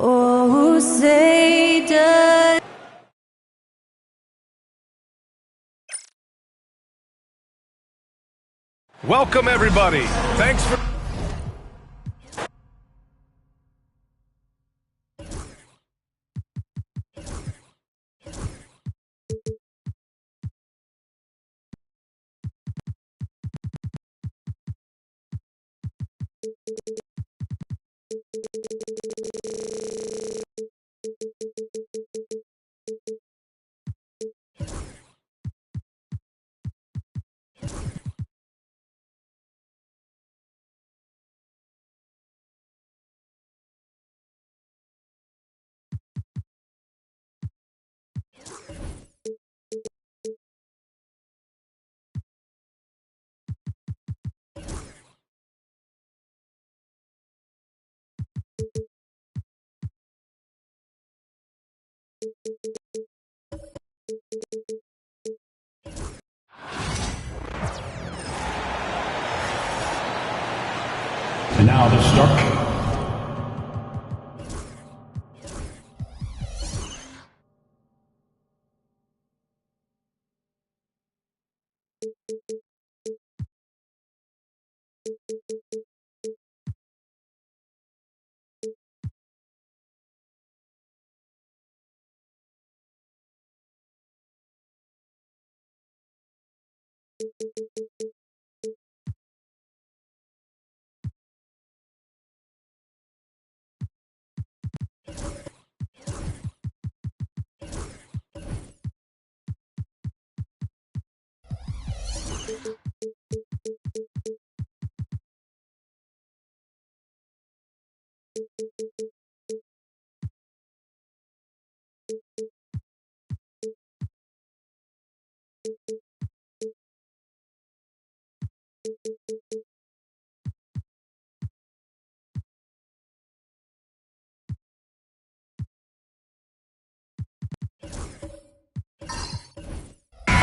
Oh, say does. Welcome, everybody. Thanks for... And now the start.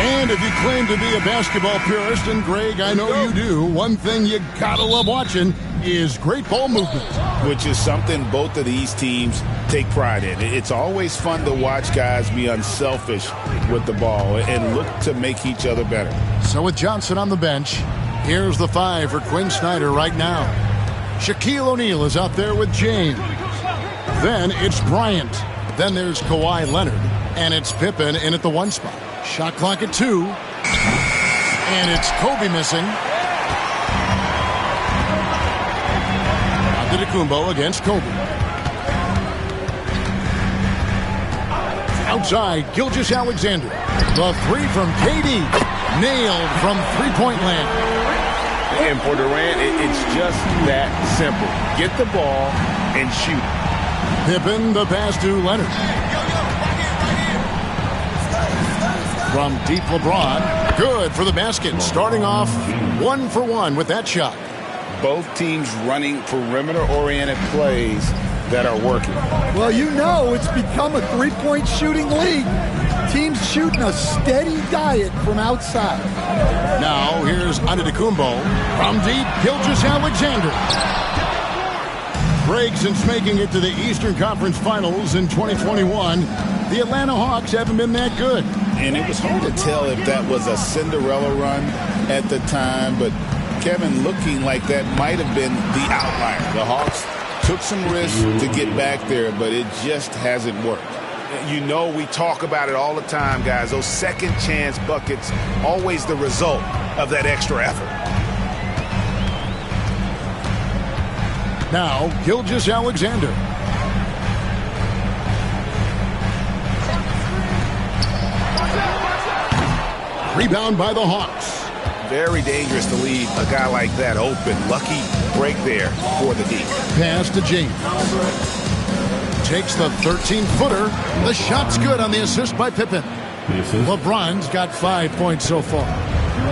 And if you claim to be a basketball purist, and Greg, I know you do, one thing you gotta love watching is great ball movement. Which is something both of these teams take pride in. It's always fun to watch guys be unselfish with the ball and look to make each other better. So with Johnson on the bench, here's the 5 for Quinn Snyder right now. Shaquille O'Neal is out there with James. Then it's Bryant. Then there's Kawhi Leonard. And it's Pippen in at the 1 spot. Shot clock at 2. And it's Kobe missing. Antetokounmpo against Kobe. Outside, Gilgeous-Alexander. The 3 from KD. Nailed from three-point land. And for Durant, it's just that simple. Get the ball and shoot. Pippen, the pass to Leonard. From deep, LeBron. Good for the basket. Starting off 1 for 1 with that shot. Both teams running perimeter-oriented plays that are working. Well, you know it's become a three-point shooting league. Teams shooting a steady diet from outside. Now here's Antetokounmpo. From deep, Gilgeous-Alexander. Greg, since making it to the Eastern Conference Finals in 2021, the Atlanta Hawks haven't been that good. And it was hard to tell if that was a Cinderella run at the time, but Kevin, looking like that might have been the outlier. The Hawks took some risks to get back there, but it just hasn't worked. You know, we talk about it all the time, guys. Those second chance buckets, always the result of that extra effort. Now, Gilgeous-Alexander. Rebound by the Hawks. Very dangerous to leave a guy like that open. Lucky break there for the D. Pass to James. Takes the 13-footer. The shot's good on the assist by Pippen. LeBron's got 5 points so far.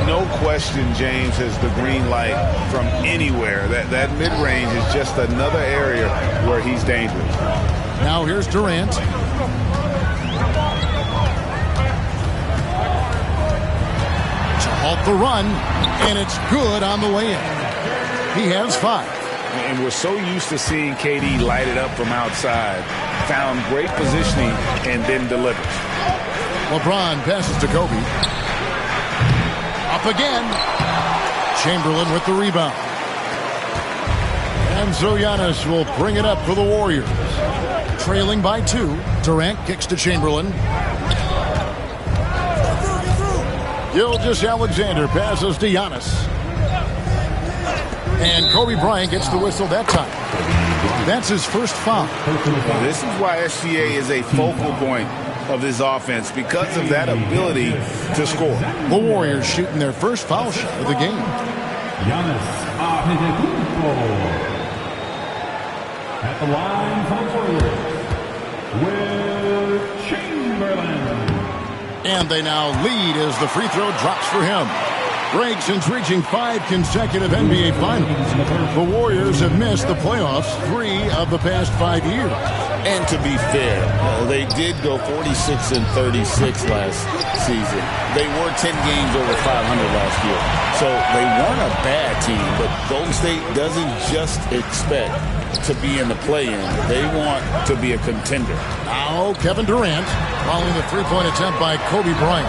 No question James has the green light from anywhere. That mid-range is just another area where he's dangerous. Now here's Durant. halt the run, and it's good on the way in. He has 5. And we're so used to seeing KD light it up from outside. Found great positioning and then delivers. LeBron passes to Kobe. Up again. Chamberlain with the rebound. And so Giannis will bring it up for the Warriors. Trailing by 2. Durant kicks to Chamberlain. Gilgeous-Alexander passes to Giannis. And Kobe Bryant gets the whistle that time. That's his first foul. This is why SGA is a focal point of this offense, because of that ability to score. The Warriors shooting their first foul shot of the game. Giannis Antetokounmpo at the line for the Warriors with Chamberlain. And they now lead as the free throw drops for him. Greg, since reaching 5 consecutive NBA Finals, the Warriors have missed the playoffs 3 of the past 5 years. And to be fair, they did go 46-36 last season. They were 10 games over 500 last year. So they weren't a bad team, but Golden State doesn't just expect to be in the play-in. They want to be a contender. Now Kevin Durant following the three-point attempt by Kobe Bryant.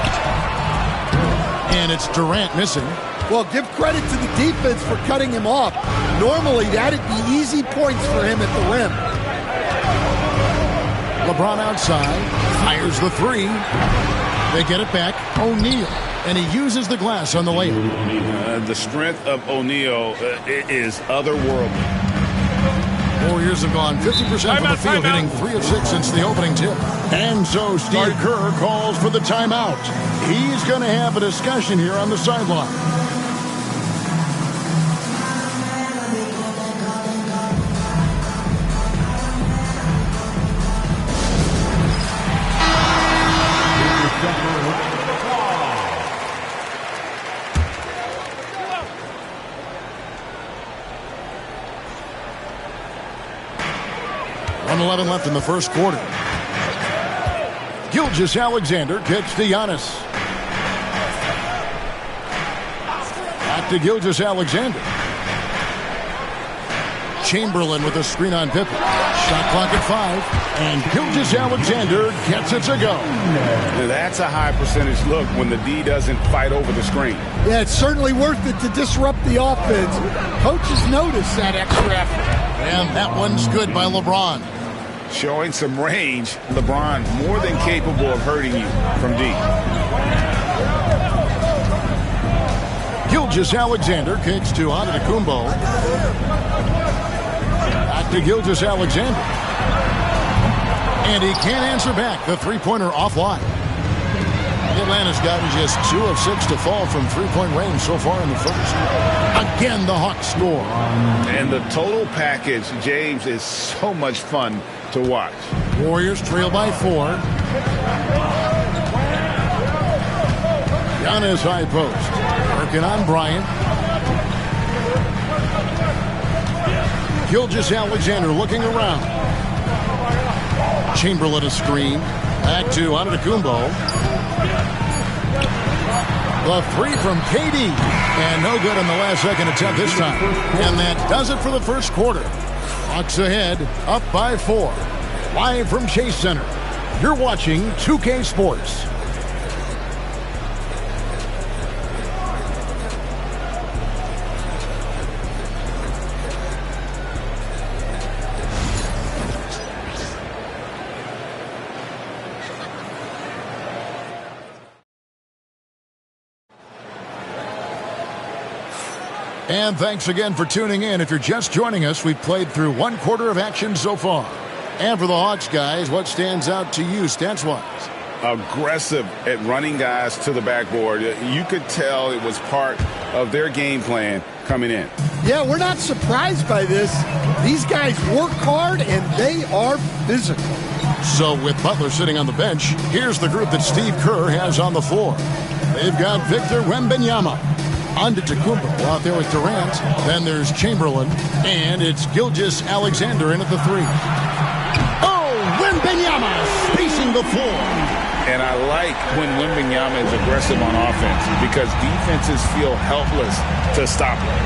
And it's Durant missing. Well, give credit to the defense for cutting him off. Normally, that'd be easy points for him at the rim. LeBron outside, fires the 3. They get it back. O'Neal, and he uses the glass on the layup. The strength of O'Neal is otherworldly. Warriors have gone 50% from the field, hitting 3 of 6 since the opening tip. And so Steve Kerr calls for the timeout. He's going to have a discussion here on the sideline. .11 left in the first quarter. Gilgeous-Alexander kicks to Giannis. Back to Gilgeous-Alexander. Chamberlain with a screen on Pippen. Shot clock at 5. And Gilgeous-Alexander gets it to go. That's a high percentage look when the D doesn't fight over the screen. Yeah, it's certainly worth it to disrupt the offense. Coaches notice that extra effort. And that one's good by LeBron. Showing some range, LeBron more than capable of hurting you from deep. Gilgeous-Alexander kicks to Antetokounmpo. Back to Gilgeous-Alexander. And he can't answer back. The three-pointer offline. Atlanta's gotten just 2 of 6 to fall from three-point range so far in the first. Again, the Hawks score. And the total package, James, is so much fun to watch. Warriors trail by 4. Giannis high post. Working on Bryant. Gilgeous-Alexander looking around. Chamberlain a screen. Back to Antetokounmpo. The 3 from KD. And no good on the last second attempt this time. And that does it for the first quarter. Hawks ahead, up by 4. Live from Chase Center. You're watching 2K Sports. And thanks again for tuning in. If you're just joining us, we've played through 1 quarter of action so far. And for the Hawks guys, what stands out to you stats-wise? Aggressive at running guys to the backboard. You could tell it was part of their game plan coming in. Yeah, we're not surprised by this. These guys work hard and they are physical. So with Butler sitting on the bench, here's the group that Steve Kerr has on the floor. They've got Victor Wembanyama. Antetokounmpo out there with Durant. Then there's Chamberlain. And it's Gilgeous-Alexander in at the 3. Oh, Wembanyama spacing the floor. And I like when Wembanyama is aggressive on offense because defenses feel helpless to stop him.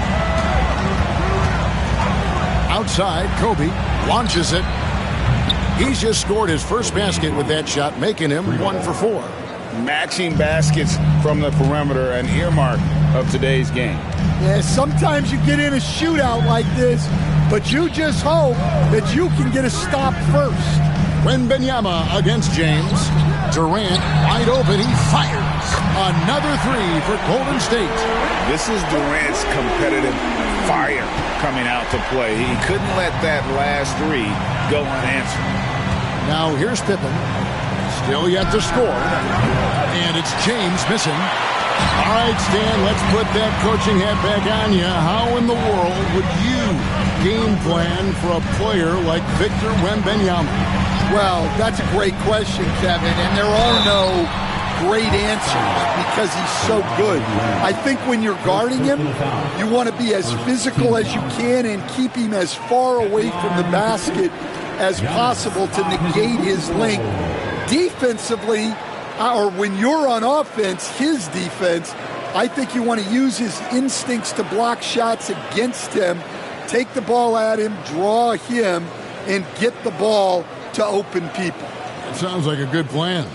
Outside, Kobe launches it. He's just scored his first basket with that shot, making him 1 for 4. Matching baskets from the perimeter, an earmark of today's game. Yeah, sometimes you get in a shootout like this, but you just hope that you can get a stop first. Wembanyama against James. Durant wide open. He fires. Another three for Golden State. This is Durant's competitive fire coming out to play. He couldn't let that last three go unanswered. Now here's Pippen. Still yet to score. And it's James missing. All right, Stan, let's put that coaching hat back on you. How in the world would you game plan for a player like Victor Wembanyama? Well, that's a great question, Kevin, and there are no great answers because he's so good. I think when you're guarding him, you want to be as physical as you can and keep him as far away from the basket as possible to negate his length. Defensively, or when you're on offense, his defense, I think you want to use his instincts to block shots against him, take the ball at him, draw him, and get the ball to open people. That sounds like a good plan.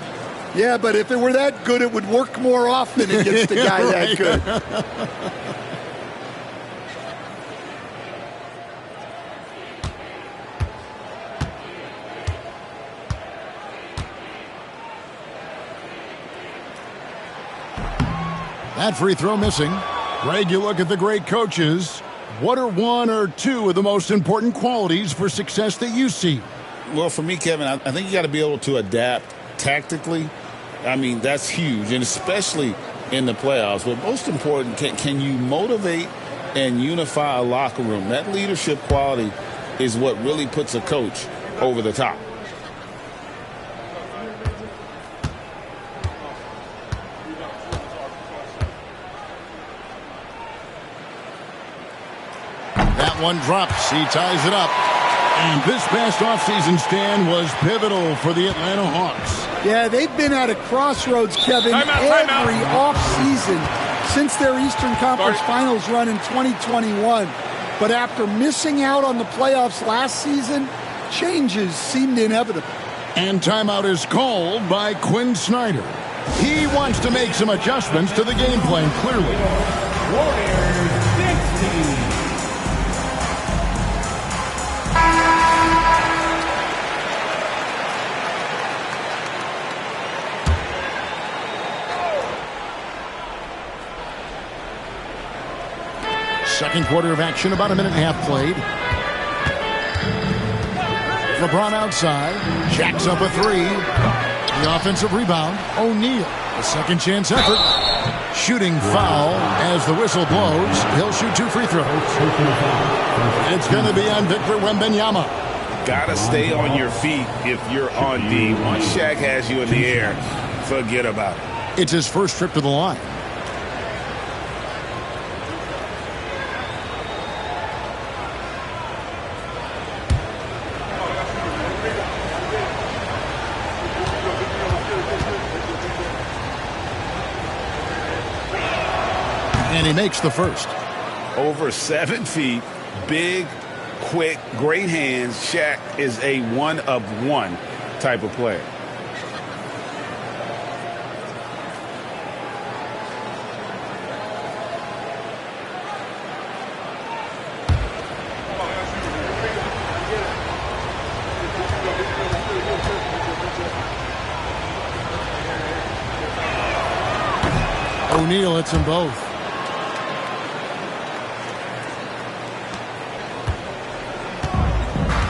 Yeah, but if it were that good, it would work more often against a guy that good. That free throw missing. Greg, you look at the great coaches. What are one or two of the most important qualities for success that you see? Well, for me, Kevin, I think you got to be able to adapt tactically. I mean, that's huge, and especially in the playoffs. But most important, can you motivate and unify a locker room? That leadership quality is what really puts a coach over the top. That one drops. He ties it up. And this past offseason, Stan, was pivotal for the Atlanta Hawks. Yeah, they've been at a crossroads, Kevin, every offseason since their Eastern Conference Finals run in 2021. But after missing out on the playoffs last season, changes seemed inevitable. And timeout is called by Quinn Snyder. He wants to make some adjustments to the game plan, clearly. Warriors 60. Second quarter of action, about a minute and a half played. LeBron outside, jacks up a three. The offensive rebound, O'Neal. A second chance effort. Shooting foul as the whistle blows. He'll shoot 2 free throws. It's going to be on Victor Wembanyama. Gotta stay on your feet if you're on D. Once Shaq has you in the air, forget about it. It's his first trip to the line. And he makes the first. Over 7 feet, big, quick, great hands. Shaq is a one-of-one type of player. O'Neal hits them both.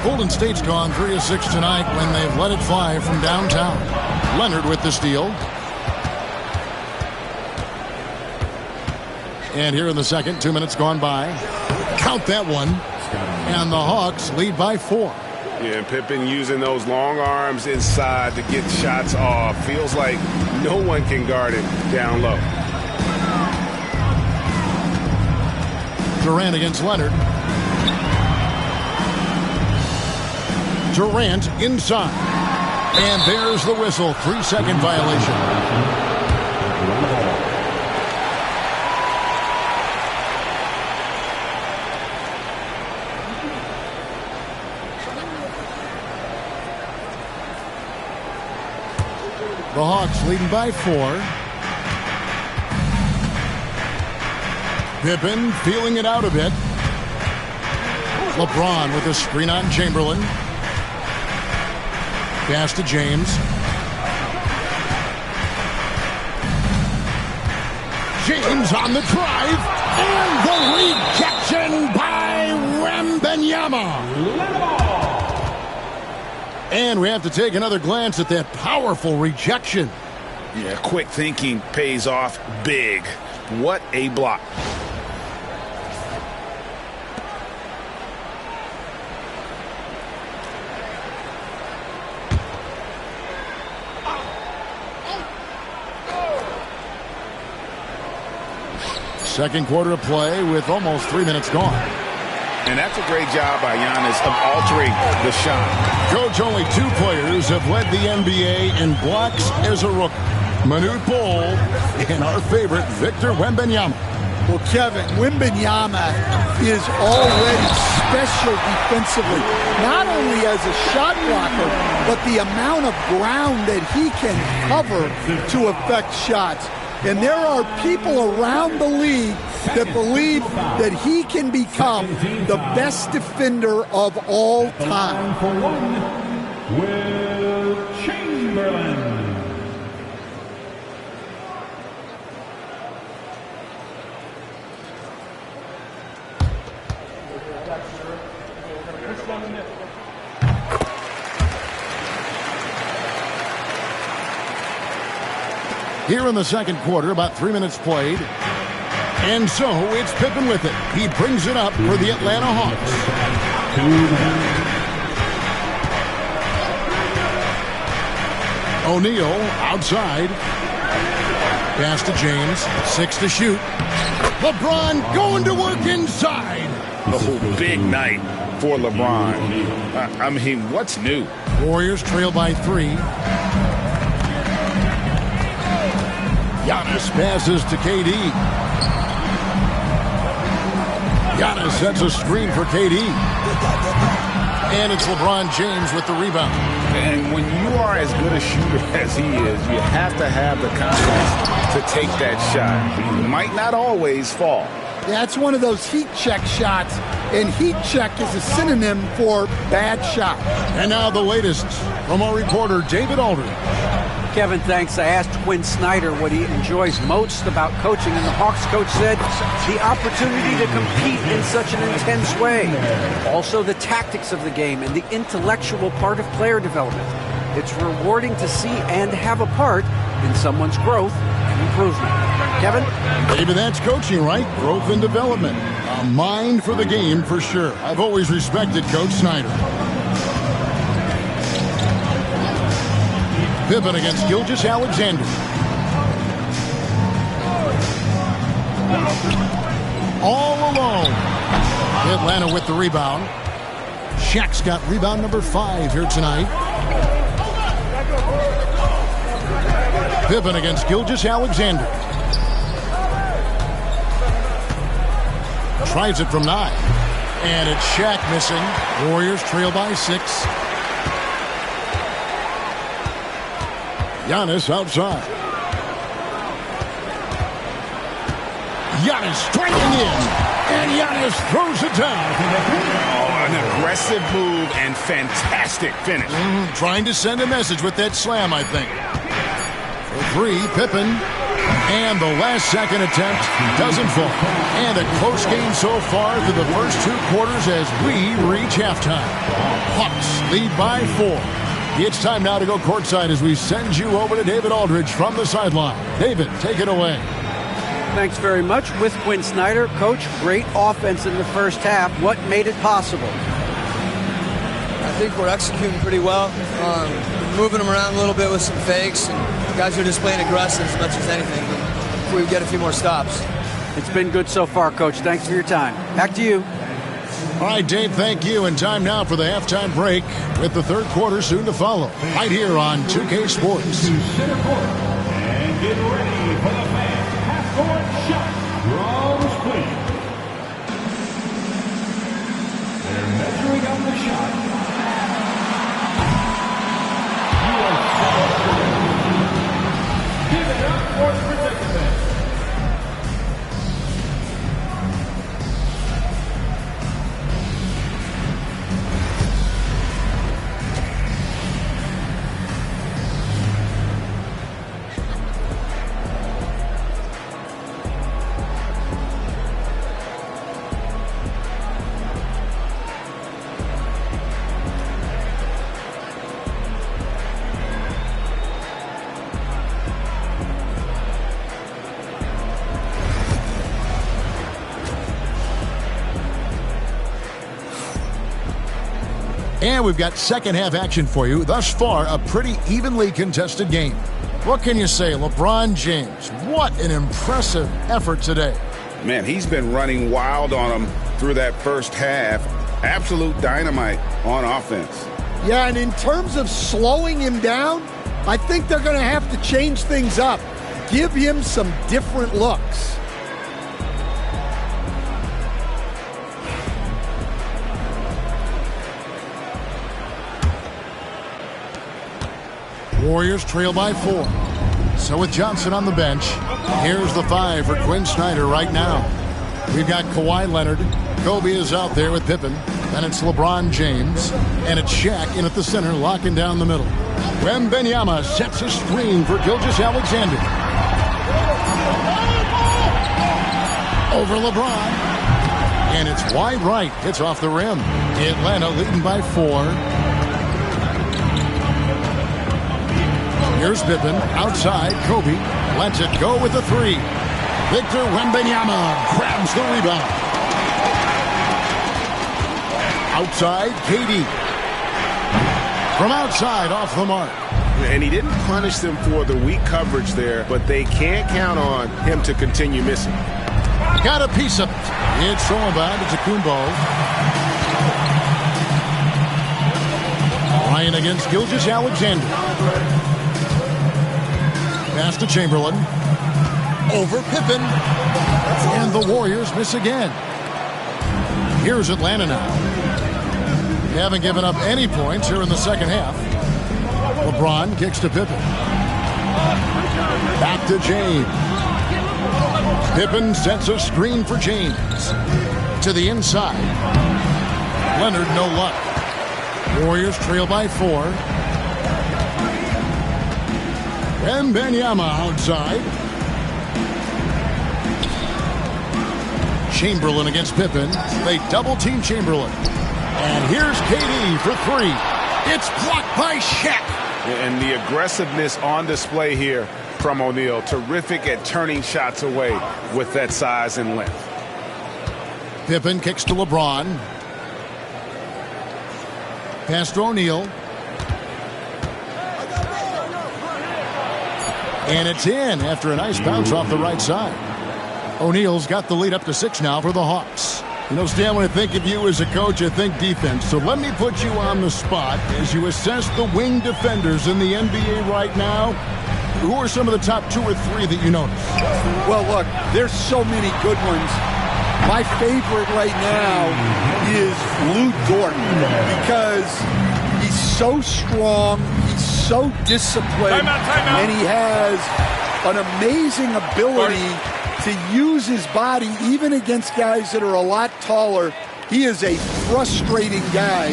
Golden State's gone 3 of 6 tonight when they've let it fly from downtown. Leonard with the steal. And here in the second, 2 minutes gone by. Count that one. And the Hawks lead by 4. Yeah, and Pippen using those long arms inside to get shots off. Feels like no one can guard it down low. Durant against Leonard. Durant inside. And there's the whistle. 3-second violation. The Hawks leading by 4. Pippen feeling it out a bit. LeBron with a screen on Chamberlain. Pass to James. James on the drive. And the rejection by Wembanyama. And we have to take another glance at that powerful rejection. Yeah, quick thinking pays off big. What a block. Second quarter of play with almost 3 minutes gone. And that's a great job by Giannis of altering the shot. Coach, only 2 players have led the NBA in blocks as a rookie. Manute Bol and our favorite, Victor Wembanyama. Well, Kevin, Wembanyama is already special defensively, not only as a shot blocker, but the amount of ground that he can cover to affect shots. And there are people around the league that believe that he can become the best defender of all time. For one, Will Chamberlain. Here in the second quarter, about 3 minutes played. And so it's Pippen with it. He brings it up for the Atlanta Hawks. O'Neal outside. Pass to James. 6 to shoot. LeBron going to work inside. Oh, big night for LeBron. I mean, what's new? Warriors trail by 3. Giannis passes to KD. Giannis sets a screen for KD. And it's LeBron James with the rebound. And when you are as good a shooter as he is, you have to have the confidence to take that shot. He might not always fall. That's one of those heat check shots, and heat check is a synonym for bad shot. And now the latest from our reporter, David Aldridge. Kevin, thanks. I asked Quinn Snyder what he enjoys most about coaching, and the Hawks coach said the opportunity to compete in such an intense way. Also, the tactics of the game and the intellectual part of player development. It's rewarding to see and have a part in someone's growth and improvement. Kevin? Maybe that's coaching, right? Growth and development. A mind for the game for sure. I've always respected Coach Snyder. Pippen against Gilgeous-Alexander. All alone. Atlanta with the rebound. Shaq's got rebound number 5 here tonight. Pippen against Gilgeous-Alexander. Tries it from 9. And it's Shaq missing. Warriors trail by 6. Giannis outside. Giannis striking in. And Giannis throws it down. Oh, an aggressive move and fantastic finish. Trying to send a message with that slam, I think. For 3, Pippen. And the last second attempt doesn't fall. And a close game so far through the first 2 quarters as we reach halftime. Hawks lead by 4. It's time now to go courtside as we send you over to David Aldridge from the sideline. David, take it away. Thanks very much. With Quinn Snyder, Coach, great offense in the first half. What made it possible? I think we're executing pretty well. Moving them around a little bit with some fakes. And guys are just playing aggressive as much as anything. If we get a few more stops. It's been good so far, Coach. Thanks for your time. Back to you. All right, Dave, thank you. And time now for the halftime break with the third quarter soon to follow. Right here on 2K Sports. To center court. And get ready for the fans. Half-court shot from Spring. They're measuring up the shot. Give it up for predicament. And we've got second half action for you. Thus far, a pretty evenly contested game. What can you say, LeBron James? What an impressive effort today. Man, he's been running wild on him through that first half. Absolute dynamite on offense. Yeah, and in terms of slowing him down, I think they're going to have to change things up. Give him some different looks. Warriors trail by 4. So with Johnson on the bench, here's the 5 for Quinn Snyder right now. We've got Kawhi Leonard. Kobe is out there with Pippen. Then it's LeBron James. And it's Shaq in at the center, locking down the middle. Wembanyama sets a screen for Gilgeous-Alexander. Over LeBron. And it's wide right. It's off the rim. Atlanta leading by 4. Here's Pippen, outside, Kobe, lets it go with the 3. Victor Wembanyama grabs the rebound. Outside, KD. From outside, off the mark. And he didn't punish them for the weak coverage there, but they can't count on him to continue missing. Got a piece of it. It's thrown by to Kumbo. Ryan against Gilgeous-Alexander. Pass to Chamberlain. Over Pippen. And the Warriors miss again. Here's Atlanta now. They haven't given up any points here in the second half. LeBron kicks to Pippen. Back to James. Pippen sets a screen for James. To the inside. Leonard, no luck. Warriors trail by 4. Wembanyama outside. Chamberlain against Pippen. They double-team Chamberlain. And here's KD for 3. It's blocked by Shaq. And the aggressiveness on display here from O'Neal. Terrific at turning shots away with that size and length. Pippen kicks to LeBron. Pass to O'Neal. And it's in after a nice bounce off the right side. O'Neal's got the lead up to 6 now for the Hawks. You know, Stan, when I think of you as a coach, I think defense. So let me put you on the spot as you assess the wing defenders in the NBA right now. Who are some of the top 2 or 3 that you notice? Well, look, there's so many good ones. My favorite right now is Lou Dort because he's so strong, he's so disciplined, and he has an amazing ability to use his body even against guys that are a lot taller. He is a frustrating guy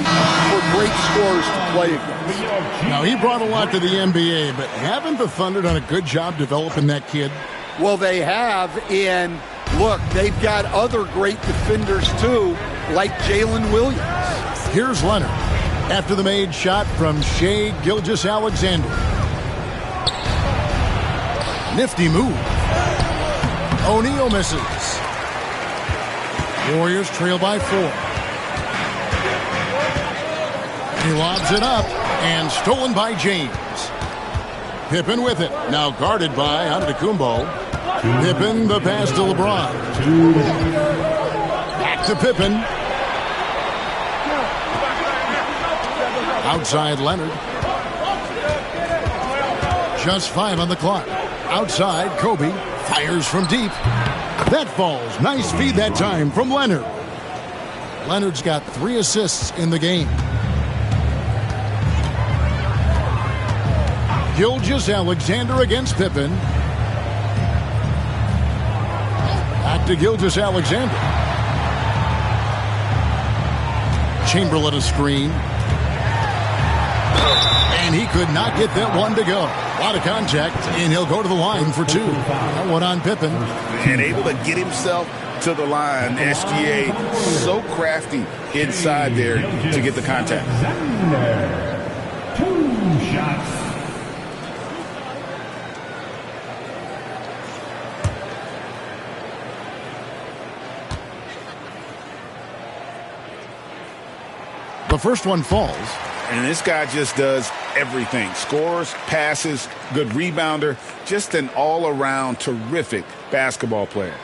for great scorers to play against. Now, he brought a lot to the NBA, but haven't the Thunder done a good job developing that kid? Well, they have, and look, they've got other great defenders too, like Jalen Williams. Here's Leonard after the made shot from Shai Gilgeous-Alexander. Nifty move. O'Neal misses. Warriors trail by 4. He lobs it up and stolen by James. Pippen with it. Now guarded by Antetokounmpo. Pippen, the pass to LeBron. Back to Pippen. Outside Leonard. Just 5 on the clock. Outside, Kobe fires from deep. That falls. Nice feed that time from Leonard. Leonard's got 3 assists in the game. Gilgeous-Alexander against Pippen. Back to Gilgeous-Alexander. Chamberlain a screen. And he could not get that one to go. A lot of contact, and he'll go to the line for 2. That one on Pippen. And able to get himself to the line. SGA so crafty inside there to get the contact. 2 shots. The first one falls. And this guy just does everything. Scores, passes, good rebounder. Just an all-around terrific basketball player.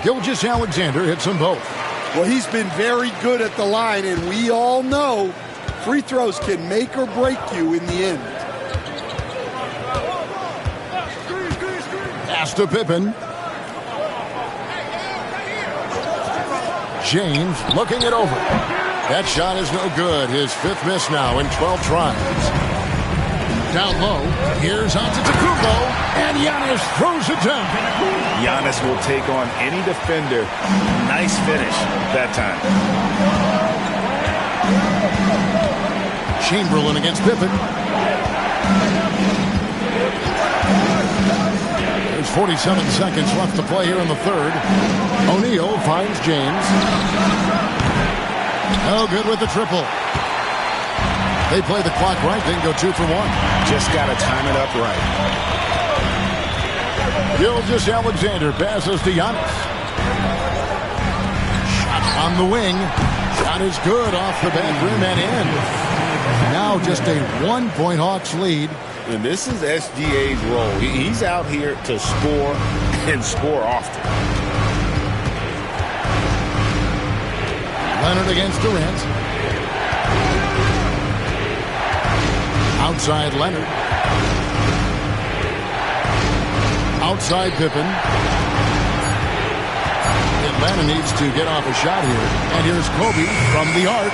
Gilgeous-Alexander hits them both. Well, he's been very good at the line, and we all know free throws can make or break you in the end. Pass to Pippen. James looking it over. That shot is no good. His 5th miss now in 12 tries. Down low. Here's Antetokounmpo. And Giannis throws it down. Giannis will take on any defender. Nice finish that time. Chamberlain against Pippen. There's 47 seconds left to play here in the 3rd. O'Neal finds James. No good with the triple. They play the clock right, they can go 2 for 1. Just got to time it up right. Gilgeous-Alexander passes to Giannis. Shot on the wing. Shot is good off the back rim and in. Now just a 1-point Hawks lead. And this is SGA's role. He's out here to score and score often. Leonard against Durant. Outside Leonard. Outside Pippen. Atlanta needs to get off a shot here. And here's Kobe from the arc.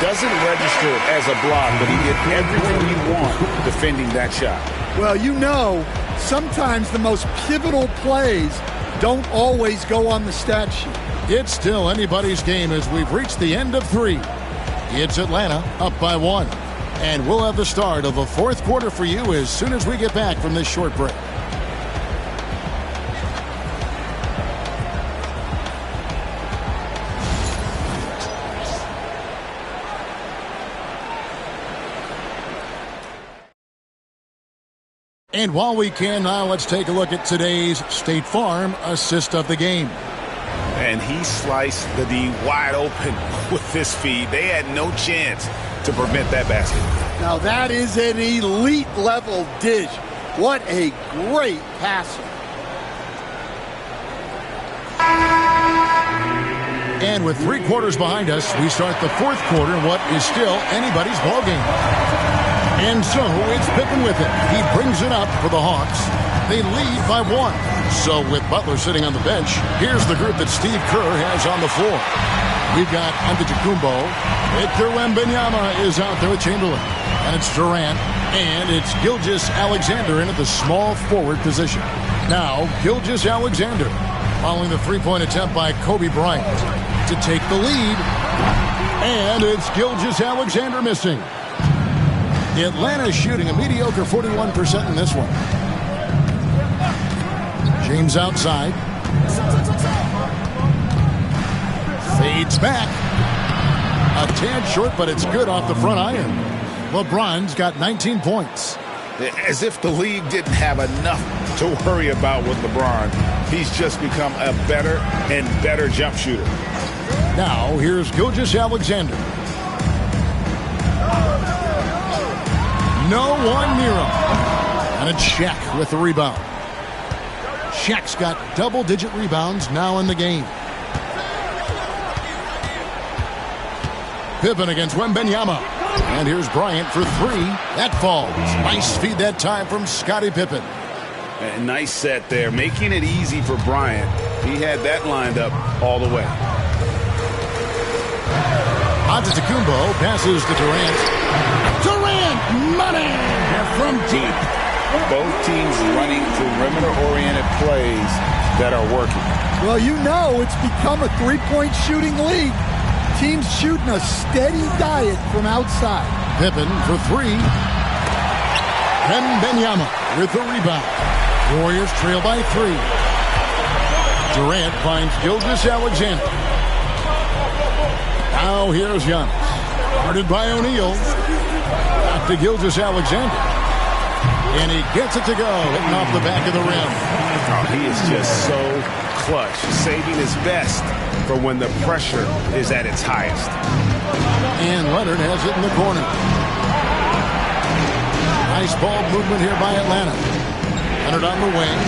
Doesn't register as a block, but he did everything you want defending that shot. Well, you know, sometimes the most pivotal plays don't always go on the stat sheet. It's still anybody's game as we've reached the end of 3. It's Atlanta up by 1. And we'll have the start of the 4th quarter for you as soon as we get back from this short break. And while we can now, let's take a look at today's State Farm assist of the game. And he sliced the D wide open with this feed. They had no chance to prevent that basket. Now that is an elite level dish. What a great passer. And with 3 quarters behind us, we start the 4th quarter in what is still anybody's ballgame. And so it's Pippen with it. He brings it up for the Hawks. They lead by 1. So with Butler sitting on the bench, here's the group that Steve Kerr has on the floor. We've got Antetokounmpo. Victor Wembanyama is out there with Chamberlain. And it's Durant. And it's Gilgeous-Alexander in at the small forward position. Now, Gilgeous-Alexander following the 3-point attempt by Kobe Bryant to take the lead. And it's Gilgeous-Alexander missing. Atlanta shooting a mediocre 41% in this one. James outside. Fades back. A tad short, but it's good off the front iron. LeBron's got 19 points. As if the league didn't have enough to worry about with LeBron. He's just become a better and better jump shooter. Now, here's Gilgeous-Alexander. No one near him. And it's Shaq with the rebound. Shaq's got double-digit rebounds now in the game. Pippen against Wembanyama. And here's Bryant for three. That falls. Nice feed that time from Scottie Pippen. A nice set there, making it easy for Bryant. He had that lined up all the way. Antetokounmpo passes to Durant. Durant, money from deep. Both teams running perimeter-oriented plays that are working. Well, you know it's become a three-point shooting league. Teams shooting a steady diet from outside. Pippen for three. Wembanyama with the rebound. Warriors trail by three. Durant finds Gilgeous-Alexander. Now here's Giannis. Guarded by O'Neal. Back to Gilgeous-Alexander. And he gets it to go, hitting off the back of the rim. Oh, he is just so clutch, saving his best for when the pressure is at its highest. And Leonard has it in the corner. Nice ball movement here by Atlanta. Leonard on the wing.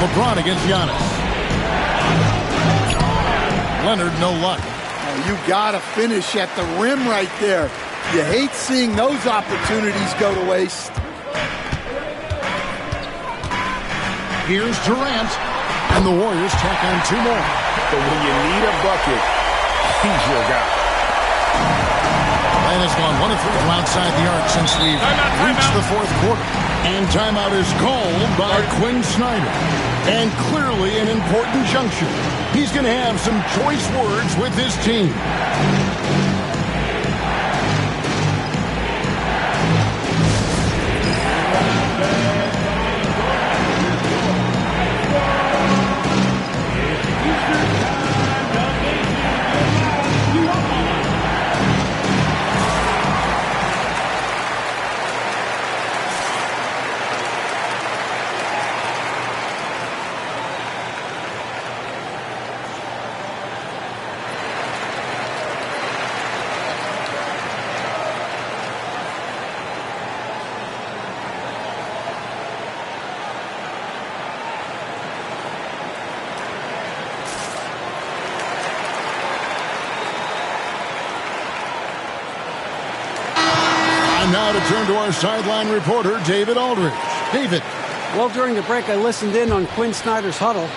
LeBron against Giannis. Leonard, no luck. Oh, you got to finish at the rim right there. You hate seeing those opportunities go to waste. Here's Durant. And the Warriors tack on two more. But when you need a bucket, he's your guy. Atlanta's gone 1 of 3 from outside the arc since we've reached the fourth quarter. And timeout is called by Quinn Snyder. And clearly an important juncture. He's going to have some choice words with his team. Now to turn to our sideline reporter, David Aldridge. David. Well, during the break, I listened in on Quinn Snyder's huddle.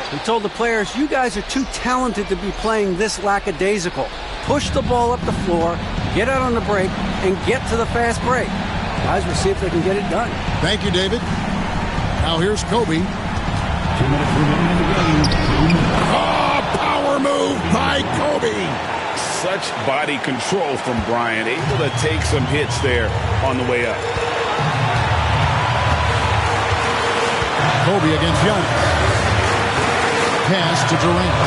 He told the players, you guys are too talented to be playing this lackadaisical. Push the ball up the floor, get out on the break, and get to the fast break. Guys will see if they can get it done. Thank you, David. Now here's Kobe. 2 minutes remaining in the game. Power move by Kobe. Such body control from Bryant, able to take some hits there on the way up. Kobe against Giannis. Pass to Durant.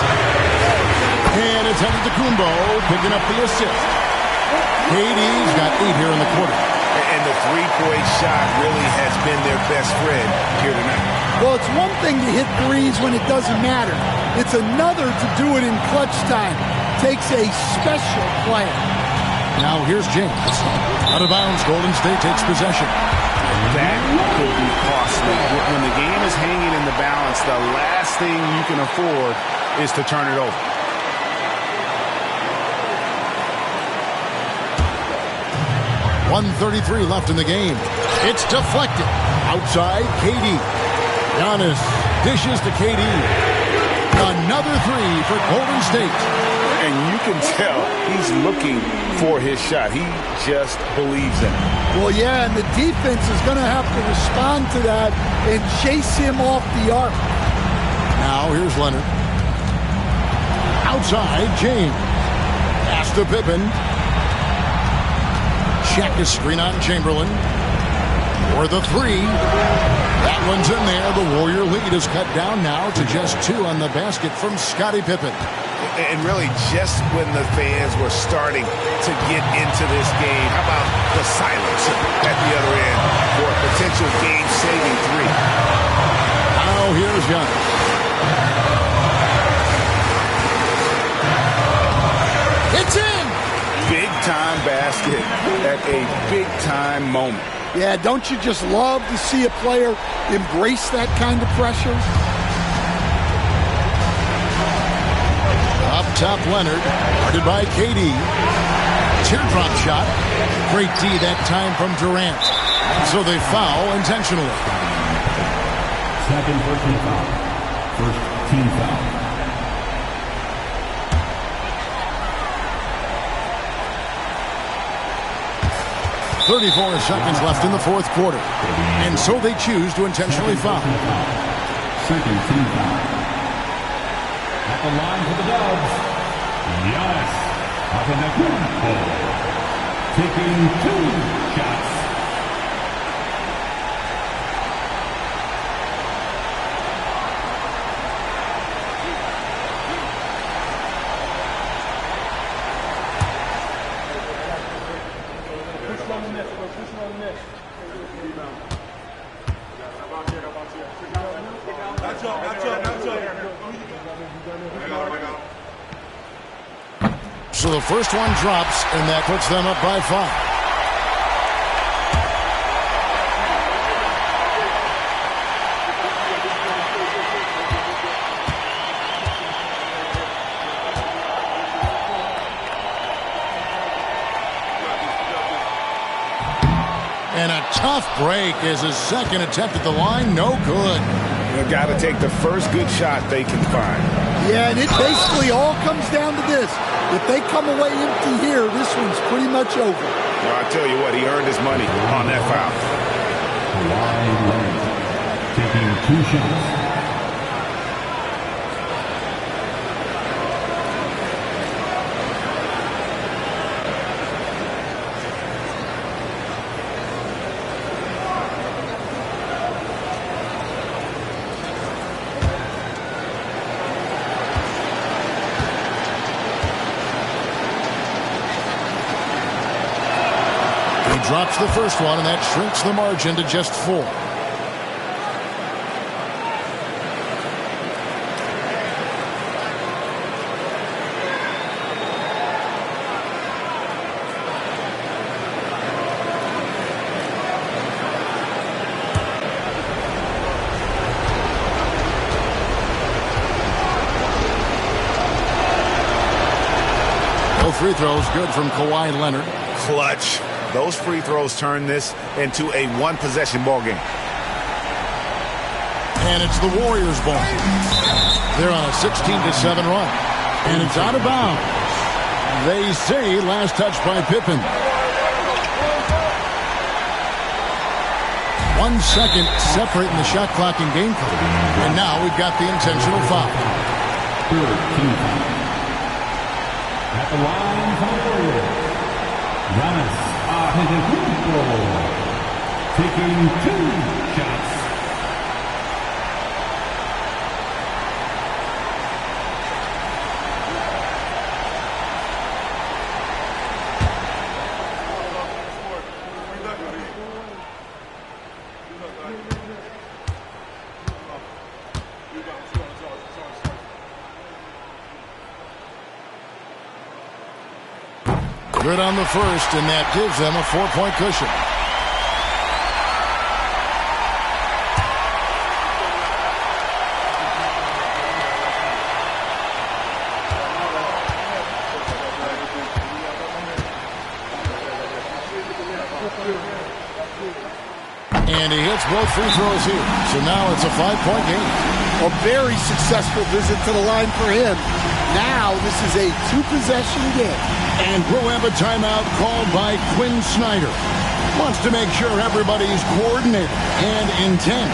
And it's Antetokounmpo picking up the assist. KD's got 8 here in the quarter. And the three-point shot really has been their best friend here tonight. Well, it's one thing to hit threes when it doesn't matter. It's another to do it in clutch time. Takes a special player. Now here's James. Out of bounds, Golden State takes possession. That could be costly. When the game is hanging in the balance, the last thing you can afford is to turn it over. .133 left in the game. It's deflected. Outside, KD. Giannis dishes to KD. Another three for Golden State. And you can tell he's looking for his shot. He just believes in it. Well, yeah, and the defense is going to have to respond to that and chase him off the arc. Now here's Leonard. Outside, James. Pass to Pippen. Shaq is screen on Chamberlain. For the three. That one's in there. The Warrior lead is cut down now to just 2 on the basket from Scottie Pippen. And really, just when the fans were starting to get into this game, how about the silence at the other end for a potential game-saving three? Now here's Giannis. It's in! Big big-time basket at a big-time moment. Yeah, don't you just love to see a player embrace that kind of pressure? Up top, Leonard, guarded by KD. Teardrop shot. Great D that time from Durant. So they foul intentionally. Second personal foul. First team foul. .34 left in the fourth quarter. And so they choose to intentionally foul. Second team foul. At the line for the Dubs, Giannis Antetokounmpo, taking 2 shots. So the first one drops, and that puts them up by 5. And a tough break as his second attempt at the line, no good. They've got to take the first good shot they can find. Yeah, and it basically all comes down to this. If they come away empty here, this one's pretty much over. Well, I tell you what, he earned his money on that foul. Kawhi Leonard taking 2 shots. Drops the first one, and that shrinks the margin to just 4. Both free throws good from Kawhi Leonard. Clutch. Those free throws turn this into a one-possession ball game. And it's the Warriors' ball. They're on a 16-7 run. And it's out of bounds. They say last touch by Pippen. 1 second separating the shot clock and game clock. And now we've got the intentional foul. At the line for the Warriors, Giannis Antetokounmpo, taking 2 shots. Good on the first, and that gives them a 4-point cushion. And he hits both free throws here. So now it's a 5-point game. A very successful visit to the line for him. Now this is a 2-possession game. And we'll have a timeout called by Quinn Snyder. Wants to make sure everybody's coordinated and intent.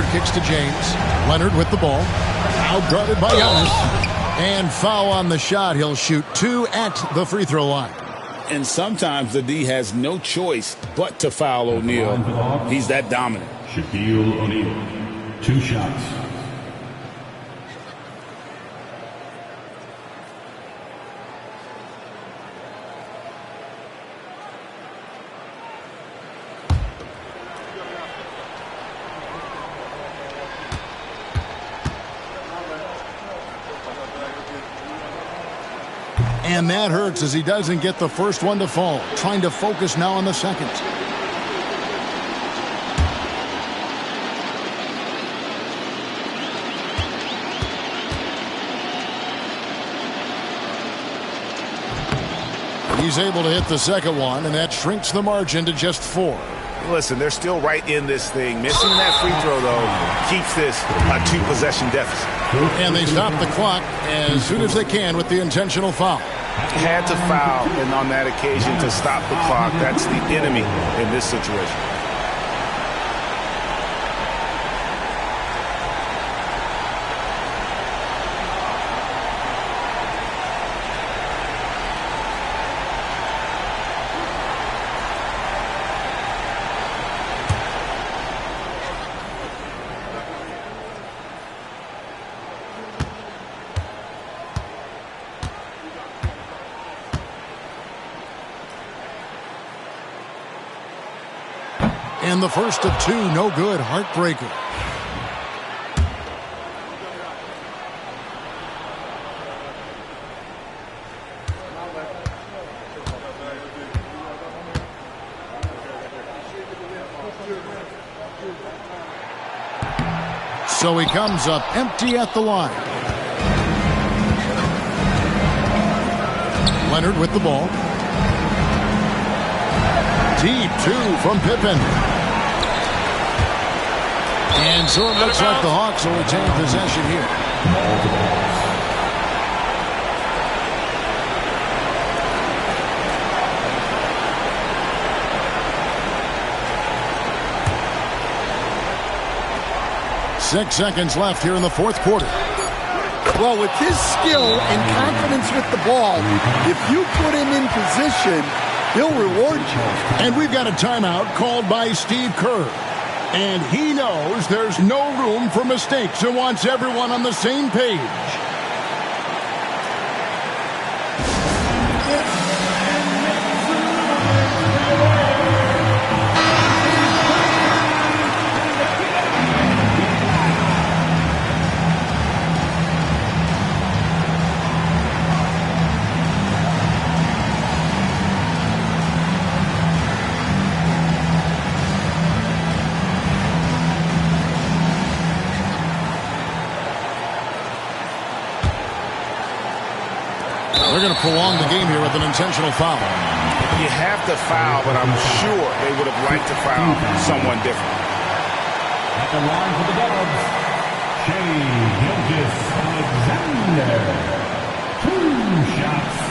Leonard kicks to James. Leonard with the ball. Out guarded by Giannis. And foul on the shot. He'll shoot 2 at the free throw line. And sometimes the D has no choice but to foul O'Neal. He's that dominant. Shaquille O'Neal, 2 shots. And that hurts as he doesn't get the first one to fall. Trying to focus now on the second. He's able to hit the second one, and that shrinks the margin to just 4. Listen, they're still right in this thing. Missing that free throw, though, keeps this a 2-possession deficit. And they stop the clock as soon as they can with the intentional foul. Had to foul, and on that occasion to stop the clock. That's the enemy in this situation. And the first of 2, no good. Heartbreaker. So he comes up empty at the line. Leonard with the ball. Deep 2 from Pippen. And so it looks like the Hawks will retain possession here. 6 seconds left here in the fourth quarter. Well, with his skill and confidence with the ball, if you put him in position, he'll reward you. And we've got a timeout called by Steve Kerr. And he knows there's no room for mistakes and wants everyone on the same page. They're going to prolong the game here with an intentional foul. You have to foul, but I'm sure they would have liked to foul someone different. At the line for the Dubs, Shai Gilgeous-Alexander, 2 shots.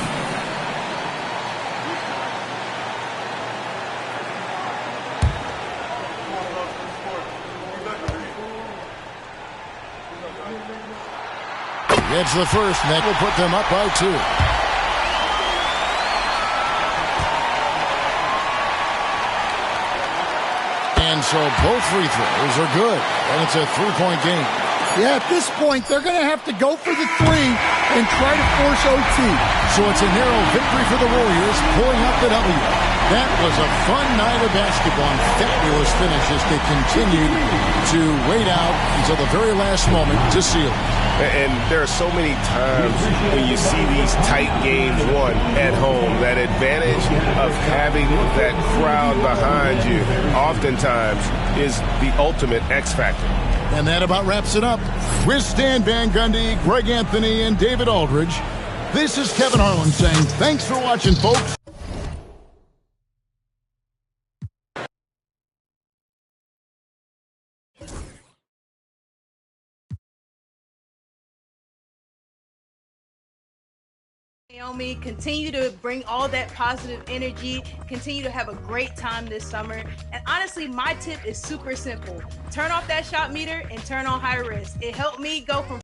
Gets the first, and that will put them up by 2. And so both free throws are good, and it's a 3-point game. Yeah, at this point, they're going to have to go for the 3 and try to force OT. So it's a narrow victory for the Warriors, pulling up the W. That was a fun night of basketball and fabulous finish as they continued to wait out until the very last moment to seal it. And there are so many times when you see these tight games won at home, that advantage of having that crowd behind you oftentimes is the ultimate X factor. And that about wraps it up. With Stan Van Gundy, Greg Anthony, and David Aldridge, this is Kevin Harlan saying thanks for watching, folks. Naomi, continue to bring all that positive energy, continue to have a great time this summer. And honestly, my tip is super simple. Turn off that shot meter and turn on high risk. It helped me go from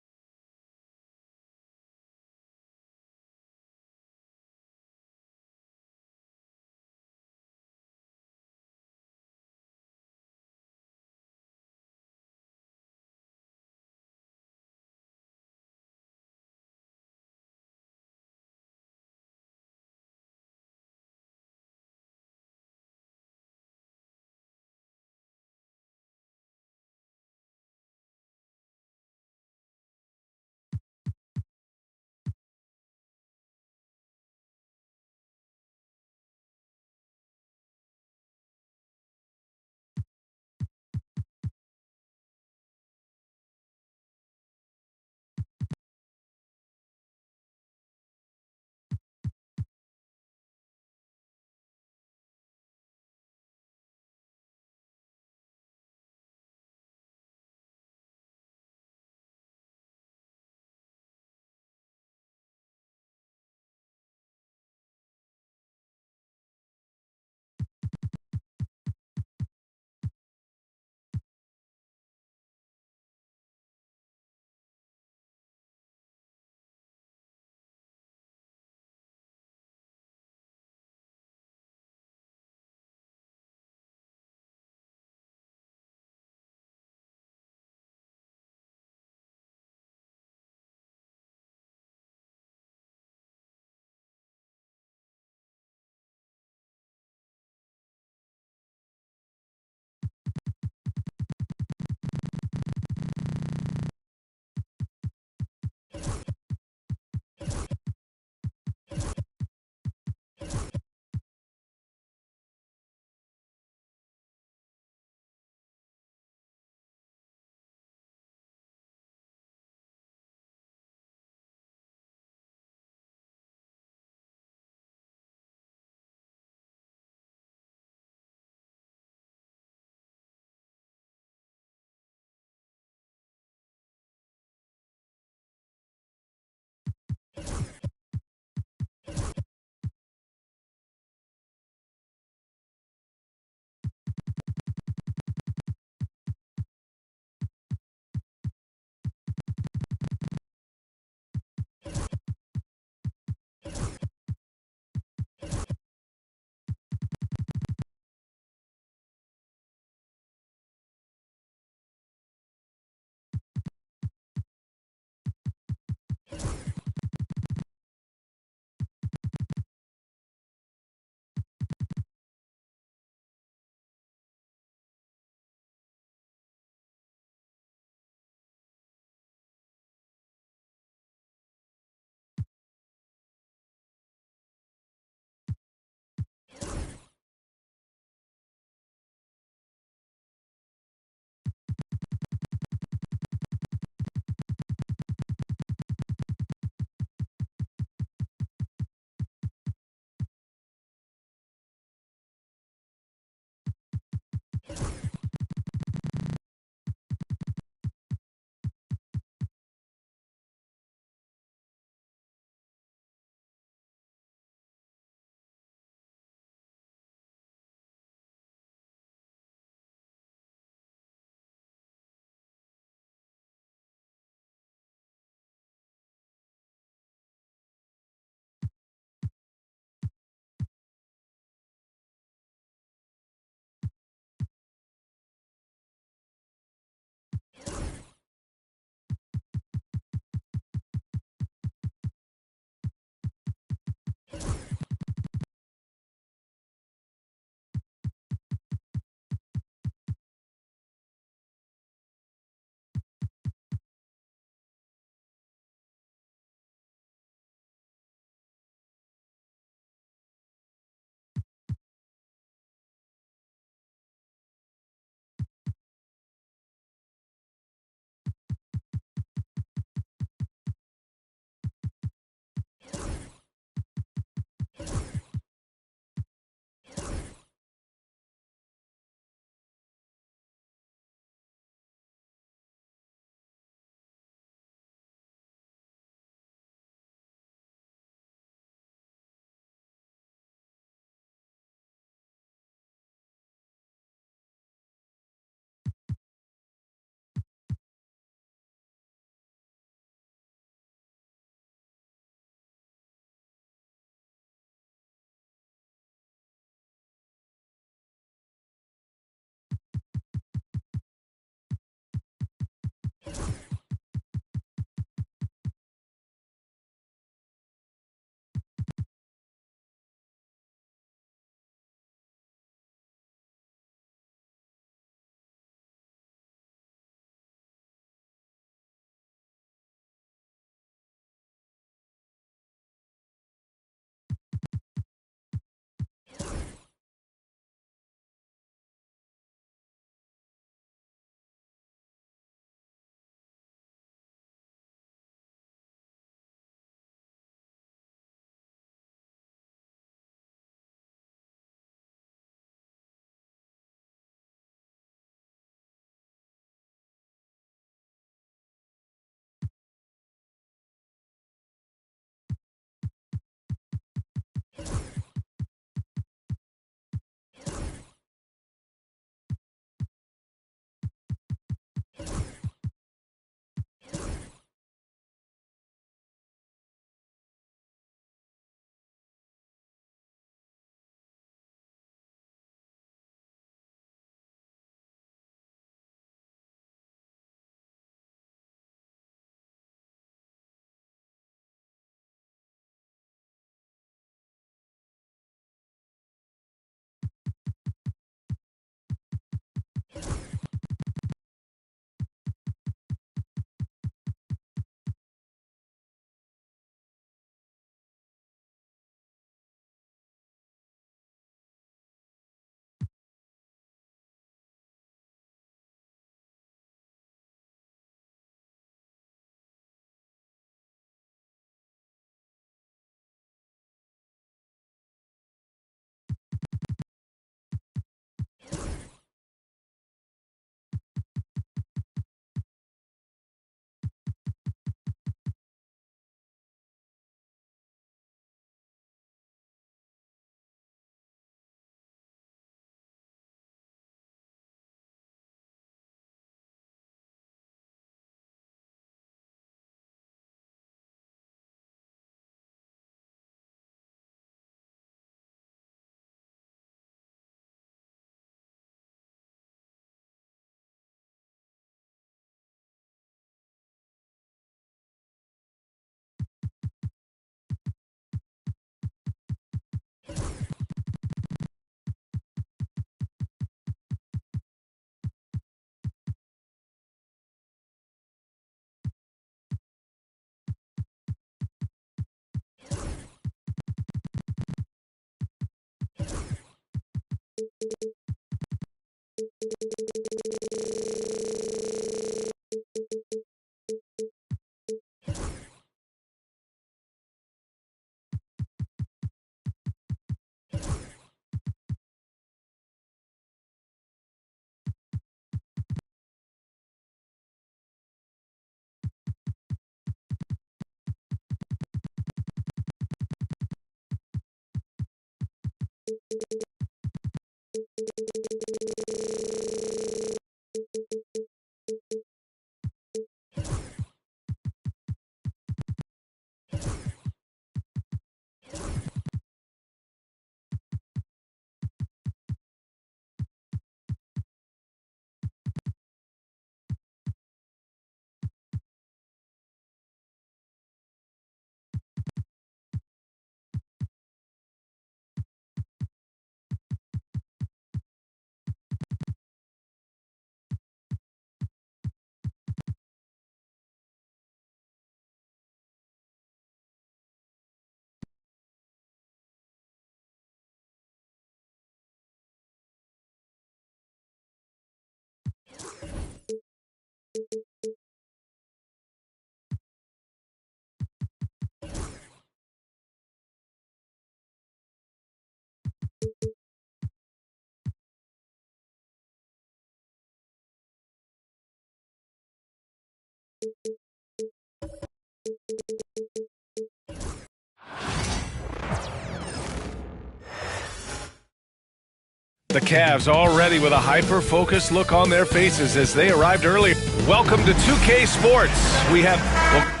The Cavs already with a hyper-focused look on their faces as they arrived early. Welcome to 2K Sports. We have...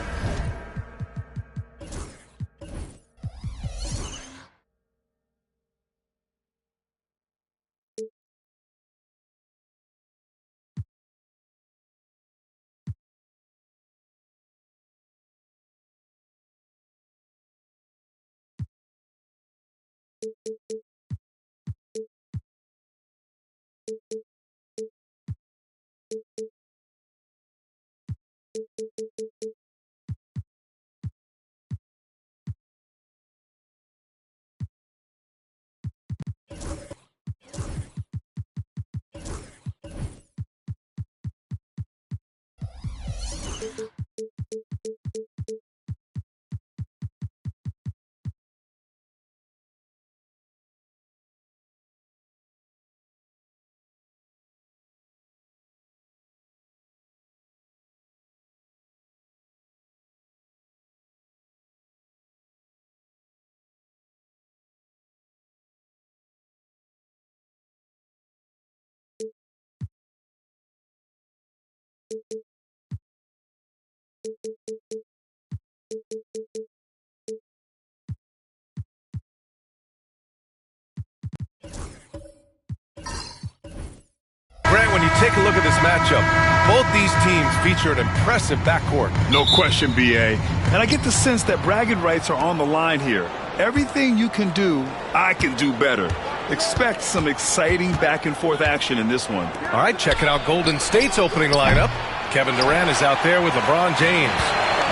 Grant, when you take a look at this matchup, both these teams feature an impressive backcourt. No question, B.A. And I get the sense that bragging rights are on the line here. Everything you can do, I can do better. Expect some exciting back-and-forth action in this one. All right, checking out Golden State's opening lineup. Kevin Durant is out there with LeBron James.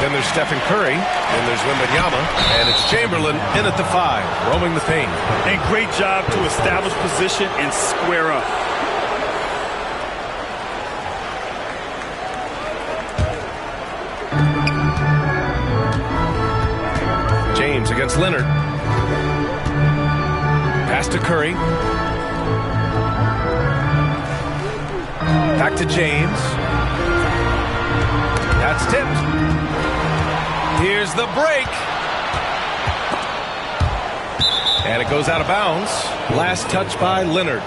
Then there's Stephen Curry. Then there's Wembanyama. And it's Chamberlain in at the 5, roaming the paint. And great job to establish position and square up. James against Leonard. Pass to Curry. Back to James. That's tipped. Here's the break. And it goes out of bounds. Last touch by Leonard.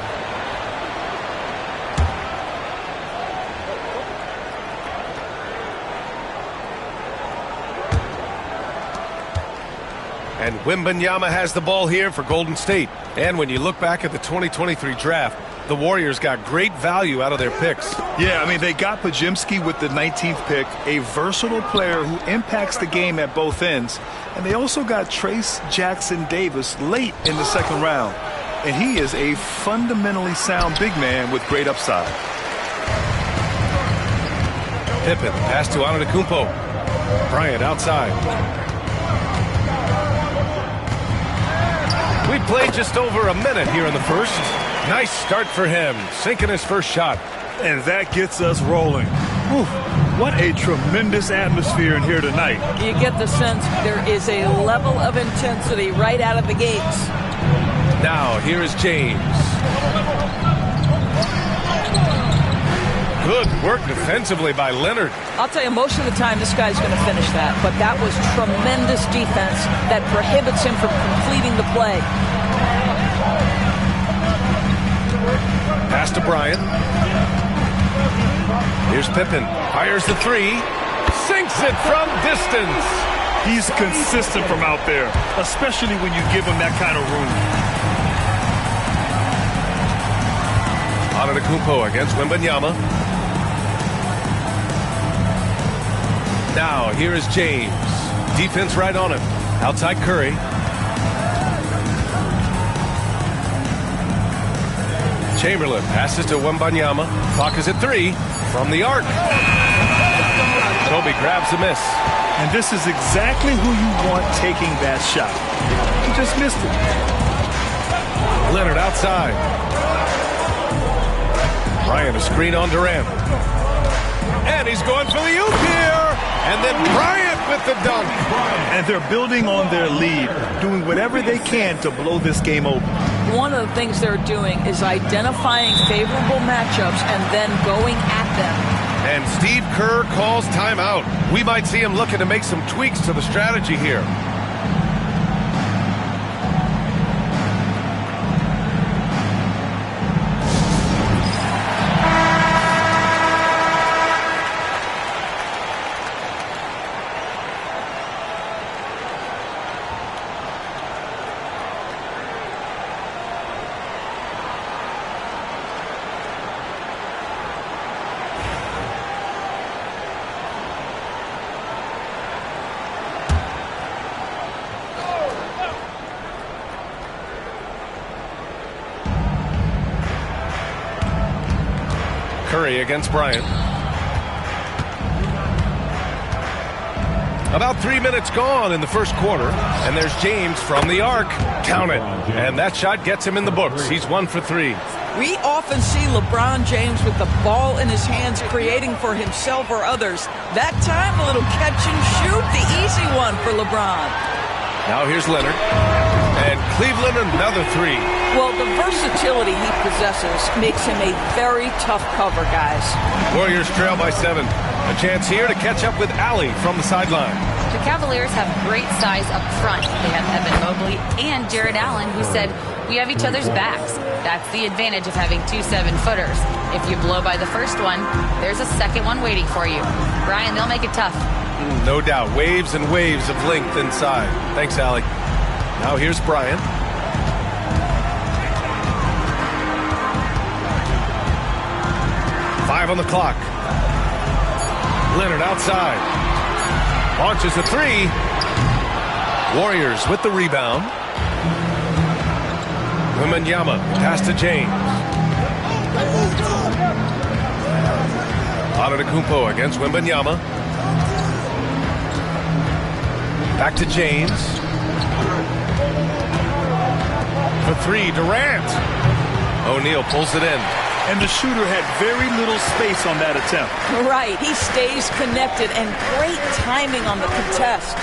And Wembanyama has the ball here for Golden State. And when you look back at the 2023 draft, the Warriors got great value out of their picks. Yeah, I mean, they got Podziemski with the 19th pick, a versatile player who impacts the game at both ends. And they also got Trace Jackson Davis late in the second round. And he is a fundamentally sound big man with great upside. Pippen, pass to Antetokounmpo. Bryant outside. We played just over a minute here in the first. Nice start for him, sinking his first shot. And that gets us rolling. Whew, what a tremendous atmosphere in here tonight. You get the sense there is a level of intensity right out of the gates. Now, here is James. Good work defensively by Leonard. I'll tell you, most of the time this guy's going to finish that, but that was tremendous defense that prohibits him from completing the play. Pass to Bryant. Here's Pippen. Fires the three. Sinks it from distance. He's consistent from out there, especially when you give him that kind of room. Antetokounmpo against Wembanyama. Now, here is James. Defense right on him. Outside Curry. Chamberlain passes to Wembanyama. Clock is at 3 from the arc. Toby grabs the miss. And this is exactly who you want taking that shot. He just missed it. Leonard outside. Bryant a screen on Durant. And he's going for the oop here. And then Bryant with the dunk. And they're building on their lead, doing whatever they can to blow this game open. One of the things they're doing is identifying favorable matchups and then going at them. And Steve Kerr calls timeout. We might see him looking to make some tweaks to the strategy here. Curry against Bryant. About 3 minutes gone in the first quarter, and there's James from the arc. Count it. And that shot gets him in the books. He's 1 for 3. We often see LeBron James with the ball in his hands creating for himself or others. That time, a little catch and shoot, the easy one for LeBron. Now here's Leonard. And Cleveland another 3. Well, the versatility he possesses makes him a very tough cover, guys. Warriors trail by 7. A chance here to catch up with Allie from the sideline. The Cavaliers have great size up front. They have Evan Mobley and Jared Allen, who said, "We have each other's backs." That's the advantage of having 2 7-footers. If you blow by the first one, there's a second one waiting for you. Brian, they'll make it tough. No doubt. Waves and waves of length inside. Thanks, Allie. Now here's Bryant. Five on the clock. Leonard outside. Launches a 3. Warriors with the rebound. Wembanyama pass to James. Antetokounmpo against Wembanyama. Back to James. For 3, Durant. O'Neal pulls it in. And the shooter had very little space on that attempt. Right, he stays connected and great timing on the contest.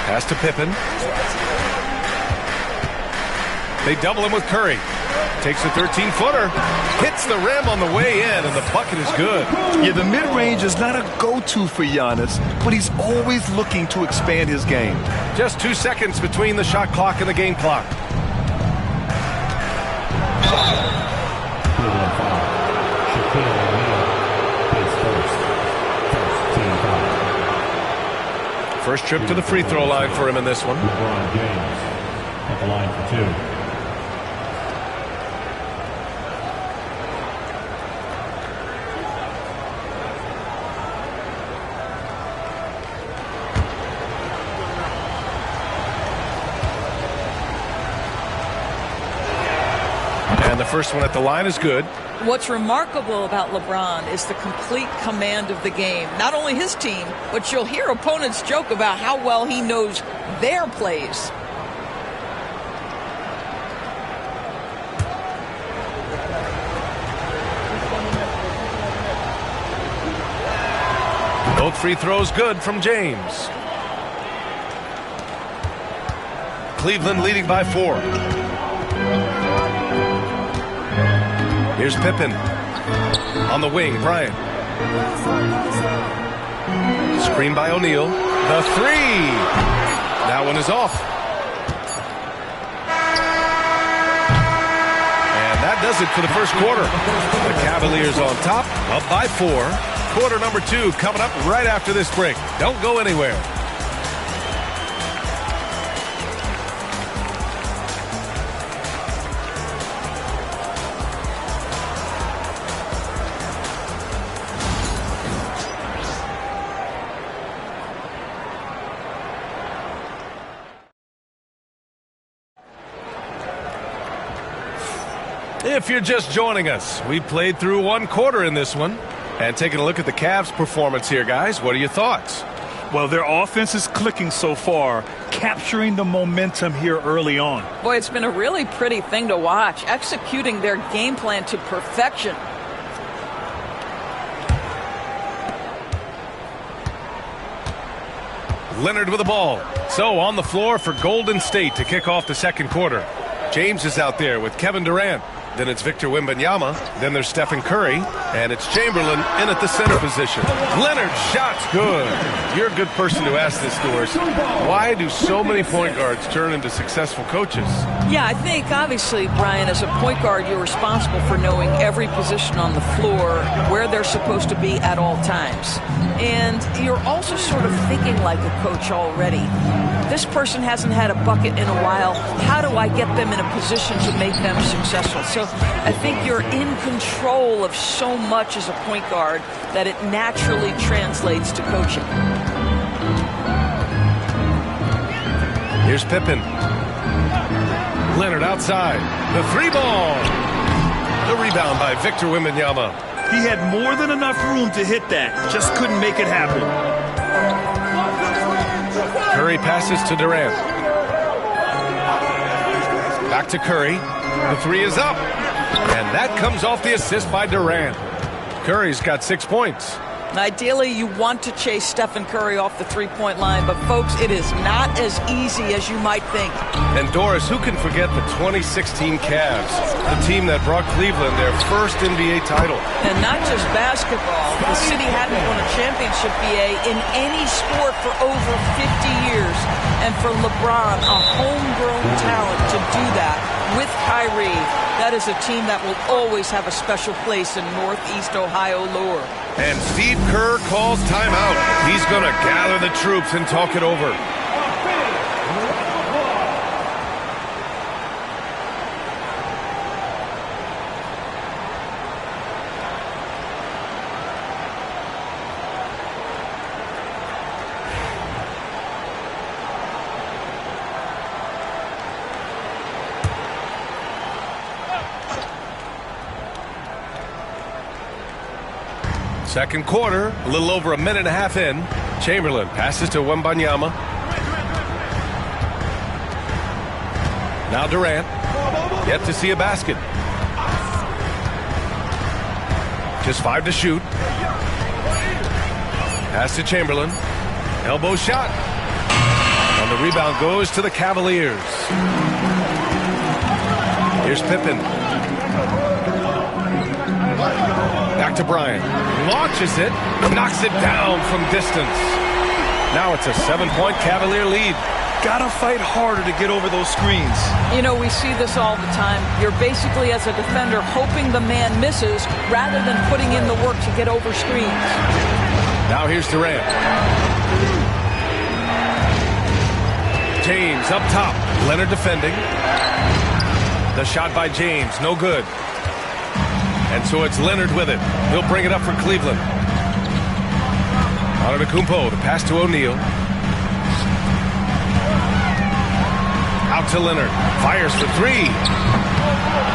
Pass to Pippen. They double him with Curry. Takes a 13-footer. Hits the rim on the way in, and the bucket is good. Yeah, the mid-range is not a go-to for Giannis, but he's always looking to expand his game. Just 2 seconds between the shot clock and the game clock. First trip to the free throw line for him in this one. LeBron James at the line for 2. And the first one at the line is good. What's remarkable about LeBron is the complete command of the game. Not only his team, but you'll hear opponents joke about how well he knows their plays. Both free throws good from James. Cleveland leading by 4. Here's Pippen. On the wing, Bryant. Screen by O'Neal. The 3. That one is off. And that does it for the first quarter. The Cavaliers on top, up by 4. Quarter number 2 coming up right after this break. Don't go anywhere. If you're just joining us, we played through 1 quarter in this one. And taking a look at the Cavs' performance here, guys, what are your thoughts? Well, their offense is clicking so far, capturing the momentum here early on. Boy, it's been a really pretty thing to watch, executing their game plan to perfection. Leonard with the ball. So on the floor for Golden State to kick off the second quarter. James is out there with Kevin Durant. Then it's Victor Wembanyama. Then there's Stephen Curry. And it's Chamberlain in at the center position. Leonard, shot's good. You're a good person to ask this, Doris. Why do so many point guards turn into successful coaches? Yeah, I think, obviously, Brian, as a point guard, you're responsible for knowing every position on the floor, where they're supposed to be at all times. And you're also sort of thinking like a coach already. This person hasn't had a bucket in a while. How do I get them in a position to make them successful? So I think you're in control of so much as a point guard that it naturally translates to coaching. Here's Pippen. Leonard outside. The 3-ball. The rebound by Victor Wembanyama. He had more than enough room to hit that. Just couldn't make it happen. Curry passes to Durant. Back to Curry. The 3 is up. And that comes off the assist by Durant. Curry's got 6 points. Ideally, you want to chase Stephen Curry off the three-point line, but folks, it is not as easy as you might think. And Doris, who can forget the 2016 Cavs, the team that brought Cleveland their first NBA title? And not just basketball. The city hadn't won a championship, BA, in any sport for over 50 years. And for LeBron, a homegrown talent, to do that with Kyrie, that is a team that will always have a special place in Northeast Ohio lore. And Steve Kerr calls timeout. He's going to gather the troops and talk it over. Second quarter, a little over a minute and a half in. Chamberlain passes to Wembanyama. Now Durant. Yet to see a basket. Just 5 to shoot. Pass to Chamberlain. Elbow shot. And the rebound goes to the Cavaliers. Here's Pippen. Back to Bryant. Launches it. Knocks it down from distance. Now it's a 7-point Cavalier lead. Gotta fight harder to get over those screens. You know, we see this all the time. You're basically, as a defender, hoping the man misses rather than putting in the work to get over screens. Now here's Durant. James up top. Leonard defending. The shot by James, no good. And so it's Leonard with it. He'll bring it up for Cleveland. Antetokounmpo, the pass to O'Neal. Out to Leonard. Fires for 3.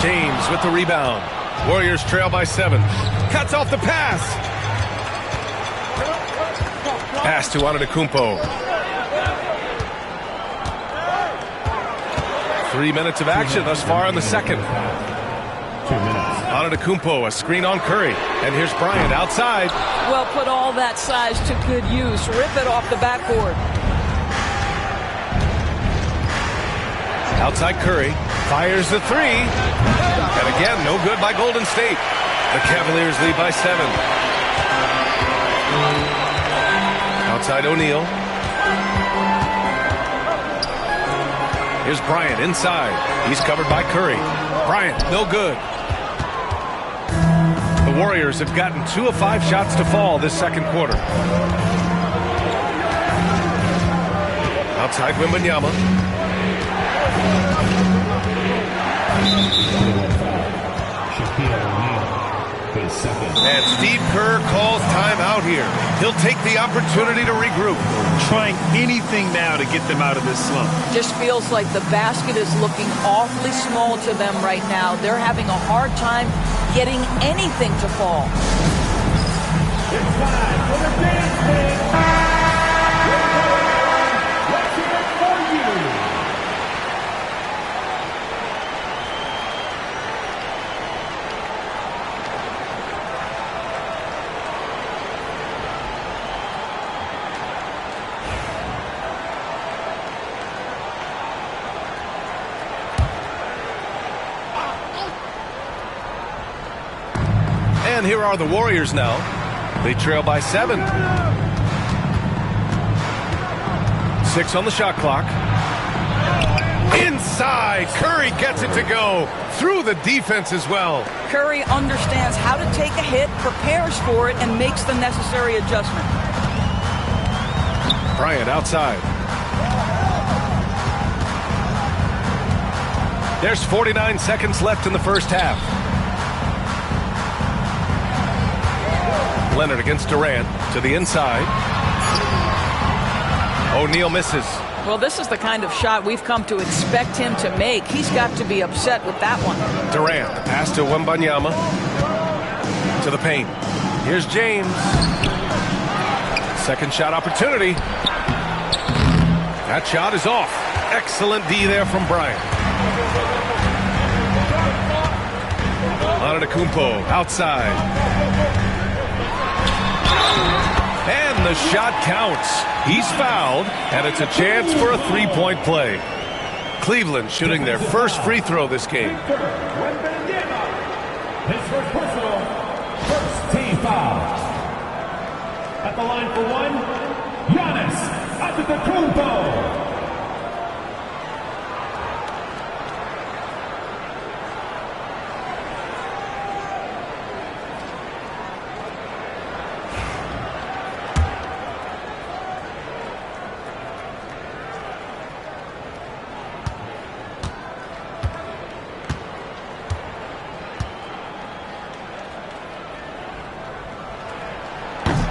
James with the rebound. Warriors trail by 7. Cuts off the pass. Pass to Antetokounmpo. 3 minutes of action thus far in the second. 2 minutes. Antetokounmpo, a screen on Curry. And here's Bryant outside. Well, put all that size to good use. Rip it off the backboard. Outside Curry. Fires the 3. And again, no good by Golden State. The Cavaliers lead by 7. Outside O'Neal. Here's Bryant inside. He's covered by Curry. Bryant, no good. The Warriors have gotten 2 of 5 shots to fall this second quarter. Outside Wembanyama. And Steve Kerr calls timeout here. He'll take the opportunity to regroup. Trying anything now to get them out of this slump. Just feels like the basket is looking awfully small to them right now. They're having a hard time getting anything to fall. It's time for the dance thing. What's in it for you? And here are the Warriors now. They trail by 7. 6 on the shot clock. Inside. Curry gets it to go. Through the defense as well. Curry understands how to take a hit, prepares for it, and makes the necessary adjustment. Bryant outside. There's 49 seconds left in the first half. Leonard against Durant to the inside. O'Neal misses. Well, this is the kind of shot we've come to expect him to make. He's got to be upset with that one. Durant, pass to Wembanyama. To the paint. Here's James. Second shot opportunity. That shot is off. Excellent D there from Bryant. Antetokounmpo outside. And the shot counts. He's fouled, and it's a chance for a three-point play. Cleveland shooting their first free throw this game. His first personal, first team foul. At the line for one, Giannis Antetokounmpo.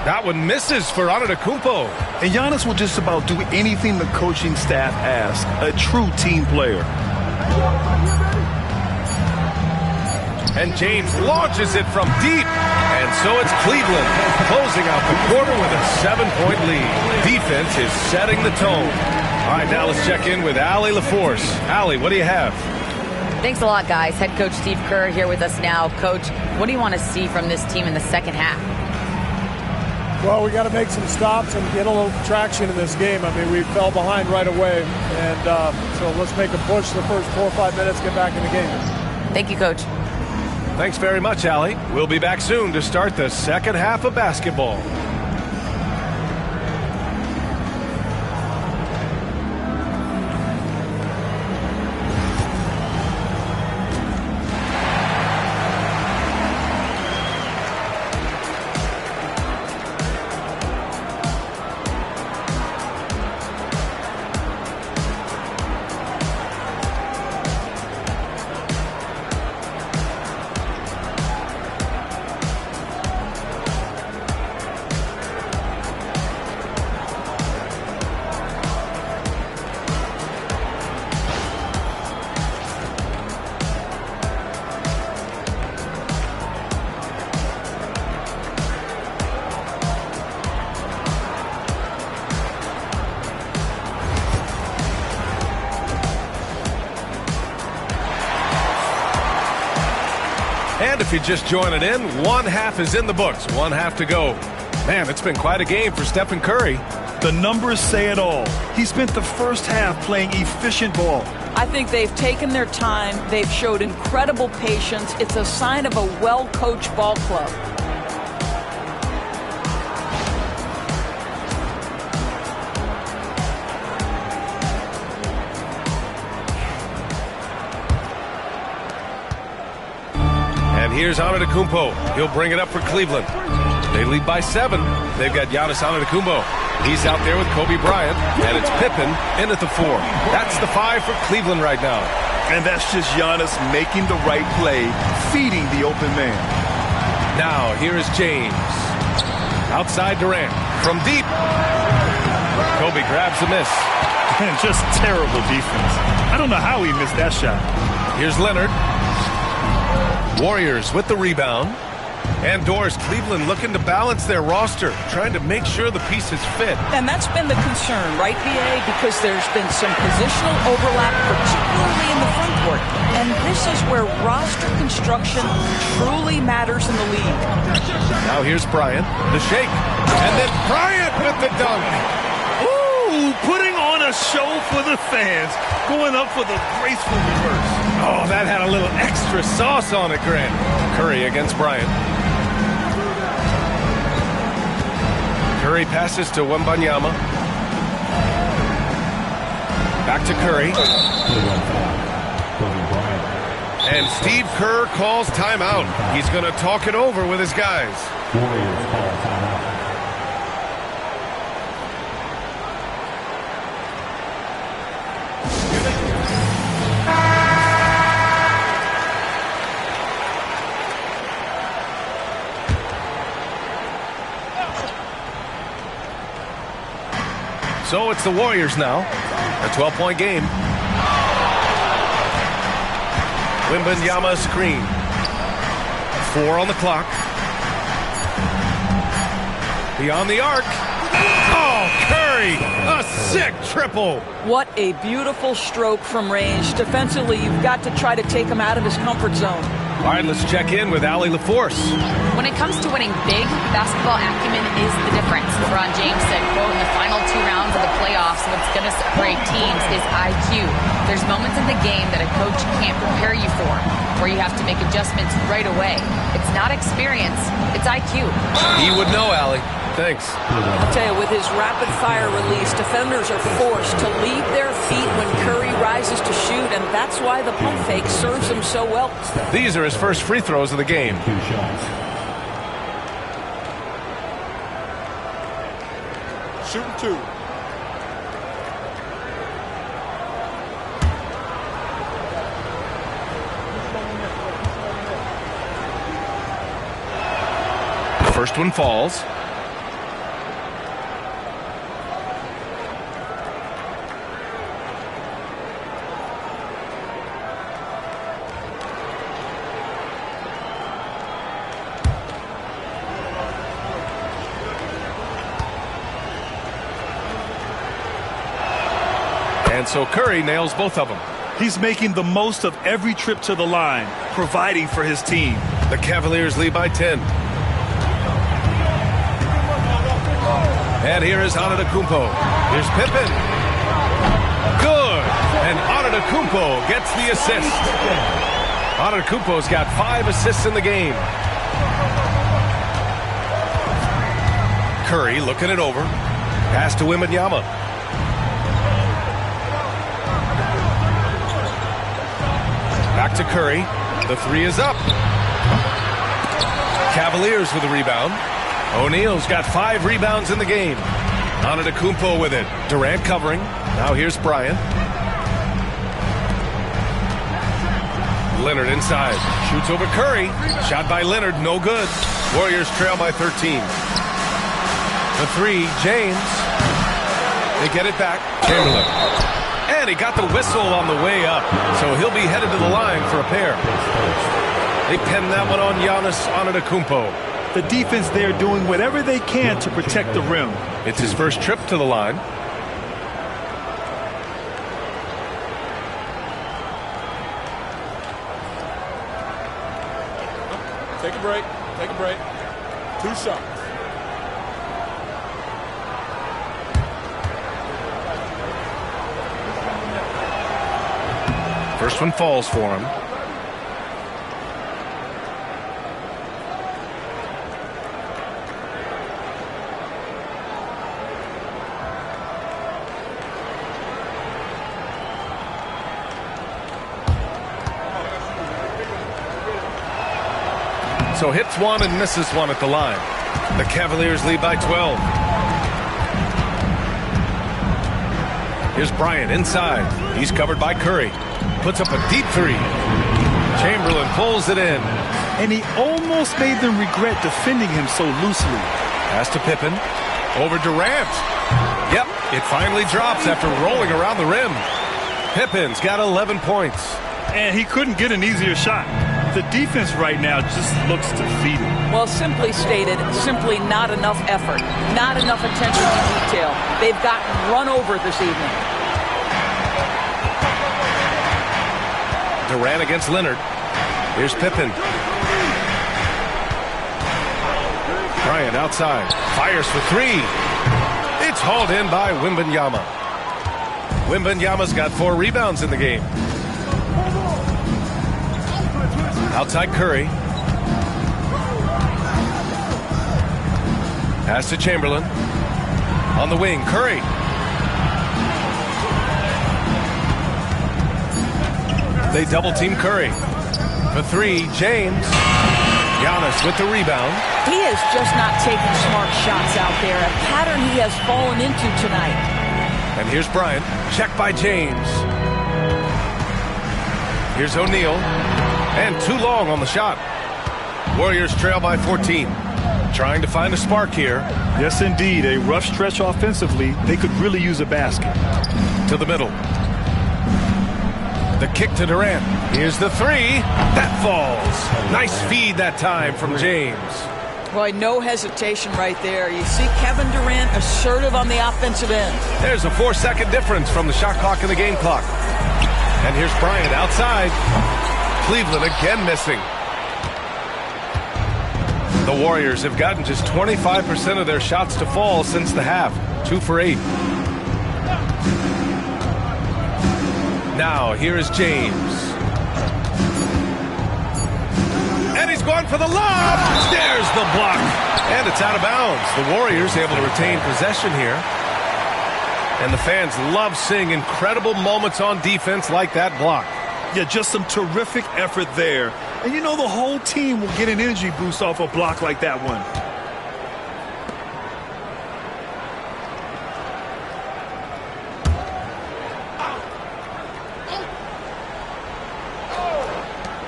That one misses for Antetokounmpo. And Giannis will just about do anything the coaching staff asks. A true team player. And James launches it from deep. And so it's Cleveland closing out the quarter with a 7-point lead. Defense is setting the tone. All right, now let's check in with Allie LaForce. Allie, what do you have? Thanks a lot, guys. Head coach Steve Kerr here with us now. Coach, what do you want to see from this team in the second half? Well, we got to make some stops and get a little traction in this game. I mean, we fell behind right away, and so let's make a push the first 4 or 5 minutes, get back in the game. Thank you, Coach. Thanks very much, Allie. We'll be back soon to start the second half of basketball. And if you're just joining in, one half is in the books. One half to go. Man, it's been quite a game for Stephen Curry. The numbers say it all. He spent the first half playing efficient ball. I think they've taken their time. They've showed incredible patience. It's a sign of a well-coached ball club. And here's Antetokounmpo. He'll bring it up for Cleveland. They lead by 7. They've got Giannis Antetokounmpo. He's out there with Kobe Bryant, and it's Pippen in at the 4. That's the 5 for Cleveland right now. And that's just Giannis making the right play, feeding the open man. Now, here is James. Outside Durant. From deep. Kobe grabs the miss. And just terrible defense. I don't know how he missed that shot. Here's Leonard. Warriors with the rebound. And Doris, Cleveland looking to balance their roster, trying to make sure the pieces fit. And that's been the concern, right, B.A.? Because there's been some positional overlap, particularly in the front court. And this is where roster construction truly matters in the league. Now here's Bryant, the shake. And then Bryant with the dunk. Ooh, putting on a show for the fans, going up for the graceful reverse. Oh, that had a little extra sauce on it, Grant. Curry against Bryant. Curry passes to Wembanyama. Back to Curry. And Steve Kerr calls timeout. He's going to talk it over with his guys. Warriors call timeout. So it's the Warriors now. A 12-point game. Wembanyama screen. 4 on the clock. Beyond the arc. Oh, Curry! A sick triple. What a beautiful stroke from range. Defensively, you've got to try to take him out of his comfort zone. All right, let's check in with Allie LaForce. When it comes to winning big, basketball acumen is the difference. LeBron James said, quote, in the final 2 rounds of the playoffs, what's going to separate teams is IQ. There's moments in the game that a coach can't prepare you for, where you have to make adjustments right away. It's not experience, it's IQ. He would know, Allie. Thanks. I'll tell you, with his rapid-fire release, defenders are forced to leave their feet when Curry rises to shoot, and that's why the pump fake serves him so well. These are his first free throws of the game. 2 shots. Shooting 2. First one falls. And so Curry nails both of them. He's making the most of every trip to the line, providing for his team. The Cavaliers lead by 10. And here is Antetokounmpo. Here's Pippen. Good. And Antetokounmpo gets the assist. Antetokounmpo's got 5 assists in the game. Curry looking it over. Pass to Wembanyama. Back to Curry. The 3 is up. Cavaliers with the rebound. O'Neal's got 5 rebounds in the game. Antetokounmpo with it. Durant covering. Now here's Bryant. Leonard inside. Shoots over Curry. Shot by Leonard. No good. Warriors trail by 13. The 3, James. They get it back. Chamberlain. And he got the whistle on the way up. So he'll be headed to the line for a pair. They pin that one on Giannis Antetokounmpo. The defense there doing whatever they can to protect the rim. It's his first trip to the line. Take a break. Take a break. 2 shots. First one falls for him. So hits one and misses one at the line. The Cavaliers lead by 12. Here's Bryant inside. He's covered by Curry. Puts up a deep three. Chamberlain pulls it in. And he almost made them regret defending him so loosely. Pass to Pippen. Over Durant. Yep, it finally drops after rolling around the rim. Pippen's got 11 points. And he couldn't get an easier shot. The defense right now just looks defeated. Well, simply stated, simply not enough effort, not enough attention to detail. They've gotten run over this evening. Durant against Leonard. Here's Pippen. Bryant outside. Fires for three. It's hauled in by Wembanyama. Wembanyama's got 4 rebounds in the game. Outside Curry. Pass to Chamberlain. On the wing, Curry. They double team Curry. For 3, James. Giannis with the rebound. He is just not taking smart shots out there, a pattern he has fallen into tonight. And here's Bryant. Check by James. Here's O'Neal. And too long on the shot. Warriors trail by 14. Trying to find a spark here. Yes, indeed. A rough stretch offensively. They could really use a basket. To the middle. The kick to Durant. Here's the three. That falls. Nice feed that time from James. Boy, no hesitation right there. You see Kevin Durant assertive on the offensive end. There's a 4-second difference from the shot clock and the game clock. And here's Bryant outside. Cleveland again missing. The Warriors have gotten just 25% of their shots to fall since the half. 2 for 8. Now, here is James. And he's going for the lob. There's the block. And it's out of bounds. The Warriors able to retain possession here. And the fans love seeing incredible moments on defense like that block. Yeah, just some terrific effort there. And you know the whole team will get an energy boost off a block like that one.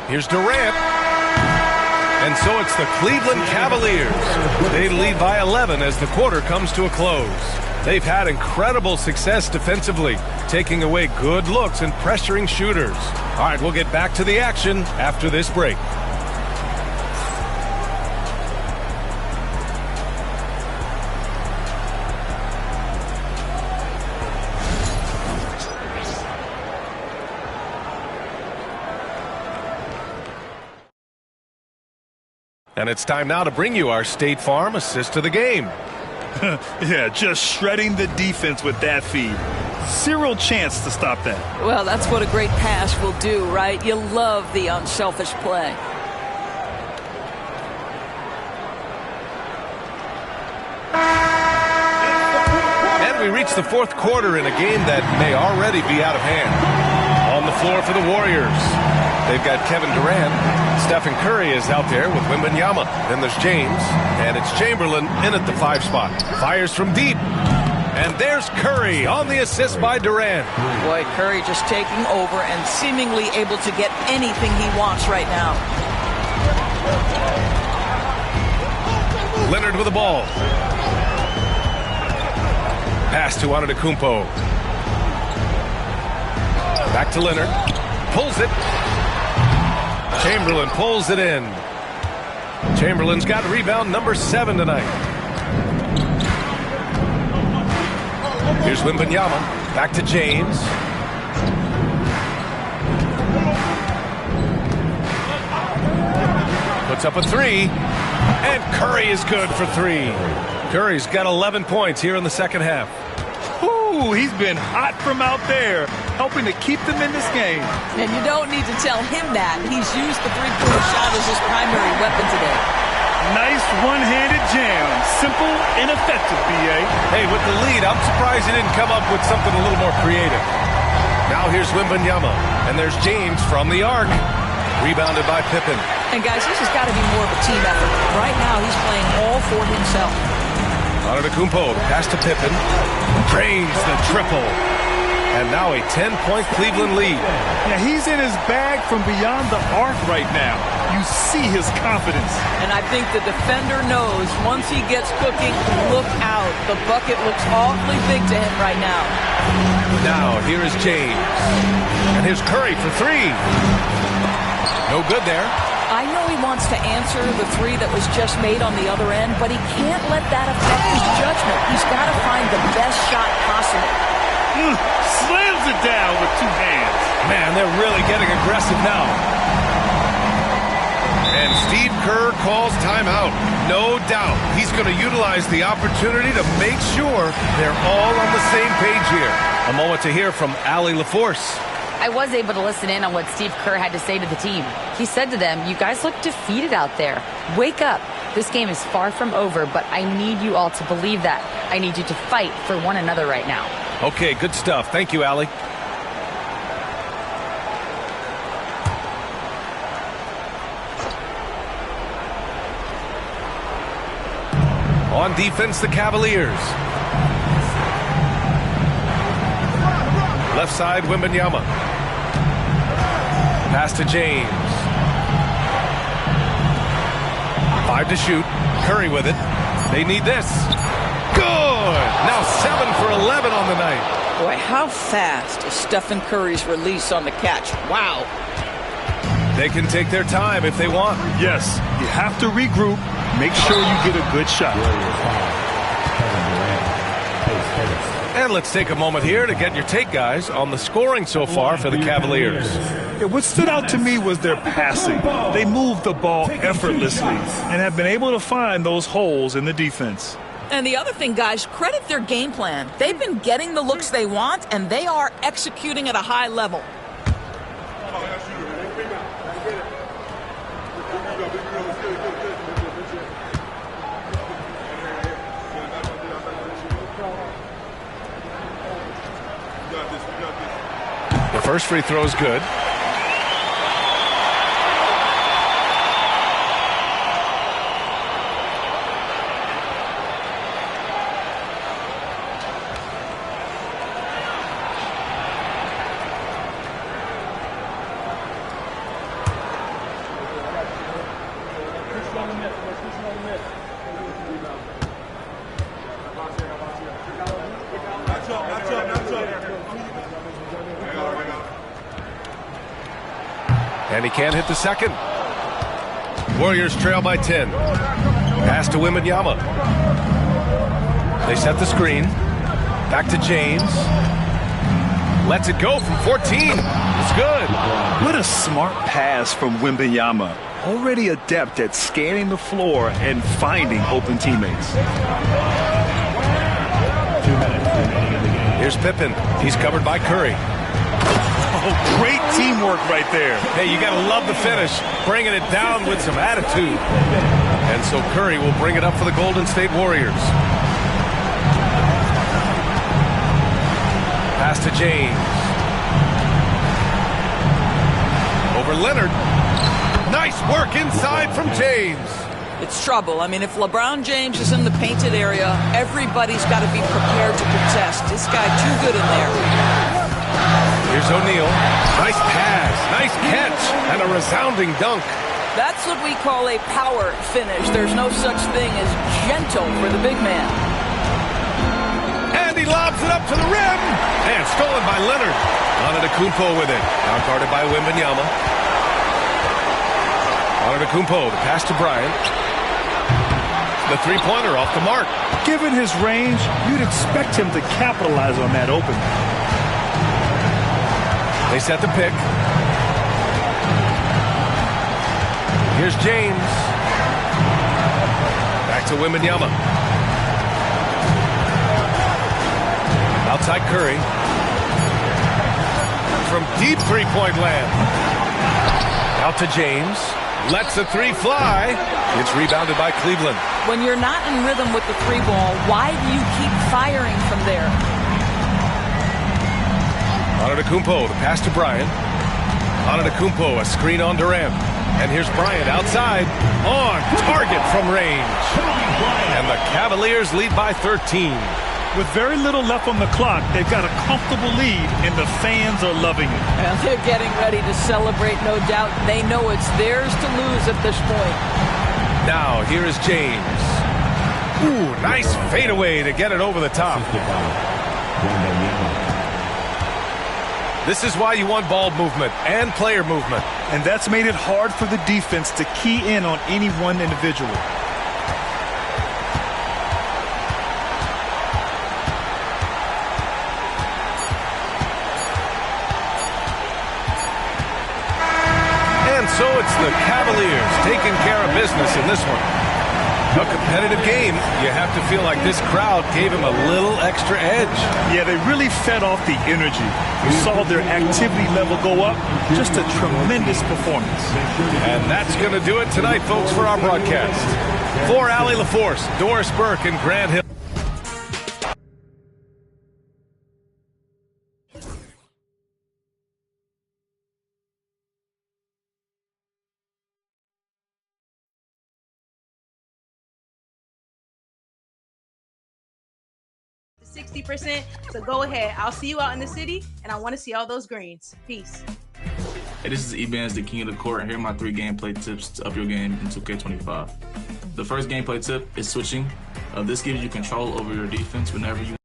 Here's Durant. And so it's the Cleveland Cavaliers. They lead by 11 as the quarter comes to a close. They've had incredible success defensively, taking away good looks and pressuring shooters. All right, we'll get back to the action after this break. And it's time now to bring you our State Farm assist of the game. Yeah, just shredding the defense with that feed. Zero chance to stop that. Well, that's what a great pass will do, right? You love the unselfish play. And we reach the 4th quarter in a game that may already be out of hand. On the floor for the Warriors. They've got Kevin Durant. Stephen Curry is out there with Wembanyama. Then there's James. And it's Chamberlain in at the 5 spot. Fires from deep. And there's Curry on the assist by Durant. Boy, Curry just taking over and seemingly able to get anything he wants right now. Leonard with the ball. Pass to Antetokounmpo. Back to Leonard. Pulls it. Chamberlain pulls it in. Chamberlain's got rebound number 7 tonight. Here's Wembanyama. Back to James. Puts up a three. And Curry is good for three. Curry's got 11 points here in the second half. Ooh, he's been hot from out there, helping to keep them in this game. And you don't need to tell him that. He's used the three-point shot as his primary weapon today. Nice one-handed jam. Simple and effective, B.A. Hey, with the lead, I'm surprised he didn't come up with something a little more creative. Now here's Wembanyama, and there's James from the arc. Rebounded by Pippen. And guys, this has got to be more of a team effort. Right now, he's playing all for himself. Antetokounmpo, pass to Pippen. Drains the triple. And now a 10-point Cleveland lead. Yeah, he's in his bag from beyond the arc right now. You see his confidence. And I think the defender knows once he gets cooking, look out. The bucket looks awfully big to him right now. Now, here is James. And here's Curry for three. No good there. I know he wants to answer the three that was just made on the other end, but he can't let that affect his judgment. He's got to find the best shot possible. Slams it down with two hands. Man, they're really getting aggressive now. And Steve Kerr calls timeout. No doubt he's going to utilize the opportunity to make sure they're all on the same page here. A moment to hear from Allie LaForce. I was able to listen in on what Steve Kerr had to say to the team. He said to them, you guys look defeated out there. Wake up. This game is far from over, but I need you all to believe that. I need you to fight for one another right now. Okay, good stuff. Thank you, Allie. On defense, the Cavaliers. Left side, Wembanyama. Pass to James. 5 to shoot. Curry with it. They need this. Good! Now 7 for 11 on the night. Boy, how fast is Stephen Curry's release on the catch. Wow. They can take their time if they want. Yes, you have to regroup. Make sure you get a good shot. And let's take a moment here to get your take, guys, on the scoring so far for the Cavaliers. Yeah, what stood out to me was their passing. They moved the ball effortlessly and have been able to find those holes in the defense. And the other thing, guys, credit their game plan. They've been getting the looks they want, and they are executing at a high level. The first free throw is good. And he can't hit the second. Warriors trail by 10. Pass to Wembanyama. They set the screen. Back to James. Lets it go from 14. It's good. What a smart pass from Wembanyama. Already adept at scanning the floor and finding open teammates. Here's Pippen. He's covered by Curry. Oh, great teamwork right there. Hey, you got to love the finish. Bringing it down with some attitude. And so Curry will bring it up for the Golden State Warriors. Pass to James. Over Leonard. Nice work inside from James. It's trouble. I mean, if LeBron James is in the painted area, everybody's got to be prepared to contest. This guy too good in there. Here's O'Neal. Nice pass, nice catch, and a resounding dunk. That's what we call a power finish. There's no such thing as gentle for the big man. And he lobs it up to the rim. And stolen by Leonard. Antetokounmpo with it. Out-guarded by Wembanyama. Antetokounmpo, the pass to Bryant. The three-pointer off the mark. Given his range, you'd expect him to capitalize on that open. They set the pick. Here's James. Back to Wembanyama. Outside Curry. From deep three-point land. Out to James. Lets the three fly. It's rebounded by Cleveland. When you're not in rhythm with the three ball, why do you keep firing from there? Antetokounmpo, the pass to Bryant. Antetokounmpo, a screen on Durant. And here's Bryant outside. On target from range. And the Cavaliers lead by 13. With very little left on the clock, they've got a comfortable lead, and the fans are loving it. And they're getting ready to celebrate, no doubt. They know it's theirs to lose at this point. Now, here is James. Ooh, nice fadeaway to get it over the top. This is why you want ball movement and player movement. And that's made it hard for the defense to key in on any one individual. So it's the Cavaliers taking care of business in this one. A competitive game. You have to feel like this crowd gave him a little extra edge. Yeah, they really fed off the energy. You saw their activity level go up. Just a tremendous performance. And that's going to do it tonight, folks, for our broadcast. For Allie LaForce, Doris Burke, and Grant Hill. The 60%. So go ahead. I'll see you out in the city, and I want to see all those greens. Peace. Hey, this is Ebans, the king of the court, and here are my 3 gameplay tips to up your game in 2K25. The first gameplay tip is switching. This gives you control over your defense whenever you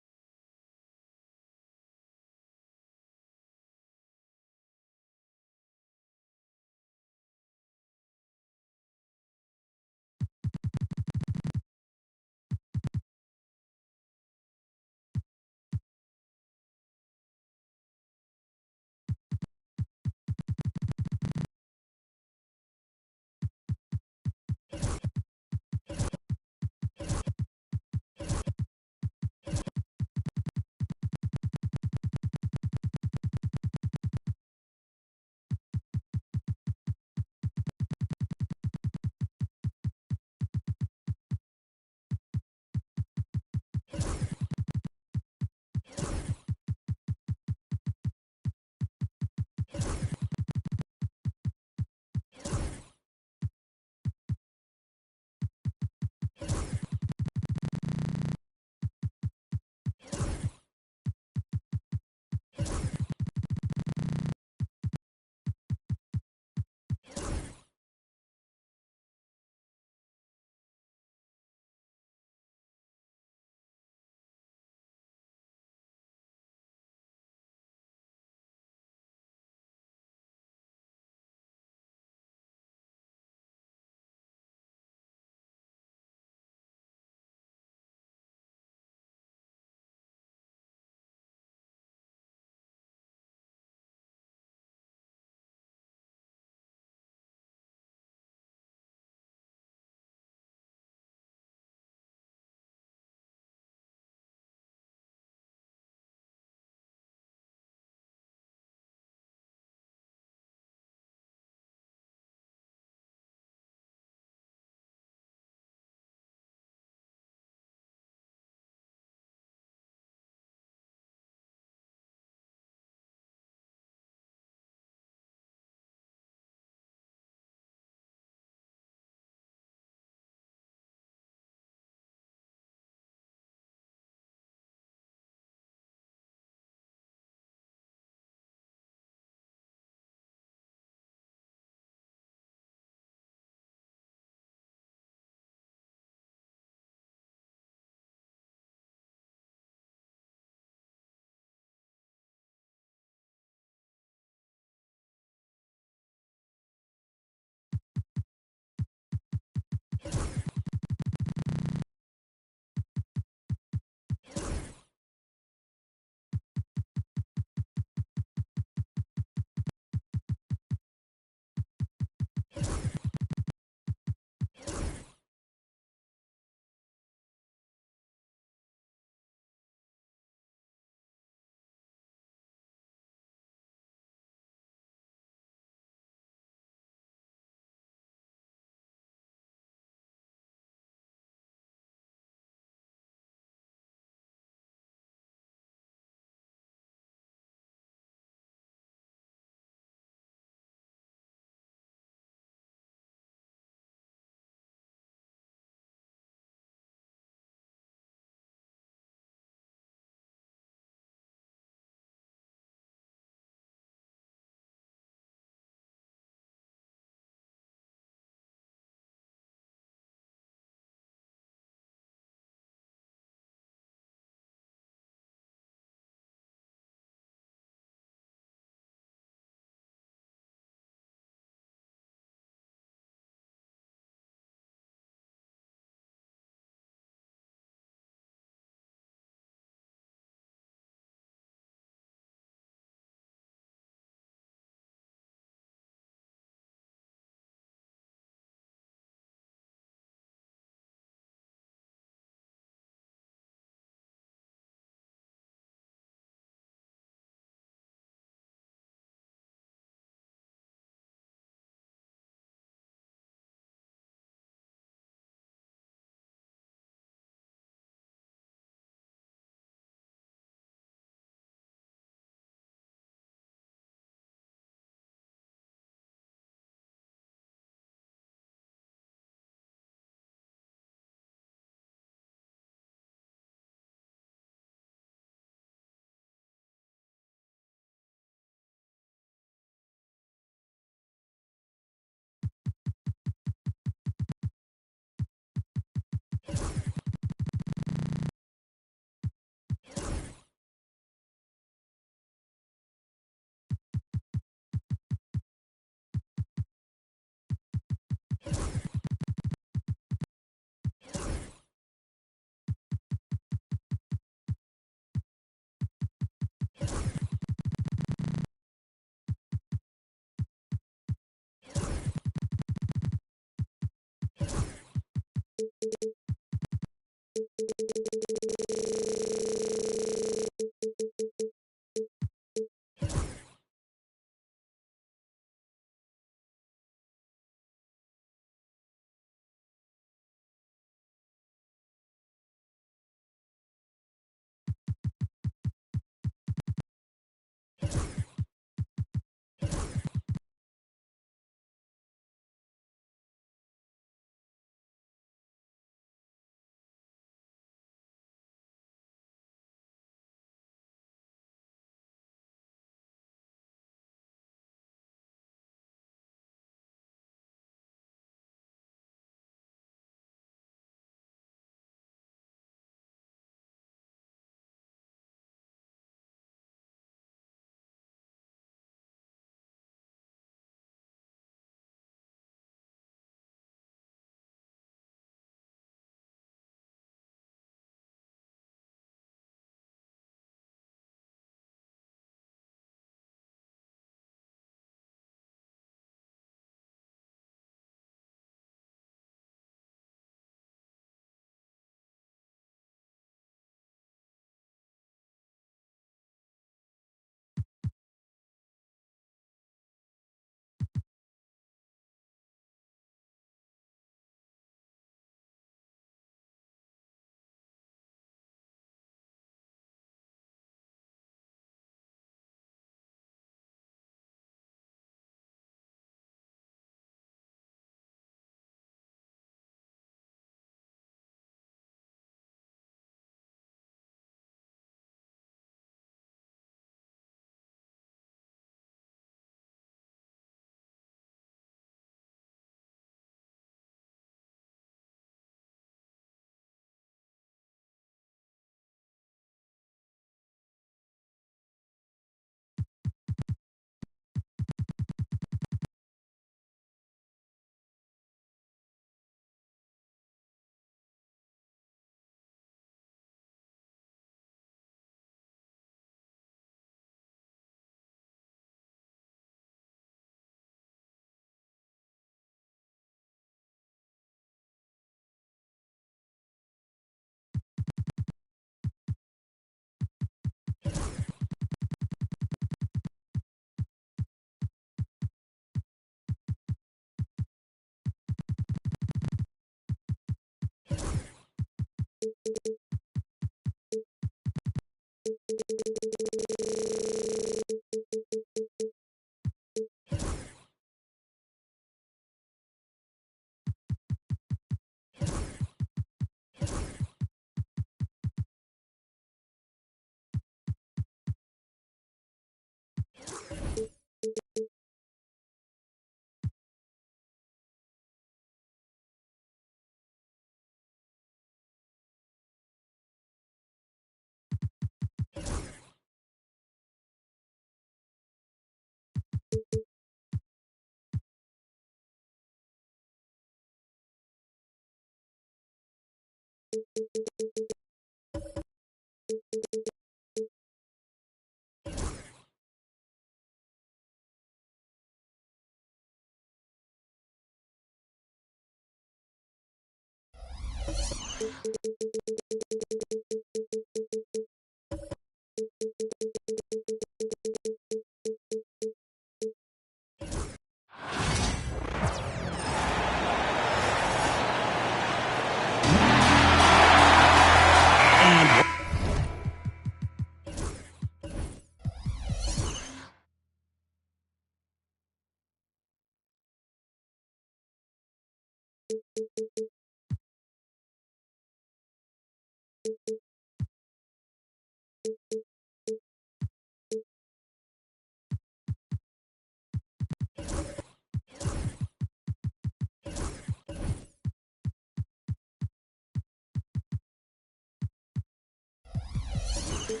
What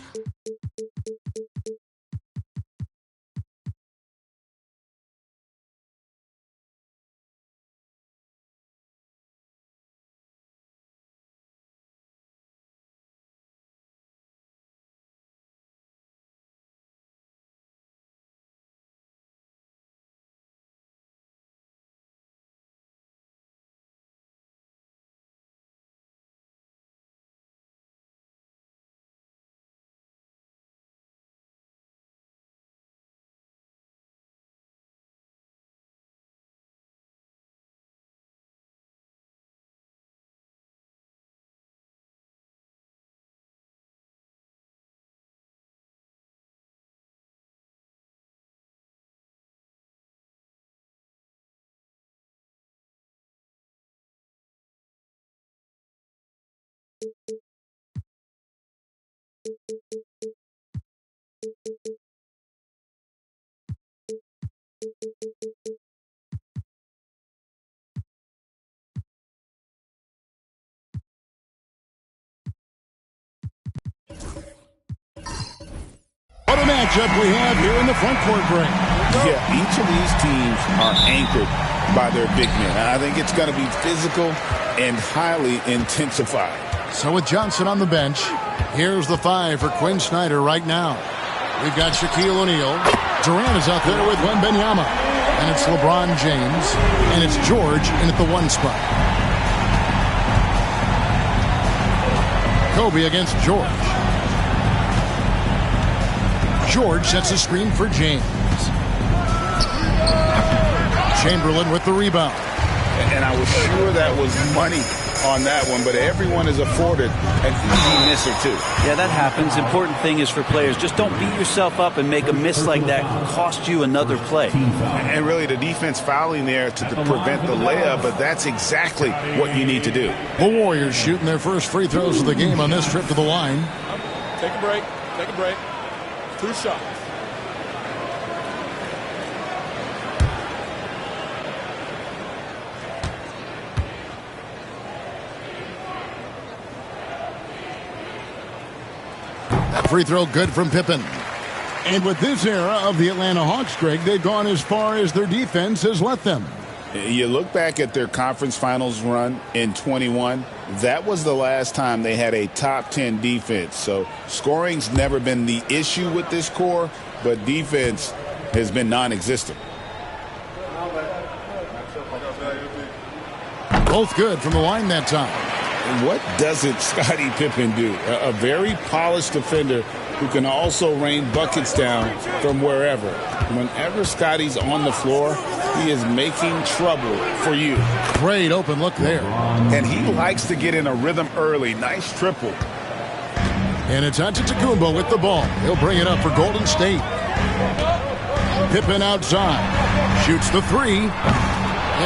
a matchup we have here in the front court break. Yeah, each of these teams are anchored by their big men. I think it's going to be physical and highly intensified. So with Johnson on the bench, here's the 5 for Quinn Snyder right now. We've got Shaquille O'Neal. Durant is out there with Wembanyama. And it's LeBron James. And it's George in at the 1 spot. Kobe against George. George sets a screen for James. Chamberlain with the rebound. And I was sure that was money on that one, but everyone is afforded an easy miss or two. Yeah, that happens. Important thing is for players, just don't beat yourself up and make a miss like that cost you another play. And really the defense fouling there to prevent the layup, but that's exactly what you need to do. The Warriors shooting their first free throws of the game on this trip to the line. Take a break. Take a break. 2 shots. That free throw good from Pippen. And with this era of the Atlanta Hawks, Greg, they've gone as far as their defense has let them. You look back at their conference finals run in 21, that was the last time they had a top 10 defense. So scoring's never been the issue with this core, but defense has been non-existent. Both good from the line that time. What doesn't Scottie Pippen do? A very polished defender who can also rain buckets down from wherever. Whenever Scottie's on the floor, he is making trouble for you. Great open look there. And he likes to get in a rhythm early. Nice triple. And it's Antetokounmpo with the ball. He'll bring it up for Golden State. Pippen outside. Shoots the 3.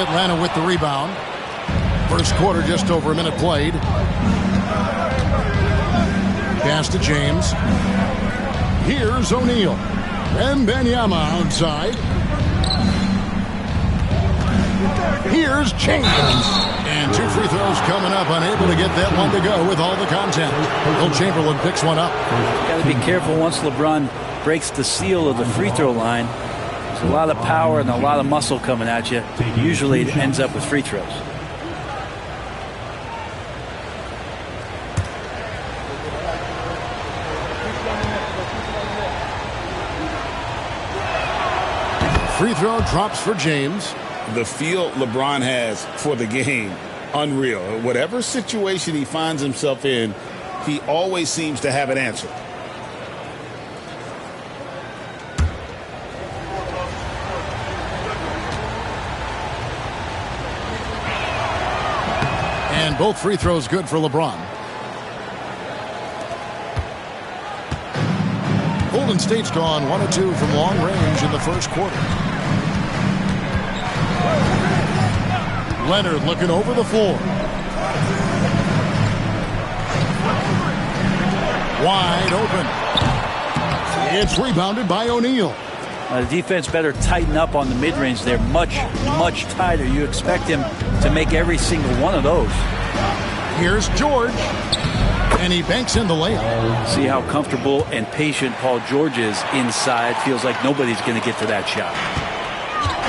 Atlanta with the rebound. First quarter, just over a minute played. Pass to James. Here's O'Neal. Wembanyama outside. Here's James. And 2 free throws coming up. Unable to get that one to go with all the content. Will Chamberlain picks one up. Got to be careful once LeBron breaks the seal of the free throw line. There's a lot of power and a lot of muscle coming at you. Usually it ends up with free throws. Free throw drops for James. The feel LeBron has for the game, unreal. Whatever situation he finds himself in, he always seems to have an answer. And both free throws good for LeBron. Golden State's gone 1 of 2 from long range in the first quarter. Leonard looking over the floor. Wide open. It's rebounded by O'Neal. The defense better tighten up on the mid-range. They're much, much tighter. You expect him to make every single one of those. Here's George. And he banks in the layup. See how comfortable and patient Paul George is inside. Feels like nobody's going to get to that shot.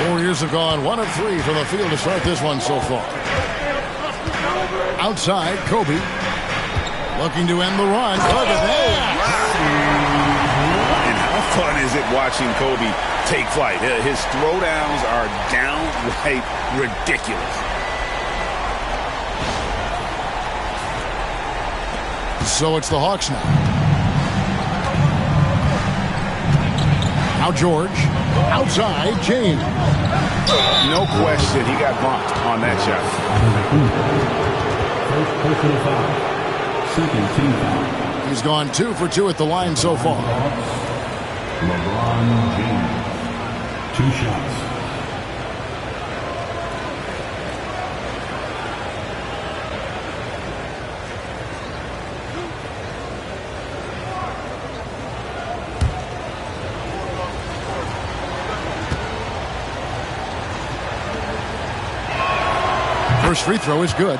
Warriors have gone 1 of 3 from the field to start this one so far. Outside, Kobe. Looking to end the run. Look at that. And how fun is it watching Kobe take flight? His throwdowns are downright ridiculous. So it's the Hawks now. Now George. Outside, James. No question, he got bumped on that shot. First personal foul. Second team foul. He's gone 2 for 2 at the line so far. LeBron James. 2 shots. First free throw is good.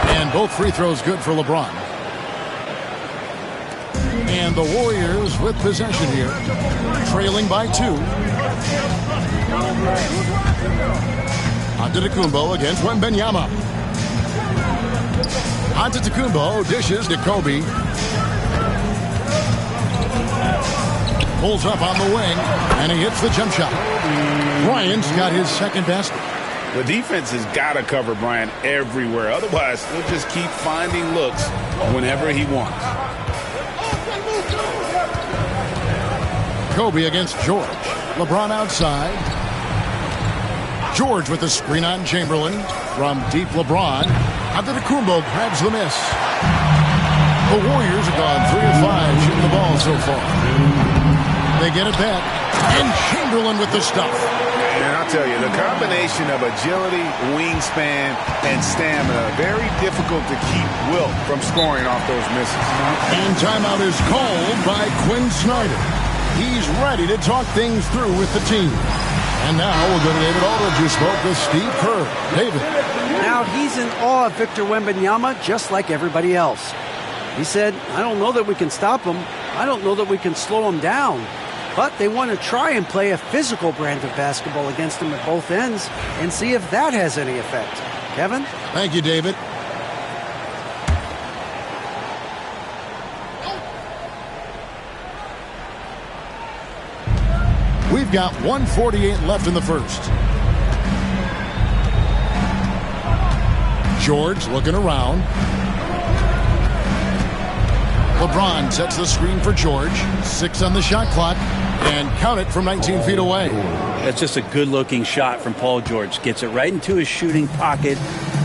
And both free throws good for LeBron. And the Warriors with possession here, trailing by 2. Antetokounmpo against Wembanyama. Antetokounmpo dishes to Kobe. Pulls up on the wing, and he hits the jump shot. Bryant's got his second basket. The defense has got to cover Bryant everywhere. Otherwise, he'll just keep finding looks whenever he wants. Kobe against George. LeBron outside. George with the screen on Chamberlain. From deep, LeBron. Antetokounmpo grabs the miss. The Warriors have gone 3 of 5 shooting the ball so far. They get it back. And Chamberlain with the stuff. And I'll tell you, the combination of agility, wingspan, and stamina, very difficult to keep Wilt from scoring off those misses. And timeout is called by Quinn Snyder. He's ready to talk things through with the team. And now we'll go to David Aldridge, who spoke with Steve Kerr. David. Now he's in awe of Victor Wembanyama, just like everybody else. He said, I don't know that we can stop him. I don't know that we can slow him down. But they want to try and play a physical brand of basketball against him at both ends and see if that has any effect. Kevin? Thank you, David. We've got 1:48 left in the first. George looking around. LeBron sets the screen for George. 6 on the shot clock. And count it from 19 feet away. That's just a good-looking shot from Paul George. Gets it right into his shooting pocket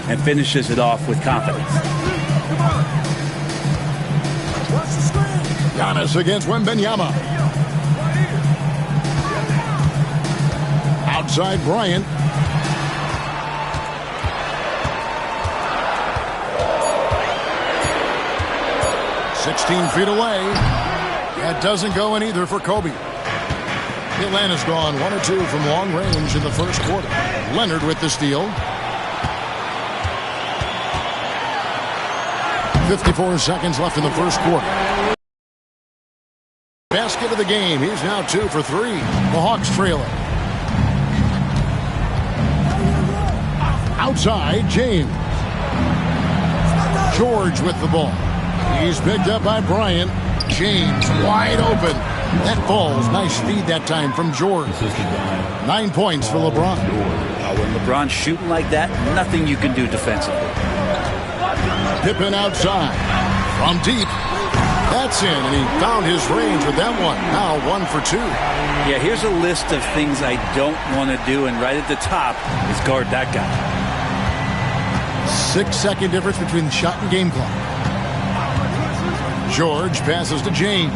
and finishes it off with confidence. Giannis against Wembanyama. Outside Bryant. "16 feet away. That doesn't go in either for Kobe. Atlanta's gone 1 of 2 from long range in the first quarter. Leonard with the steal. 54 seconds left in the first quarter. Basket of the game. He's now 2 for 3. The Hawks trailing. Outside, James. George with the ball. He's picked up by Bryant. James wide open. That falls. Nice feed that time from George. 9 points for LeBron. When LeBron's shooting like that, nothing you can do defensively. Pippen outside. From deep. That's in, and he found his range with that one. Now 1 for 2. Yeah, here's a list of things I don't want to do, and right at the top is guard that guy. 6-second difference between the shot and game clock. George passes to James.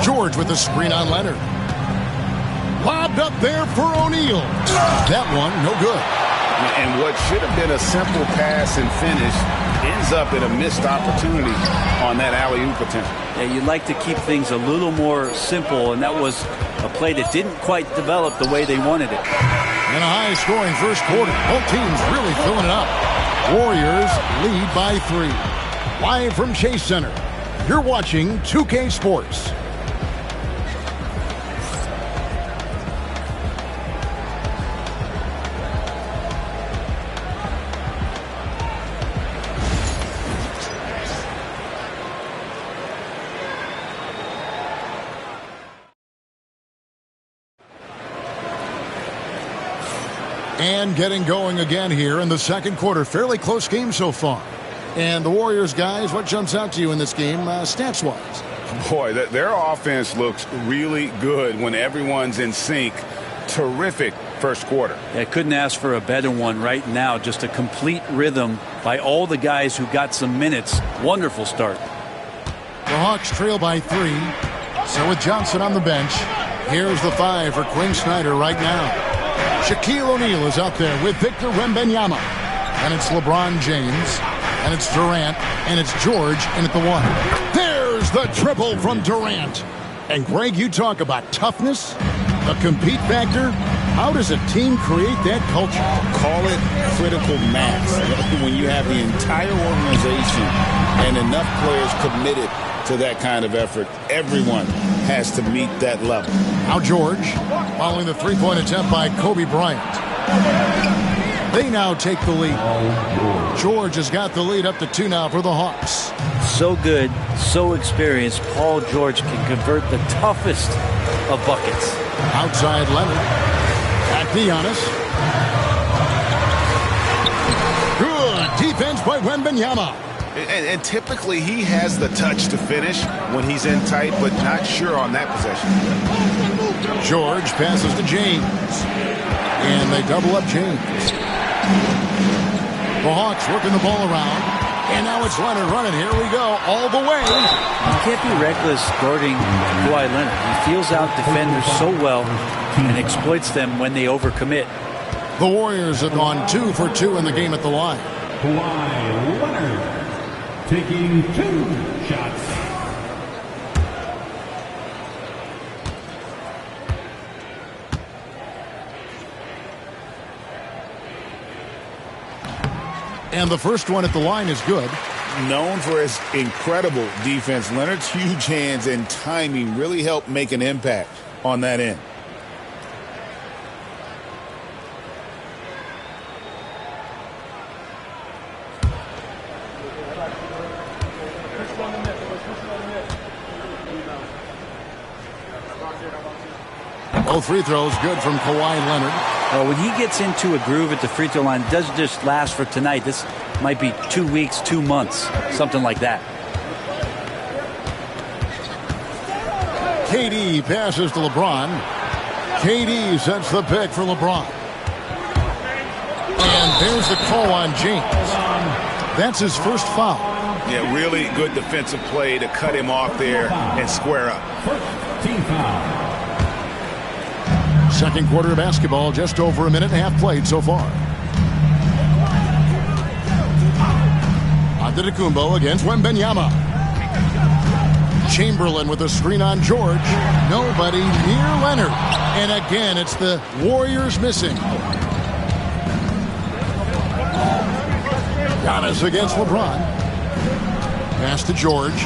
George with the screen on Leonard. Lobbed up there for O'Neal. That one, no good. And what should have been a simple pass and finish ends up in a missed opportunity on that alley-oop potential. Yeah, you'd like to keep things a little more simple, and that was a play that didn't quite develop the way they wanted it. In a high-scoring first quarter, both teams really filling it up. Warriors lead by 3. Live from Chase Center, you're watching 2K Sports. And getting going again here in the second quarter. Fairly close game so far. And the Warriors, guys, what jumps out to you in this game stats-wise? Boy, their offense looks really good when everyone's in sync. Terrific first quarter. Yeah, couldn't ask for a better one right now. Just a complete rhythm by all the guys who got some minutes. Wonderful start. The Hawks trail by 3. So with Johnson on the bench, here's the 5 for Quinn Snyder right now. Shaquille O'Neal is out there with Victor Wembanyama. And it's LeBron James. And it's Durant. And it's George in at the 1. There's the triple from Durant. And Greg, you talk about toughness, the compete factor. How does a team create that culture? Call it critical mass. When you have the entire organization and enough players committed to that kind of effort, everyone has to meet that level. Now George, following the three-point attempt by Kobe Bryant. They now take the lead. George has got the lead up to 2 now for the Hawks. So good, so experienced. Paul George can convert the toughest of buckets. Outside Leonard. Back to Giannis. Good defense by Wembanyama. And typically he has the touch to finish when he's in tight, but not sure on that possession. George passes to James. And they double up James. The Hawks working the ball around. And now it's Leonard running. Here we go. All the way. You can't be reckless guarding Kawhi Leonard. He feels out defenders so well and exploits them when they overcommit. The Warriors have gone 2 for 2 in the game at the line. Kawhi Leonard taking 2 shots. And the first one at the line is good. Known for his incredible defense, Leonard's huge hands and timing really helped make an impact on that end. Both free throws good from Kawhi Leonard. Well, when he gets into a groove at the free throw line, it doesn't just last for tonight. This might be 2 weeks, 2 months, something like that. KD passes to LeBron. KD sets the pick for LeBron. And there's the call on James. That's his first foul. Yeah, really good defensive play to cut him off there and square up. First team foul. Second quarter of basketball, just over a minute and a half played so far. Antetokounmpo against Wembanyama. Chamberlain with a screen on George. Nobody near Leonard. And again, it's the Warriors missing. Giannis against LeBron. Pass to George.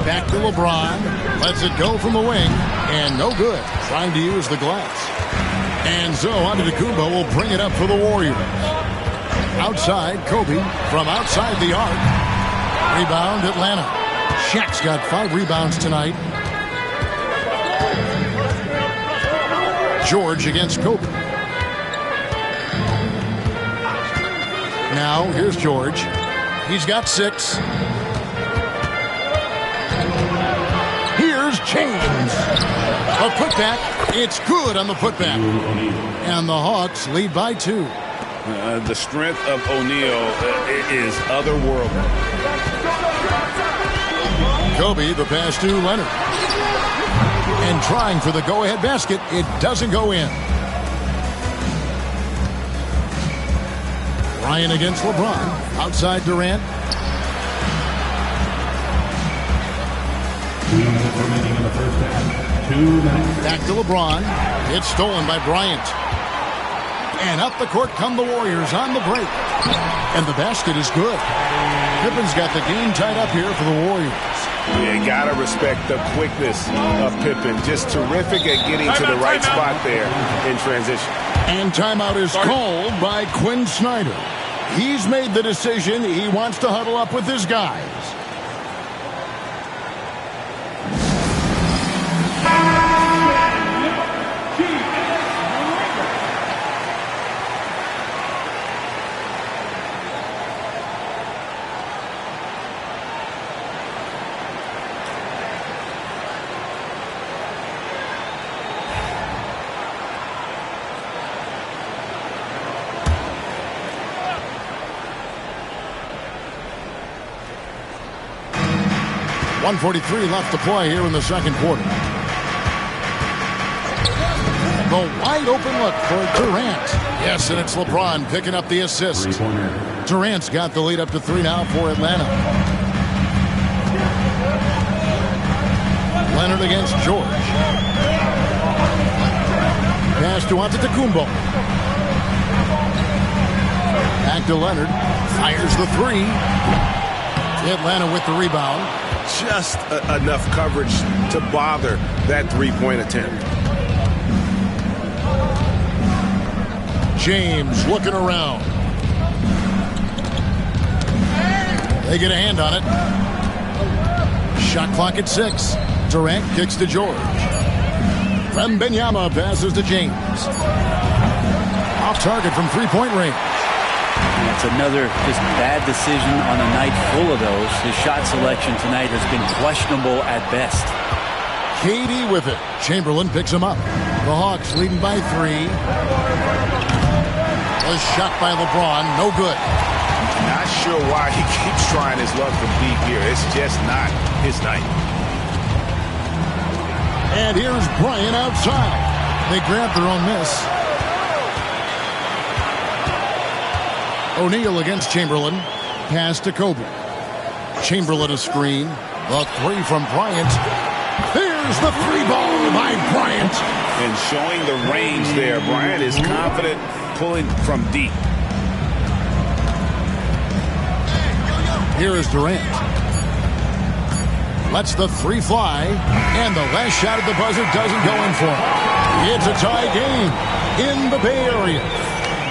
Back to LeBron. Lets it go from the wing. And no good. Trying to use the glass. And so Antetokounmpo will bring it up for the Warriors. Outside, Kobe from outside the arc. Rebound, Atlanta. Shaq's got 5 rebounds tonight. George against Kobe. Now, here's George. He's got 6. Here's James. A putback. It's good on the putback. And the Hawks lead by 2. The strength of O'Neal is otherworldly. Kobe, the pass to Leonard. And trying for the go-ahead basket. It doesn't go in. Bryant against LeBron. Outside Durant. 2 minutes remaining in the first half. 2 minutes. Back to LeBron. It's stolen by Bryant. And up the court come the Warriors on the break. And the basket is good. Pippen's got the game tied up here for the Warriors. You gotta respect the quickness of Pippen. Just terrific at getting to the right spot there in transition. And timeout is called by Quinn Snyder. He's made the decision. He wants to huddle up with his guys. .143 left to play here in the second quarter. The wide open look for Durant. Yes, and it's LeBron picking up the assist. Durant's got the lead up to 3 now for Atlanta. Leonard against George. Pass to Antetokounmpo. Back to Leonard. Fires the 3. Atlanta with the rebound. Just enough coverage to bother that three-point attempt. James looking around. They get a hand on it. Shot clock at 6. Durant kicks to George. Wembanyama passes to James. Off target from three-point range. That's another just bad decision on a night full of those. His shot selection tonight has been questionable at best. KD with it. Chamberlain picks him up. The Hawks leading by 3. A shot by LeBron. No good. Not sure why he keeps trying his luck from deep here. It's just not his night. And here's Bryant outside. They grab their own miss. O'Neal against Chamberlain. Pass to Kobe. Chamberlain a screen. The 3 from Bryant. There's the 3 ball by Bryant. And showing the range there. Bryant is confident pulling from deep. Here is Durant. Lets the 3 fly. And the last shot at the buzzer doesn't go in for him. It's a tie game in the Bay Area.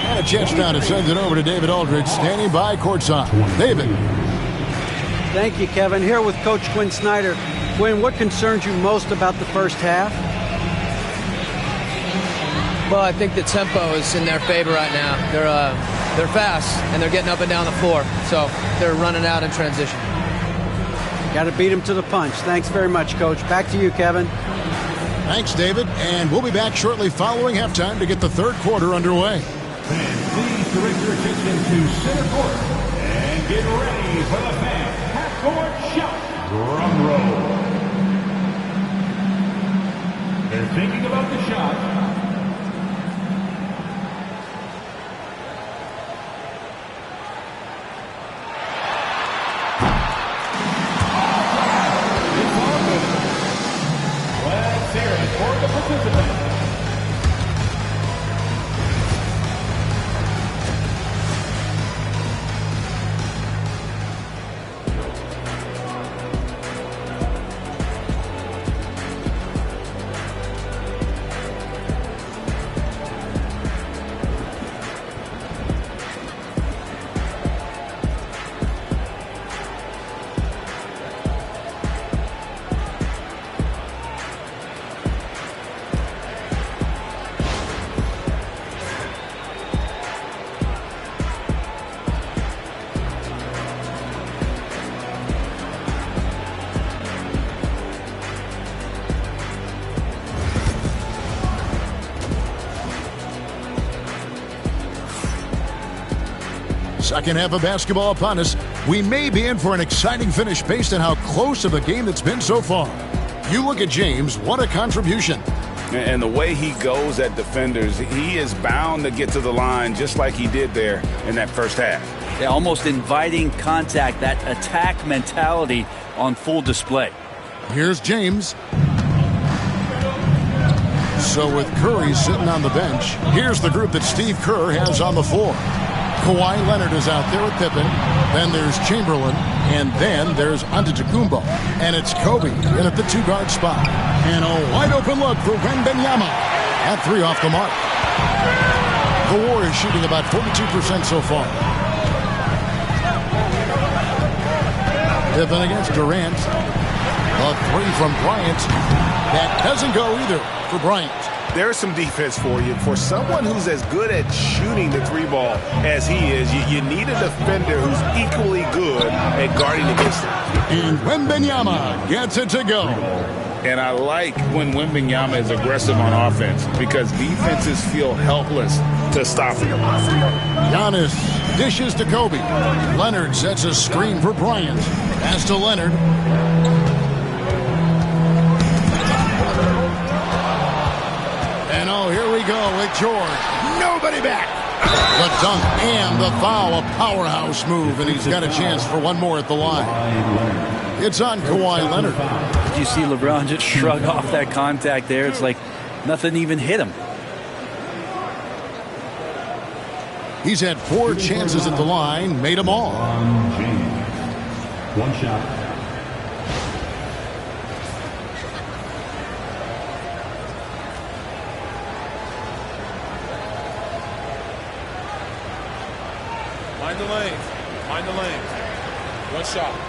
And a chance now to send it over to David Aldridge, standing by courtside. David. Thank you, Kevin. Here with Coach Quinn Snyder. Quinn, what concerns you most about the first half? Well, I think the tempo is in their favor right now. They're fast, and they're getting up and down the floor. So they're running out in transition. Got to beat them to the punch. Thanks very much, Coach. Back to you, Kevin. Thanks, David. And we'll be back shortly following halftime to get the third quarter underway. Please direct your attention to center court and get ready for the fans half-court shot. Drum roll. They're thinking about the shot. Let's hear it for the participants. Second half of basketball upon us. We may be in for an exciting finish based on how close of a game it's been so far. You look at James, what a contribution. And the way he goes at defenders, he is bound to get to the line just like he did there in that first half. Yeah, almost inviting contact, that attack mentality on full display. Here's James. So with Curry sitting on the bench, here's the group that Steve Kerr has on the floor. Kawhi Leonard is out there with Pippen. Then there's Chamberlain. And then there's Antetokounmpo. And it's Kobe in at the two-guard spot. And a wide-open look for Wembanyama. At 3 off the mark. The Warriors shooting about 42% so far. Pippen against Durant. A 3 from Bryant. That doesn't go either for Bryant. There's some defense for you. For someone who's as good at shooting the 3-ball as he is, you need a defender who's equally good at guarding against him. And Wembanyama gets it to go. And I like when Wembanyama is aggressive on offense because defenses feel helpless to stop him. Giannis dishes to Kobe. Leonard sets a screen for Bryant. Pass to Leonard. And oh, here we go with George. Nobody back. The dunk and the foul, a powerhouse move, and he's got a chance for one more at the line. It's on Kawhi Leonard. Did you see LeBron just shrug off that contact there? It's like nothing even hit him. He's had 4 chances at the line, made them all. One shot. Mind the lane. Mind the lane. One shot.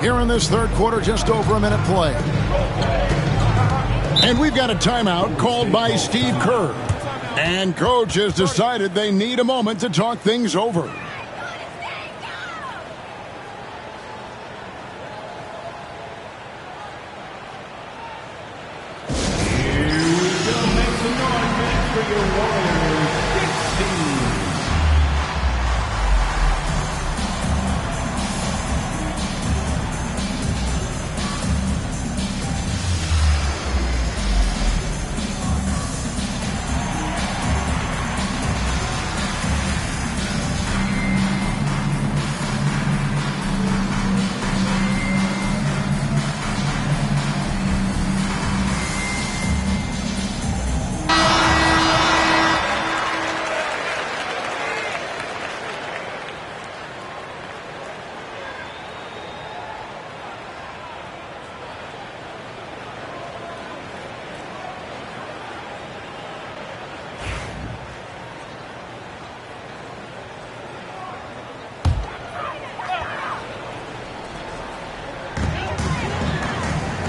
Here in this third quarter, just over a minute play. And we've got a timeout called by Steve Kerr. And coach has decided they need a moment to talk things over.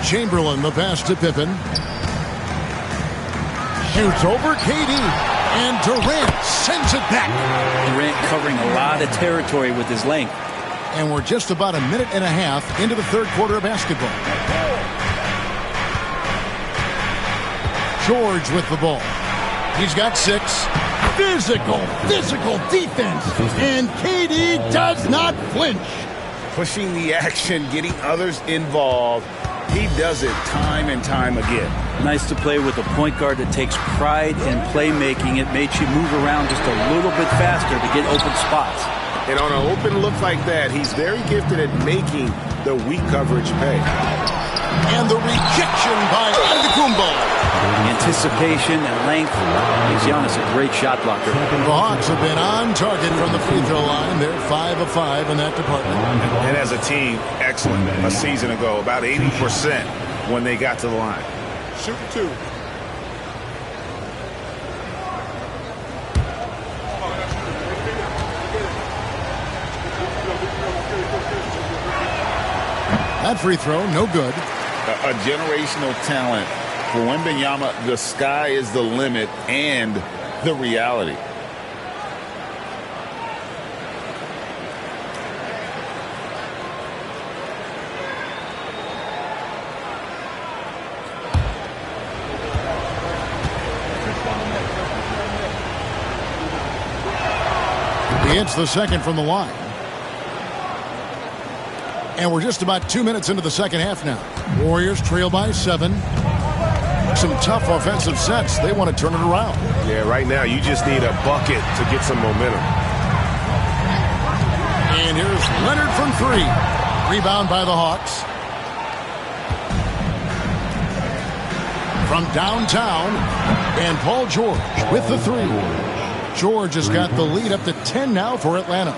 Chamberlain, the pass to Pippen. Shoots over KD. And Durant sends it back. Durant covering a lot of territory with his length. And we're just about a minute and a half into the third quarter of basketball. George with the ball. He's got 6. Physical defense. And KD does not flinch. Pushing the action, getting others involved. He does it time and time again. Nice to play with a point guard that takes pride in playmaking. It makes you move around just a little bit faster to get open spots. And on an open look like that, he's very gifted at making the weak coverage pay. And the rejection by Antetokounmpo. Anticipation and length gives Giannis a great shot blocker. The Hawks have been on target from the free throw line. They're 5 of 5 in that department. And as a team, excellent. A season ago, about 80% when they got to the line. Shoot 2. That free throw, no good. A generational talent. For Wembanyama, the sky is the limit and the reality. It's the second from the line. And we're just about 2 minutes into the second half now. Warriors trail by 7. Some tough offensive sets. They want to turn it around. Yeah, right now you just need a bucket to get some momentum. And here's Leonard from 3. Rebound by the Hawks. From downtown, and Paul George with the 3. George has got the lead up to 10 now for Atlanta.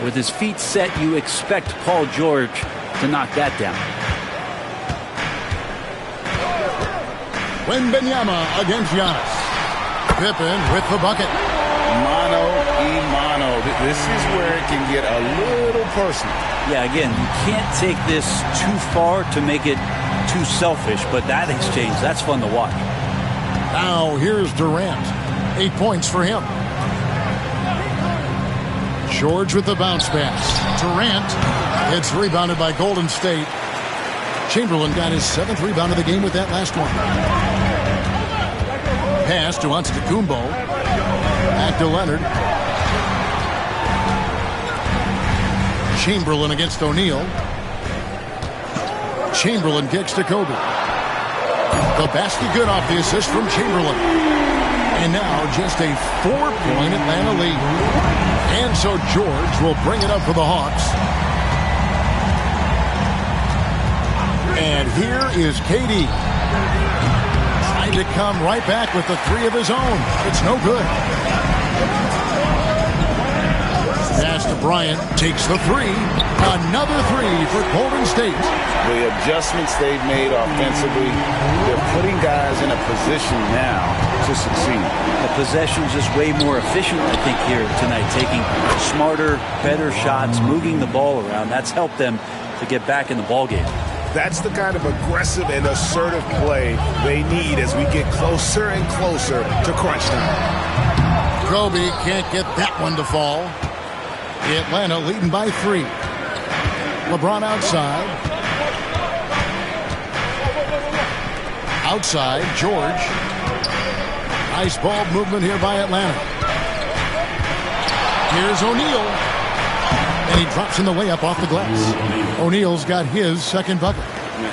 With his feet set, you expect Paul George to knock that down. Wembanyama against Giannis. Pippen with the bucket. Mano y mano. This is where it can get a little personal. Yeah, again, you can't take this too far to make it too selfish, but that exchange, that's fun to watch. Now here's Durant. 8 points for him. George with the bounce pass. Durant. It's rebounded by Golden State. Chamberlain got his 7th rebound of the game with that last one. Pass to Antetokounmpo. Back to Leonard. Chamberlain against O'Neal. Chamberlain kicks to Kobe. The basket good off the assist from Chamberlain. And now just a 4-point Atlanta lead. And so George will bring it up for the Hawks. And here is KD. Trying to come right back with the 3 of his own. It's no good. Pass to Bryant. Takes the 3. Another 3 for Golden State. The adjustments they've made offensively, they're putting guys in a position now to succeed. The possession's just way more efficient, I think, here tonight. Taking smarter, better shots, moving the ball around. That's helped them to get back in the ball game. That's the kind of aggressive and assertive play they need as we get closer and closer to crunch time. Kobe can't get that one to fall. Atlanta leading by 3. LeBron outside. Outside, George. Nice ball movement here by Atlanta. Here's O'Neal. And he drops in the layup off the glass. O'Neal's got his 2nd bucket.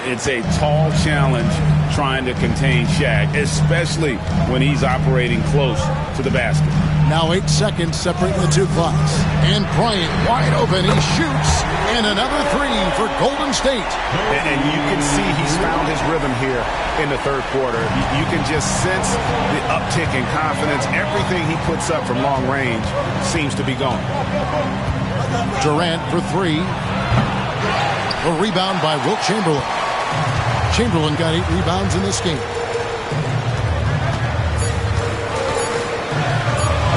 It's a tall challenge trying to contain Shaq, especially when he's operating close to the basket. Now 8 seconds separating the 2 clocks. And Bryant wide open. He shoots. And another 3 for Golden State. And you can see he's found his rhythm here in the 3rd quarter. You can just sense the uptick in confidence. Everything he puts up from long range seems to be gone. Durant for 3. A rebound by Wilt Chamberlain. Chamberlain got 8 rebounds in this game.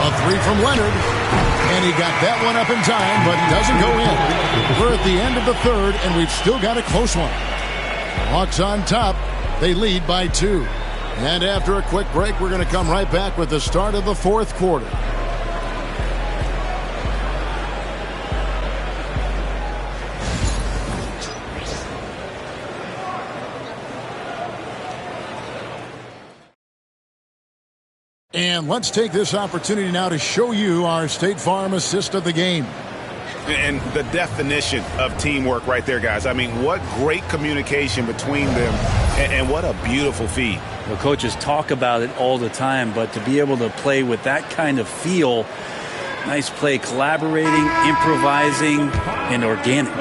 A 3 from Leonard. And he got that one up in time, but doesn't go in. We're at the end of the 3rd, and we've still got a close one. Hawks on top. They lead by 2. And after a quick break, we're going to come right back with the start of the 4th quarter. And let's take this opportunity now to show you our State Farm assist of the game. And the definition of teamwork right there, guys. I mean, what great communication between them, and what a beautiful feed. Well, coaches talk about it all the time, but to be able to play with that kind of feel, nice play, collaborating, improvising, and organic.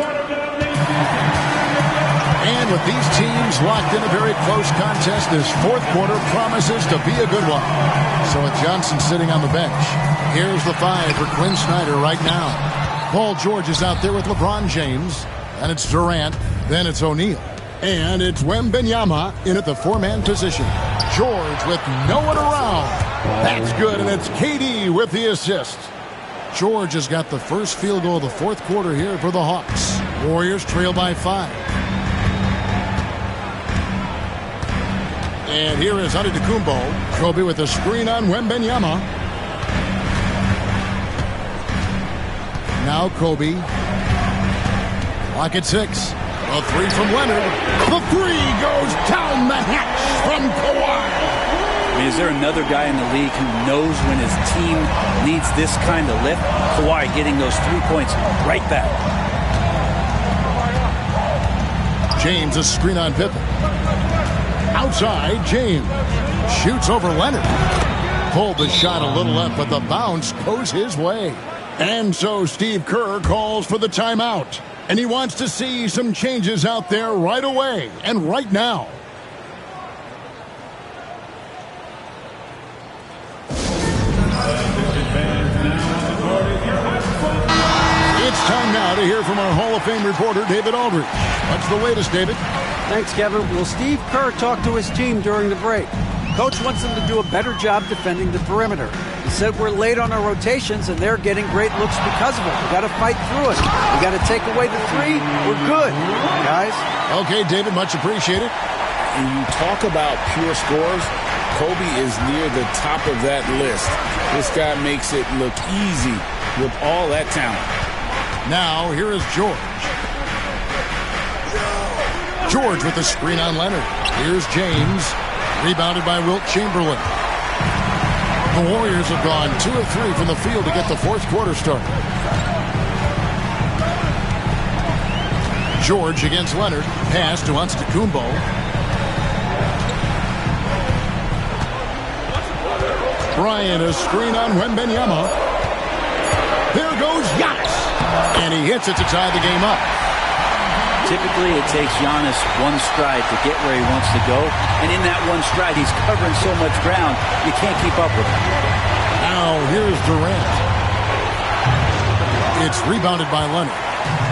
And with these teams locked in a very close contest, this 4th quarter promises to be a good one. So with Johnson sitting on the bench, here's the 5 for Quinn Snyder right now. Paul George is out there with LeBron James, and it's Durant, then it's O'Neal. And it's Wembanyama in at the 4-man position. George with no one around. That's good, and it's KD with the assist. George has got the first field goal of the 4th quarter here for the Hawks. Warriors trail by 5. And here is Antetokounmpo. Kobe with a screen on Wembanyama. Now Kobe. Lock at 6. A 3 from Leonard. The 3 goes down the hatch from Kawhi. mean, is there another guy in the league who knows when his team needs this kind of lift? Kawhi getting those 3 points right back. James, a screen on Pippen. Outside, James shoots over Leonard. Pulled the shot a little left, but the bounce goes his way. And so Steve Kerr calls for the timeout. And he wants to see some changes out there right away and right now. It's time now to hear from our Hall of Fame reporter, David Aldridge. What's the latest, David? Thanks, Kevin. Well, Steve Kerr talked to his team during the break. Coach wants them to do a better job defending the perimeter. He said we're late on our rotations, and they're getting great looks because of it. We got to fight through it. We got to take away the three. We're good, guys. Okay, David, much appreciated. And you talk about pure scores, Kobe is near the top of that list. This guy makes it look easy with all that talent. Now, here is George. George with the screen on Leonard. Here's James. Rebounded by Wilt Chamberlain. The Warriors have gone 2 of 3 from the field to get the fourth quarter started. George against Leonard. Pass to Antetokounmpo. Bryant, a screen on Wembanyama. There goes Giannis. And he hits it to tie the game up. Typically, it takes Giannis one stride to get where he wants to go. And in that one stride, he's covering so much ground, you can't keep up with him. Now, here's Durant. It's rebounded by Leonard.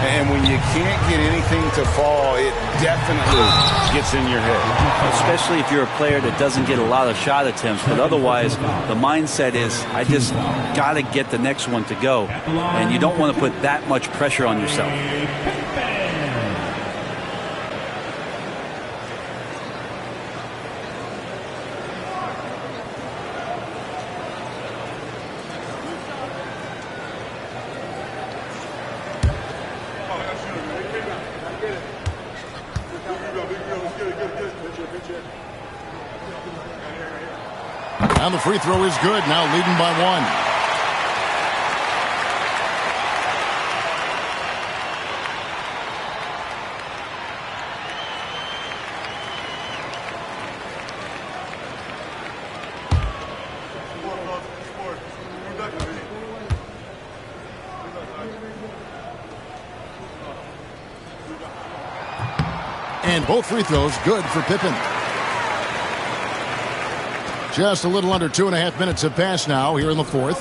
And when you can't get anything to fall, it definitely gets in your head. Especially if you're a player that doesn't get a lot of shot attempts. But otherwise, the mindset is, I just got to get the next one to go. And you don't want to put that much pressure on yourself. And the free throw is good, now leading by 1. And both free throws good for Pippen. Just a little under 2.5 minutes have passed now here in the fourth.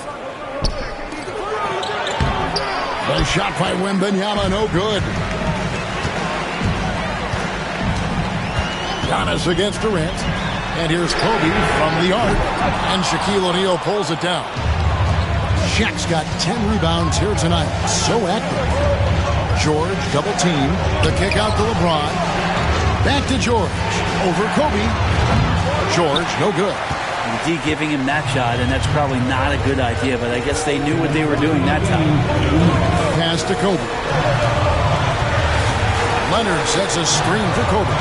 The shot by Wembanyama, no good. Giannis against Durant. And here's Kobe from the arc. And Shaquille O'Neal pulls it down. Shaq's got 10 rebounds here tonight. So active. George double team. The kick out to LeBron. Back to George. Over Kobe. George, no good. D giving him that shot, and that's probably not a good idea, but I guess they knew what they were doing that time. Pass to Kobe. Leonard sets a screen for Kobe.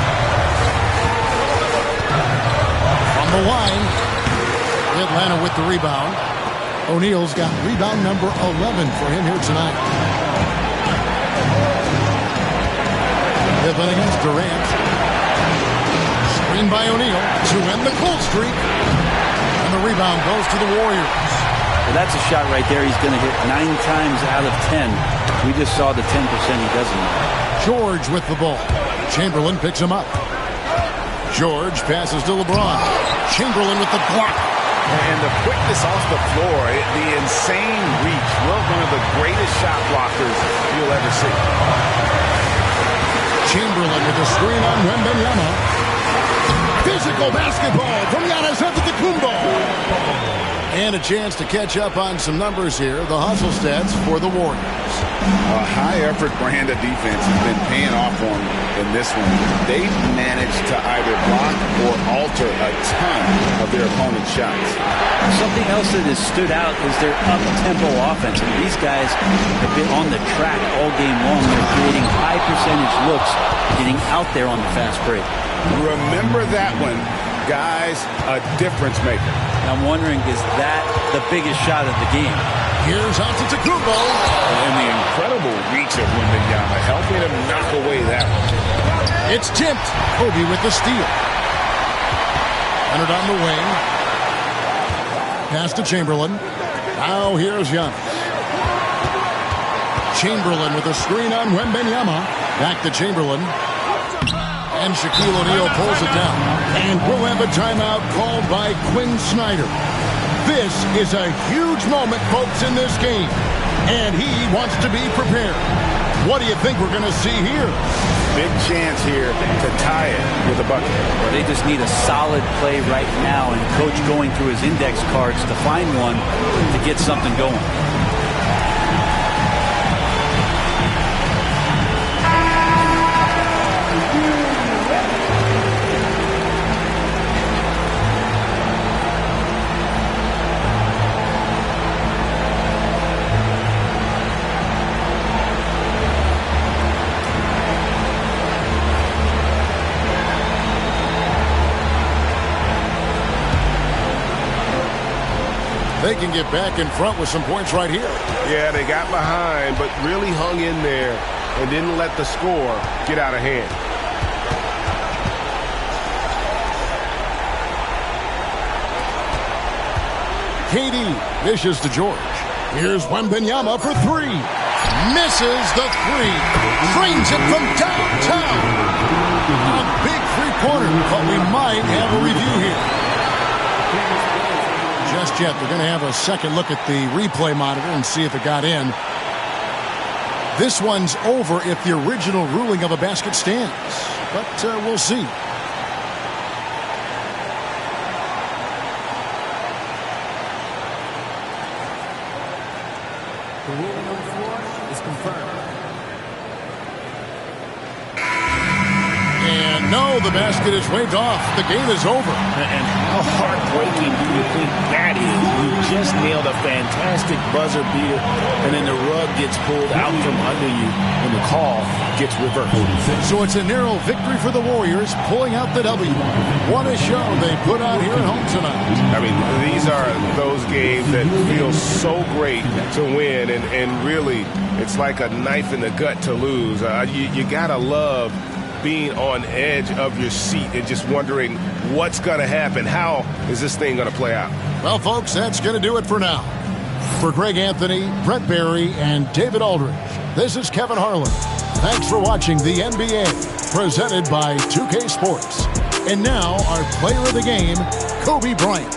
From the line, Atlanta with the rebound. O'Neal's got rebound number 11 for him here tonight. Pippen against Durant. Screen by O'Neal to end the cold streak. And the rebound goes to the Warriors. Well, that's a shot right there he's going to hit 9 times out of 10. We just saw the 10% he doesn't. George with the ball. Chamberlain picks him up. George passes to LeBron. Chamberlain with the block. And the quickness off the floor, the insane reach. Well, one of the greatest shot blockers you'll ever see. Chamberlain with the screen on Wembanyama. Physical basketball from Giannis Antetokounmpo. And a chance to catch up on some numbers here. The hustle stats for the Warriors. A high-effort brand of defense has been paying off for them in this one. They've managed to either block or alter a ton of their opponent's shots. Something else that has stood out is their up-tempo offense. I mean, these guys have been on the track all game long. They're creating high percentage looks, getting out there on the fast break. Remember that one Guy's a difference maker. I'm wondering, is that the biggest shot of the game? Here's Antetokounmpo. And the incredible reach of Wembanyama, helping him knock away that one. It's tipped. Kobe with the steal. Leonard on the wing. Pass to Chamberlain. Now here's Giannis. Chamberlain with a screen on Wembanyama. Back to Chamberlain. And Shaquille O'Neal pulls it down. And we'll have a timeout called by Quinn Snyder. This is a huge moment, folks, in this game. And he wants to be prepared. What do you think we're going to see here? Big chance here to tie it with a bucket. They just need a solid play right now, and Coach going through his index cards to find one to get something going. They can get back in front with some points right here. Yeah, they got behind, but really hung in there and didn't let the score get out of hand. KD dishes to George. Here's Wembanyama for three. Misses the three. Drains it from downtown. A big three-pointer, but we might have a review here. Just yet, they're going to have a second look at the replay monitor and see if it got in. This one's over if the original ruling of a basket stands, but we'll see. The ruling on the floor is confirmed. And no, the basket is waved off. The game is over. And how heartbreaking do you think that is? You just nailed a fantastic buzzer beater, and then the rug gets pulled out from under you, and the call gets reversed. So it's a narrow victory for the Warriors, pulling out the W. What a show they put on here at home tonight. I mean, these are those games that feel so great to win, and really, it's like a knife in the gut to lose. You gotta love being on edge of your seat and just wondering what's going to happen. How is this thing going to play out? Well, folks, that's going to do it for now. For Greg Anthony, Brett Barry, and David Aldridge, this is Kevin Harlan. Thanks for watching the NBA, presented by 2K Sports. And now, our player of the game, Kobe Bryant.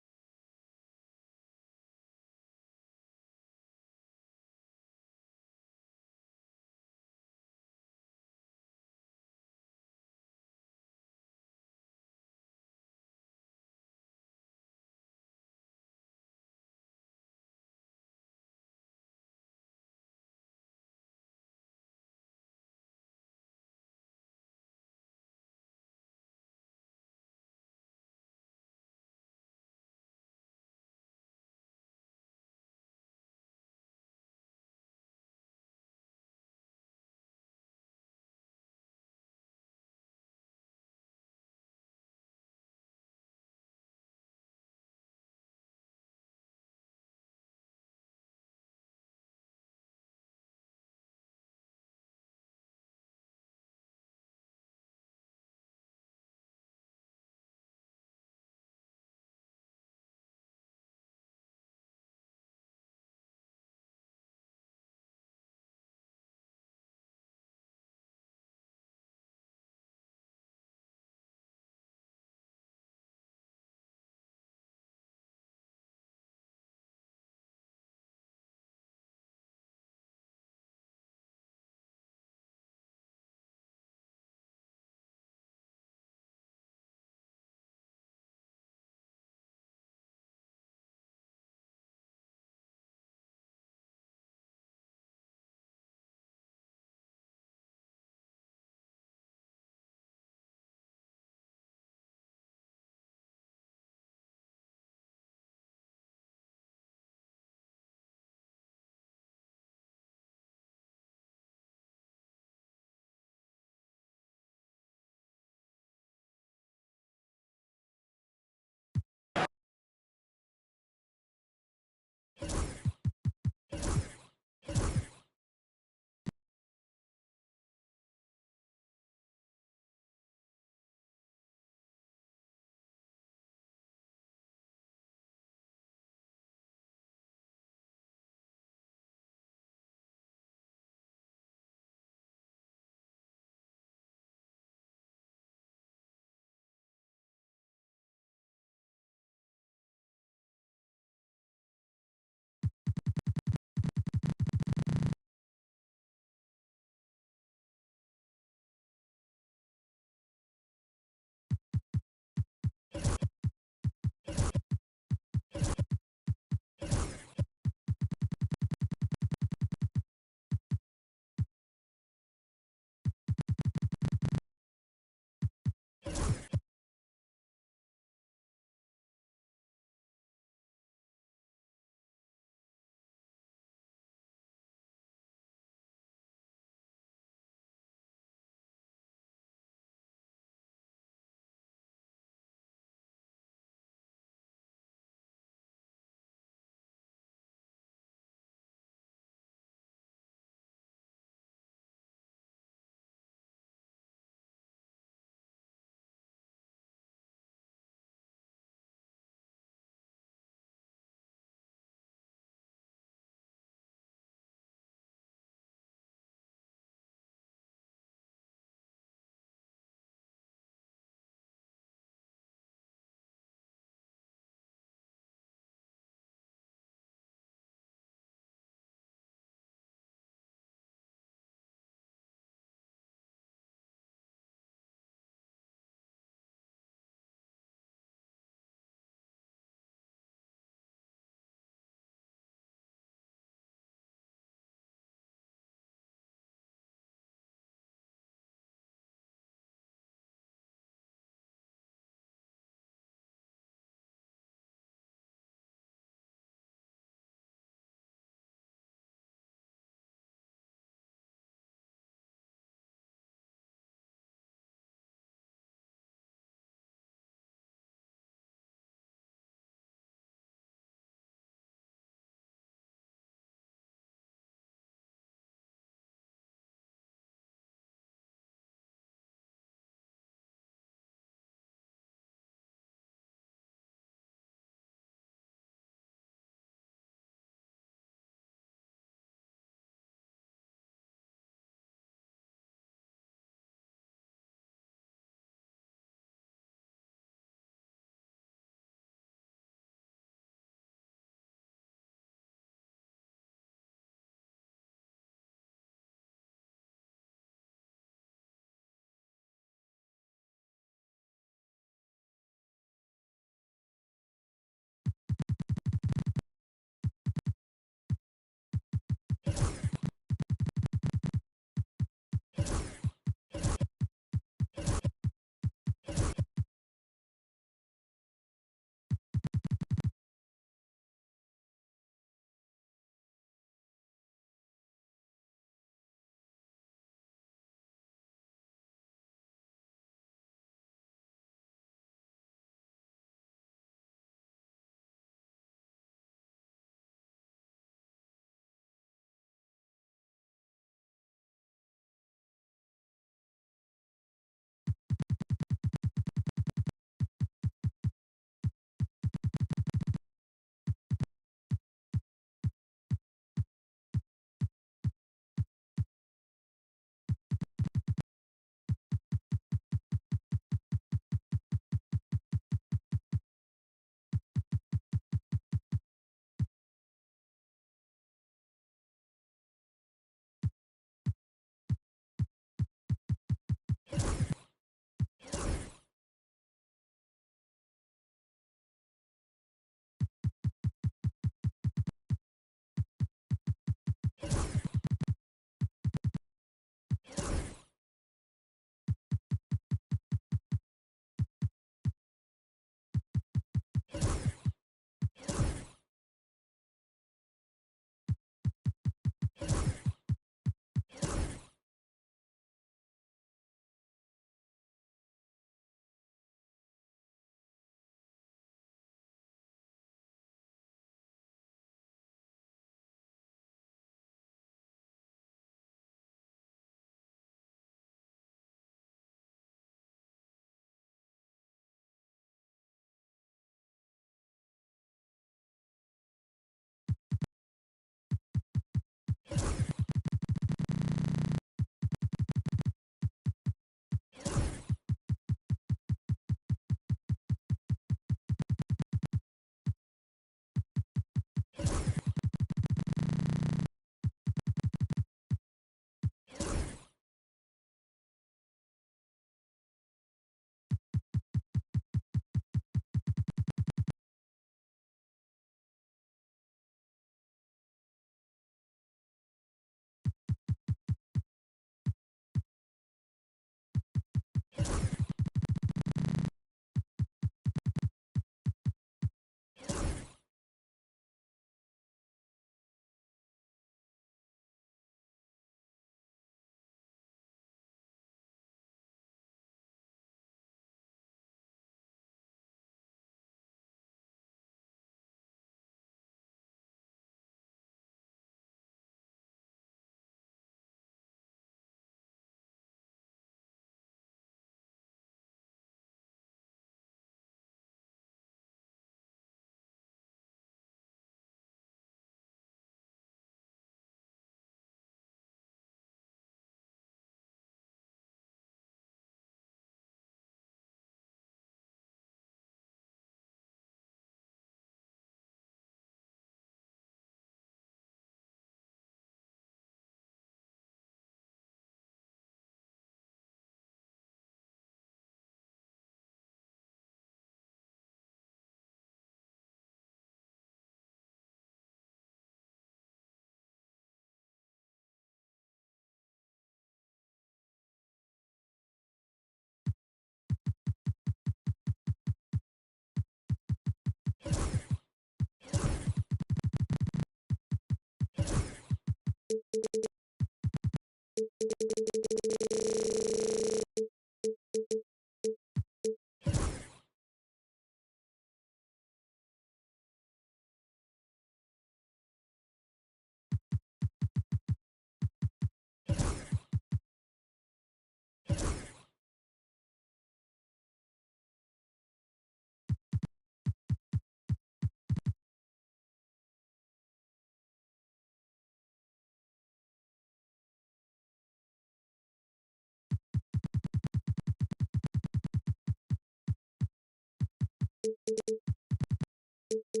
On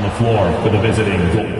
the floor for the visiting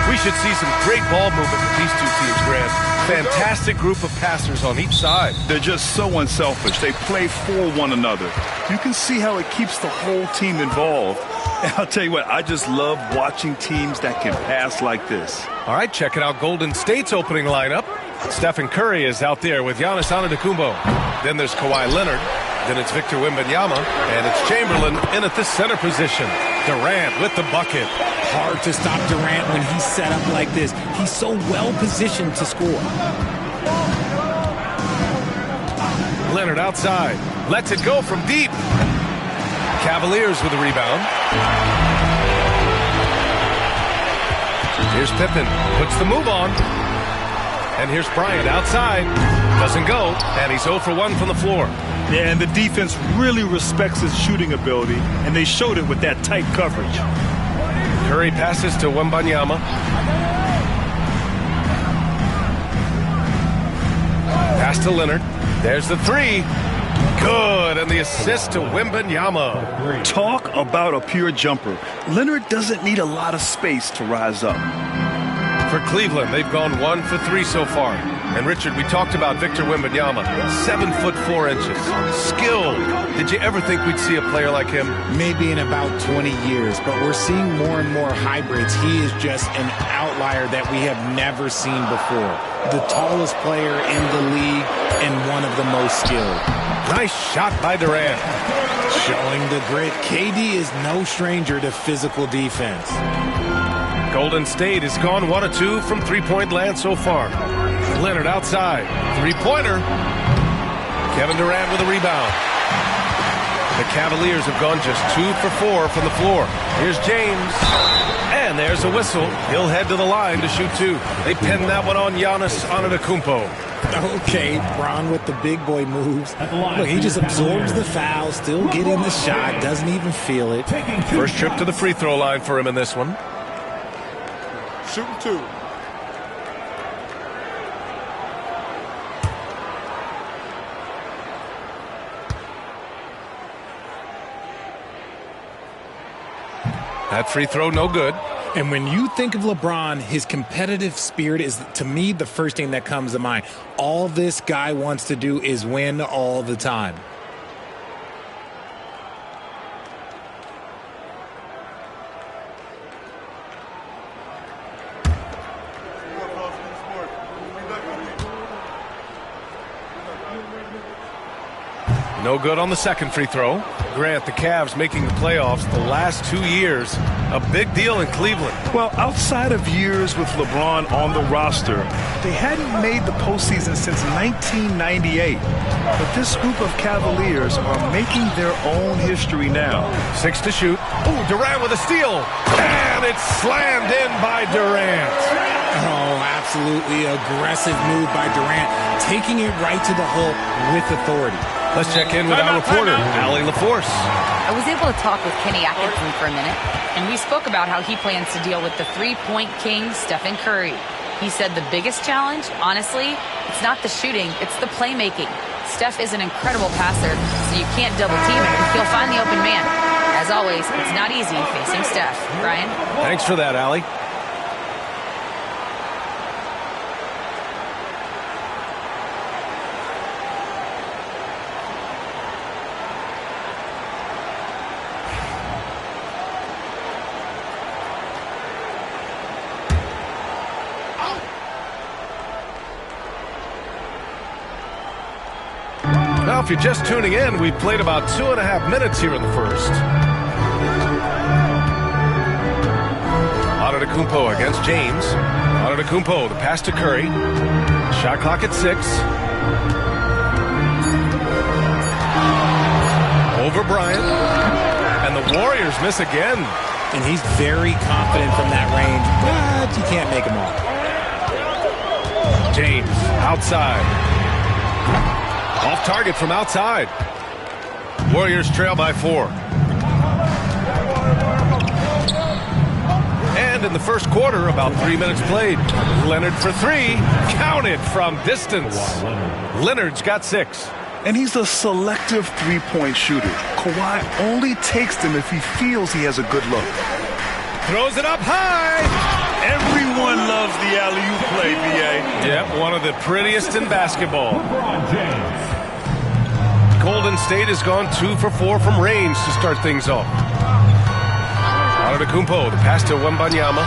We should see some great ball movement with these two teams, Grant. Fantastic group of passers on each side. They're just so unselfish. They play for one another. You can see how it keeps the whole team involved. And I'll tell you what, I just love watching teams that can pass like this. All right, checking out Golden State's opening lineup. Stephen Curry is out there with Giannis Antetokounmpo. Then there's Kawhi Leonard. Then it's Victor Wembanyama. And it's Chamberlain in at the center position. Durant with the bucket. Hard to stop Durant when he's set up like this. He's so well positioned to score. Leonard outside. Lets it go from deep. Cavaliers with a rebound. Here's Pippen. Puts the move on. And here's Bryant outside. Doesn't go. And he's 0 for 1 from the floor. Yeah, and the defense really respects his shooting ability, and they showed it with that tight coverage. Curry passes to Wembanyama. Pass to Leonard. There's the three. Good, and the assist to Wembanyama. Talk about a pure jumper. Leonard doesn't need a lot of space to rise up. For Cleveland, they've gone 1 for 3 so far. And Richard, we talked about Victor Wembanyama, 7'4". Skilled. Did you ever think we'd see a player like him? Maybe in about 20 years, but we're seeing more and more hybrids. He is just an outlier that we have never seen before. The tallest player in the league and one of the most skilled. Nice shot by Durant. Showing the grit. KD is no stranger to physical defense. Golden State has gone 1 of 2 from three-point land so far. Leonard outside. Three-pointer. Kevin Durant with a rebound. The Cavaliers have gone just 2 for 4 from the floor. Here's James. And there's a whistle. He'll head to the line to shoot 2. They pin that one on Giannis Antetokounmpo. Okay, Bron with the big boy moves. Look, he just absorbs the foul, still getting the shot, doesn't even feel it. First trip to the free throw line for him in this one. Shooting 2. That free throw, no good. And when you think of LeBron, his competitive spirit is, to me, the first thing that comes to mind. All this guy wants to do is win all the time. No good on the second free throw. Grant, the Cavs making the playoffs the last 2 years. A big deal in Cleveland. Well, outside of years with LeBron on the roster, they hadn't made the postseason since 1998. But this group of Cavaliers are making their own history now. 6 to shoot. Ooh, Durant with a steal. And it's slammed in by Durant. Oh, absolutely aggressive move by Durant, taking it right to the hole with authority. Let's check in with our reporter, Allie LaForce. I was able to talk with Kenny Atkinson for a minute, and we spoke about how he plans to deal with the three-point king, Stephen Curry. He said the biggest challenge, honestly, it's not the shooting, it's the playmaking. Steph is an incredible passer, so you can't double team him. He'll find the open man. As always, it's not easy facing Steph. Brian? Thanks for that, Allie. Now, if you're just tuning in, we've played about 2.5 minutes here in the first. Antetokounmpo against James. Antetokounmpo, the pass to Curry. Shot clock at 6. Over Bryant. And the Warriors miss again. And he's very confident from that range, but you can't make him all. James, outside. Off target from outside. Warriors trail by 4. And in the first quarter, about 3 minutes played. Leonard for 3. Counted from distance. Leonard's got 6. And he's a selective three-point shooter. Kawhi only takes them if he feels he has a good look. Throws it up high. Everyone loves the alley-oop play, B.A. Yep, one of the prettiest in basketball. Golden State has gone 2 for 4 from range to start things off. Antetokounmpo, the pass to Wembanyama.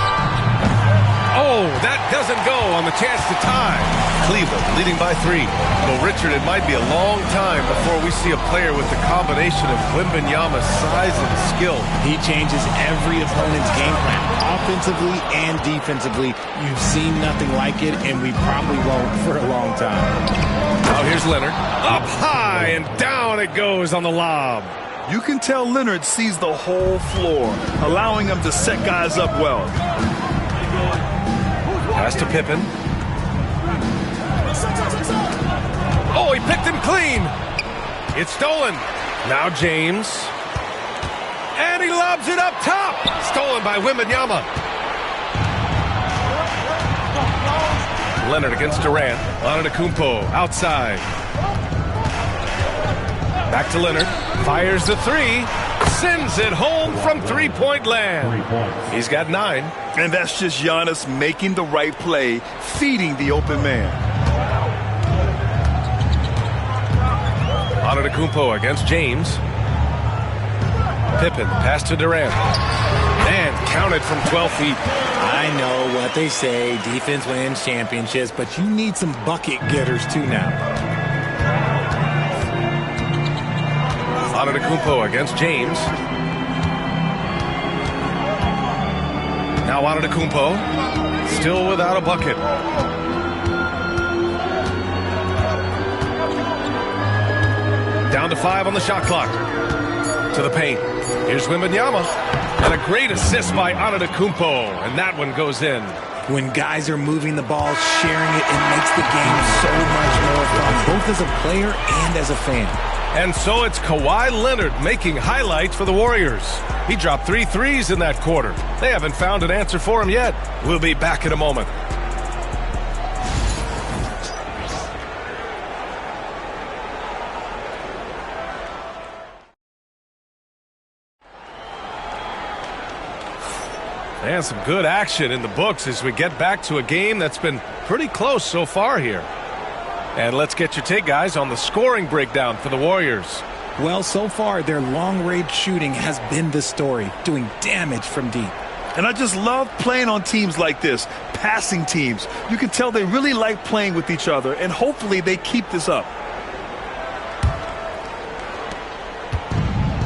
Oh, that doesn't go on the chance to tie. Cleveland leading by 3. Well, Richard, it might be a long time before we see a player with the combination of Wembanyama's size and skill. He changes every opponent's game plan, offensively and defensively. You've seen nothing like it, and we probably won't for a long time. Now here's Leonard. Up high, and down it goes on the lob. You can tell Leonard sees the whole floor, allowing him to set guys up well. Pass to Pippen. Oh, he picked him clean. It's stolen. Now James. And he lobs it up top. Stolen by Wembanyama. Leonard against Durant. Antetokounmpo outside. Back to Leonard. Fires the 3. Sends it home from three-point land. He's got 9. And that's just Giannis making the right play, feeding the open man. Antetokounmpo against James. Pippen, pass to Durant. And counted from 12 feet. I know what they say, defense wins championships, but you need some bucket getters too now. Antetokounmpo against James. Now Antetokounmpo, still without a bucket. Down to 5 on the shot clock. To the paint. Here's Wembanyama. And a great assist by Antetokounmpo. And that one goes in. When guys are moving the ball, sharing it, it makes the game so much more fun, both as a player and as a fan. And so it's Kawhi Leonard making highlights for the Warriors. He dropped 3 threes in that quarter. They haven't found an answer for him yet. We'll be back in a moment. And some good action in the books as we get back to a game that's been pretty close so far here. And let's get your take, guys, on the scoring breakdown for the Warriors. Well, so far, their long-range shooting has been the story, doing damage from deep. And I just love playing on teams like this, passing teams. You can tell they really like playing with each other, and hopefully they keep this up.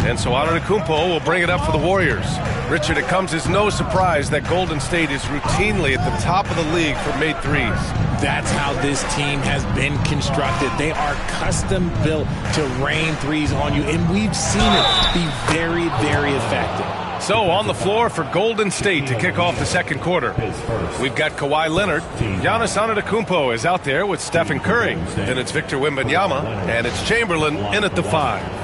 And so Antetokounmpo will bring it up for the Warriors. Richard, it comes as no surprise that Golden State is routinely at the top of the league for made threes. That's how this team has been constructed. They are custom built to rain threes on you, and we've seen it be very, very effective. So on the floor for Golden State to kick off the second quarter. We've got Kawhi Leonard. Giannis Antetokounmpo is out there with Stephen Curry. Then it's Victor Wembanyama, and it's Chamberlain in at the 5.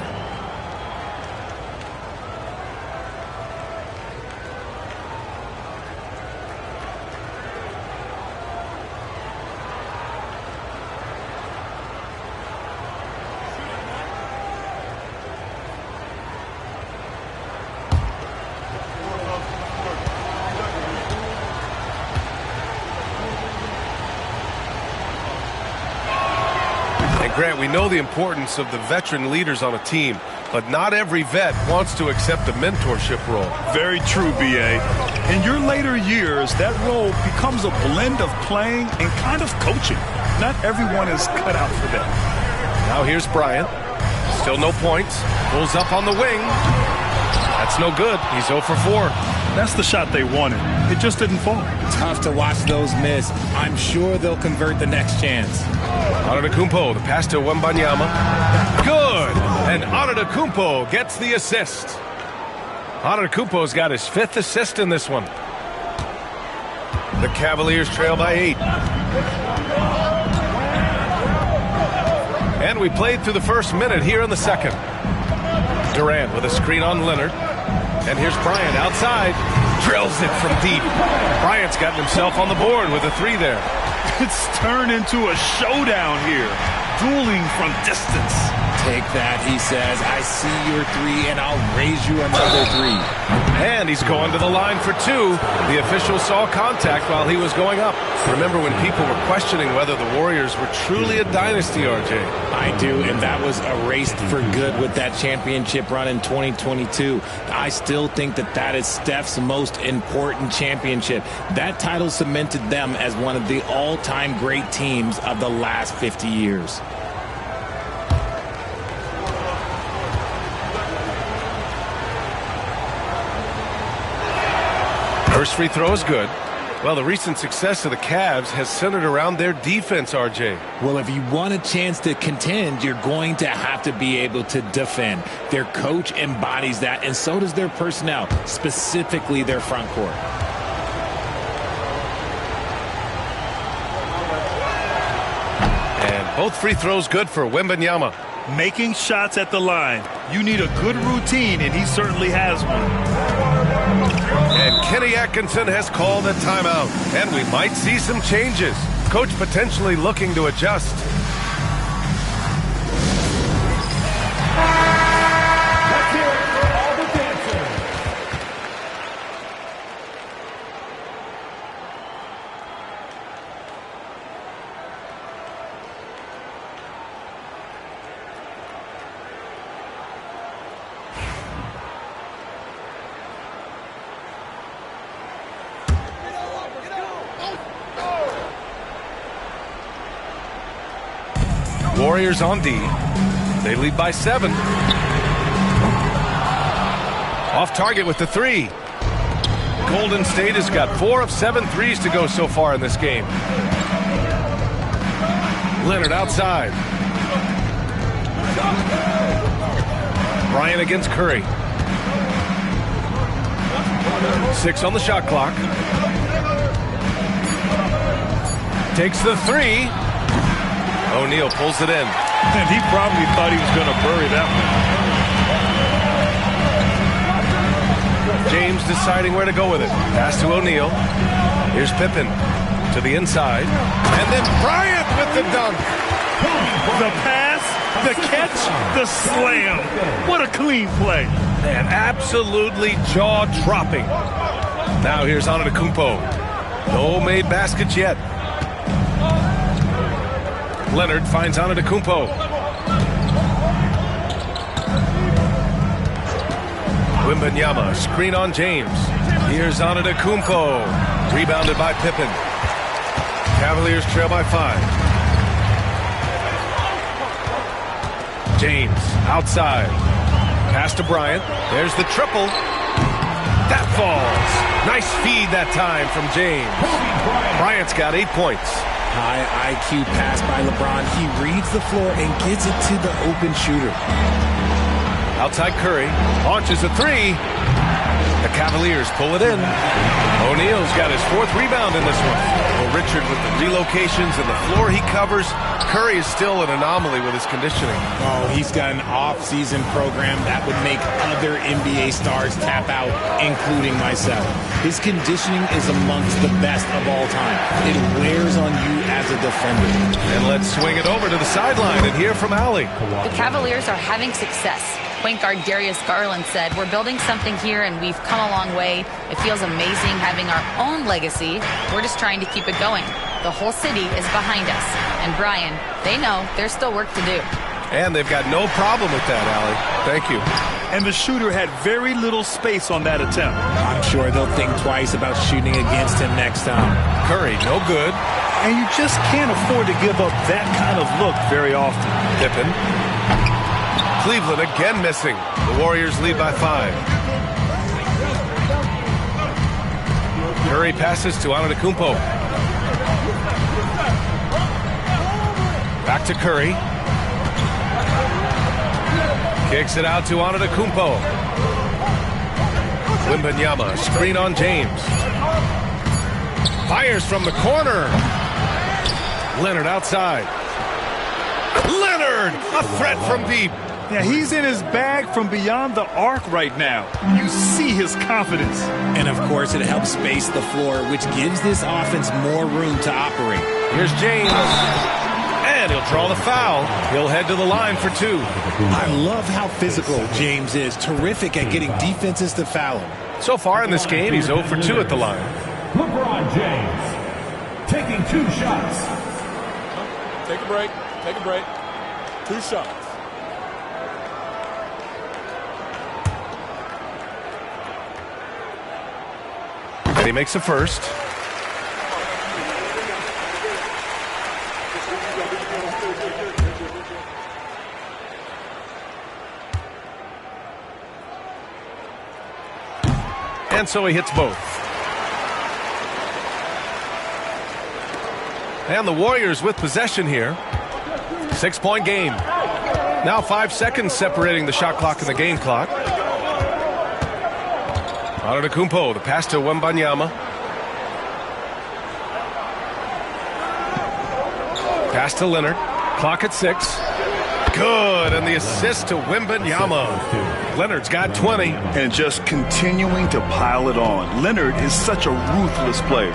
Grant, we know the importance of the veteran leaders on a team, but not every vet wants to accept a mentorship role. Very true, B.A. In your later years, that role becomes a blend of playing and kind of coaching. Not everyone is cut out for that. Now here's Bryant. Still no points. Pulls up on the wing. That's no good. He's 0 for 4. That's the shot they wanted. It just didn't fall. Tough to watch those miss. I'm sure they'll convert the next chance. Antetokounmpo, the pass to Wembanyama. Good! And Antetokounmpo gets the assist. Antetokounmpo's got his 5th assist in this one. The Cavaliers trail by 8. And we played through the first minute here in the second. Durant with a screen on Leonard. And here's Bryant outside. Drills it from deep. Bryant's gotten himself on the board with a 3 there. It's turned into a showdown here. Dueling from distance. Take that, he says. I see your 3, and I'll raise you another 3. And he's going to the line for 2. The official saw contact while he was going up. Remember when people were questioning whether the Warriors were truly a dynasty, RJ? I do, and that was erased for good with that championship run in 2022. I still think that is Steph's most important championship. That title cemented them as one of the all-time great teams of the last 50 years. First free throw is good. Well, the recent success of the Cavs has centered around their defense, RJ. Well, if you want a chance to contend, you're going to have to be able to defend. Their coach embodies that, and so does their personnel, specifically their front court. And both free throws good for Wembanyama. Making shots at the line. You need a good routine, and he certainly has one. And Kenny Atkinson has called a timeout, and we might see some changes. Coach potentially looking to adjust. Let's hear it for all the dancers. Warriors on D. They lead by 7. Off target with the 3. Golden State has got 4 of 7 threes to go so far in this game. Leonard outside. Bryant against Curry. 6 on the shot clock. Takes the 3. O'Neal pulls it in. And he probably thought he was going to bury that one. James deciding where to go with it. Pass to O'Neal. Here's Pippen to the inside. And then Bryant with the dunk. The pass, the catch, the slam. What a clean play. And absolutely jaw-dropping. Now here's Antetokounmpo. No made baskets yet. Leonard finds Antetokounmpo. Wembanyama, screen on James. Here's Antetokounmpo. Rebounded by Pippen. Cavaliers trail by 5. James outside. Pass to Bryant. There's the triple. That falls. Nice feed that time from James. Bryant's got 8 points. High IQ pass by LeBron. He reads the floor and gets it to the open shooter. Outside Curry. Launches a 3. The Cavaliers pull it in. O'Neal's got his 4th rebound in this one. Well, Richard, with the relocations and the floor he covers, Curry is still an anomaly with his conditioning. Oh, he's got an off-season program that would make other NBA stars tap out, including myself. His conditioning is amongst the best of all time. It wears on you as a defender. And let's swing it over to the sideline and hear from Allie. The Cavaliers are having success. Point guard Darius Garland said, "We're building something here and we've come a long way. It feels amazing having our own legacy. We're just trying to keep it going. The whole city is behind us." And Brian, they know there's still work to do. And they've got no problem with that, Allie. Thank you. And the shooter had very little space on that attempt. I'm sure they'll think twice about shooting against him next time. Curry, no good. And you just can't afford to give up that kind of look very often. Pippen. Cleveland again missing. The Warriors lead by 5. Curry passes to Antetokounmpo. Back to Curry. Kicks it out to Antetokounmpo. Wembanyama, screen on James. Fires from the corner. Leonard outside. Leonard, a threat from deep. Yeah, he's in his bag from beyond the arc right now. You see his confidence. And, of course, it helps space the floor, which gives this offense more room to operate. Here's James. And And he'll draw the foul. He'll head to the line for 2. I love how physical James is. Terrific at getting defenses to foul him. So far in this game, he's 0 for 2 at the line. LeBron James taking 2 shots. Take a break. Take a break. 2 shots. And he makes a first. And so he hits both. And the Warriors with possession here. 6-point game. Now 5 seconds separating the shot clock and the game clock. Antetokounmpo, the pass to Wembanyama. Pass to Leonard. Clock at 6. Good, and the assist to Wembanyama. Leonard's got 20. And just continuing to pile it on. Leonard is such a ruthless player.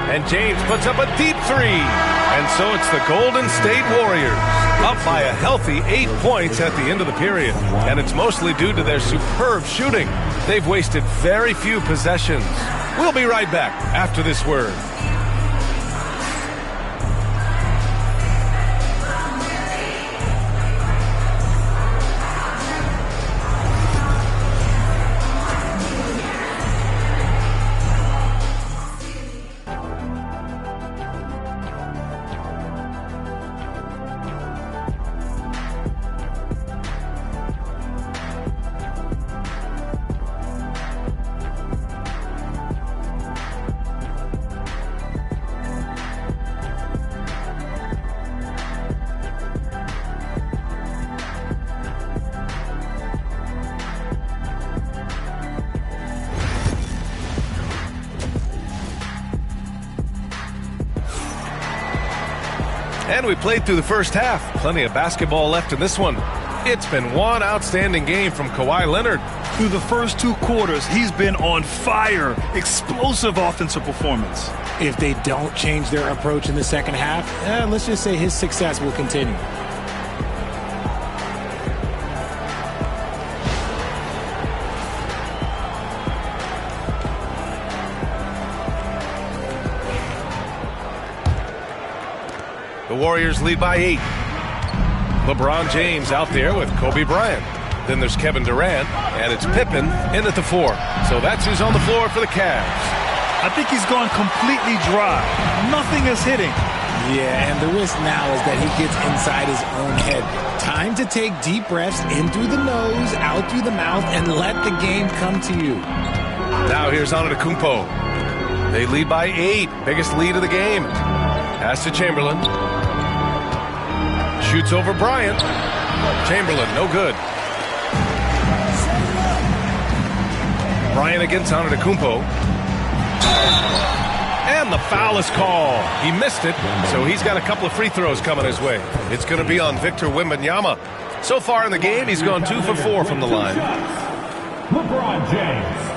And James puts up a deep 3. And so it's the Golden State Warriors, up by a healthy 8 points at the end of the period. And it's mostly due to their superb shooting. They've wasted very few possessions. We'll be right back after this word. And we played through the first half. Plenty of basketball left in this one. It's been one outstanding game from Kawhi Leonard. Through the first 2 quarters, he's been on fire. Explosive offensive performance. If they don't change their approach in the second half, let's just say his success will continue. The Warriors lead by 8. LeBron James out there with Kobe Bryant. Then there's Kevin Durant, and it's Pippen in at the 4. So that's who's on the floor for the Cavs. I think he's gone completely dry. Nothing is hitting. Yeah, and the risk now is that he gets inside his own head. Time to take deep breaths in through the nose, out through the mouth, and let the game come to you. Now here's Antetokounmpo. They lead by 8. Biggest lead of the game. Pass to Chamberlain. Shoots over Bryant. Chamberlain, no good. Bryant against Antetokounmpo. And the foul is called. He missed it, so he's got a couple of free throws coming his way. It's going to be on Victor Wembanyama. So far in the game, he's gone 2 for 4 from the line. LeBron James.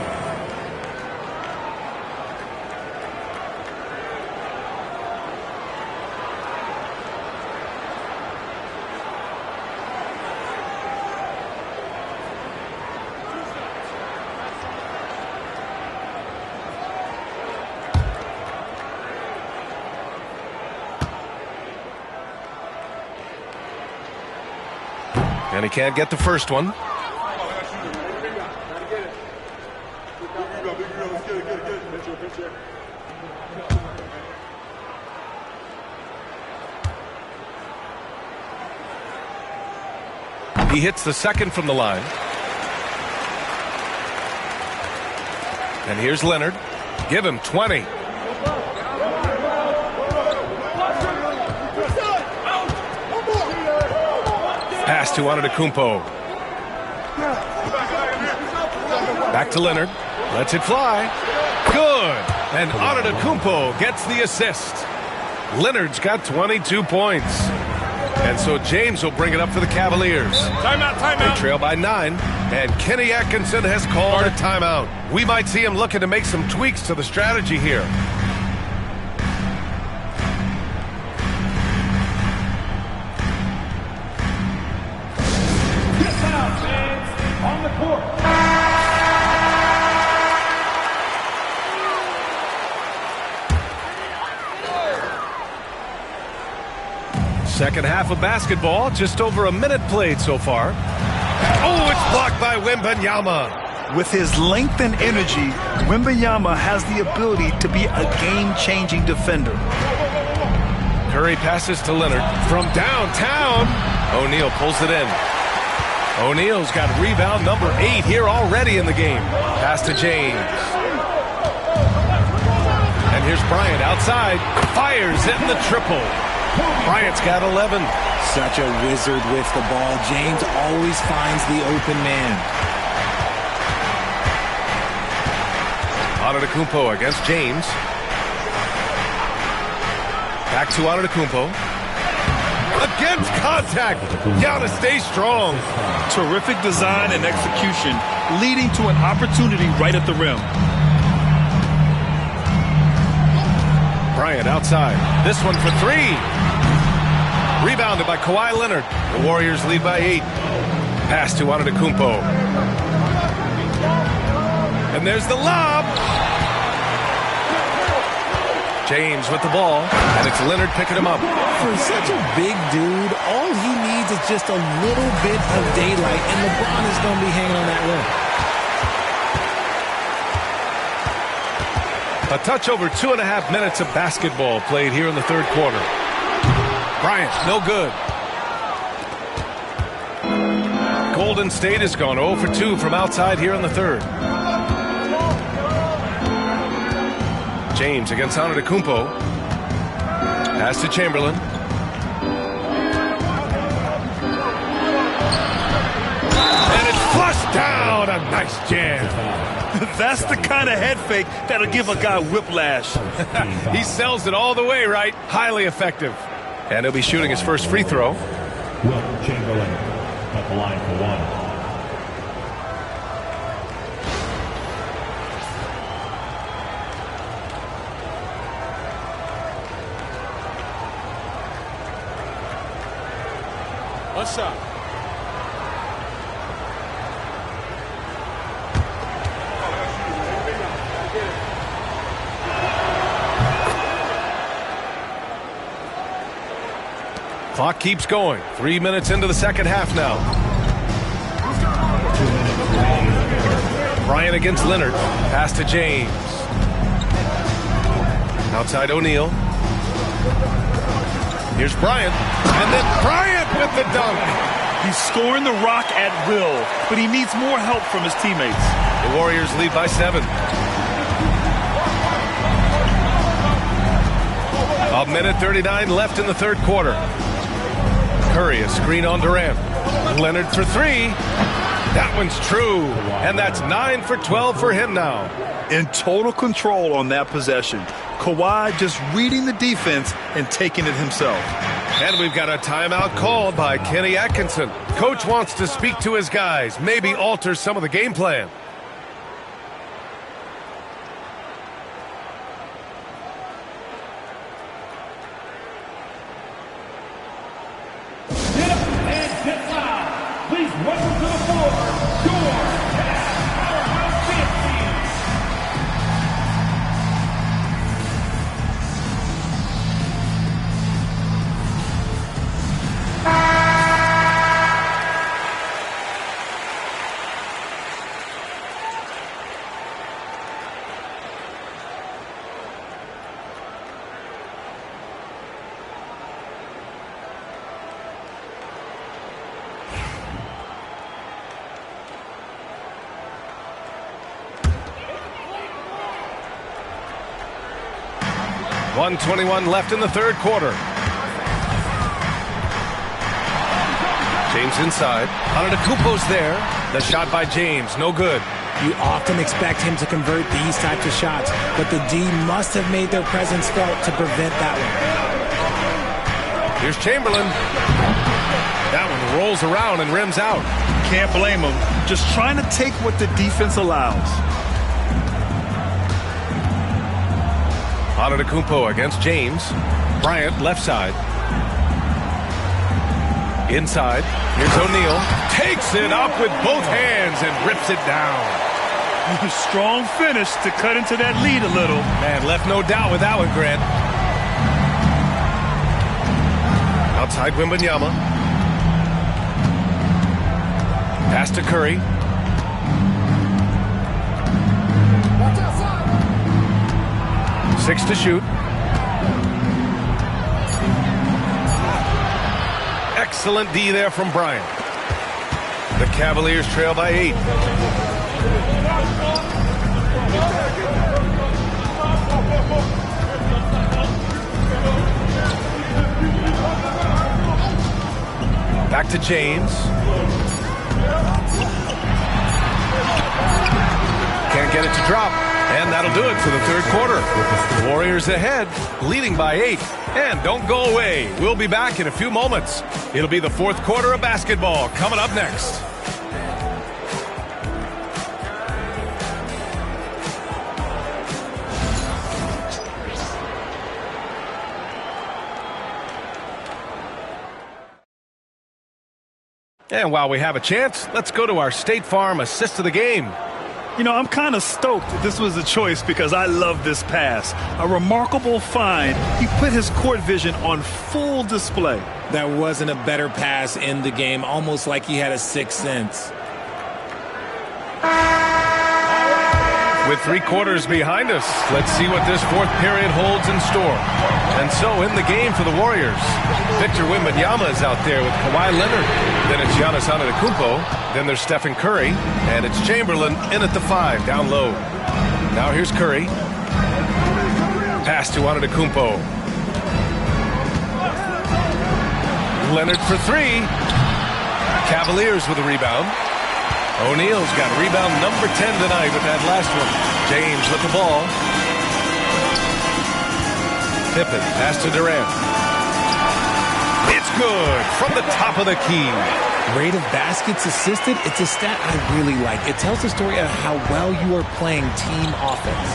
And he can't get the first one. He hits the second from the line. And here's Leonard. Give him 20. Pass to Antetokounmpo. Back to Leonard. Lets it fly. Good. And Antetokounmpo gets the assist. Leonard's got 22 points. And so James will bring it up for the Cavaliers. Timeout. They trail by 9. And Kenny Atkinson has called a timeout. We might see him looking to make some tweaks to the strategy here. on the court. Second half of basketball, just over a minute played so far. Oh, it's blocked by Wembanyama. With his length and energy, Wembanyama has the ability to be a game-changing defender. Curry passes to Leonard from downtown. O'Neal pulls it in. O'Neal's got rebound number 8 here already in the game. Pass to James. And here's Bryant outside. Fires in the triple. Bryant's got 11. Such a wizard with the ball. James always finds the open man. Antetokounmpo against James. Back to Antetokounmpo. Against contact. Giannis stays strong. Terrific design and execution, leading to an opportunity right at the rim. Bryant outside. This one for 3. Rebounded by Kawhi Leonard. The Warriors lead by 8. Pass to Antetokounmpo. And there's the lob. James with the ball, and it's Leonard picking him up. For such a big dude, all he needs is just a little bit of daylight, and LeBron is going to be hanging on that rim. A touch over 2.5 minutes of basketball played here in the third quarter. Bryant, no good. Golden State has gone 0 for 2 from outside here in the third. James against Antetokounmpo. Pass to Chamberlain. And it's flushed down. A nice jam. That's the kind of head fake that'll give a guy whiplash. He sells it all the way, right? Highly effective. And he'll be shooting his first free throw. Will Chamberlain at the line for 1. One shot. Clock keeps going. 3 minutes into the second half now. Bryant against Leonard. Pass to James. Outside O'Neal. Here's Bryant. And then Bryant with the dunk. He's scoring the rock at will, but he needs more help from his teammates. The Warriors lead by 7. A minute 39 left in the third quarter. Curry, a screen on Durant. Leonard for 3. That one's true. And that's 9 for 12 for him now. In total control on that possession. Kawhi just reading the defense and taking it himself. And we've got a timeout called by Kenny Atkinson. Coach wants to speak to his guys, maybe alter some of the game plan. Get up and get loud. Please welcome to the floor, your Powerhouse Dance Team. .121 left in the third quarter. James inside. Antetokounmpo's there. The shot by James, no good. You often expect him to convert these types of shots, but the D must have made their presence felt to prevent that one. Here's Chamberlain. That one rolls around and rims out. Can't blame him. Just trying to take what the defense allows. Antetokounmpo against James. Bryant left side. Inside, here's O'Neal. Takes it up with both hands and rips it down. Strong finish to cut into that lead a little. Man, left no doubt with that one, Grant. Outside Wembanyama. Pass to Curry. Six to shoot. Excellent D there from Bryant. The Cavaliers trail by 8. Back to James. Can't get it to drop. And that'll do it for the third quarter. Warriors ahead, leading by 8. And don't go away. We'll be back in a few moments. It'll be the fourth quarter of basketball coming up next. And while we have a chance, let's go to our State Farm assist of the game. You know, I'm kind of stoked that this was a choice because I love this pass. A remarkable find. He put his court vision on full display. That wasn't a better pass in the game, almost like he had a sixth sense. With 3 quarters behind us, let's see what this fourth period holds in store. And so in the game for the Warriors, Victor Wembanyama is out there with Kawhi Leonard. Then it's Giannis Antetokounmpo. Then there's Stephen Curry. And it's Chamberlain in at the 5, down low. Now here's Curry. Pass to Antetokounmpo. Leonard for 3. Cavaliers with a rebound. O'Neal's got rebound number 10 tonight with that last one. James with the ball. Pippen, pass to Durant. It's good from the top of the key. Rate of baskets assisted, it's a stat I really like. It tells the story of how well you are playing team offense.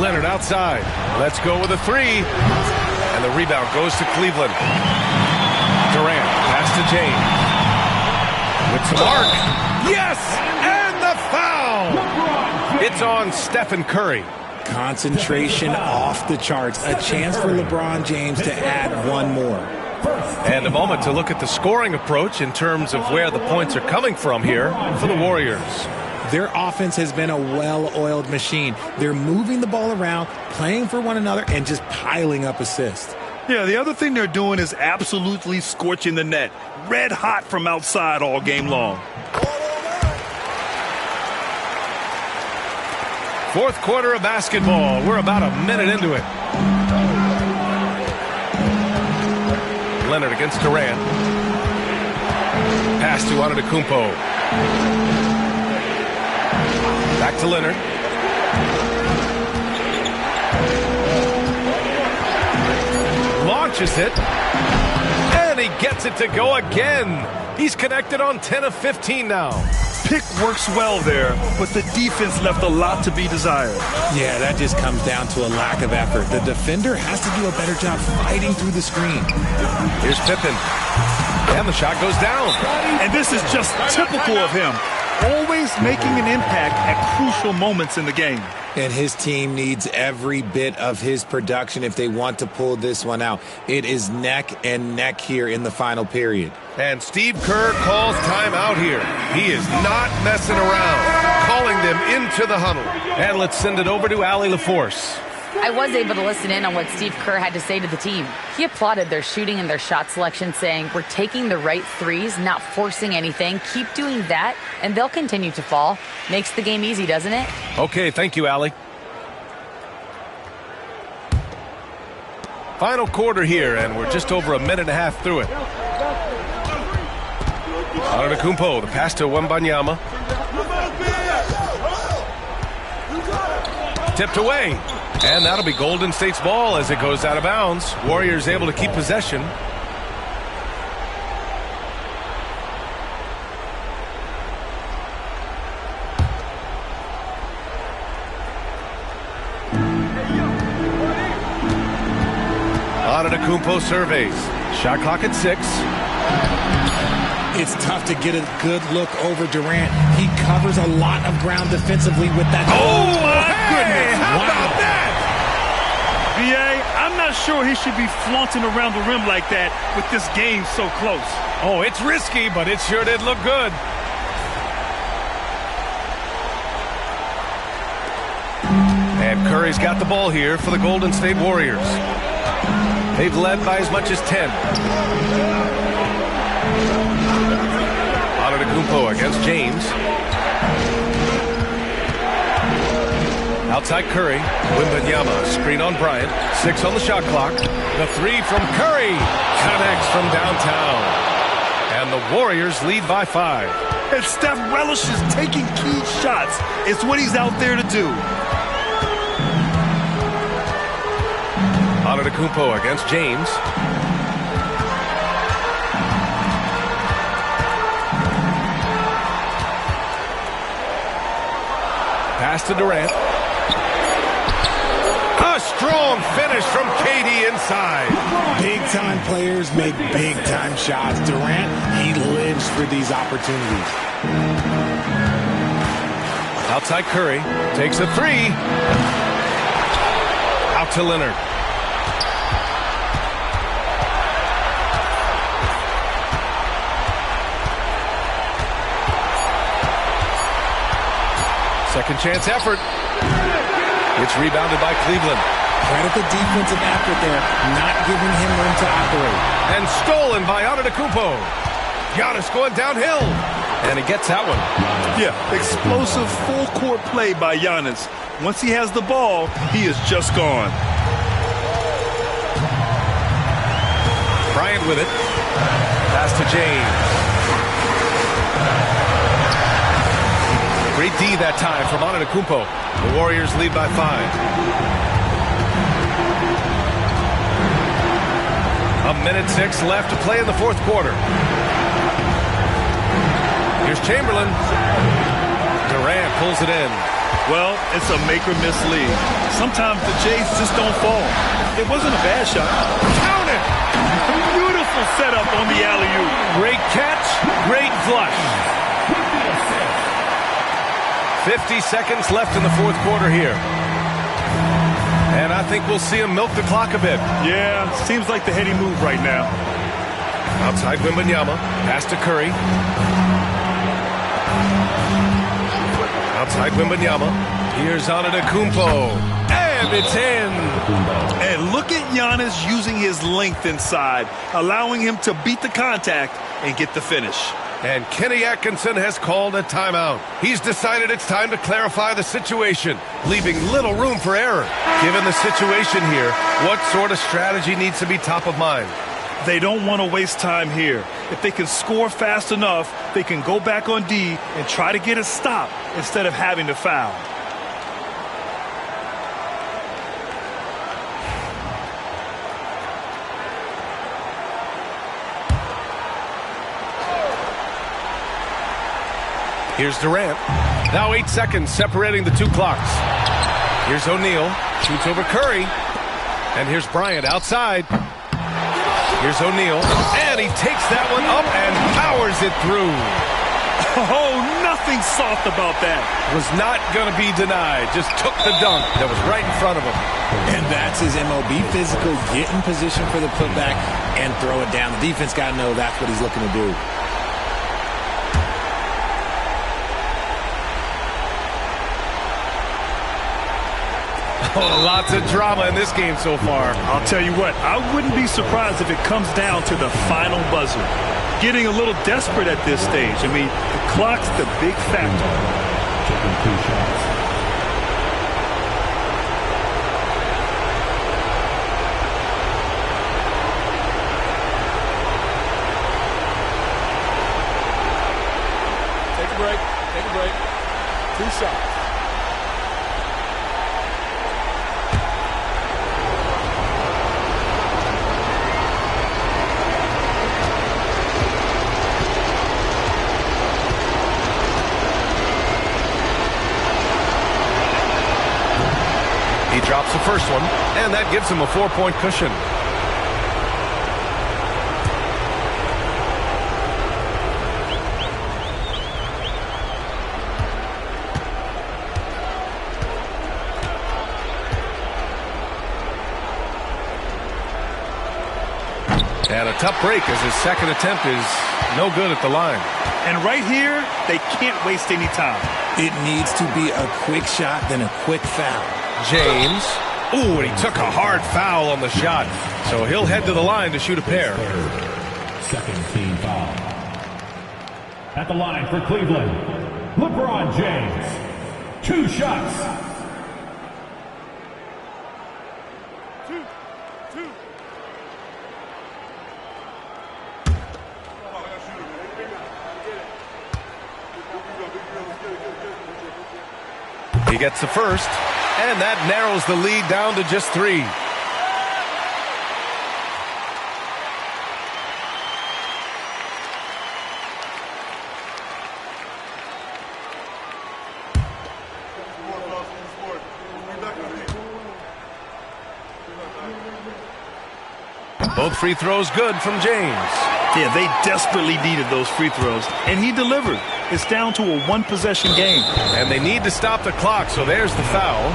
Leonard outside. Let's go with a 3. And the rebound goes to Cleveland. Durant, pass to James. With some arc. Yes! And the foul! It's on Stephen Curry. Concentration off the charts. A chance for LeBron James to add one more. And a moment to look at the scoring approach in terms of where the points are coming from here for the Warriors. Their offense has been a well-oiled machine. They're moving the ball around, playing for one another, and just piling up assists. Yeah, the other thing they're doing is absolutely scorching the net. Red hot from outside all game long. Fourth quarter of basketball. We're about a minute into it. Leonard against Durant. Pass to Antetokounmpo. Back to Leonard. Launches it. And he gets it to go again. He's connected on 10 of 15 now. Pick works well there, but the defense left a lot to be desired. Yeah, that just comes down to a lack of effort. The defender has to do a better job fighting through the screen. Here's Pippen. And the shot goes down. And this is just typical of him. Always making an impact at crucial moments in the game. And his team needs every bit of his production if they want to pull this one out. It is neck and neck here in the final period. And Steve Kerr calls timeout here. He is not messing around, calling them into the huddle. And let's send it over to Allie LaForce. I was able to listen in on what Steve Kerr had to say to the team. He applauded their shooting and their shot selection, saying, "We're taking the right threes, not forcing anything. Keep doing that, and they'll continue to fall." Makes the game easy, doesn't it? Okay, thank you, Allie. Final quarter here, and we're just over a minute and a half through it. Antetokounmpo, the pass to Wembanyama. Tipped away. And that'll be Golden State's ball as it goes out of bounds. Warriors able to keep possession. Antetokounmpo surveys. Shot clock at 6. It's tough to get a good look over Durant. He covers a lot of ground defensively with that. Oh, my goodness. How about that? B.A., I'm not sure he should be flaunting around the rim like that with this game so close. Oh, it's risky, but it sure did look good. And Curry's got the ball here for the Golden State Warriors. They've led by as much as 10. Antetokounmpo against James. Outside Curry. Wembanyama, screen on Bryant. 6 on the shot clock. The 3 from Curry connects from downtown. And the Warriors lead by 5. And Steph relishes taking key shots. It's what he's out there to do. Antetokounmpo against James. Pass to Durant. A strong finish from KD inside. Big-time players make big-time shots. Durant, he lives for these opportunities. Outside Curry. Takes a 3. Out to Leonard. Second chance effort. It's rebounded by Cleveland. Credit the defensive effort there, not giving him room to operate. And stolen by Antetokounmpo. Giannis going downhill. And he gets that one. Yeah, explosive full-court play by Giannis. Once he has the ball, he is just gone. Bryant with it. Pass to James. Great D that time from Antetokounmpo. The Warriors lead by 5. A minute 6 left to play in the fourth quarter. Here's Chamberlain. Durant pulls it in. Well, it's a make-or-miss league. Sometimes the Jays just don't fall. It wasn't a bad shot. Count it! Beautiful setup on the alley-oop. Great catch, great flush. 50 seconds left in the fourth quarter here. And I think we'll see him milk the clock a bit. Yeah, seems like the heady move right now. Outside Wembanyama. Pass to Curry. Outside Wembanyama. Here's Antetokounmpo. And it's in. And look at Giannis using his length inside, allowing him to beat the contact and get the finish. And Kenny Atkinson has called a timeout. He's decided it's time to clarify the situation, leaving little room for error. Given the situation here, what sort of strategy needs to be top of mind? They don't want to waste time here. If they can score fast enough, they can go back on D and try to get a stop instead of having to foul. Here's Durant. Now 8 seconds separating the two clocks. Here's O'Neal. Shoots over Curry. And here's Bryant outside. Here's O'Neal. And he takes that one up and powers it through. Oh, nothing soft about that. Was not going to be denied. Just took the dunk that was right in front of him. And that's his MO. Be physical, get in position for the putback, and throw it down. The defense got to know that's what he's looking to do. Oh, lots of drama in this game so far. I'll tell you what, I wouldn't be surprised if it comes down to the final buzzer. Getting a little desperate at this stage. I mean, the clock's the big factor. Taking 2 shots. Take a break. Take a break. 2 shots. Drops the first one, and that gives him a 4-point cushion. And a tough break as his second attempt is no good at the line. And right here, they can't waste any time. It needs to be a quick shot, then a quick foul. James. Ooh, and he took a hard foul on the shot. So he'll head to the line to shoot a pair. Second team foul. At the line for Cleveland, LeBron James. 2 shots. He gets the first, and that narrows the lead down to just 3. Both free throws good from James. Yeah, they desperately needed those free throws, and he delivered. It's down to a one-possession game. And they need to stop the clock, so there's the foul.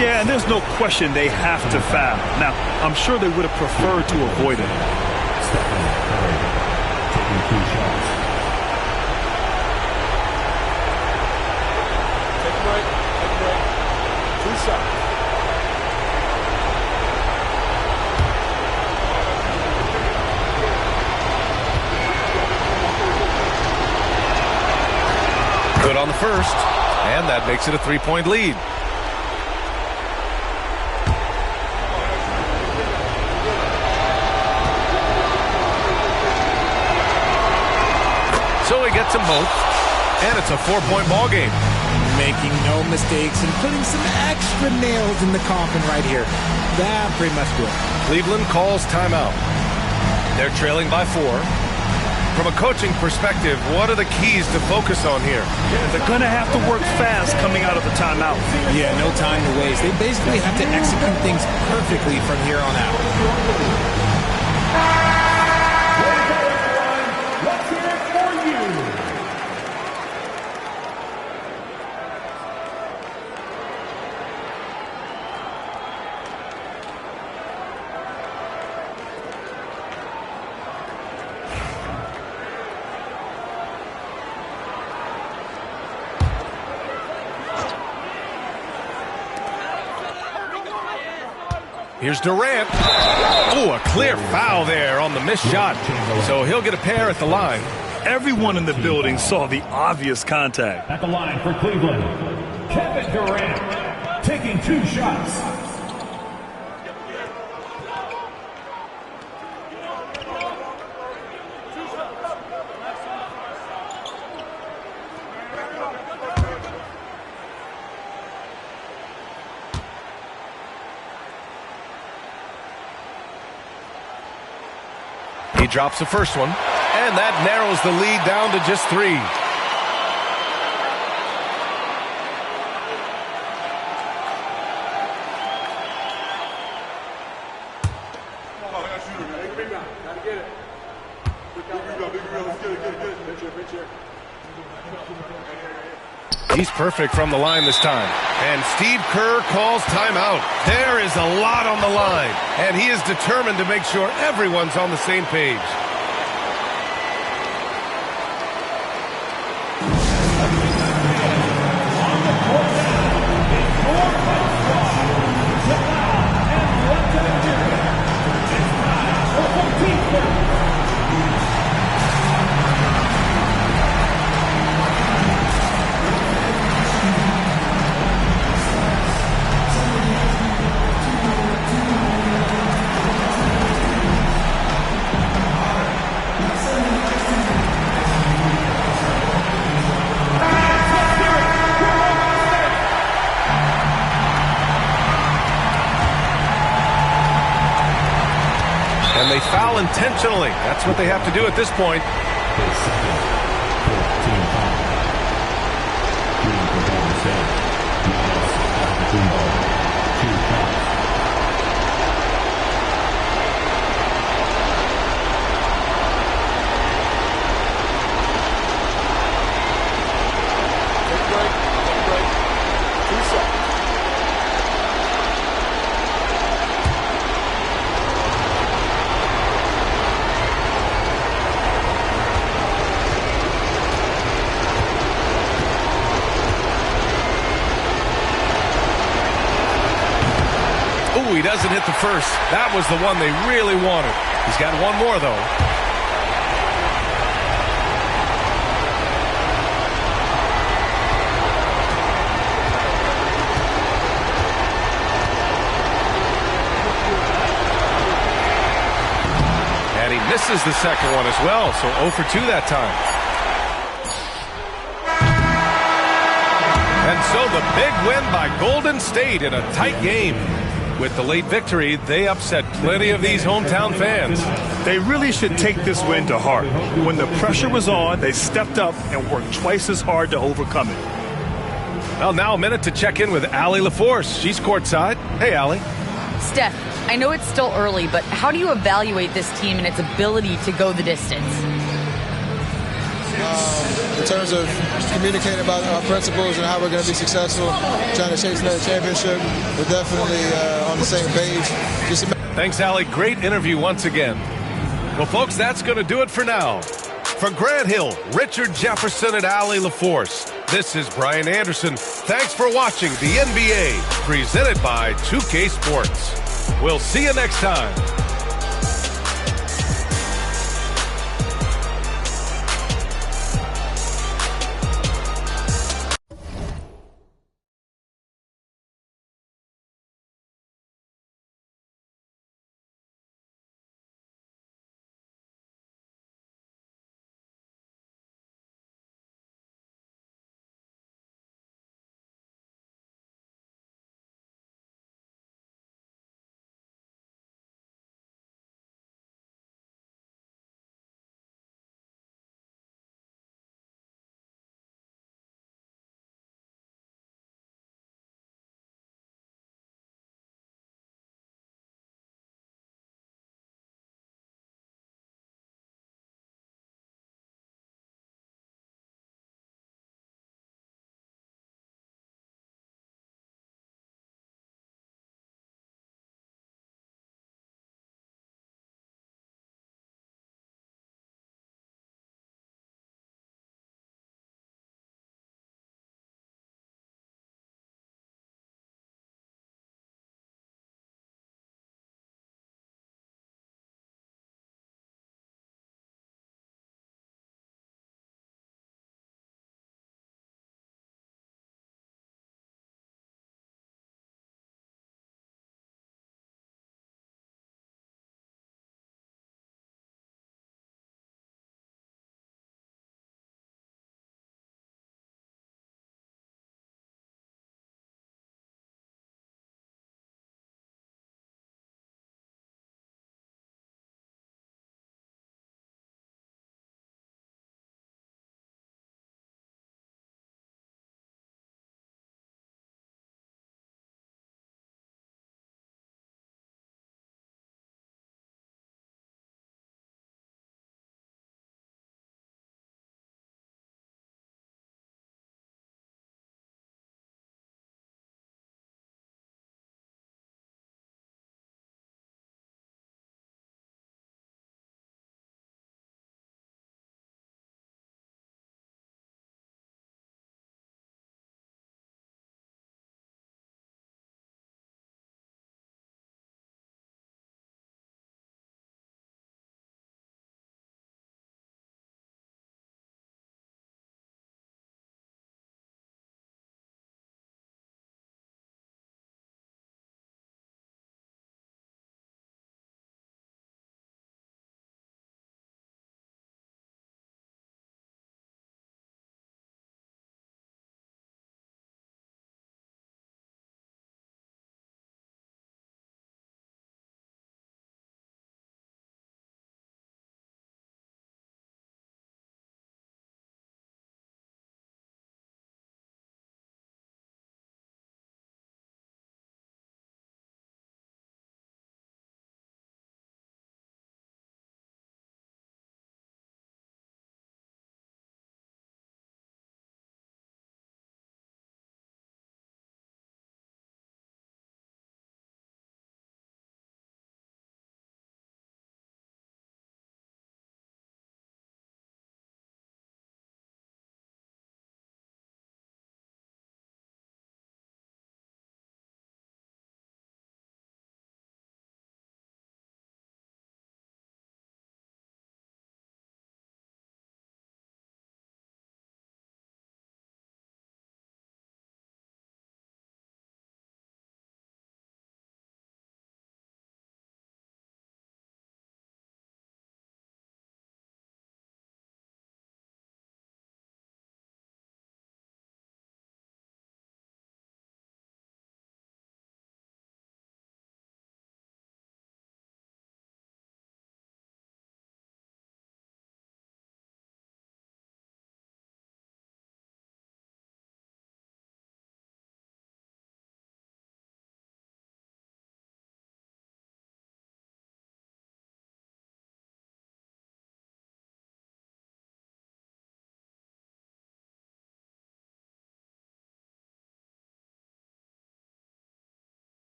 Yeah, and there's no question they have to foul. Now, I'm sure they would have preferred to avoid it. Stephen Curry taking 2 shots. Take a break. 2 shots. Good on the first, and that makes it a 3-point lead. So he gets them both, and it's a 4-point ball game. Making no mistakes and putting some extra nails in the coffin right here. That pretty much do it. Cleveland calls timeout. They're trailing by 4. From a coaching perspective, what are the keys to focus on here? Yeah, they're going to have to work fast coming out of the timeout. Yeah, no time to waste. They basically have to execute things perfectly from here on out. Let's hear it for you. Here's Durant. Oh, a clear foul there on the missed shot. So he'll get a pair at the line. Everyone in the building saw the obvious contact. At the line for Cleveland, Kevin Durant taking 2 shots. He drops the first one, and that narrows the lead down to just 3. He's perfect from the line this time. And Steve Kerr calls timeout. There is a lot on the line, and he is determined to make sure everyone's on the same page. And they foul intentionally. That's what they have to do at this point. doesn't hit the first. That was the one they really wanted. He's got one more, though. And he misses the second one as well, so 0 for 2 that time. And so the big win by Golden State in a tight game. With the late victory, they upset plenty of these hometown fans. They really should take this win to heart. When the pressure was on, they stepped up and worked twice as hard to overcome it. Well, now a minute to check in with Allie LaForce. She's courtside. Hey, Allie. Steph, I know it's still early, but how do you evaluate this team and its ability to go the distance? In terms of communicating about our principles and how we're going to be successful, trying to chase another championship, we're definitely on the same page. Thanks, Allie. Great interview once again. Well, folks, that's going to do it for now. For Grant Hill, Richard Jefferson, and Allie LaForce, this is Brian Anderson. Thanks for watching the NBA, presented by 2K Sports. We'll see you next time.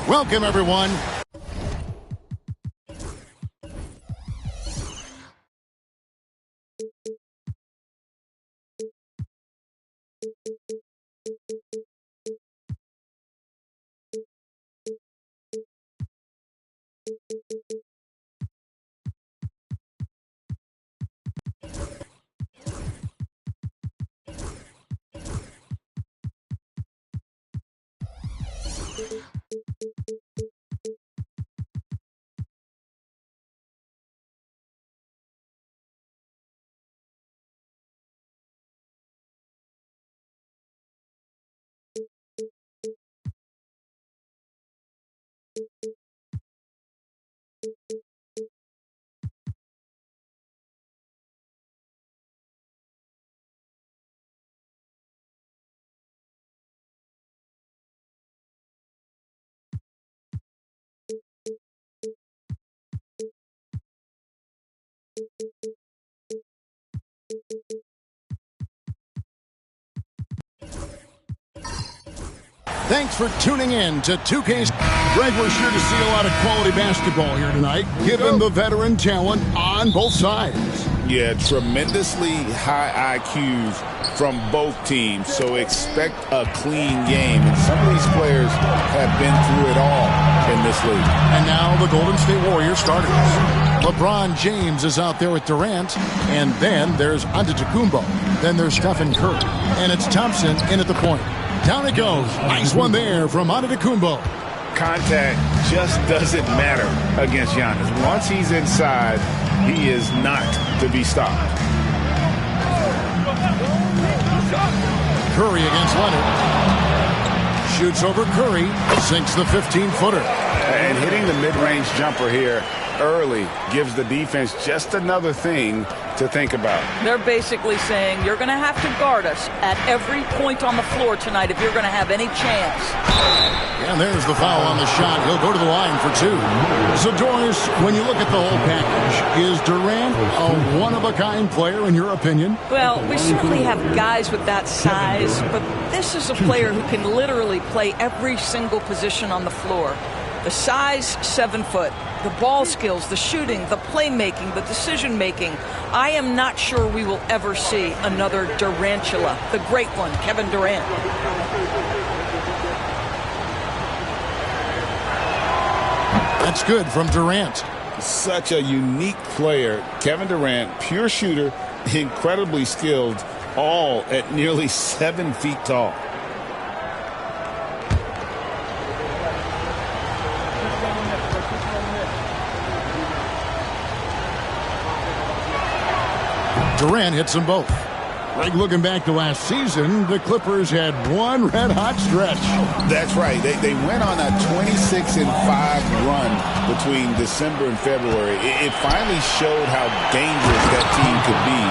Welcome, everyone. Thanks for tuning in to 2K's. Greg, we're sure to see a lot of quality basketball here tonight, given the veteran talent on both sides. Yeah, tremendously high IQs from both teams, so expect a clean game. And some of these players have been through it all in this league. And now the Golden State Warriors starters. LeBron James is out there with Durant, and then there's Antetokounmpo. Then there's Stephen Curry, and it's Thompson in at the point. Down it goes. Nice one there from Antetokounmpo. Contact just doesn't matter against Giannis. Once he's inside, he is not to be stopped. Curry against Leonard. Shoots over Curry. Sinks the 15-footer. And hitting the mid-range jumper here early gives the defense just another thing to think about. They're basically saying you're going to have to guard us at every point on the floor tonight if you're going to have any chance. And there's the foul on the shot. He'll go to the line for two. So, Doris, when you look at the whole package, is Durant a one-of-a-kind player in your opinion? Well, we certainly have guys with that size, but this is a player who can literally play every single position on the floor. The size, 7 foot. The ball skills, the shooting, the playmaking, the decision-making. I am not sure we will ever see another Durantula, the great one, Kevin Durant. That's good from Durant. Such a unique player. Kevin Durant, pure shooter, incredibly skilled, all at nearly 7 feet tall. Durant hits them both. Like looking back to last season, the Clippers had one red-hot stretch. That's right. They went on a 26-5 run between December and February. It finally showed how dangerous that team could be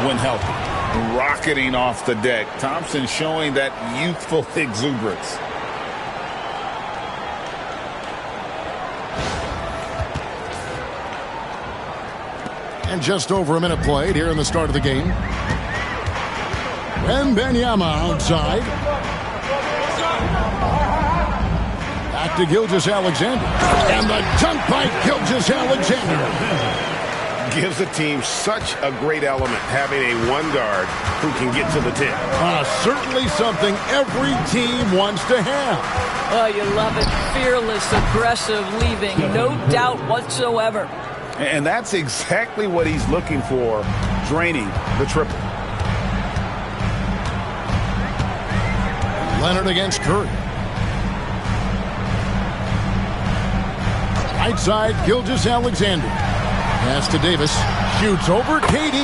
when healthy. Rocketing off the deck. Thompson showing that youthful exuberance. And just over a minute played here in the start of the game. Wembanyama outside. Back to Gilgeous-Alexander. And the dunk by Gilgeous-Alexander. Gives the team such a great element having a one guard who can get to the tip. Certainly something every team wants to have. Oh, you love it. Fearless, aggressive, leaving. No doubt whatsoever. And that's exactly what he's looking for, draining the triple. Leonard against Curry. Right side, Gilgeous-Alexander. Pass to Davis. Shoots over KD.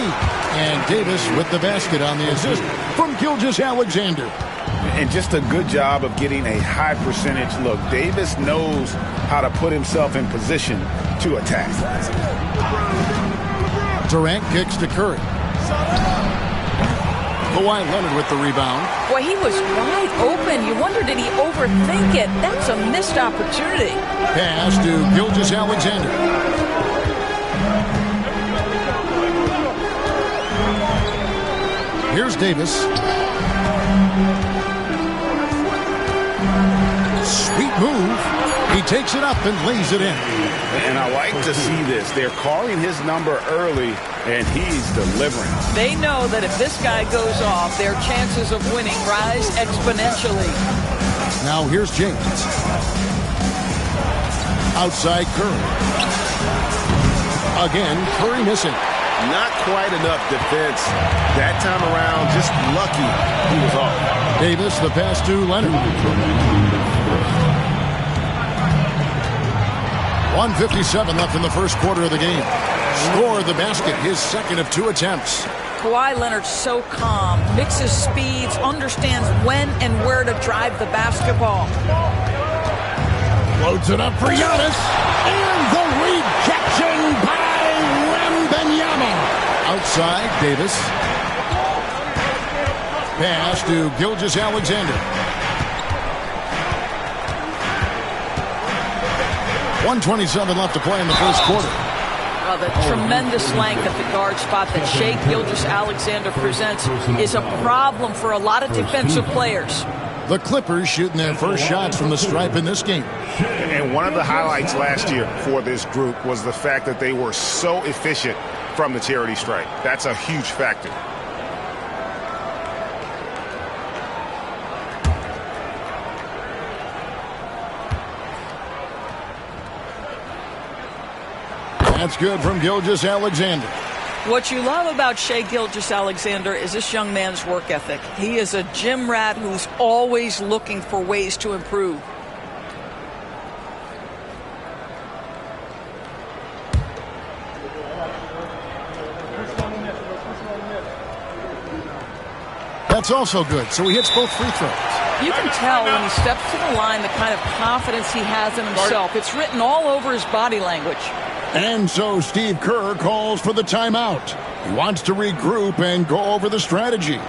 And Davis with the basket on the assist from Gilgeous-Alexander. And just a good job of getting a high percentage look. Davis knows how to put himself in position to attack. Durant kicks to Curry. Kawhi Leonard with the rebound. Boy, he was wide open. You wonder, did he overthink it? That's a missed opportunity. Pass to Gilgeous-Alexander. Here's Davis. Sweet move. He takes it up and lays it in. And I like to see this. They're calling his number early, and he's delivering. They know that if this guy goes off, their chances of winning rise exponentially. Now here's James. Outside Curry. Again, Curry missing. Not quite enough defense. That time around, just lucky he was off. Davis, the pass to Leonard. 1:57 left in the first quarter of the game. Scored the basket, his second of 2 attempts. Kawhi Leonard's so calm, mixes speeds, understands when and where to drive the basketball. Loads it up for Giannis. And the rejection by Wembanyama. Outside, Davis. Pass to Gilgeous-Alexander. 1:27 left to play in the first quarter. Well, the tremendous length at the guard spot that Shai Gilgeous-Alexander presents is a problem for a lot of defensive players. The Clippers shooting their first shots from the stripe in this game. And one of the highlights last year for this group was the fact that they were so efficient from the charity stripe. That's a huge factor. That's good from Gilgeous-Alexander. What you love about Shai Gilgeous-Alexander is this young man's work ethic. He is a gym rat who's always looking for ways to improve. That's also good, so he hits both free throws. You can tell when he steps to the line the kind of confidence he has in himself. It's written all over his body language. And so Steve Kerr calls for the timeout. He wants to regroup and go over the strategy.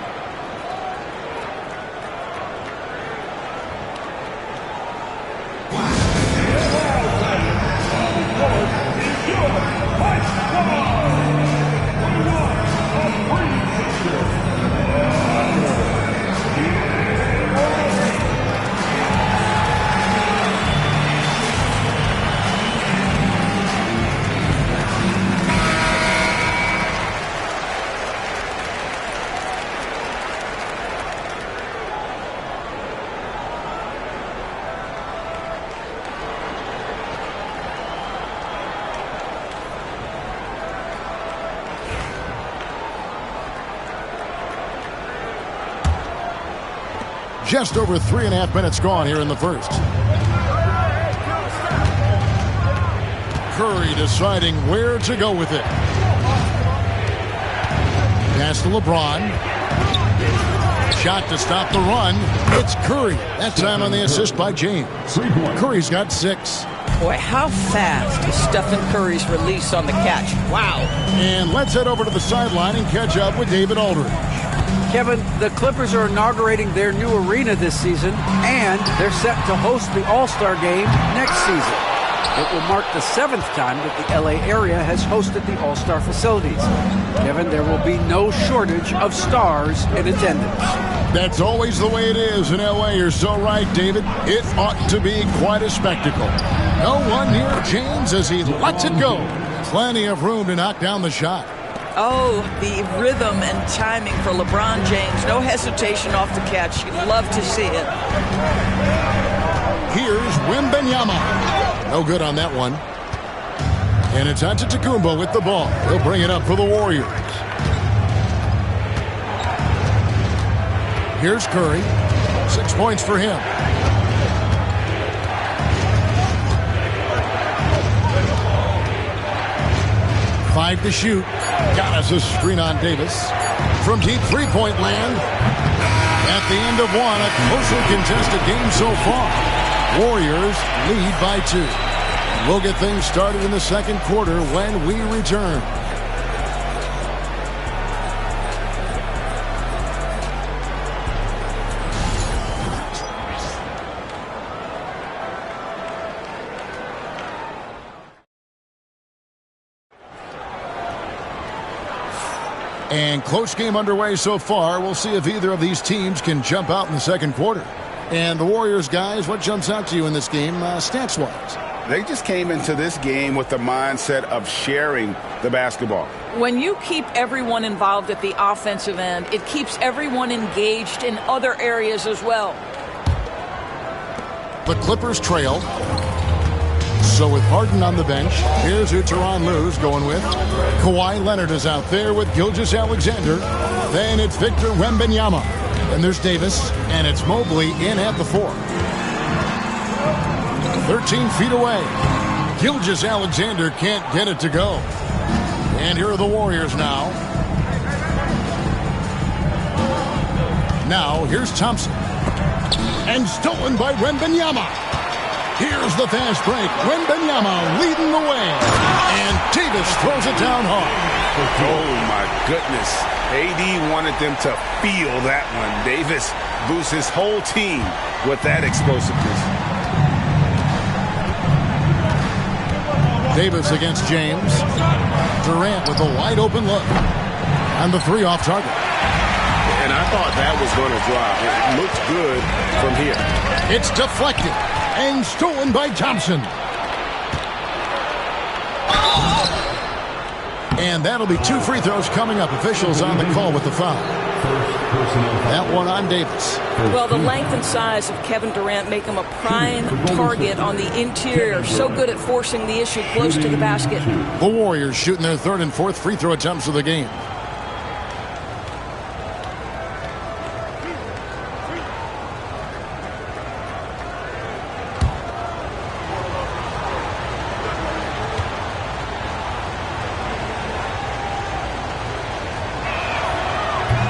Just over 3.5 minutes gone here in the first. Curry deciding where to go with it. Pass to LeBron. Shot to stop the run. It's Curry. That time on the assist by James. Curry's got 6. Boy, how fast is Stephen Curry's release on the catch. Wow. And let's head over to the sideline and catch up with David Aldridge. Kevin, the Clippers are inaugurating their new arena this season, and they're set to host the All-Star Game next season. It will mark the 7th time that the LA area has hosted the All-Star facilities. Kevin, there will be no shortage of stars in attendance. That's always the way it is in LA. You're so right, David. It ought to be quite a spectacle. No one near James as he lets it go. Plenty of room to knock down the shot. Oh, the rhythm and timing for LeBron James. No hesitation off the catch. You'd love to see it. Here's Wembanyama. No good on that one. And it's Antetokounmpo with the ball. He'll bring it up for the Warriors. Here's Curry. 6 points for him. Five to shoot. Got us a screen on Davis. From deep three-point land. At the end of one, a closely contested game so far. Warriors lead by 2. We'll get things started in the second quarter when we return. And close game underway so far. We'll see if either of these teams can jump out in the second quarter. And the Warriors, guys, what jumps out to you in this game stats-wise? They just came into this game with the mindset of sharing the basketball. When you keep everyone involved at the offensive end, it keeps everyone engaged in other areas as well. The Clippers trail. So with Harden on the bench, here's who Tyronn Lue's going with. Kawhi Leonard is out there with Gilgeous-Alexander. Then it's Victor Wembanyama. Then there's Davis, and it's Mobley in at the 4. 13 feet away. Gilgeous-Alexander can't get it to go. And here are the Warriors now. Now here's Thompson. And stolen by Wembanyama. Here's the fast break. Wembanyama leading the way. And Davis throws it down hard. Oh, my goodness. AD wanted them to feel that one. Davis boosts his whole team with that explosiveness. Davis against James. Durant with a wide open look. And the 3 off target. And I thought that was going to drop. It looked good from here. It's deflected. And stolen by Thompson. And that'll be 2 free throws coming up. Officials on the call with the foul. That one on Davis. Well, the length and size of Kevin Durant make him a prime target on the interior. So good at forcing the issue close to the basket. The Warriors shooting their 3rd and 4th free throw attempts of the game.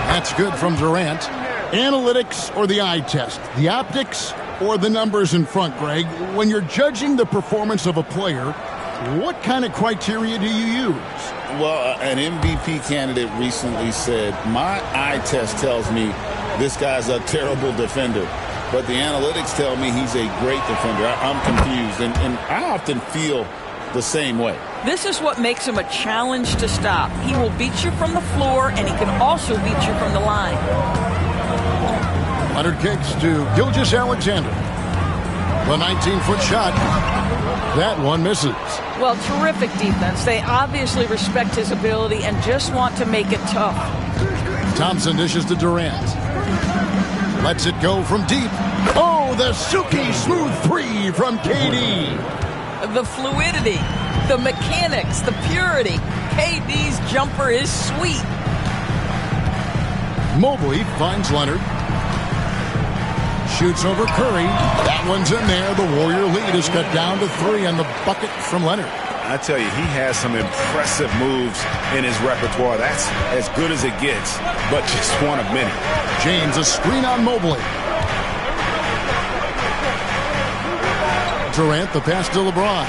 That's good from Durant. Analytics or the eye test? The optics or the numbers in front, Greg? When you're judging the performance of a player, what kind of criteria do you use? Well, an MVP candidate recently said, my eye test tells me this guy's a terrible defender, but the analytics tell me he's a great defender. I'm confused, and I often feel the same way. This is what makes him a challenge to stop. He will beat you from the floor, and he can also beat you from the line. Leonard kicks to Gilgeous-Alexander. The 19-foot shot. That one misses. Well, terrific defense. They obviously respect his ability and just want to make it tough. Thompson dishes to Durant. Lets it go from deep. Oh, the silky smooth 3 from KD. The fluidity, the mechanics, the purity. KD's jumper is sweet. Mobley finds Leonard. Shoots over Curry. That one's in there. The Warrior lead is cut down to 3 on the bucket from Leonard. I tell you, he has some impressive moves in his repertoire. That's as good as it gets, but just one of many. James, a screen on Mobley. Durant, the pass to LeBron.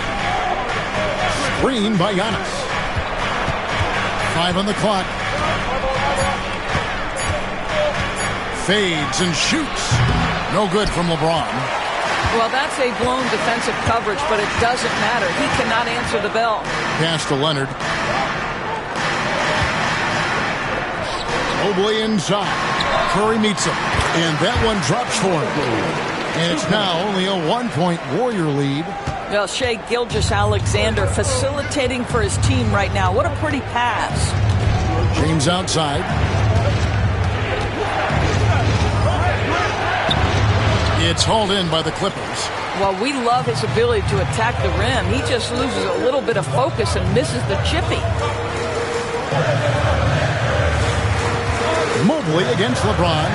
Screen by Giannis. 5 on the clock. Fades and shoots. No good from LeBron. Well, that's a blown defensive coverage, but it doesn't matter. He cannot answer the bell. Pass to Leonard. Mobley inside. Curry meets him. And that one drops for him. And it's now only a 1-point Warrior lead. Well, Shai Gilgeous-Alexander facilitating for his team right now. What a pretty pass. James outside. It's hauled in by the Clippers. Well, we love his ability to attack the rim. He just loses a little bit of focus and misses the chippy. Mobley against LeBron.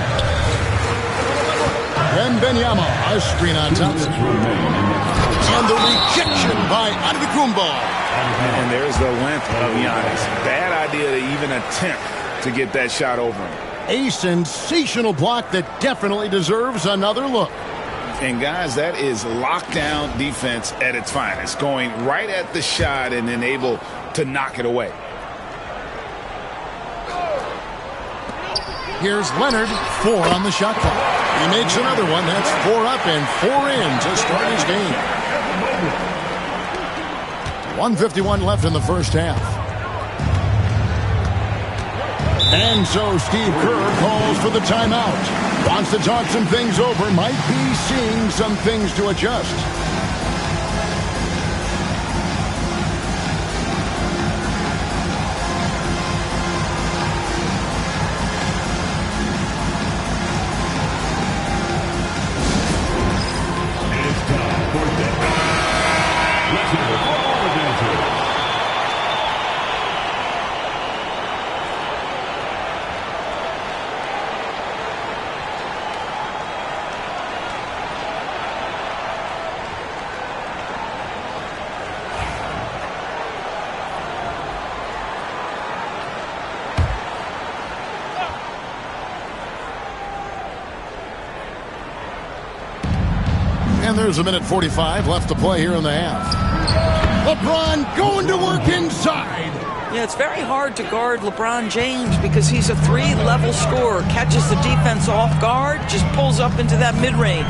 Wembanyama, a screen on Thompson. And the rejection by Antetokounmpo. And there's the length of Giannis. Bad idea to even attempt to get that shot over him. A sensational block that definitely deserves another look. And guys, that is lockdown defense at its finest. Going right at the shot and then able to knock it away. Here's Leonard, 4 on the shot clock. He makes another one. That's 4 up and 4 in to start his game. 1:51 left in the first half. And so Steve Kerr calls for the timeout. Wants to talk some things over. Might be seeing some things to adjust. And there's a minute 45 left to play here in the half. LeBron going to work inside. Yeah, it's very hard to guard LeBron James because he's a 3-level scorer. Catches the defense off guard, just pulls up into that mid-range.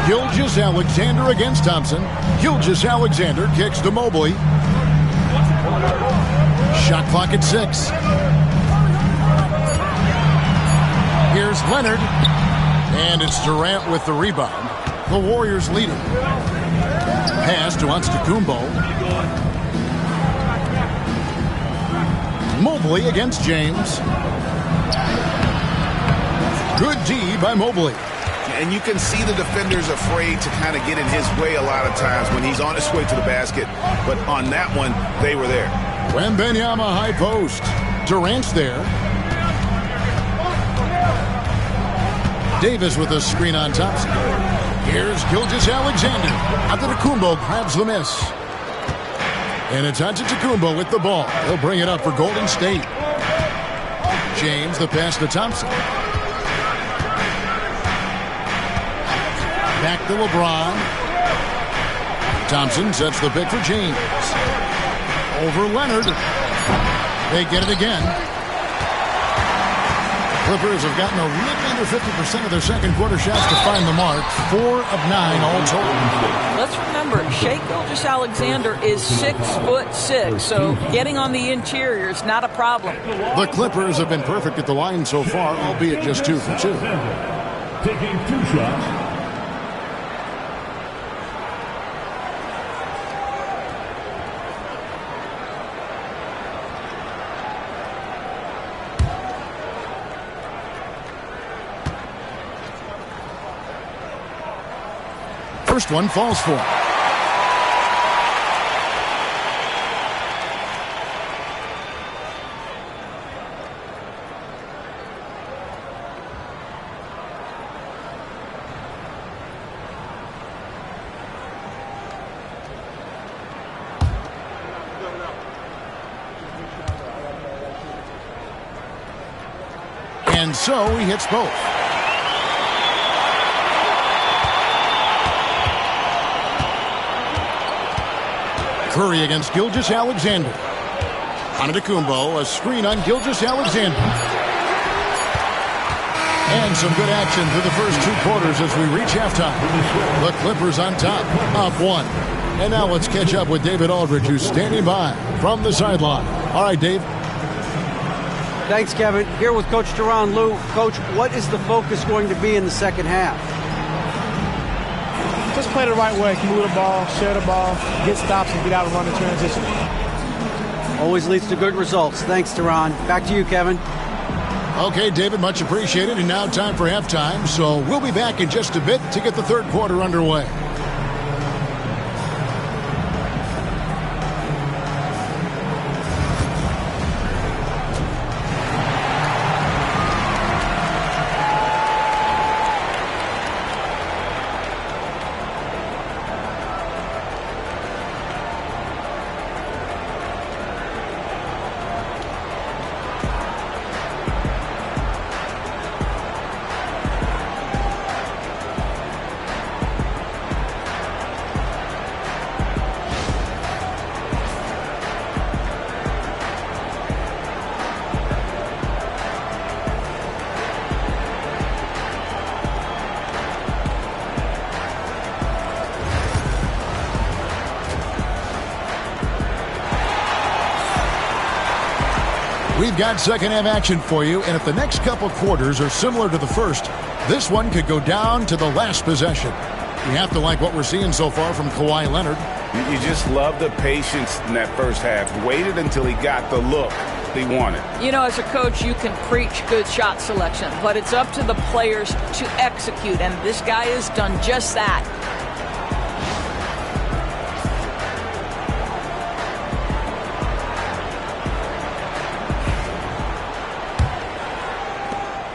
Gilgeous-Alexander against Thompson. Gilgeous-Alexander kicks to Mobley. Shot clock at 6. Here's Leonard. And it's Durant with the rebound. The Warriors leading. Pass to Antetokounmpo. Mobley against James. Good D by Mobley. And you can see the defenders afraid to kind of get in his way a lot of times when he's on his way to the basket. But on that one, they were there. Wembanyama high post. Durant's there. Davis with a screen on Thompson. Here's Gilgeous-Alexander. Antetokounmpo grabs the miss. And it's Antetokounmpo with the ball. He'll bring it up for Golden State. James, the pass to Thompson. Back to LeBron. Thompson sets the pick for James. Over Leonard. They get it again. Clippers have gotten a little under 50% of their second quarter shots to find the mark. 4 of 9 all total. Let's remember, Shai Gilgeous-Alexander is 6'6", so getting on the interior is not a problem. The Clippers have been perfect at the line so far, albeit just 2 for 2. Taking 2 shots. First one falls for him. so he hits both. Curry against Gilgeous-Alexander. Antetokounmpo, a screen on Gilgeous-Alexander. And some good action through the first 2 quarters as we reach halftime. The Clippers on top, up 1. And now let's catch up with David Aldridge, who's standing by from the sideline. All right, Dave. Thanks, Kevin. Here with Coach Tyronn Lue. Coach, what is the focus going to be in the second half? Just play the right way. Move the ball, share the ball, get stops, and get out and run the transition. Always leads to good results. Thanks, Tyronn. Back to you, Kevin. Okay, David, much appreciated. And now time for halftime. So we'll be back in just a bit to get the third quarter underway. We've got second half action for you, and if the next couple quarters are similar to the first, this one could go down to the last possession. You have to like what we're seeing so far from Kawhi Leonard. You just love the patience in that first half. Waited until he got the look he wanted. You know, as a coach, you can preach good shot selection, but it's up to the players to execute, and this guy has done just that.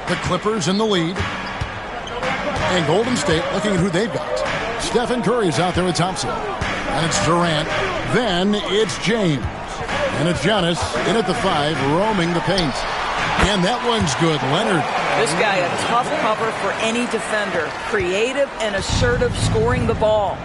The Clippers in the lead. And Golden State looking at who they've got. Stephen Curry's out there with Thompson. And it's Durant. Then it's James. And it's Giannis in at the 5, roaming the paint. And that one's good. Leonard. This guy, a tough cover for any defender. Creative and assertive scoring the ball.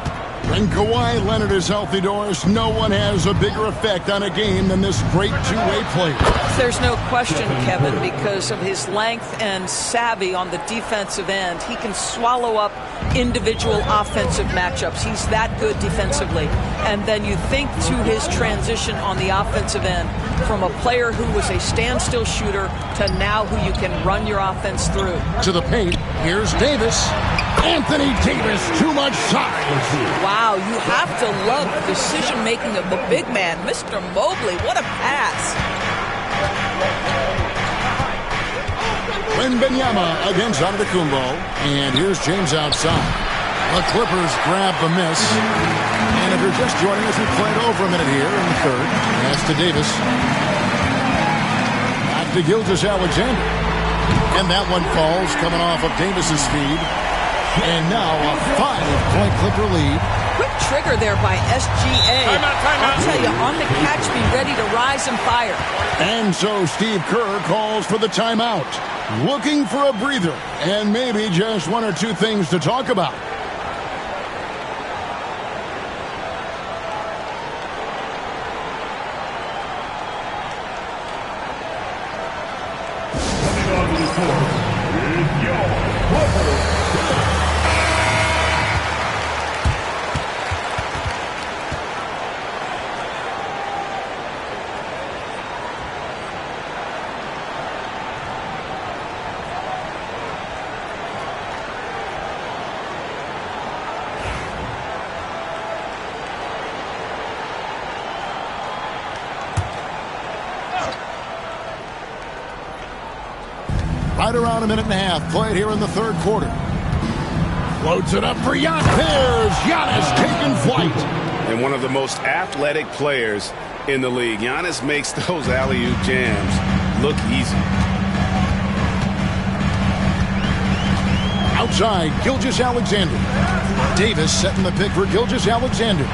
When Kawhi Leonard is healthy, Doris, no one has a bigger effect on a game than this great two-way player. There's no question, Kevin, because of his length and savvy on the defensive end. He can swallow up individual offensive matchups. He's that good defensively. And then you think to his transition on the offensive end from a player who was a standstill shooter to now who you can run your offense through. To the paint, here's Davis. Anthony Davis, too much size. Wow, you have to love the decision-making of the big man, Mr. Mobley. What a pass. Wembanyama against Antetokounmpo. And here's James outside. The Clippers grab the miss. And if you're just joining us, we've played over a minute here in the third. Pass to Davis. Back to Gilgeous-Alexander. And that one falls coming off of Davis's feed. And now a 5-point Clipper lead. Quick trigger there by SGA. Timeout. I'll tell you, on the catch, be ready to rise and fire. And so Steve Kerr calls for the timeout. Looking for a breather and maybe just one or two things to talk about. Right around a minute and a half played here in the third quarter. Floats it up for Giannis. There's Giannis taking flight. And one of the most athletic players in the league. Giannis makes those alley-oop jams look easy. Outside, Gilgeous-Alexander. Davis setting the pick for Gilgeous-Alexander.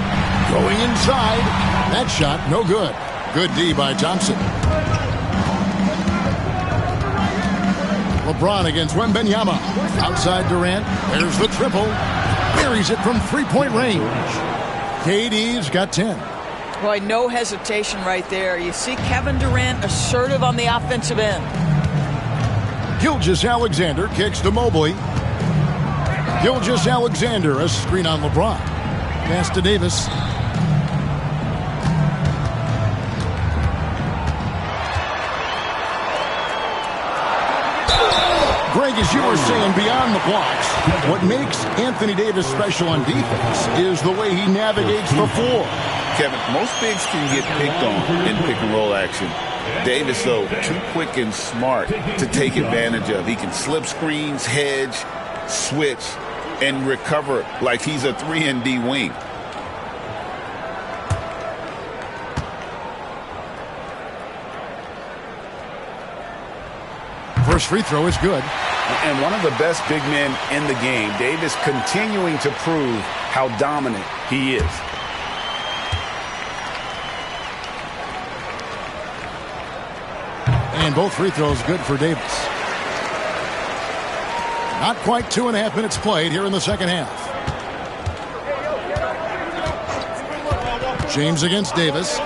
Going inside. That shot, no good. Good D by Thompson. LeBron against Wembanyama. Outside Durant. There's the triple. Buries it from three-point range. KD's got 10. Boy, no hesitation right there. You see Kevin Durant assertive on the offensive end. Gilgeous-Alexander kicks to Mobley. Gilgeous-Alexander, a screen on LeBron. Pass to Davis. Greg, as you were saying, beyond the blocks, what makes Anthony Davis special on defense is the way he navigates the floor. Kevin, most bigs can get picked on in pick-and-roll action. Davis, though, too quick and smart to take advantage of. He can slip screens, hedge, switch, and recover like he's a 3-and-D wing. First free throw is good. And one of the best big men in the game, Davis continuing to prove how dominant he is. And both free throws good for Davis. Not quite 2.5 minutes played here in the second half. James against Davis.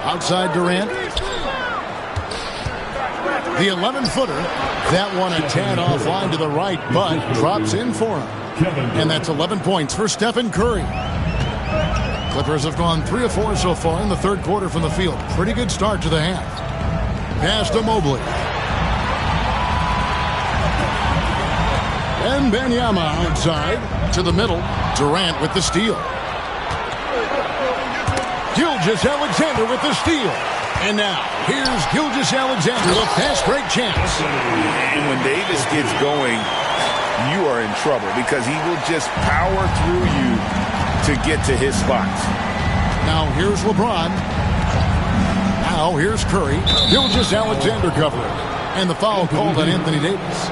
Outside Durant. The 11-footer. That one a tad offline to the right, but drops in for him. And that's 11 points for Stephen Curry. Clippers have gone 3 of 4 so far in the third quarter from the field. Pretty good start to the half. Pass to Mobley. And Wembanyama outside to the middle. Durant with the steal. Gilgeous-Alexander with the steal. And now, here's Gilgeous-Alexander, the fast break chance. And when Davis gets going, you are in trouble because he will just power through you to get to his spots. Now here's LeBron. Now here's Curry. Gilgeous-Alexander covering. And the foul called on Anthony Davis.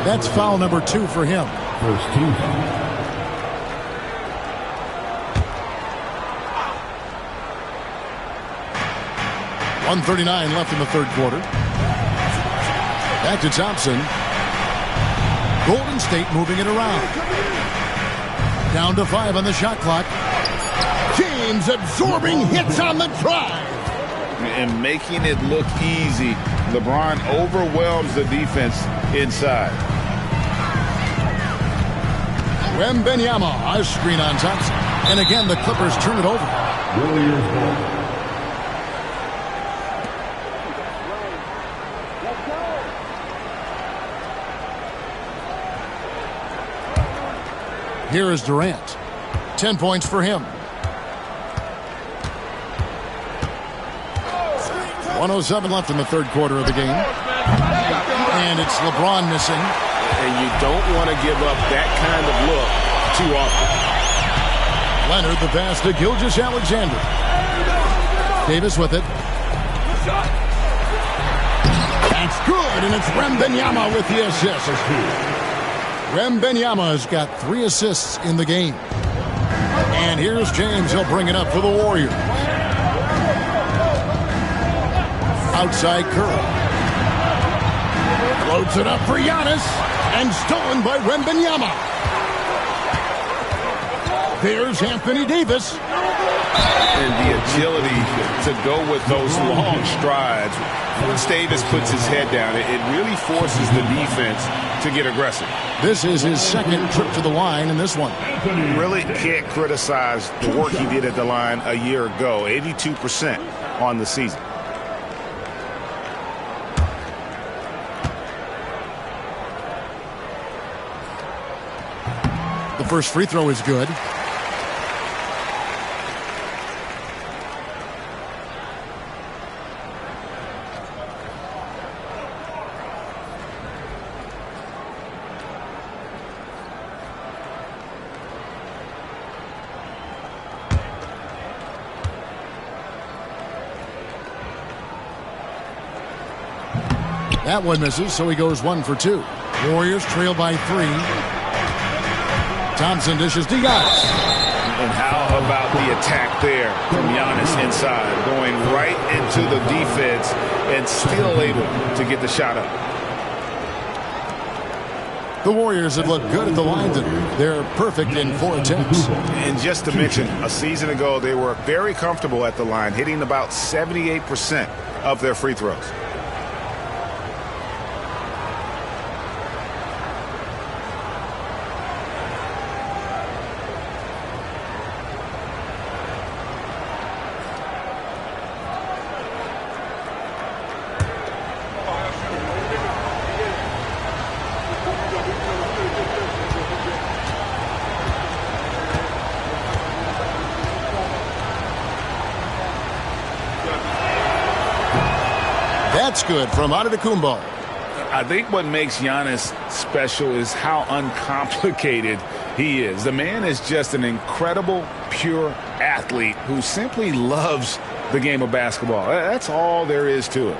That's foul number 2 for him. First team. 1:39 left in the third quarter. Back to Thompson. Golden State moving it around. Down to 5 on the shot clock. James absorbing hits on the drive. And making it look easy. LeBron overwhelms the defense inside. Wembanyama, a screen on Thompson. And again, the Clippers turn it over. Warriors ball. Here is Durant. 10 points for him. 1:07 left in the third quarter of the game. And it's LeBron missing. And you don't want to give up that kind of look too often. Leonard the pass to Gilgeous-Alexander. Davis with it. That's good, and it's Wembanyama with the assist. Wembanyama has got 3 assists in the game. And here's James. He'll bring it up for the Warriors. Outside Curry. Floats it up for Giannis. And stolen by Wembanyama. There's Anthony Davis. And the agility to go with those long strides. Once Davis puts his head down, it really forces the defense to get aggressive. This is his second trip to the line in this one. Really can't criticize the work he did at the line a year ago. 82% on the season. The first free throw is good. That one misses, so he goes 1 for 2. Warriors trail by 3. Thompson dishes to Giannis. And how about the attack there from Giannis inside, going right into the defense and still able to get the shot up. The Warriors have looked good at the line today. They're perfect in 4 attempts. And just to mention, a season ago, they were very comfortable at the line, hitting about 78% of their free throws. That's good from Antetokounmpo. I think what makes Giannis special is how uncomplicated he is. The man is just an incredible, pure athlete who simply loves the game of basketball. That's all there is to it.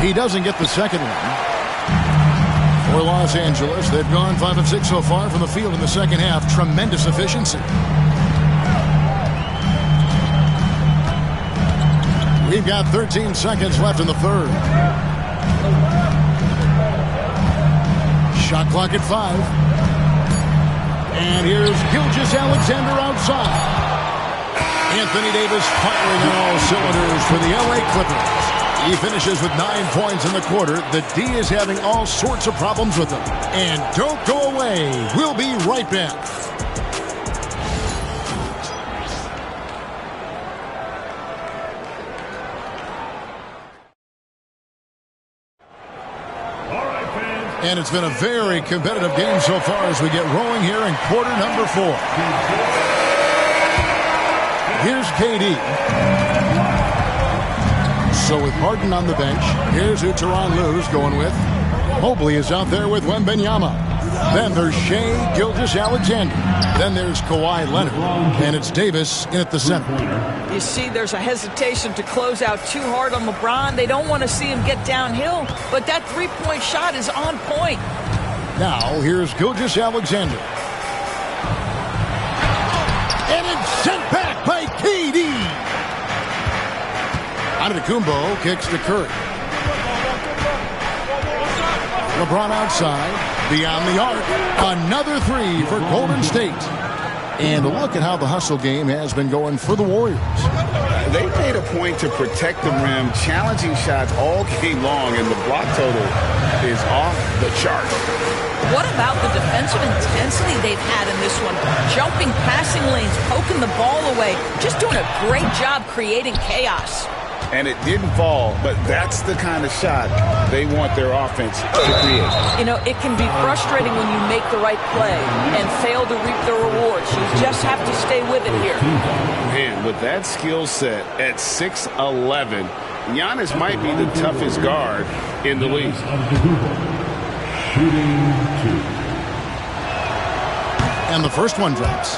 He doesn't get the second one. For Los Angeles, they've gone 5 of 6 so far from the field in the second half. Tremendous efficiency. We've got 13 seconds left in the third. Shot clock at 5. And here's Gilgeous-Alexander outside. Anthony Davis firing on all cylinders for the LA Clippers. He finishes with 9 points in the quarter. The D is having all sorts of problems with him. And don't go away. We'll be right back. And it's been a very competitive game so far as we get rolling here in quarter number 4. Here's KD. So with Harden on the bench, here's who Tyronn Lue's going with. Mobley is out there with Wembanyama. Then there's Shai Gilgeous-Alexander. Then there's Kawhi Leonard. And it's Davis in at the center. You see there's a hesitation to close out too hard on LeBron. They don't want to see him get downhill. But that three-point shot is on point. Now here's Gilgeous-Alexander. And it's sent back by KD. Antetokounmpo kicks to Curry. LeBron outside, beyond the arc. Another 3 for Golden State. And look at how the hustle game has been going for the Warriors. They made a point to protect the rim, challenging shots all game long, and the block total is off the chart. What about the defensive intensity they've had in this one? Jumping passing lanes, poking the ball away, just doing a great job creating chaos. And it didn't fall, but that's the kind of shot they want their offense to create. You know, it can be frustrating when you make the right play and fail to reap the rewards. You just have to stay with it here. Man, with that skill set at 6'11", Giannis might be the toughest guard in the league. And the first one drops.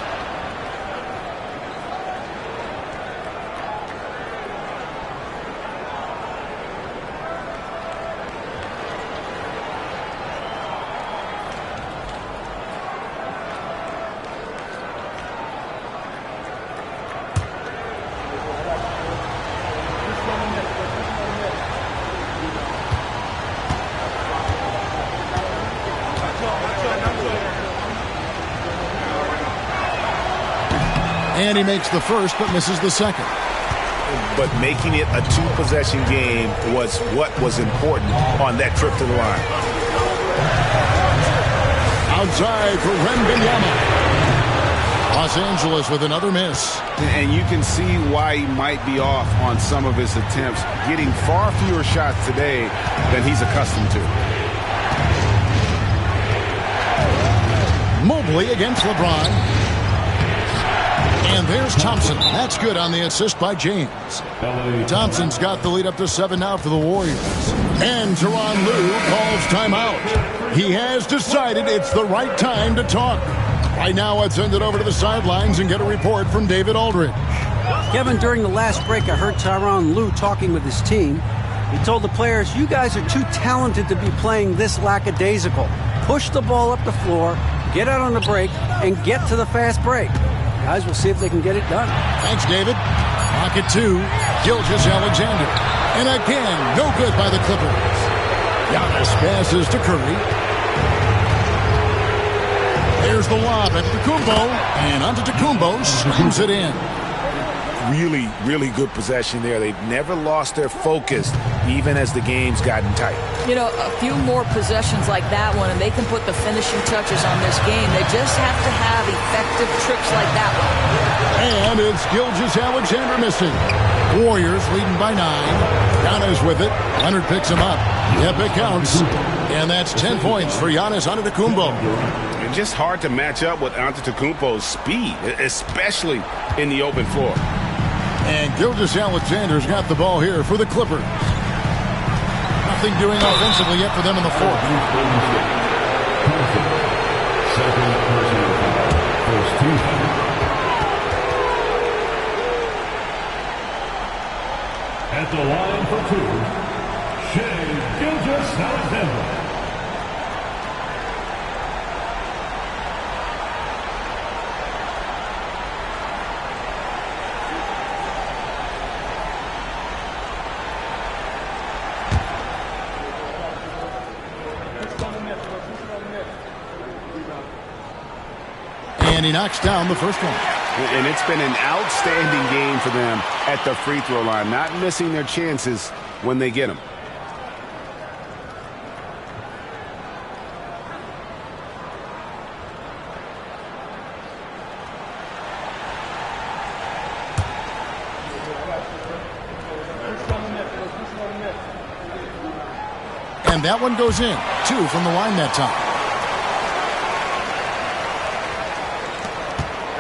And he makes the first, but misses the second. But making it a 2-possession game was what was important on that trip to the line. Outside for Wembanyama. Los Angeles with another miss. And you can see why he might be off on some of his attempts, getting far fewer shots today than he's accustomed to. Mobley against LeBron. And there's Thompson. That's good on the assist by James. Thompson's got the lead up to 7 now for the Warriors. And Tyronn Lue calls timeout. He has decided it's the right time to talk. Right now, let's send it over to the sidelines and get a report from David Aldridge. Kevin, during the last break, I heard Tyronn Lue talking with his team. He told the players, you guys are too talented to be playing this lackadaisical. Push the ball up the floor, get out on the break, and get to the fast break. Guys, we'll see if they can get it done. Thanks, David. Pocket 2, Gilgeous-Alexander. And again, no good by the Clippers. Giannis passes to Curry. There's the lob at Antetokounmpo, and Antetokounmpo slams it in. Really, really good possession there. They've never lost their focus, even as the game's gotten tight. You know, a few more possessions like that one, and they can put the finishing touches on this game. They just have to have effective trips like that one. And it's Gilgeous-Alexander missing. Warriors leading by 9. Giannis with it. Leonard picks him up. Yep, it counts. And that's 10 points for Giannis Antetokounmpo. And just hard to match up with Antetokounmpo's speed, especially in the open floor. And Gilgeous-Alexander's got the ball here for the Clippers. Nothing doing offensively yet for them in the fourth. At the line for 2, Shai Gilgeous-Alexander. And he knocks down the first one. And it's been an outstanding game for them at the free throw line, not missing their chances when they get them. And that one goes in. 2 from the line that time.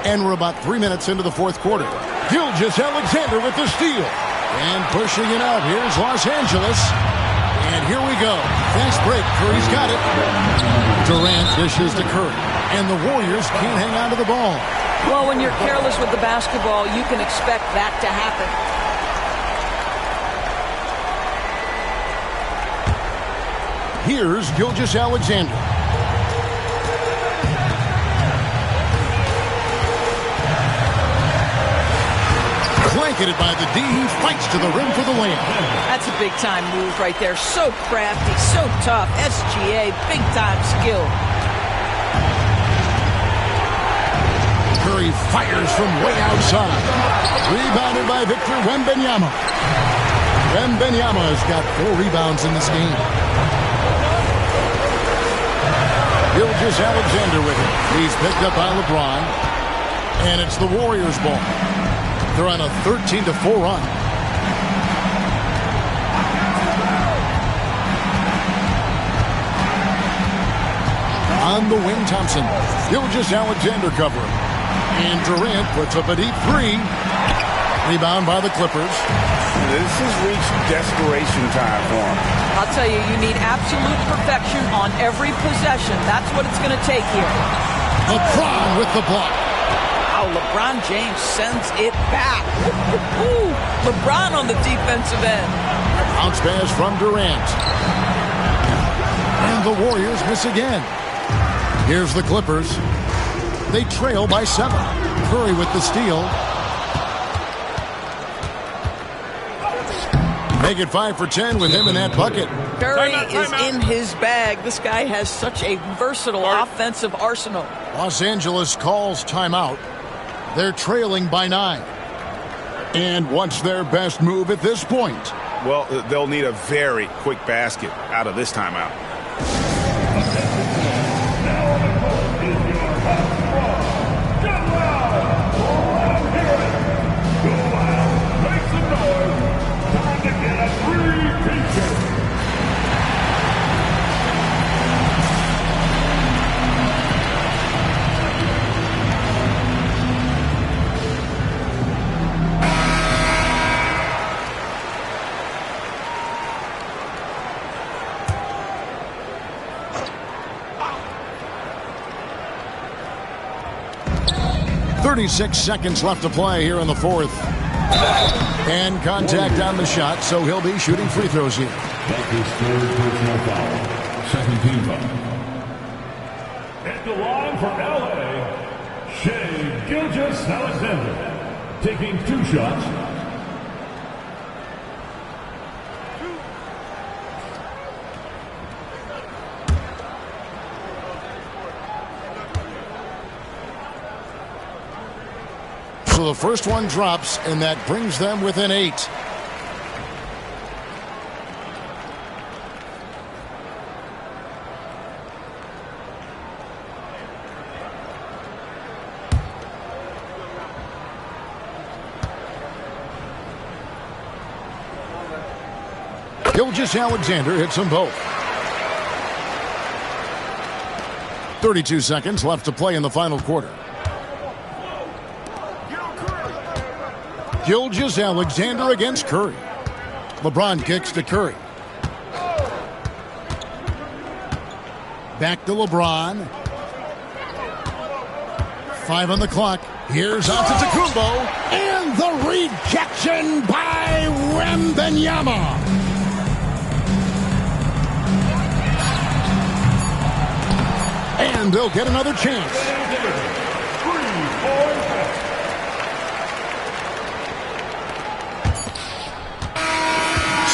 And we're about 3 minutes into the fourth quarter. Gilgeous-Alexander with the steal. And pushing it out. Here's Los Angeles. And here we go. Fast break. Curry's got it. Durant dishes to Curry. And the Warriors can't hang on to the ball. Well, when you're careless with the basketball, you can expect that to happen. Here's Gilgeous-Alexander. Blanketed by the D, he fights to the rim for the win. That's a big-time move right there. So crafty, so tough. SGA, big-time skill. Curry fires from way outside. Rebounded by Victor Wembanyama. Wembanyama has got 4 rebounds in this game. Gilgeous-Alexander with it. He's picked up by LeBron. And it's the Warriors' ball. They're on a 13-4 run. On the wing, Thompson. Gilgeous-Alexander covering. And Durant puts up a deep 3. Rebound by the Clippers. This has reached desperation time for them. I'll tell you, you need absolute perfection on every possession. That's what it's going to take here. LeBron with the block. LeBron James sends it back. Ooh, LeBron on the defensive end. Bounce pass from Durant. And the Warriors miss again. Here's the Clippers. They trail by 7. Curry with the steal. Make it 5 for 10 with him in that bucket. Curry is in his bag. This guy has such a versatile offensive arsenal. Los Angeles calls timeout. They're trailing by 9. And what's their best move at this point? Well, they'll need a very quick basket out of this timeout. 36 seconds left to play here in the fourth. And contact on the shot, so he'll be shooting free throws here. That is third personal foul. Second team foul. At the line for LA, Shai Gilgeous-Alexander, taking 2 shots. So the first one drops, and that brings them within 8. Gilgeous-Alexander hits them both. 32 seconds left to play in the final quarter. Gilgeous-Alexander against Curry. LeBron kicks to Curry. Back to LeBron. 5 on the clock. Here's Antetokounmpo. And the rejection by Wembanyama. And they'll get another chance.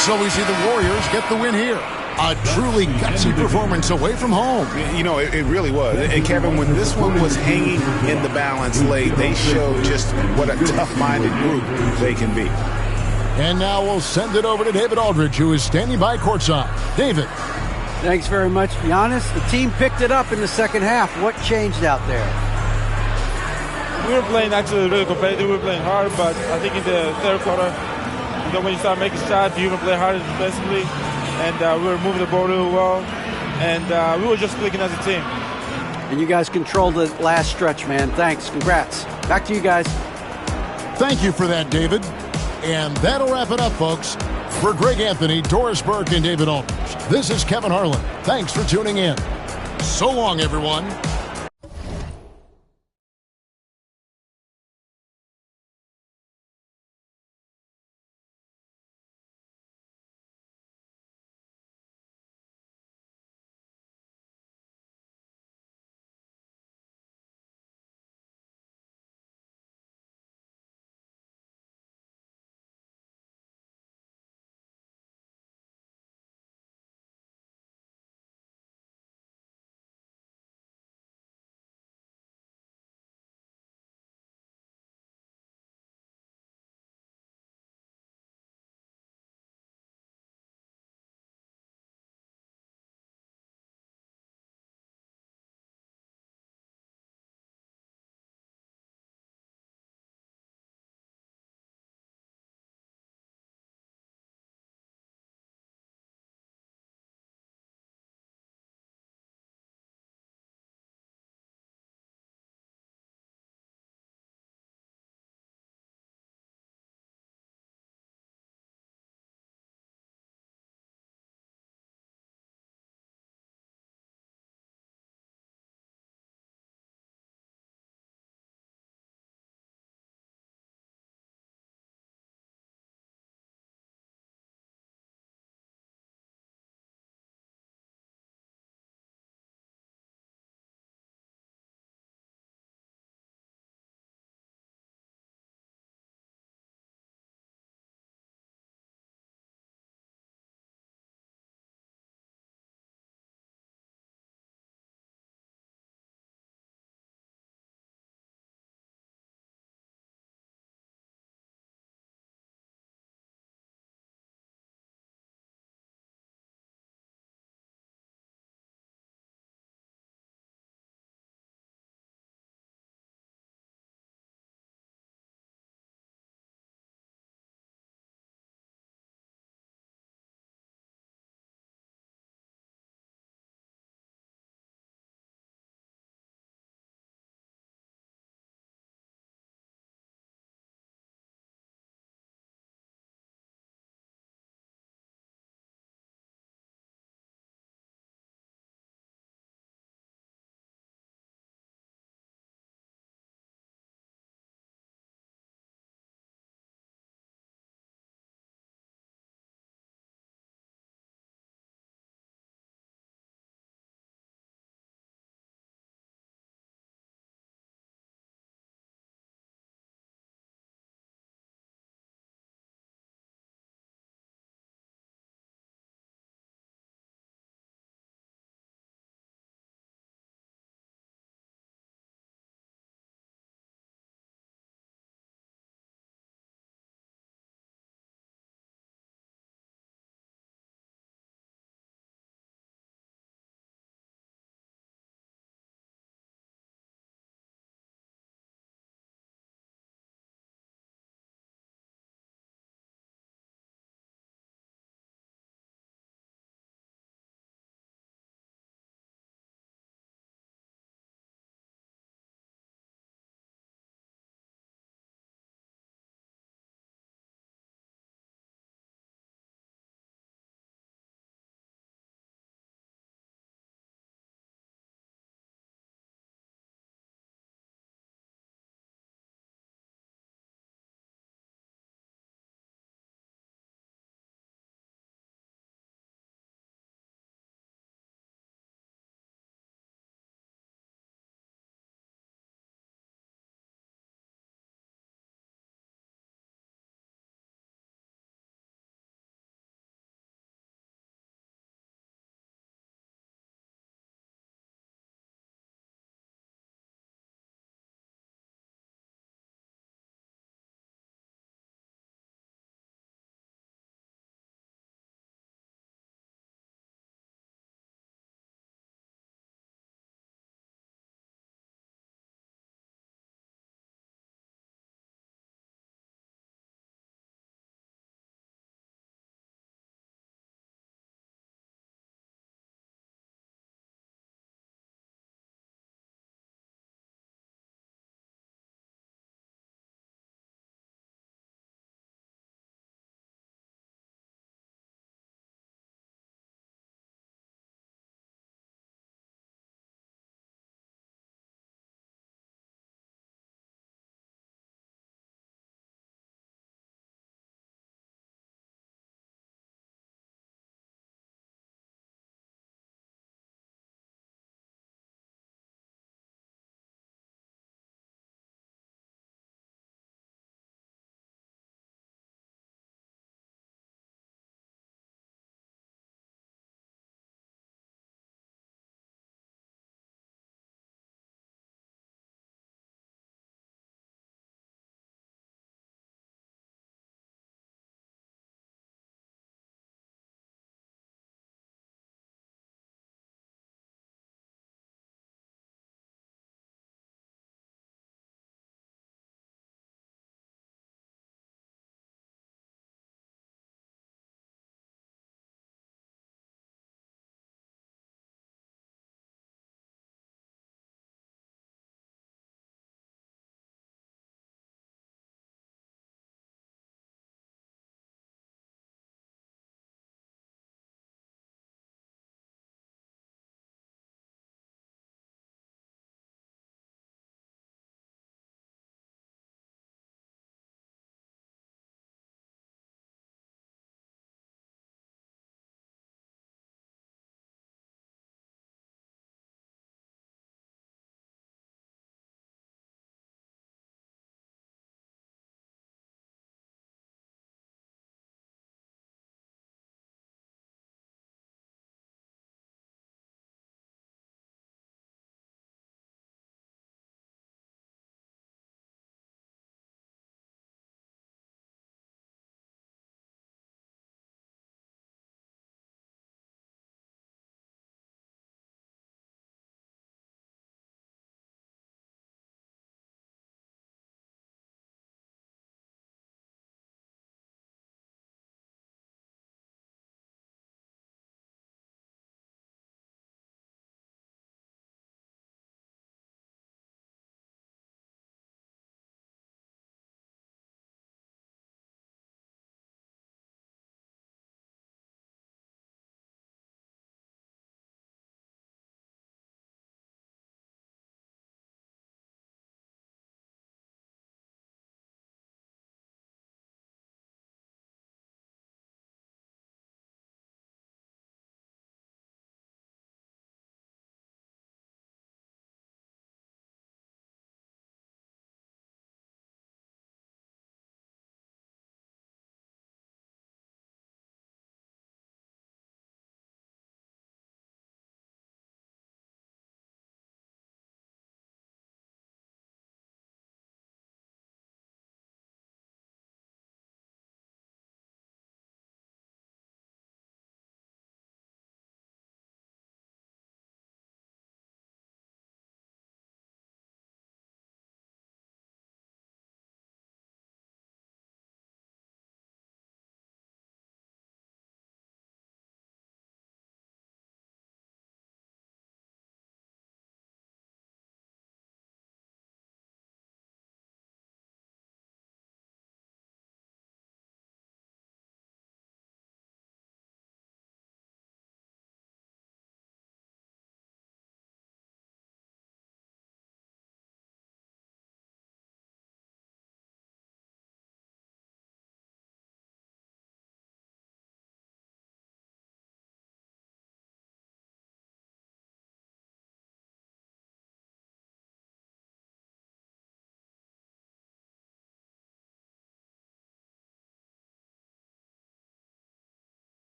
So we see the Warriors get the win here. A truly gutsy performance away from home. You know, it really was. And Kevin, when this one was hanging in the balance late, they showed just what a tough-minded group they can be. And now we'll send it over to David Aldridge, who is standing by courtside. David. Things very much, Giannis. The team picked it up in the second half. What changed out there? We were playing actually really competitive. We were playing hard, but I think in the third quarter, when you start making shots, you even play harder defensively. And we were moving the ball really well. And we were just clicking as a team. And you guys controlled the last stretch, man. Thanks. Congrats. Back to you guys. Thank you for that, David. And that'll wrap it up, folks. For Greg Anthony, Doris Burke, and David Aldridge, this is Kevin Harlan. Thanks for tuning in. So long, everyone.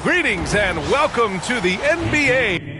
Greetings and welcome to the NBA.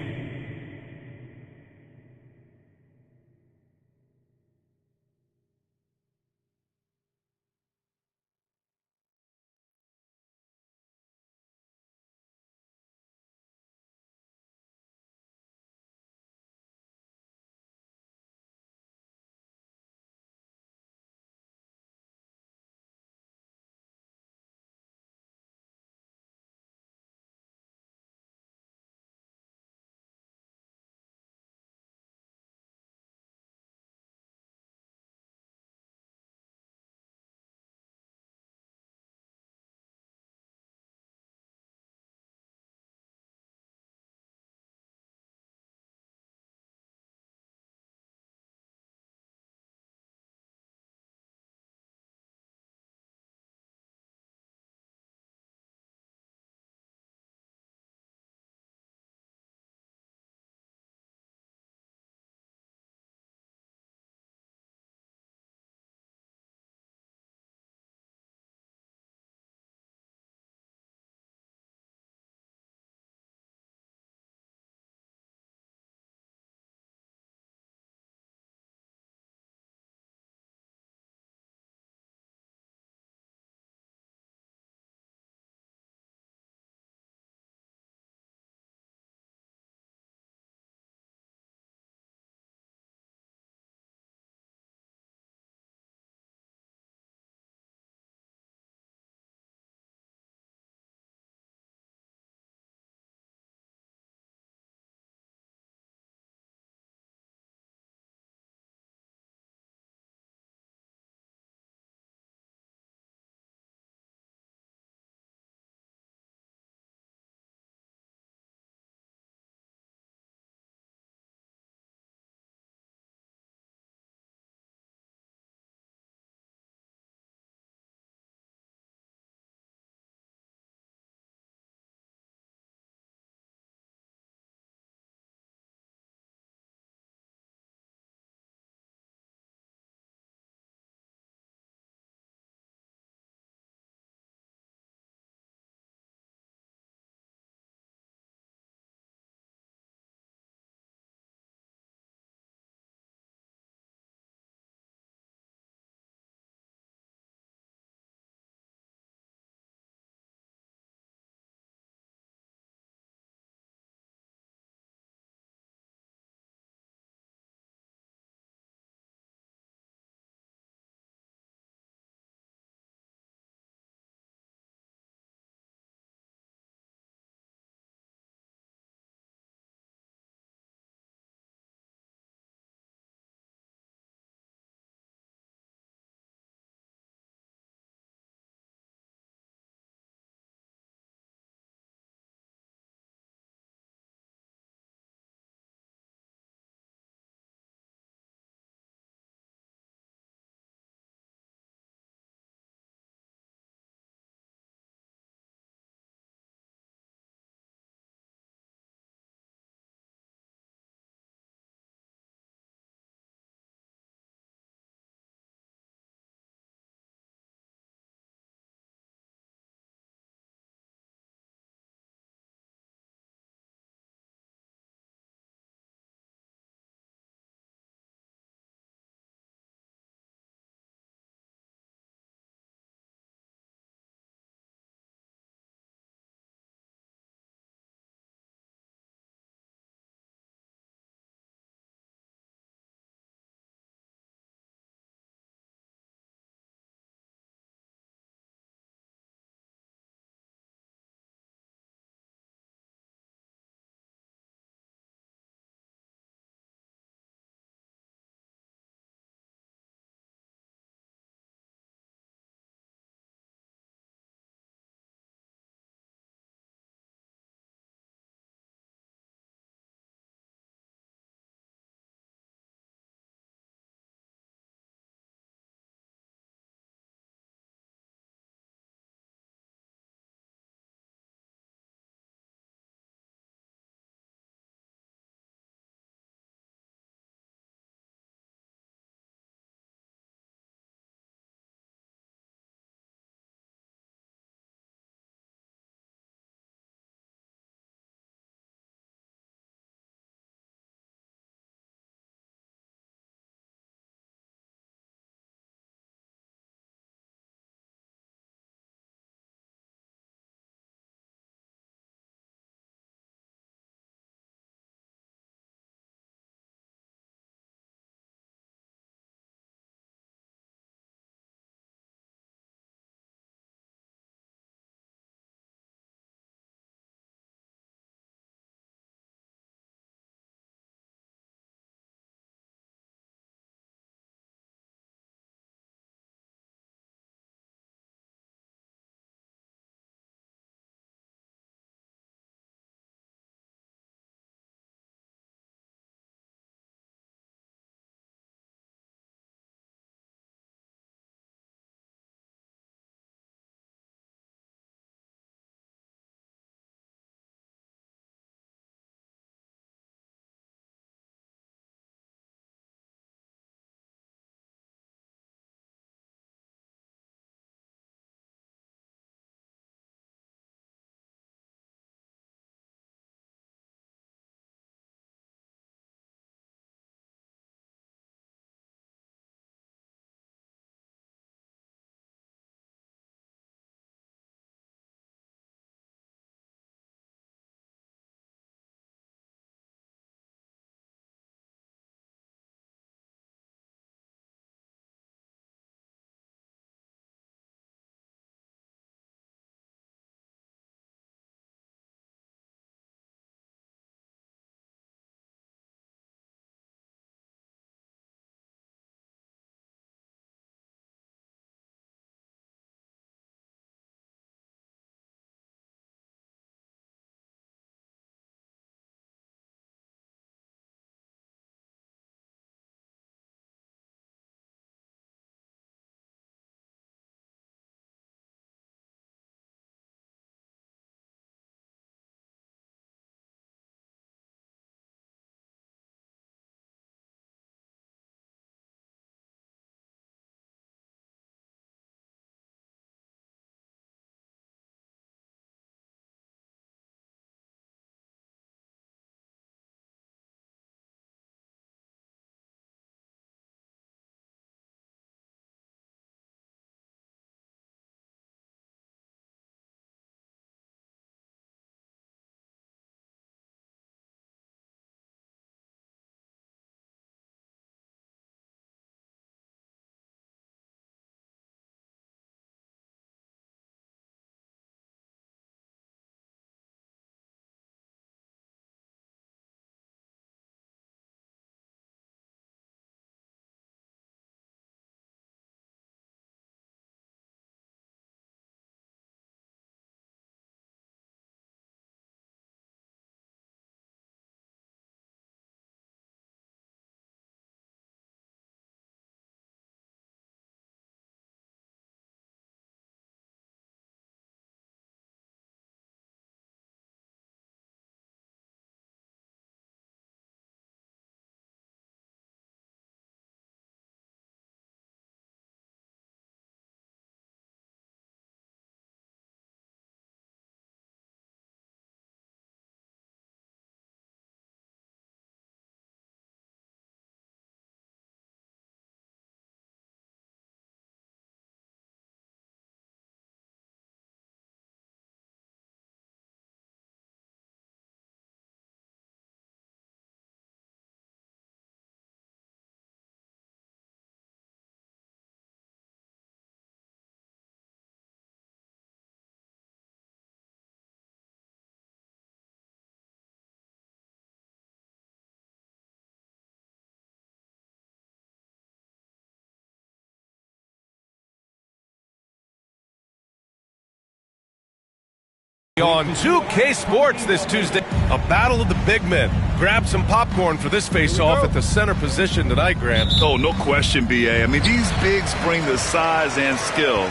on 2K Sports this Tuesday. A battle of the big men. Grab some popcorn for this face-off at the center position tonight, Grant. Oh, no question, B.A. I mean, these bigs bring the size and skill.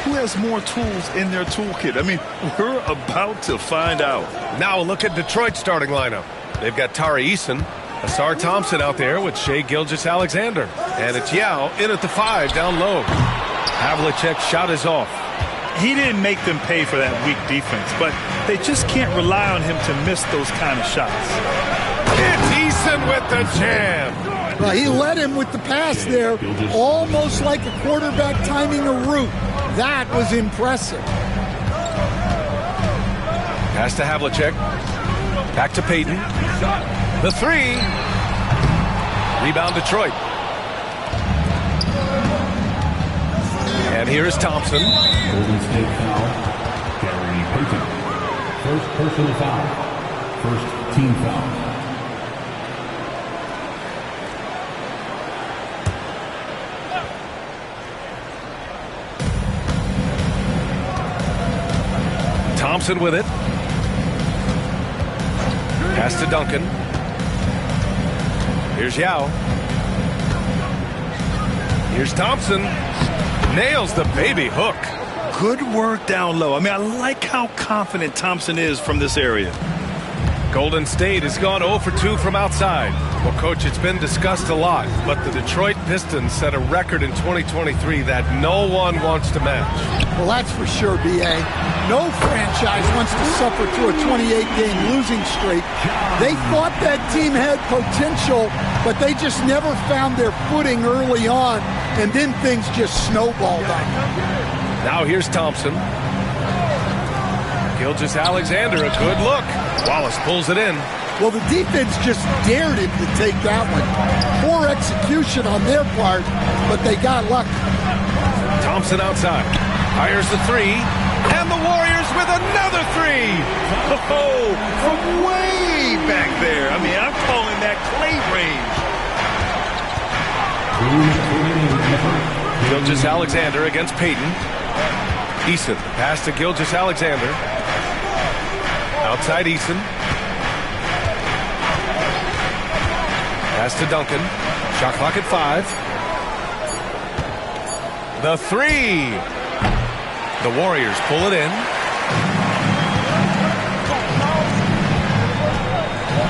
Who has more tools in their toolkit? I mean, we're about to find out. Now a look at Detroit's starting lineup. They've got Tari Eason, Asar Thompson out there with Shai Gilgeous-Alexander. And it's Yao in at the 5 down low. Havlicek's shot is off. He didn't make them pay for that weak defense, but they just can't rely on him to miss those kind of shots. It's Eason with the jam. Well, he led him with the pass there, almost like a quarterback timing a route. That was impressive. Pass to Havlicek. Back to Payton. The 3. Rebound Detroit. And here is Thompson. Golden State foul. Gary Payton. First personal foul. First team foul. Thompson with it. Pass to Duncan. Here's Yao. Here's Thompson. Nails the baby hook. Good work down low. I mean, I like how confident Thompson is from this area. Golden State has gone 0 for 2 from outside. Well, Coach, it's been discussed a lot, but the Detroit Pistons set a record in 2023 that no one wants to match. Well, that's for sure, B.A. No franchise wants to suffer through a 28-game losing streak. They thought that team had potential, but they just never found their footing early on, and then things just snowballed on them. Now here's Thompson. Gilgeous-Alexander, a good look. Wallace pulls it in. Well, the defense just dared him to take that one. Poor execution on their part, but they got lucky. Thompson outside. Fires the 3. And the Warriors with another 3. Oh, from way back there. I mean, I'm calling that clay range. Gilgeous-Alexander against Payton. Eason, pass to Gilgeous-Alexander. Outside Eason. Pass to Duncan. Shot clock at 5. The 3. The Warriors pull it in.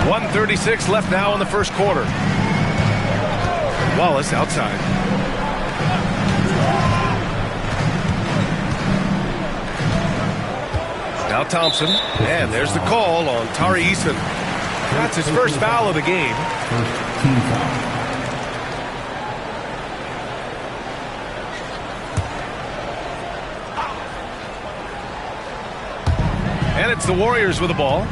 1:36 left now in the first quarter. Wallace outside. Now Thompson, and there's the call on Tari Eason. That's his first foul of the game. First team foul. And it's the Warriors with the ball.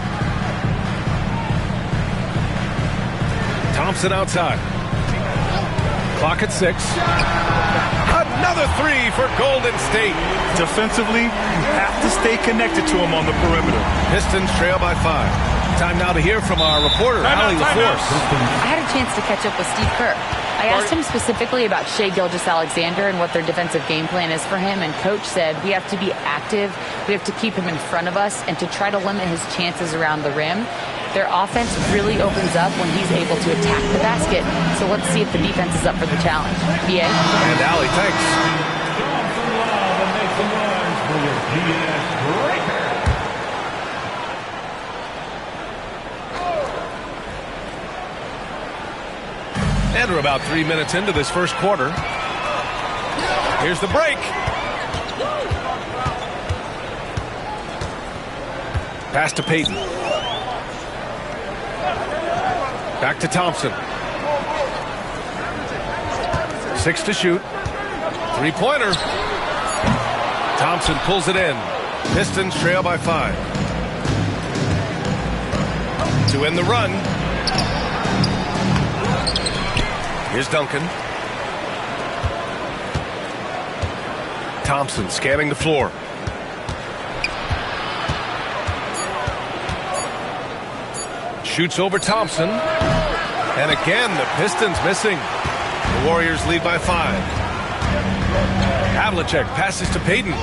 Thompson outside. Clock at 6. Another 3 for Golden State. Defensively, you have to stay connected to him on the perimeter. Pistons trail by 5. Time now to hear from our reporter, Allie LaForce. I had a chance to catch up with Steve Kerr. I asked him specifically about Shai Gilgeous-Alexander and what their defensive game plan is for him, and Coach said we have to be active, we have to keep him in front of us, and to try to limit his chances around the rim. Their offense really opens up when he's able to attack the basket. So let's see if the defense is up for the challenge. BA? And Allie, thanks. And we're about 3 minutes into this first quarter. Here's the break. Pass to Payton. Back to Thompson. 6 to shoot. Three-pointer. Thompson pulls it in. Pistons trail by 5. To end the run. Here's Duncan. Thompson scanning the floor. Shoots over Thompson. And again, the Pistons missing. The Warriors lead by 5. Havlicek passes to Payton.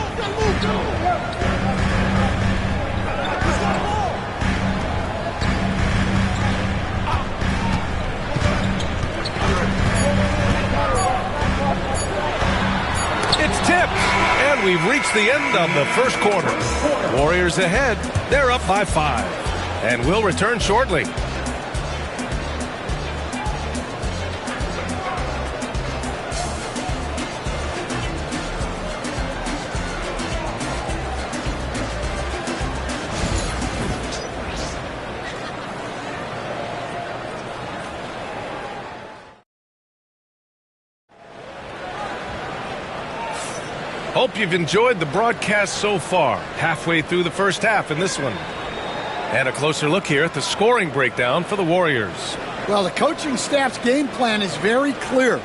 tipped. And we've reached the end of the first quarter. Warriors ahead. They're up by 5. And we'll return shortly. Hope you've enjoyed the broadcast so far. Halfway through the first half in this one. And a closer look here at the scoring breakdown for the Warriors. Well, the coaching staff's game plan is very clear.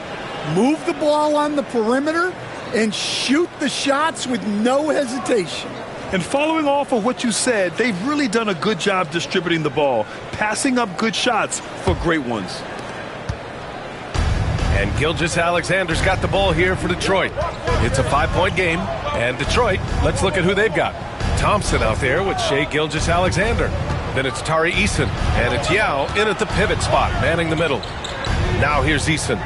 Move the ball on the perimeter and shoot the shots with no hesitation. And following off of what you said, they've really done a good job distributing the ball, passing up good shots for great ones. And Gilgeous-Alexander's got the ball here for Detroit. It's a 5-point game. And Detroit, let's look at who they've got. Thompson out there with Shai Gilgeous-Alexander. Then it's Tari Eason. And it's Yao in at the pivot spot, manning the middle. Now here's Eason.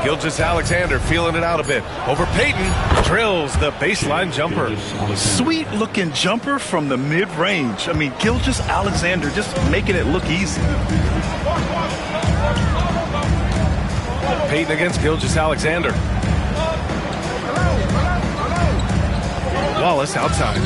Gilgeous-Alexander feeling it out a bit. Over Payton, drills the baseline jumper. Sweet looking jumper from the mid-range. I mean, Gilgeous-Alexander just making it look easy. Payton against Gilgeous-Alexander. Wallace outside.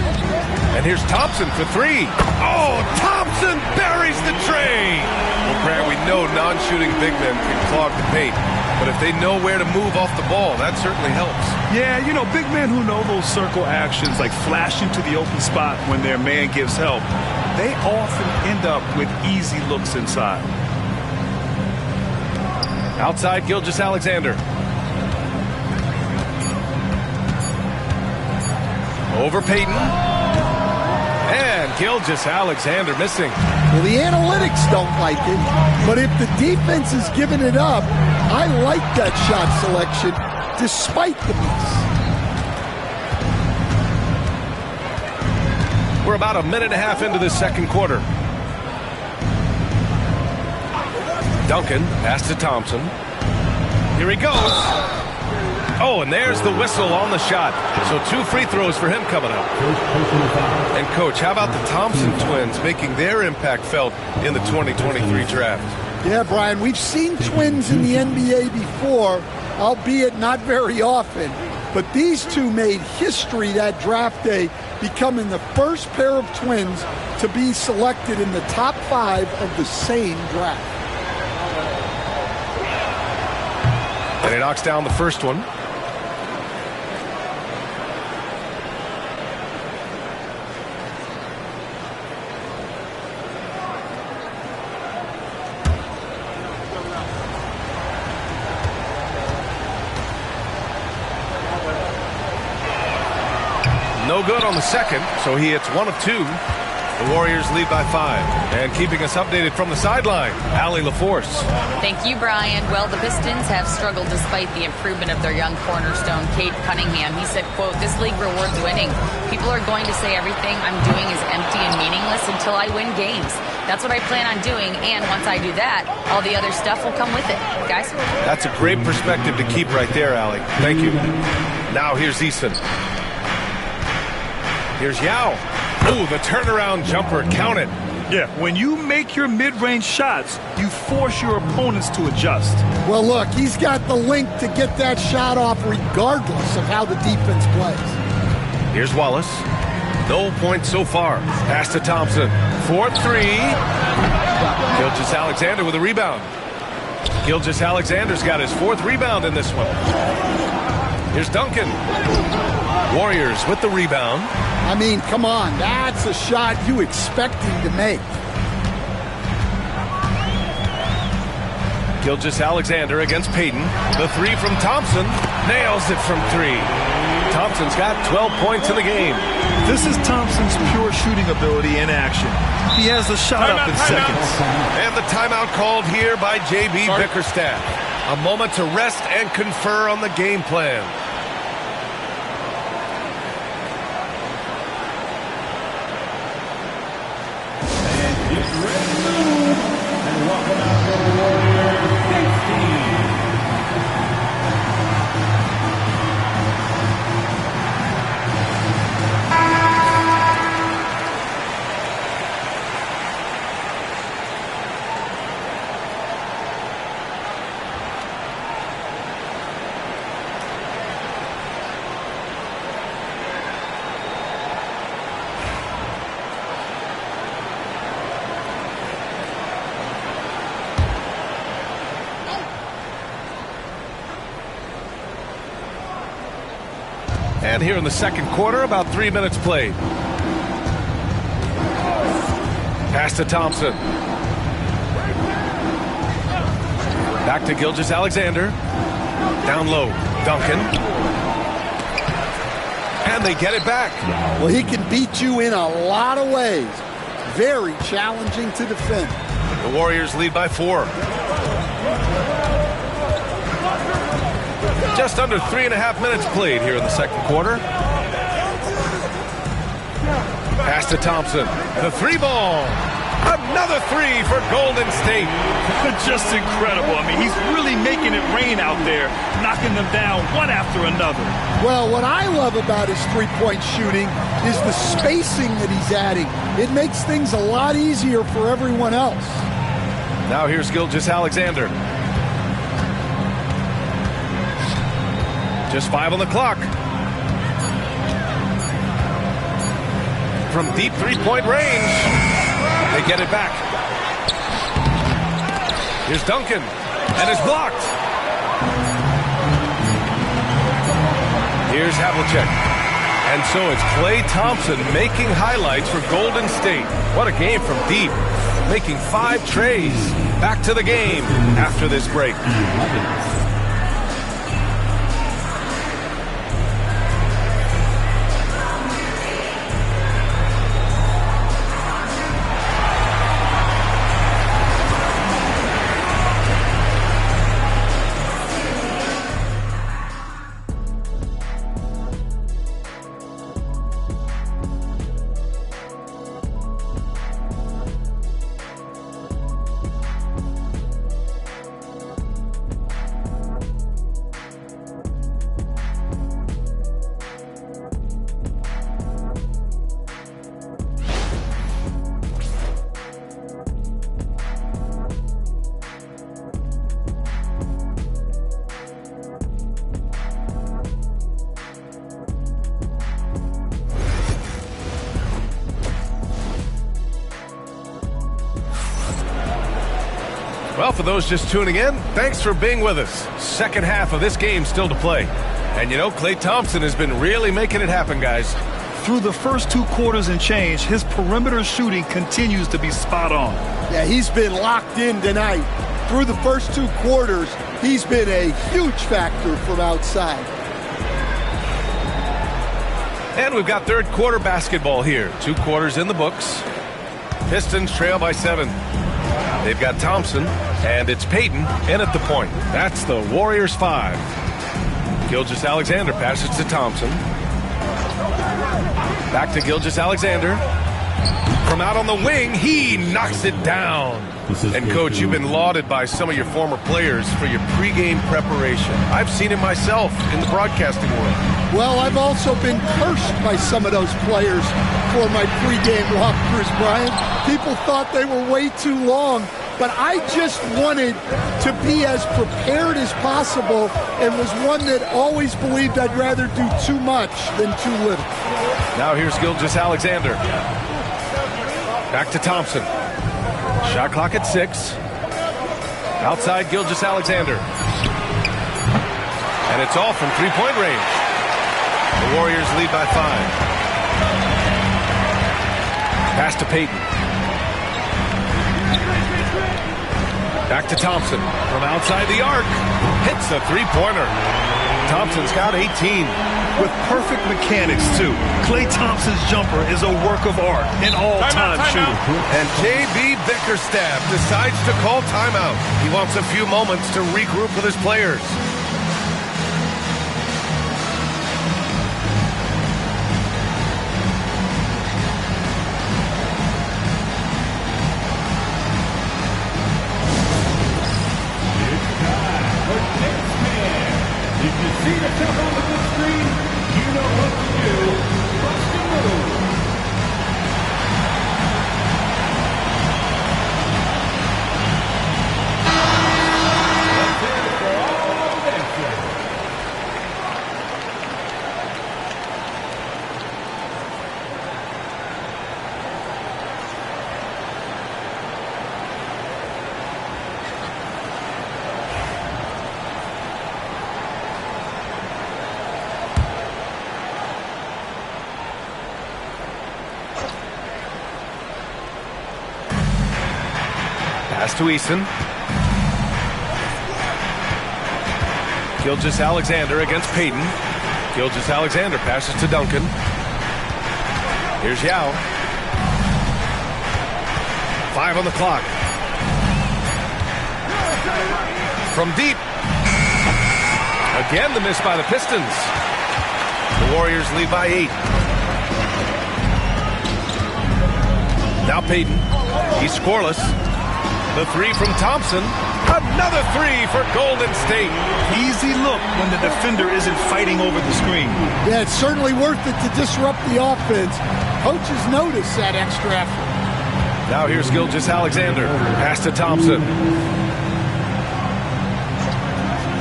And here's Thompson for 3. Oh, Thompson buries the tray. Well, Grant, we know non-shooting big men can clog the paint. But if they know where to move off the ball, that certainly helps. Yeah, you know, big men who know those circle actions, like flashing to the open spot when their man gives help, they often end up with easy looks inside. Outside, Gilgeous-Alexander. Over Payton. And Gilgeous-Alexander missing. Well, the analytics don't like it, but if the defense is giving it up, I like that shot selection despite the miss. We're about a minute and a half into the second quarter. Duncan, pass to Thompson. Here he goes. Oh, and there's the whistle on the shot. So 2 free throws for him coming up. And, Coach, how about the Thompson twins making their impact felt in the 2023 draft? Yeah, Brian, we've seen twins in the NBA before, albeit not very often. But these two made history that draft day, becoming the first pair of twins to be selected in the top 5 of the same draft. And he knocks down the first one. No good on the second, so he hits 1 of 2. The Warriors lead by 5. And keeping us updated from the sideline, Allie LaForce. Thank you, Brian. Well, the Pistons have struggled despite the improvement of their young cornerstone, Cade Cunningham. He said, quote, "This league rewards winning. People are going to say everything I'm doing is empty and meaningless until I win games. That's what I plan on doing, and once I do that, all the other stuff will come with it." Guys? That's a great perspective to keep right there, Allie. Thank you. Now here's Eason. Here's Yao. Ooh, the turnaround jumper. Count it. Yeah, when you make your mid-range shots, you force your opponents to adjust. Well, look, he's got the link to get that shot off regardless of how the defense plays. Here's Wallace. No points so far. Pass to Thompson. 4-3. Gilgeous-Alexander with a rebound. Gilgeous-Alexander's got his 4th rebound in this one. Here's Duncan. Warriors with the rebound. I mean, come on. That's a shot you expect him to make. Gilgeous-Alexander against Payton. The 3 from Thompson. Nails it from 3. Thompson's got 12 points in the game. This is Thompson's pure shooting ability in action. He has the shot up in seconds. And the timeout called here by J.B. Bickerstaff. A moment to rest and confer on the game plan. And here in the second quarter, about 3 minutes played. Pass to Thompson. Back to Gilgeous-Alexander. Down low, Duncan. And they get it back. Well, he can beat you in a lot of ways. Very challenging to defend. The Warriors lead by 4. Just under 3.5 minutes played here in the second quarter. Pass to Thompson. The 3-ball. Another 3 for Golden State. Just incredible. I mean, he's really making it rain out there, knocking them down one after another. Well, what I love about his three-point shooting is the spacing that he's adding. It makes things a lot easier for everyone else. Now here's Gilgeous-Alexander. Just 5 on the clock. From deep three-point range, they get it back. Here's Duncan, and it's blocked. Here's Havlicek. And so it's Klay Thompson making highlights for Golden State. What a game from deep. Making 5 trays. Back to the game after this break. Well, for those just tuning in, thanks for being with us. Second half of this game still to play. And you know, Klay Thompson has been really making it happen, guys. Through the first 2 quarters and change, his perimeter shooting continues to be spot on. Yeah, he's been locked in tonight. Through the first 2 quarters, he's been a huge factor from outside. And we've got third quarter basketball here. 2 quarters in the books. Pistons trail by 7. They've got Thompson, and it's Payton in at the point. That's the Warriors 5. Gilgeous-Alexander passes to Thompson. Back to Gilgeous-Alexander. From out on the wing, he knocks it down. And, Coach, you've been lauded by some of your former players for your pregame preparation. I've seen it myself in the broadcasting world. Well, I've also been cursed by some of those players for my pregame walkthroughs, Brian. People thought they were way too long, but I just wanted to be as prepared as possible and was one that always believed I'd rather do too much than too little. Now here's Gilgeous-Alexander. Back to Thompson. Shot clock at 6. Outside Gilgeous-Alexander. And it's all from three-point range. The Warriors lead by 5. Pass to Payton. Back to Thompson. From outside the arc. Hits a three-pointer. Thompson's got 18. With perfect mechanics, too. Klay Thompson's jumper is a work of art, an all-time shooter. And J.B. Bickerstaff decides to call timeout. He wants a few moments to regroup with his players. Pass to Eason. Gilgeous-Alexander against Payton. Gilgeous-Alexander passes to Duncan. Here's Yao. 5 on the clock. From deep. Again, the miss by the Pistons. The Warriors lead by 8. Now Payton. He's scoreless. The 3 from Thompson. Another 3 for Golden State. Easy look when the defender isn't fighting over the screen. Yeah, it's certainly worth it to disrupt the offense. Coaches notice that extra effort. Now here's Gilgeous-Alexander. Pass to Thompson.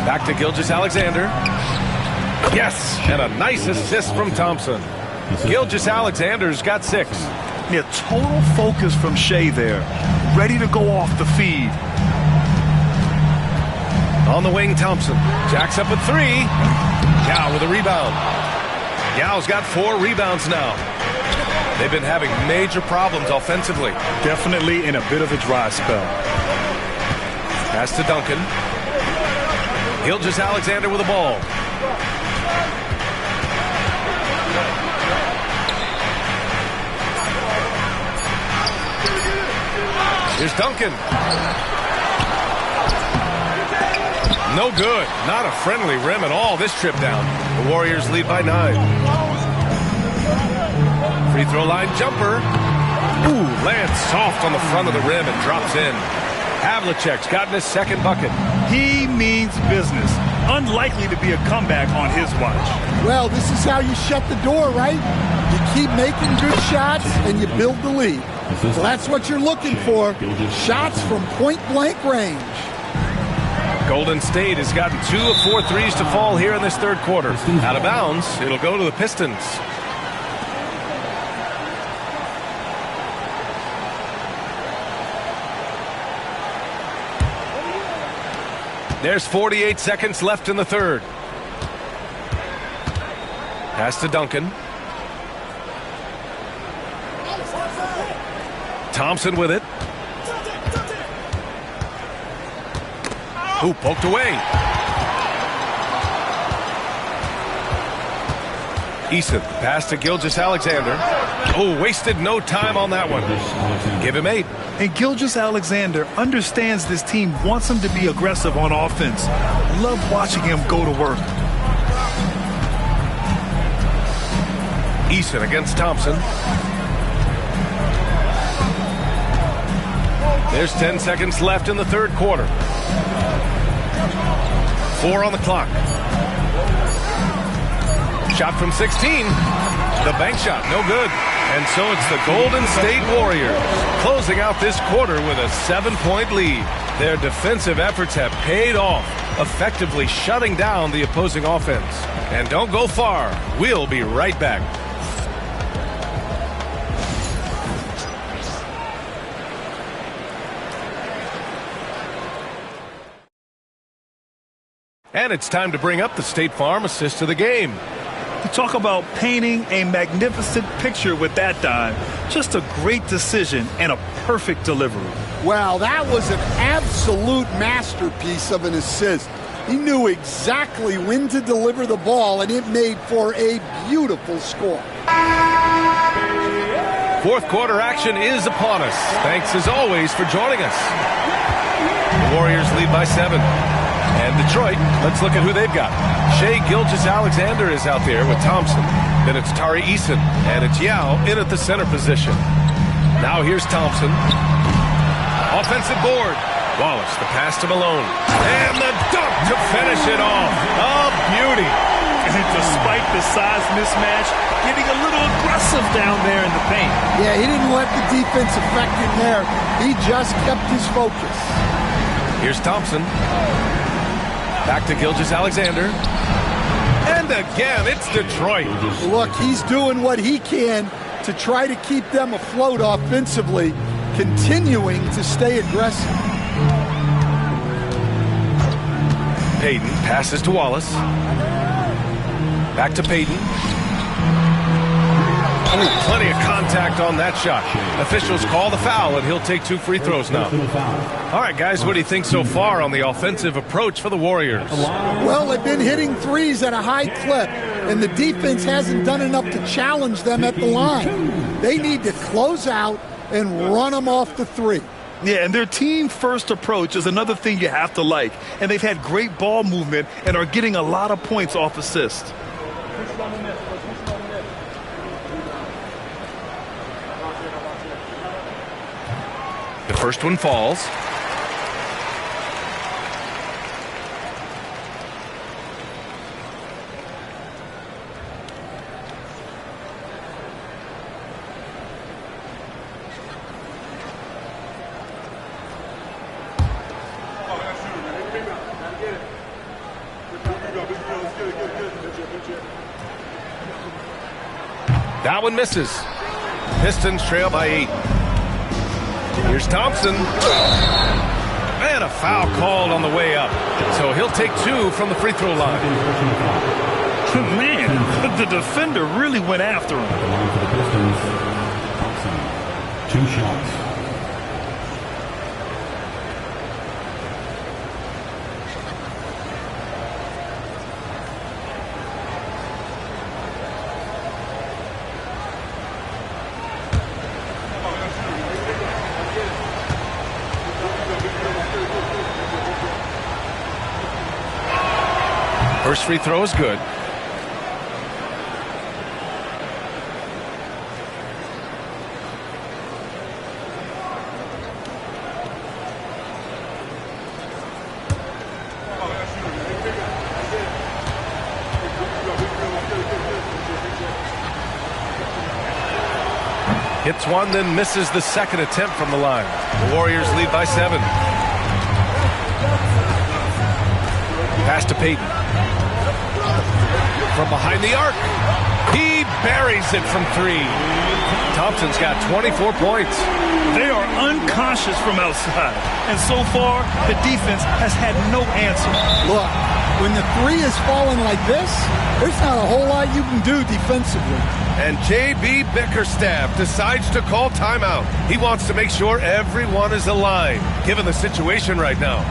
Back to Gilgeous-Alexander. Yes, and a nice assist from Thompson. Gilgeous-Alexander's got 6. Yeah, total focus from Shea there. Ready to go off the feed. On the wing, Thompson. Jacks up at 3. Yao with a rebound. Yao's got 4 rebounds now. They've been having major problems offensively. Definitely in a bit of a dry spell. Pass to Duncan. Gilgeous-Alexander with the ball. Here's Duncan. No good. Not a friendly rim at all this trip down. The Warriors lead by 9. Free throw line jumper. Ooh, lands soft on the front of the rim and drops in. Havlicek's gotten his second bucket. He means business. Unlikely to be a comeback on his watch. Well, this is how you shut the door, right? You keep making good shots and you build the lead. So that's what you're looking for. Shots from point-blank range. Golden State has gotten 2 of 4 threes to fall here in this third quarter. Out of bounds, it'll go to the Pistons. There's 48 seconds left in the third. Pass to Duncan. Thompson with it. Ooh, poked away. Eason, pass to Gilgeous-Alexander. Oh, wasted no time on that one. Give him 8. And Gilgeous-Alexander understands this team wants him to be aggressive on offense. Love watching him go to work. Eason against Thompson. There's 10 seconds left in the third quarter. 4 on the clock. Shot from 16. The bank shot, no good. And so it's the Golden State Warriors closing out this quarter with a 7-point lead. Their defensive efforts have paid off, effectively shutting down the opposing offense. And don't go far. We'll be right back. And it's time to bring up the State Farm assist of the game. You talk about painting a magnificent picture with that dime. Just a great decision and a perfect delivery. Wow, that was an absolute masterpiece of an assist. He knew exactly when to deliver the ball, and it made for a beautiful score. Fourth quarter action is upon us. Thanks as always for joining us. The Warriors lead by 7. And Detroit, let's look at who they've got. Shea Gilgeous-Alexander is out there with Thompson. Then it's Tari Eason, and it's Yao in at the center position. Now here's Thompson. Offensive board. Wallace, the pass to Malone. And the dunk to finish it off. A beauty. And despite the size mismatch, getting a little aggressive down there in the paint. Yeah, he didn't let the defense affect him there. He just kept his focus. Here's Thompson. Back to Gilgeous-Alexander. And again, it's Detroit. Look, he's doing what he can to try to keep them afloat offensively, continuing to stay aggressive. Payton passes to Wallace. Back to Payton. Plenty of contact on that shot. Officials call the foul, and he'll take 2 free throws now. All right, guys, what do you think so far on the offensive approach for the Warriors? Well, they've been hitting threes at a high clip, and the defense hasn't done enough to challenge them at the line. They need to close out and run them off the three. Yeah, and their team-first approach is another thing you have to like. And they've had great ball movement and are getting a lot of points off assists. The first one falls. That one misses. Pistons trail by 8. Here's Thompson. And a foul called on the way up. So he'll take 2 from the free throw line. Man, the defender really went after him. For the Pistons, Thompson, 2 shots. First free throw is good. Hits one, then misses the second attempt from the line. The Warriors lead by 7. Pass to Payton. From behind the arc. He buries it from 3. Thompson's got 24 points. They are unconscious from outside. And so far, the defense has had no answer. Look, when the 3 is falling like this, there's not a whole lot you can do defensively. And J.B. Bickerstaff decides to call timeout. He wants to make sure everyone is aligned, given the situation right now.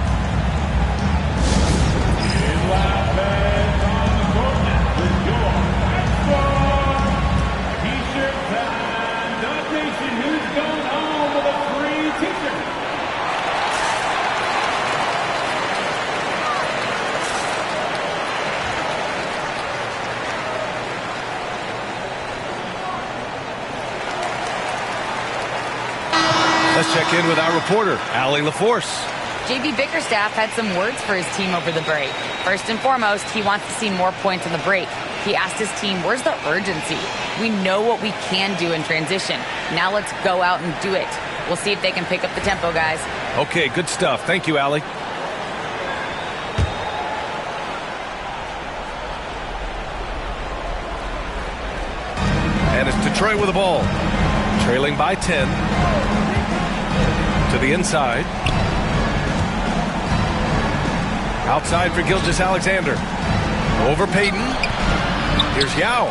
Let's check in with our reporter, Allie LaForce. J.B. Bickerstaff had some words for his team over the break. First and foremost, he wants to see more points in the break. He asked his team, where's the urgency? We know what we can do in transition. Now let's go out and do it. We'll see if they can pick up the tempo, guys. Okay, good stuff. Thank you, Allie. And it's Detroit with the ball. Trailing by 10. To the inside. Outside for Gilgeous-Alexander. Over Payton. Here's Yao.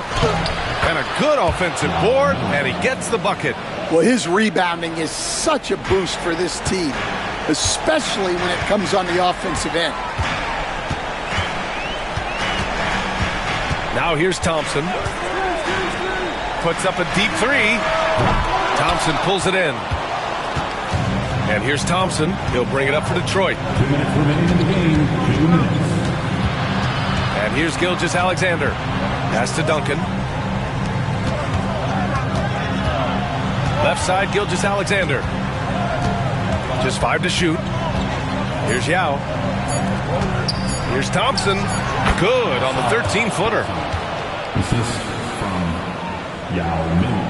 And a good offensive board, and he gets the bucket. Well, his rebounding is such a boost for this team, especially when it comes on the offensive end. Now here's Thompson. Puts up a deep 3. Thompson pulls it in. And here's Thompson. He'll bring it up for Detroit. 2 minutes remaining in the game. 2 minutes. And here's Gilgeous-Alexander. Pass to Duncan. Left side, Gilgeous-Alexander. Just 5 to shoot. Here's Yao. Here's Thompson. Good on the 13-footer. Assist from Yao Ming.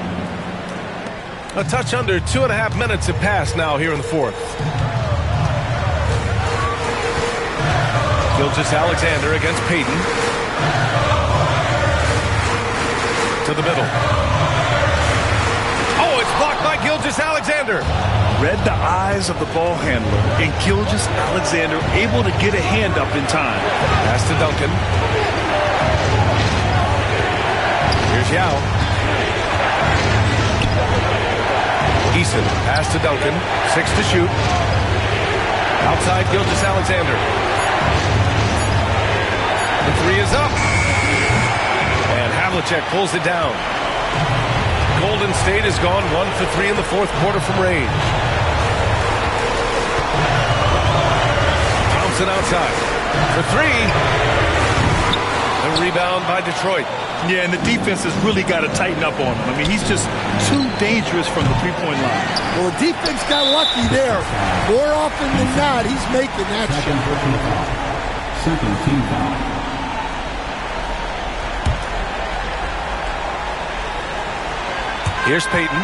A touch under 2.5 minutes have passed now here in the 4th. Gilgeous-Alexander against Payton. To the middle. Oh, it's blocked by Gilgeous-Alexander. Read the eyes of the ball handler, and Gilgeous-Alexander able to get a hand up in time. Pass to Duncan. Here's Yao. Eason, pass to Duncan. 6 to shoot. Outside, Gilgeous-Alexander. The three is up. And Havlicek pulls it down. Golden State has gone 1 for 3 in the fourth quarter from range. Thompson outside. For 3. The rebound by Detroit. Yeah, and the defense has really got to tighten up on him. I mean, he's just too dangerous from the three-point line. Well, the defense got lucky there. More often than not, he's making that shot. Second team foul. Here's Payton.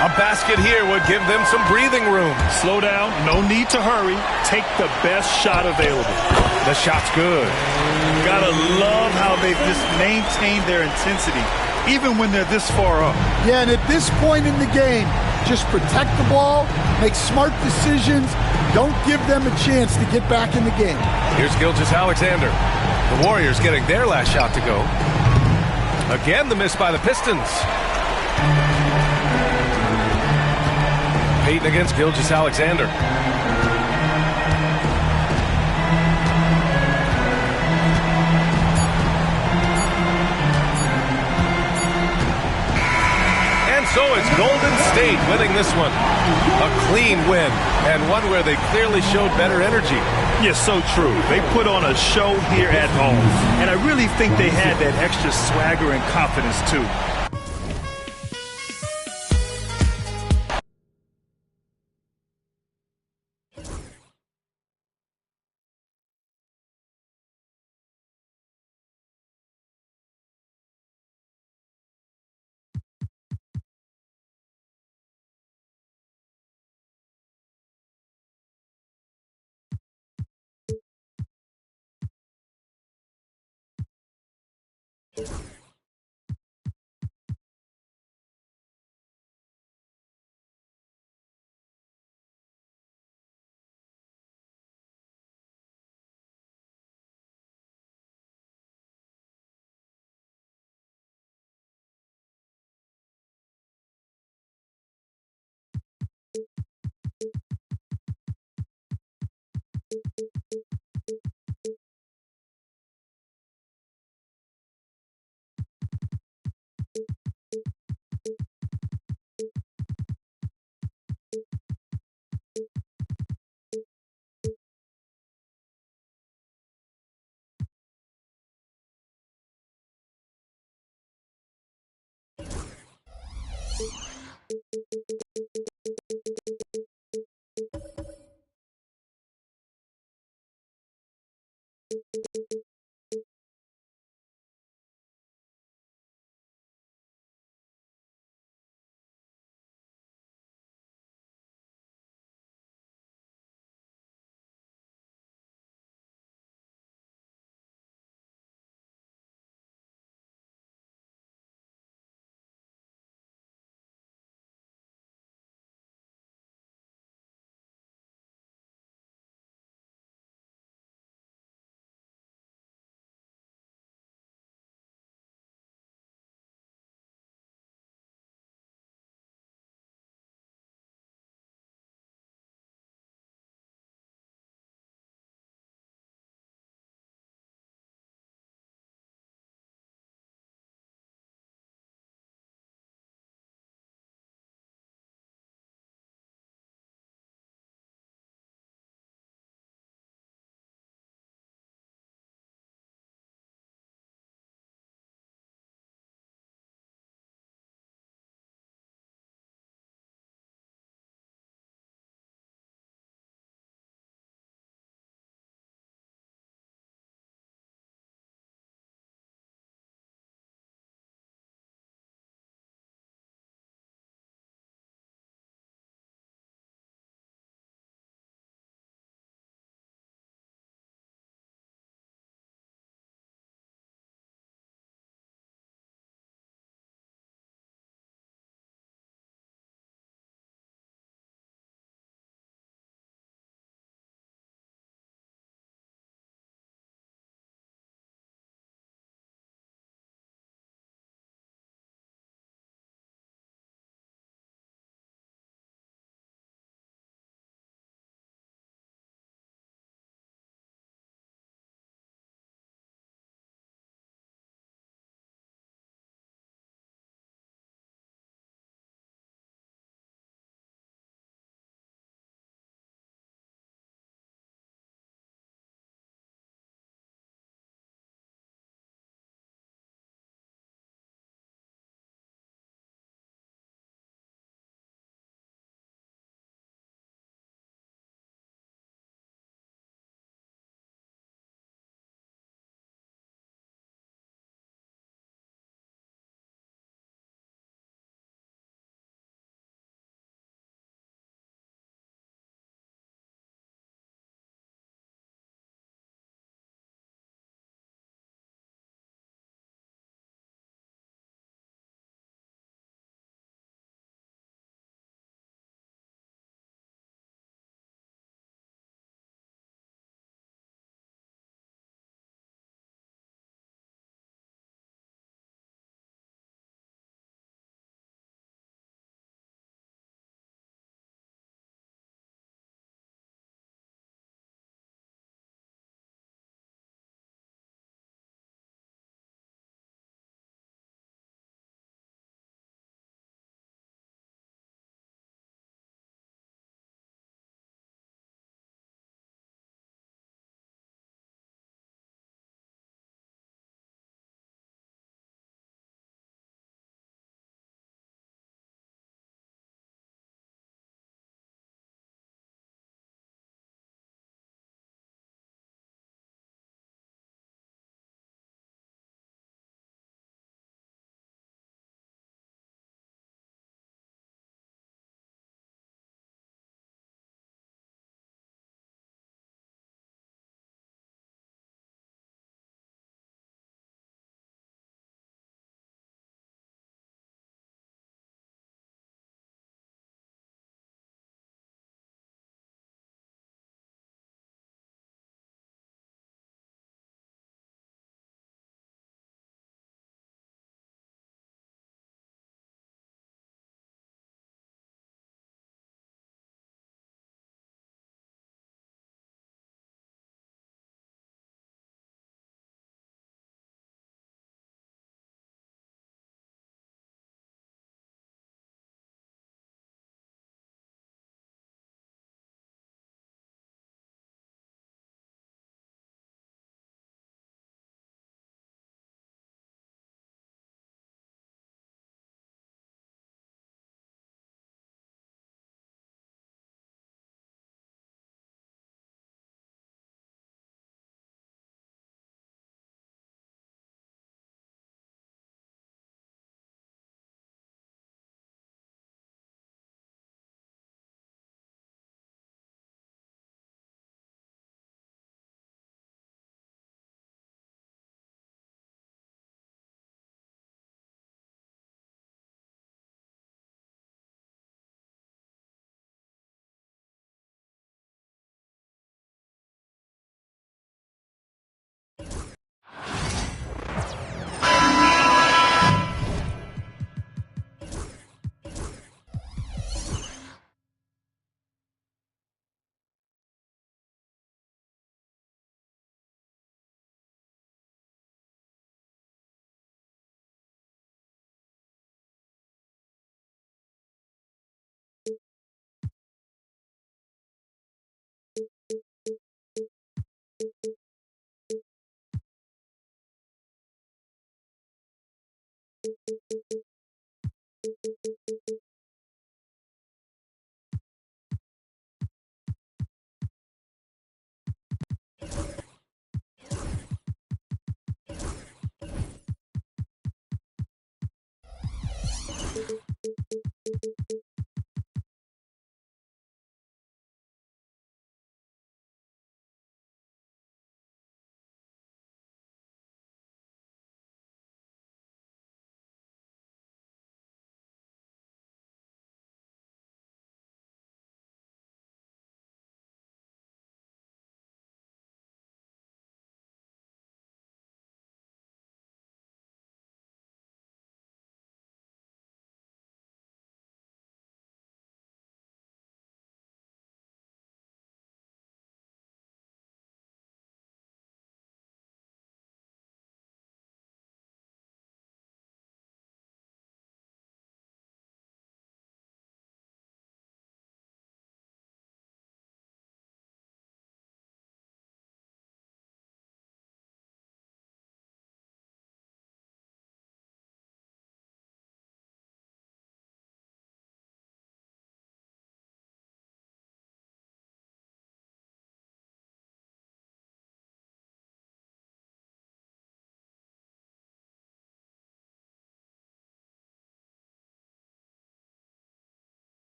A basket here would give them some breathing room. Slow down. No need to hurry. Take the best shot available. The shot's good. Gotta love how they've just maintained their intensity, even when they're this far up. Yeah, and at this point in the game, just protect the ball, make smart decisions, don't give them a chance to get back in the game. Here's Gilgeous-Alexander. The Warriors getting their last shot to go. Again, the miss by the Pistons. Payton against Gilgeous-Alexander. So it's Golden State winning this one. A clean win, and one where they clearly showed better energy. Yes, so true. They put on a show here at home, and I really think they had that extra swagger and confidence, too.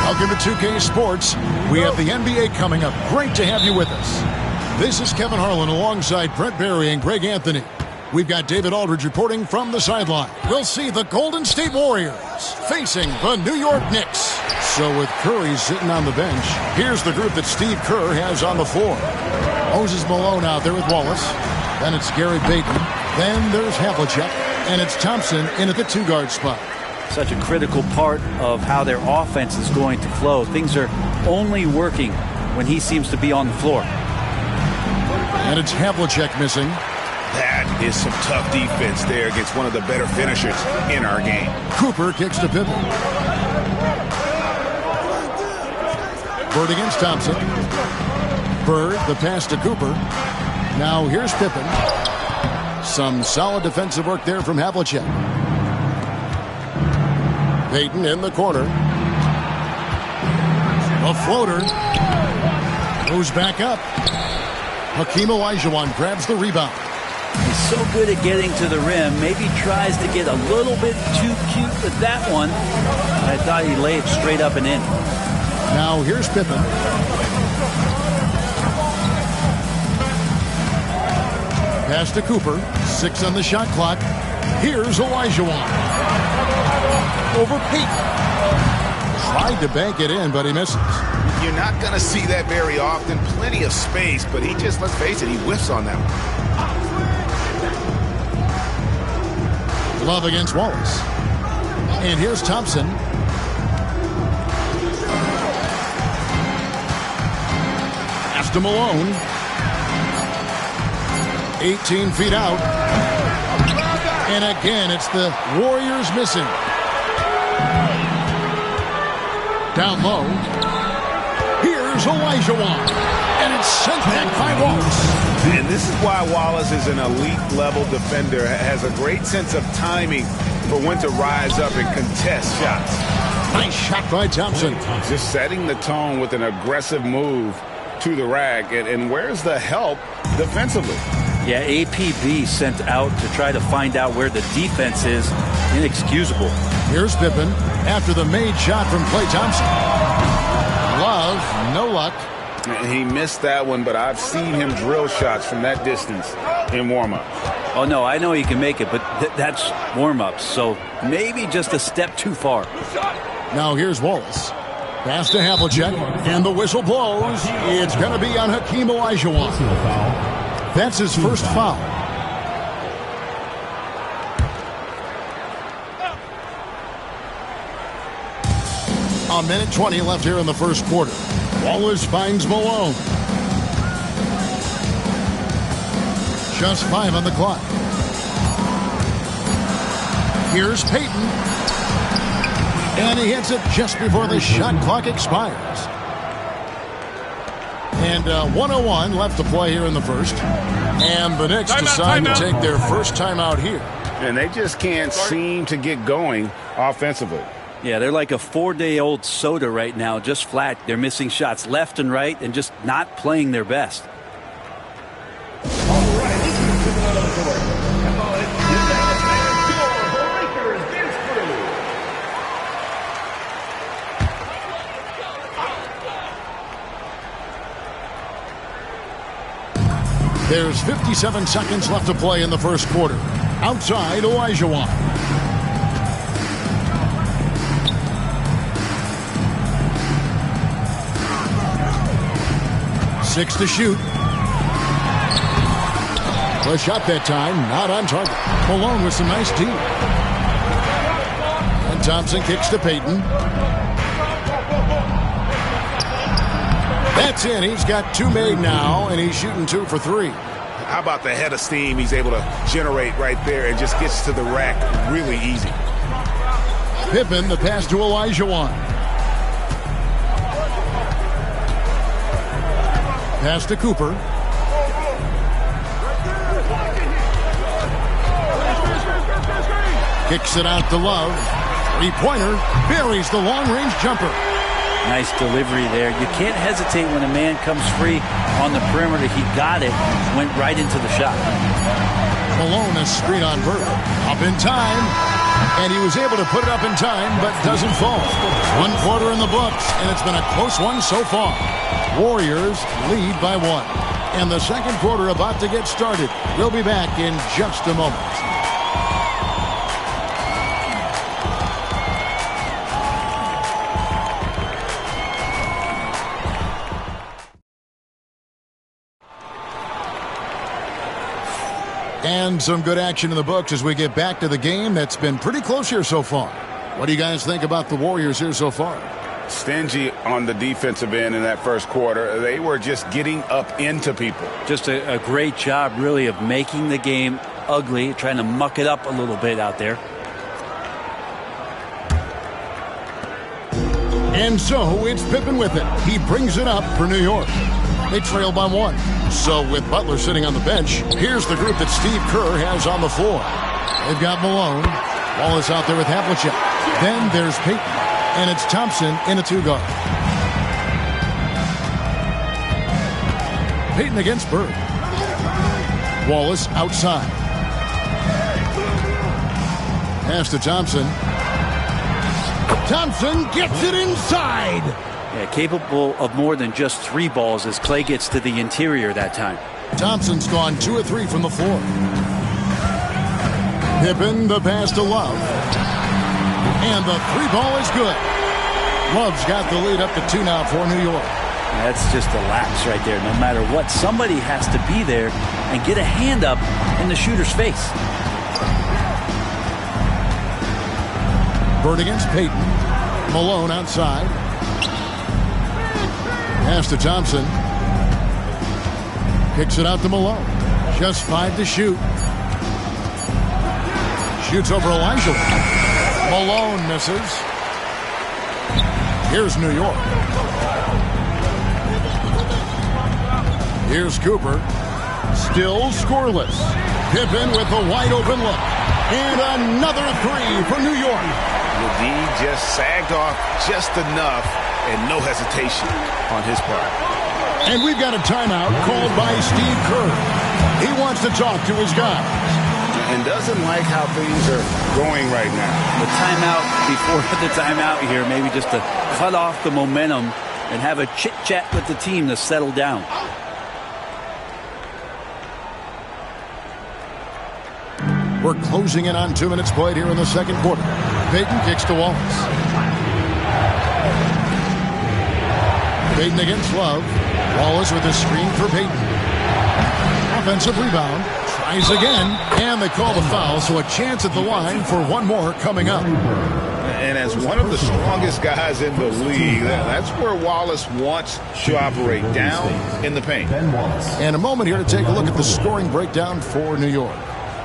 Welcome to 2K Sports. We have the NBA coming up. Great to have you with us. This is Kevin Harlan alongside Brent Barry and Greg Anthony. We've got David Aldridge reporting from the sideline. We'll see the Golden State Warriors facing the New York Knicks. So with Curry sitting on the bench, here's the group that Steve Kerr has on the floor. Moses Malone out there with Wallace. Then it's Gary Payton. Then there's Havlicek. And it's Thompson in at the 2-guard spot. Such a critical part of how their offense is going to flow. Things are only working when he seems to be on the floor. And it's Havlicek missing. That is some tough defense there against one of the better finishers in our game. Cooper kicks to Pippen. Bird against Thompson. Bird, the pass to Cooper. Now here's Pippen. Some solid defensive work there from Havlicek. Payton in the corner. A floater. Goes back up. Hakeem Olajuwon grabs the rebound. He's so good at getting to the rim. Maybe tries to get a little bit too cute with that one. I thought he laid straight up and in. Now here's Pippen. Pass to Cooper. 6 on the shot clock. Here's Olajuwon. Over Payton. Tried to bank it in, but he misses. You're not going to see that very often. Plenty of space, but he just, let's face it, he whiffs on that one. Love against Wallace. And here's Thompson. Pass to Malone. 18 feet out. And again, it's the Warriors missing. Down low. Here's Olajuwon. And it's sent back by Wallace. And this is why Wallace is an elite-level defender. Has a great sense of timing for when to rise up and contest shots. Nice shot by Thompson. Just setting the tone with an aggressive move to the rack. And where's the help defensively? Yeah, APB sent out to try to find out where the defense is. Inexcusable. Here's Pippen after the made shot from Klay Thompson. Love, no luck. He missed that one, but I've seen him drill shots from that distance in warm-up. Oh, no, I know he can make it, but that's warm-ups, so maybe just a step too far. Now here's Wallace. Pass to Havlicek, and the whistle blows. It's going to be on Hakeem Olajuwon. That's his first foul. A minute 20 left here in the first quarter. Wallace finds Malone. Just 5 on the clock. Here's Payton. And he hits it just before the shot clock expires. And 1:01 left to play here in the first. And the Knicks decide to take their first timeout here. And they just can't seem to get going offensively. Yeah, they're like a 4-day-old soda right now, just flat. They're missing shots left and right and just not playing their best. There's 57 seconds left to play in the first quarter. Outside, Olajuwon. Six to shoot. The shot that time, not on target. Malone with some nice D. And Thompson kicks to Payton. That's in. He's got 2 made now, and he's shooting 2 for 3. How about the head of steam he's able to generate right there and just gets to the rack really easy. Pippen, the pass to Olajuwon. Pass to Cooper. Kicks it out to Love. 3-pointer. Buries the long-range jumper. Nice delivery there. You can't hesitate when a man comes free on the perimeter. He got it. Went right into the shot. Malone, a screen on Bird. Up in time. And he was able to put it up in time, but doesn't fall. 1 quarter in the books, and it's been a close one so far. Warriors lead by 1. And the second quarter about to get started. We'll be back in just a moment. And some good action in the books as we get back to the game that's been pretty close here so far. What do you guys think about the Warriors here so far? Stingy on the defensive end in that first quarter. They were just getting up into people. Just a great job, really, of making the game ugly, trying to muck it up a little bit out there. And so it's Pippen with it. He brings it up for New York. They trail by 1. So with Butler sitting on the bench, here's the group that Steve Kerr has on the floor. They've got Malone. Wallace out there with Havlicek. Then there's Payton. And it's Thompson in a 2-guard. Payton against Bird. Wallace outside. Pass to Thompson. Thompson gets it inside. Yeah, capable of more than just 3 balls as Clay gets to the interior that time. Thompson's gone 2 of 3 from the floor. Pippen, the pass to Love. And the 3-ball is good. Love's got the lead up to 2 now for New York. That's just a lapse right there. No matter what, somebody has to be there and get a hand up in the shooter's face. Bird against Payton. Malone outside. Pass to Thompson. Kicks it out to Malone. Just 5 to shoot. Shoots over Elijah. Malone misses. Here's New York. Here's Cooper. Still scoreless. Pippen with a wide open look. And another 3 for New York. The D just sagged off just enough and no hesitation on his part. And we've got a timeout called by Steve Kerr. He wants to talk to his guys. And doesn't like how things are going right now. The timeout before the timeout here, maybe just to cut off the momentum and have a chit-chat with the team to settle down. We're closing in on 2 minutes played here in the second quarter. Payton kicks to Wallace. Payton against Love. Wallace with a screen for Payton. Offensive rebound. Tries again. And they call the foul, so a chance at the line for one more coming up. And as one of the strongest guys in the league, that's where Wallace wants to operate, down in the paint. And a moment here to take a look at the scoring breakdown for New York.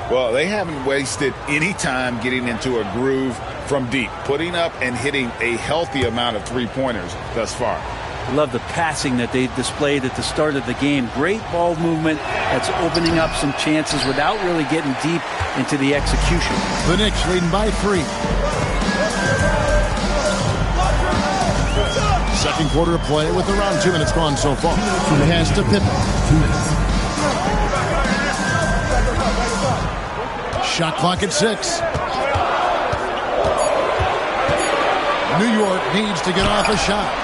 Well, they haven't wasted any time getting into a groove from deep, putting up and hitting a healthy amount of three-pointers thus far. Love the passing that they displayed at the start of the game. Great ball movement that's opening up some chances without really getting deep into the execution. The Knicks leading by 3. Second quarter of play with around 2 minutes gone so far. Pass to Pippen. 2 minutes. Shot clock at 6. New York needs to get off a shot.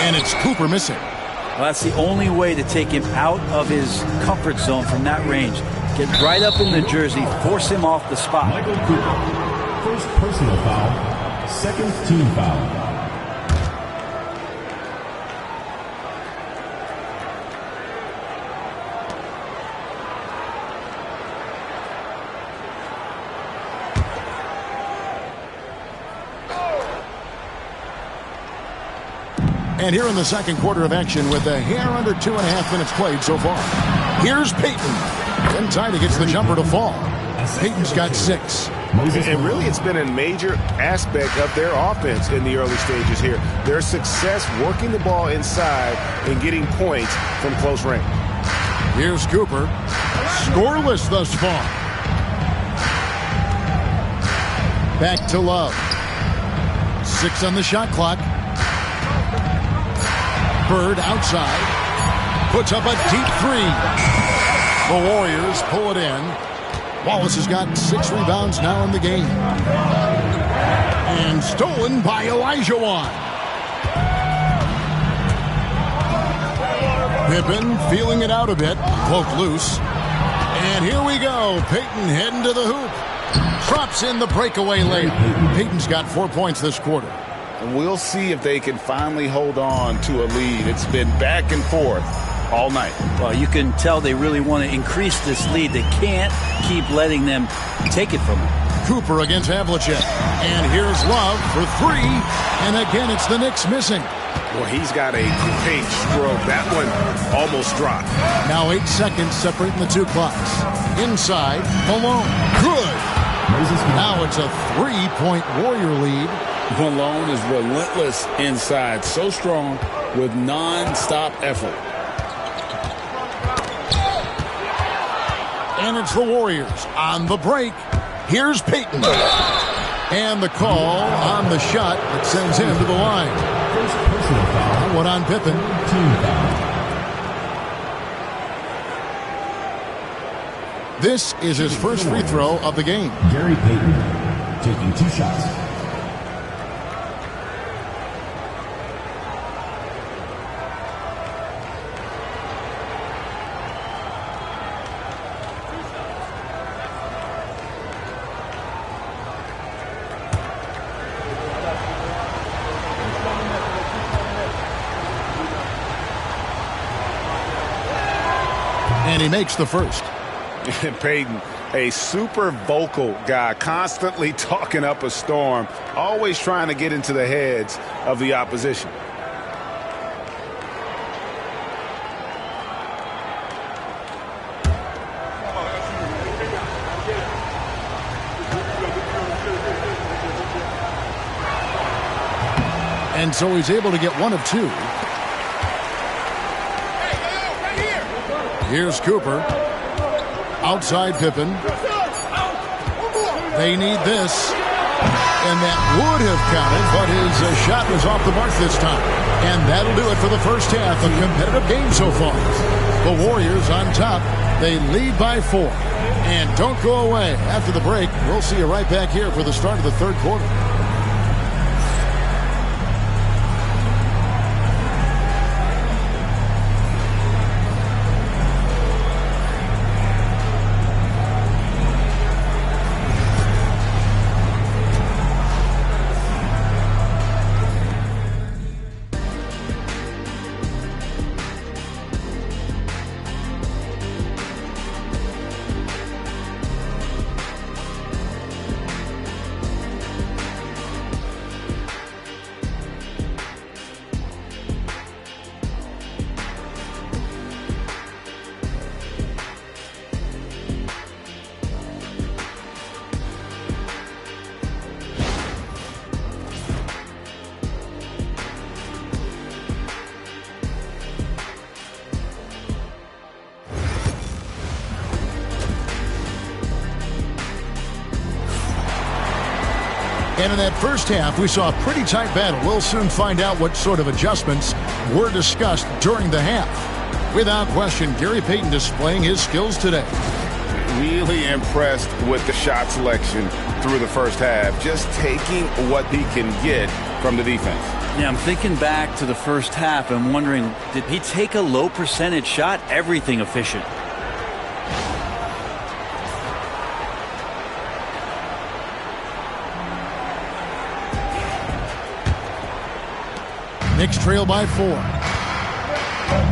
And it's Cooper missing. Well, that's the only way to take him out of his comfort zone from that range. Get right up in the jersey, force him off the spot. Michael Cooper, first personal foul, second team foul. And here in the second quarter of action with a hair under 2.5 minutes played so far. Here's Payton. Then Tiny gets the jumper to fall. Payton's got 6. And really it's been a major aspect of their offense in the early stages here. Their success working the ball inside and getting points from close range. Here's Cooper. Scoreless thus far. Back to Love. 6 on the shot clock. Bird outside. Puts up a deep 3. The Warriors pull it in. Wallace has got 6 rebounds now in the game. And stolen by Olajuwon. Pippen feeling it out a bit. Cloak loose. And here we go. Payton heading to the hoop. Drops in the breakaway layup. Payton's got 4 points this quarter. And we'll see if they can finally hold on to a lead. It's been back and forth all night. Well, you can tell they really want to increase this lead. They can't keep letting them take it from them. Cooper against Havlicek. And here's Love for 3. And again, it's the Knicks missing. Well, he's got a pink stroke. That one almost dropped. Now 8 seconds separating the 2 clocks. Inside, Malone. Good. Now it's a 3-point Warrior lead. Malone is relentless inside. So strong with non-stop effort. And it's the Warriors on the break. Here's Payton. And the call on the shot that sends him to the line. That one on Pippen. This is his first free throw of the game. Gary Payton taking 2 shots. And he makes the first. Payton, a super vocal guy, constantly talking up a storm, always trying to get into the heads of the opposition. And so he's able to get 1 of 2. Here's Cooper. Outside Pippen. They need this. And that would have counted, but his shot was off the mark this time. And that'll do it for the first half. A competitive game so far. The Warriors on top. They lead by 4. And don't go away. After the break, we'll see you right back here for the start of the third quarter. And in that first half, we saw a pretty tight battle. We'll soon find out what sort of adjustments were discussed during the half. Without question, Gary Payton displaying his skills today. Really impressed with the shot selection through the first half. Just taking what he can get from the defense. Yeah, I'm thinking back to the first half and wondering, did he take a low percentage shot? Everything efficient. Knicks trail by 4.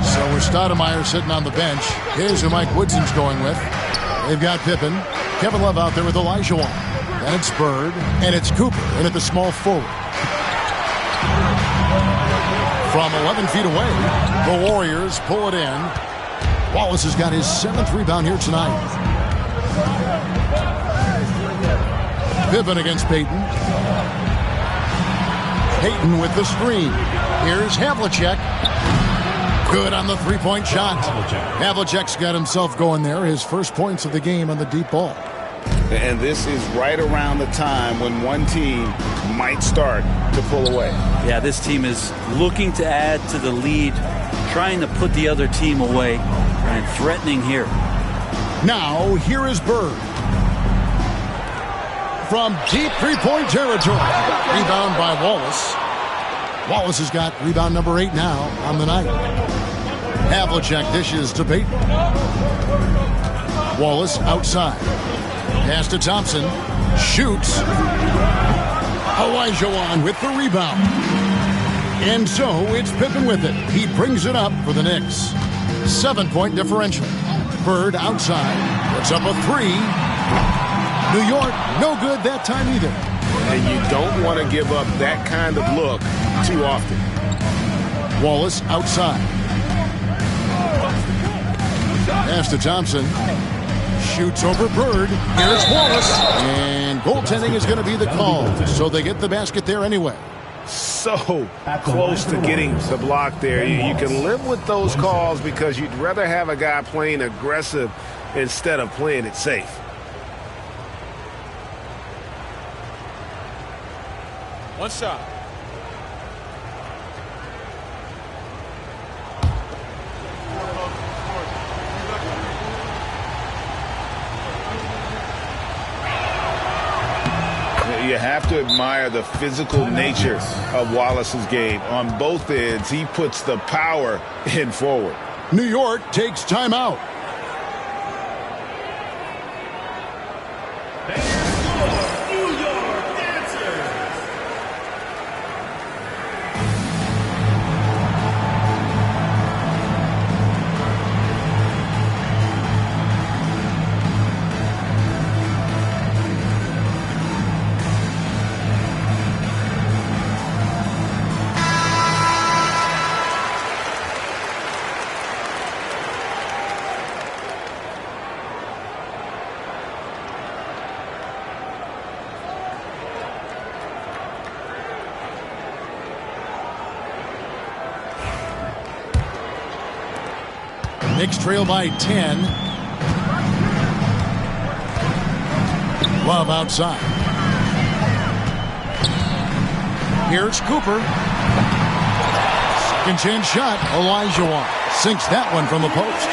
So with Stoudemire sitting on the bench, here's who Mike Woodson's going with. They've got Pippen, Kevin Love out there with Olajuwon. Then it's Bird, and it's Cooper in at the small forward. From 11 feet away, the Warriors pull it in. Wallace has got his 7th rebound here tonight. Pippen against Payton. Payton with the screen. Here's Havlicek. Good on the 3-point shot. Havlicek's got himself going there. His first points of the game on the deep ball. And this is right around the time when one team might start to pull away. Yeah, this team is looking to add to the lead, trying to put the other team away, and threatening here. Now, here is Bird. from deep three-point territory. Rebound by Wallace. Wallace has got rebound number 8 now on the night. Havlicek dishes to Payton. Wallace outside. Pass to Thompson. Shoots. Olajuwon with the rebound. And so it's Pippen with it. He brings it up for the Knicks. 7-point differential. Bird outside. Puts up a 3. New York, no good that time either. And you don't want to give up that kind of look too often. Wallace outside. Pass to Thompson. Shoots over Bird. Here's Wallace. And goaltending is going to be the call. So they get the basket there anyway. So close to getting the block there. You can live with those calls because you'd rather have a guy playing aggressive instead of playing it safe. One shot. You have to admire the physical nature of Wallace's game. On both ends, he puts the power in forward. New York takes timeout. Knicks trail by 10. Love outside. Here's Cooper. Second chance shot. Olajuwon sinks that one from the post.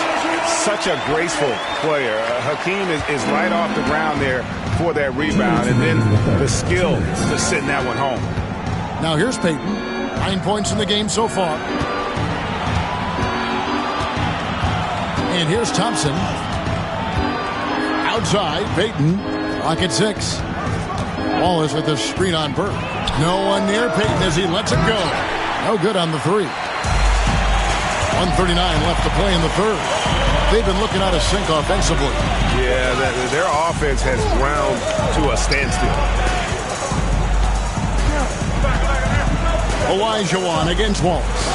Such a graceful player. Hakeem is right off the ground there for that rebound, and then the skill to send that one home. Now here's Payton. 9 points in the game so far. And here's Thompson. Outside, Payton. Clock at 6. Wallace with the screen on Burke. No one near Payton as he lets it go. No good on the 3. 1:39 left to play in the third. They've been looking out of sync offensively. Yeah, their offense has ground to a standstill. Olajuwon against Wallace.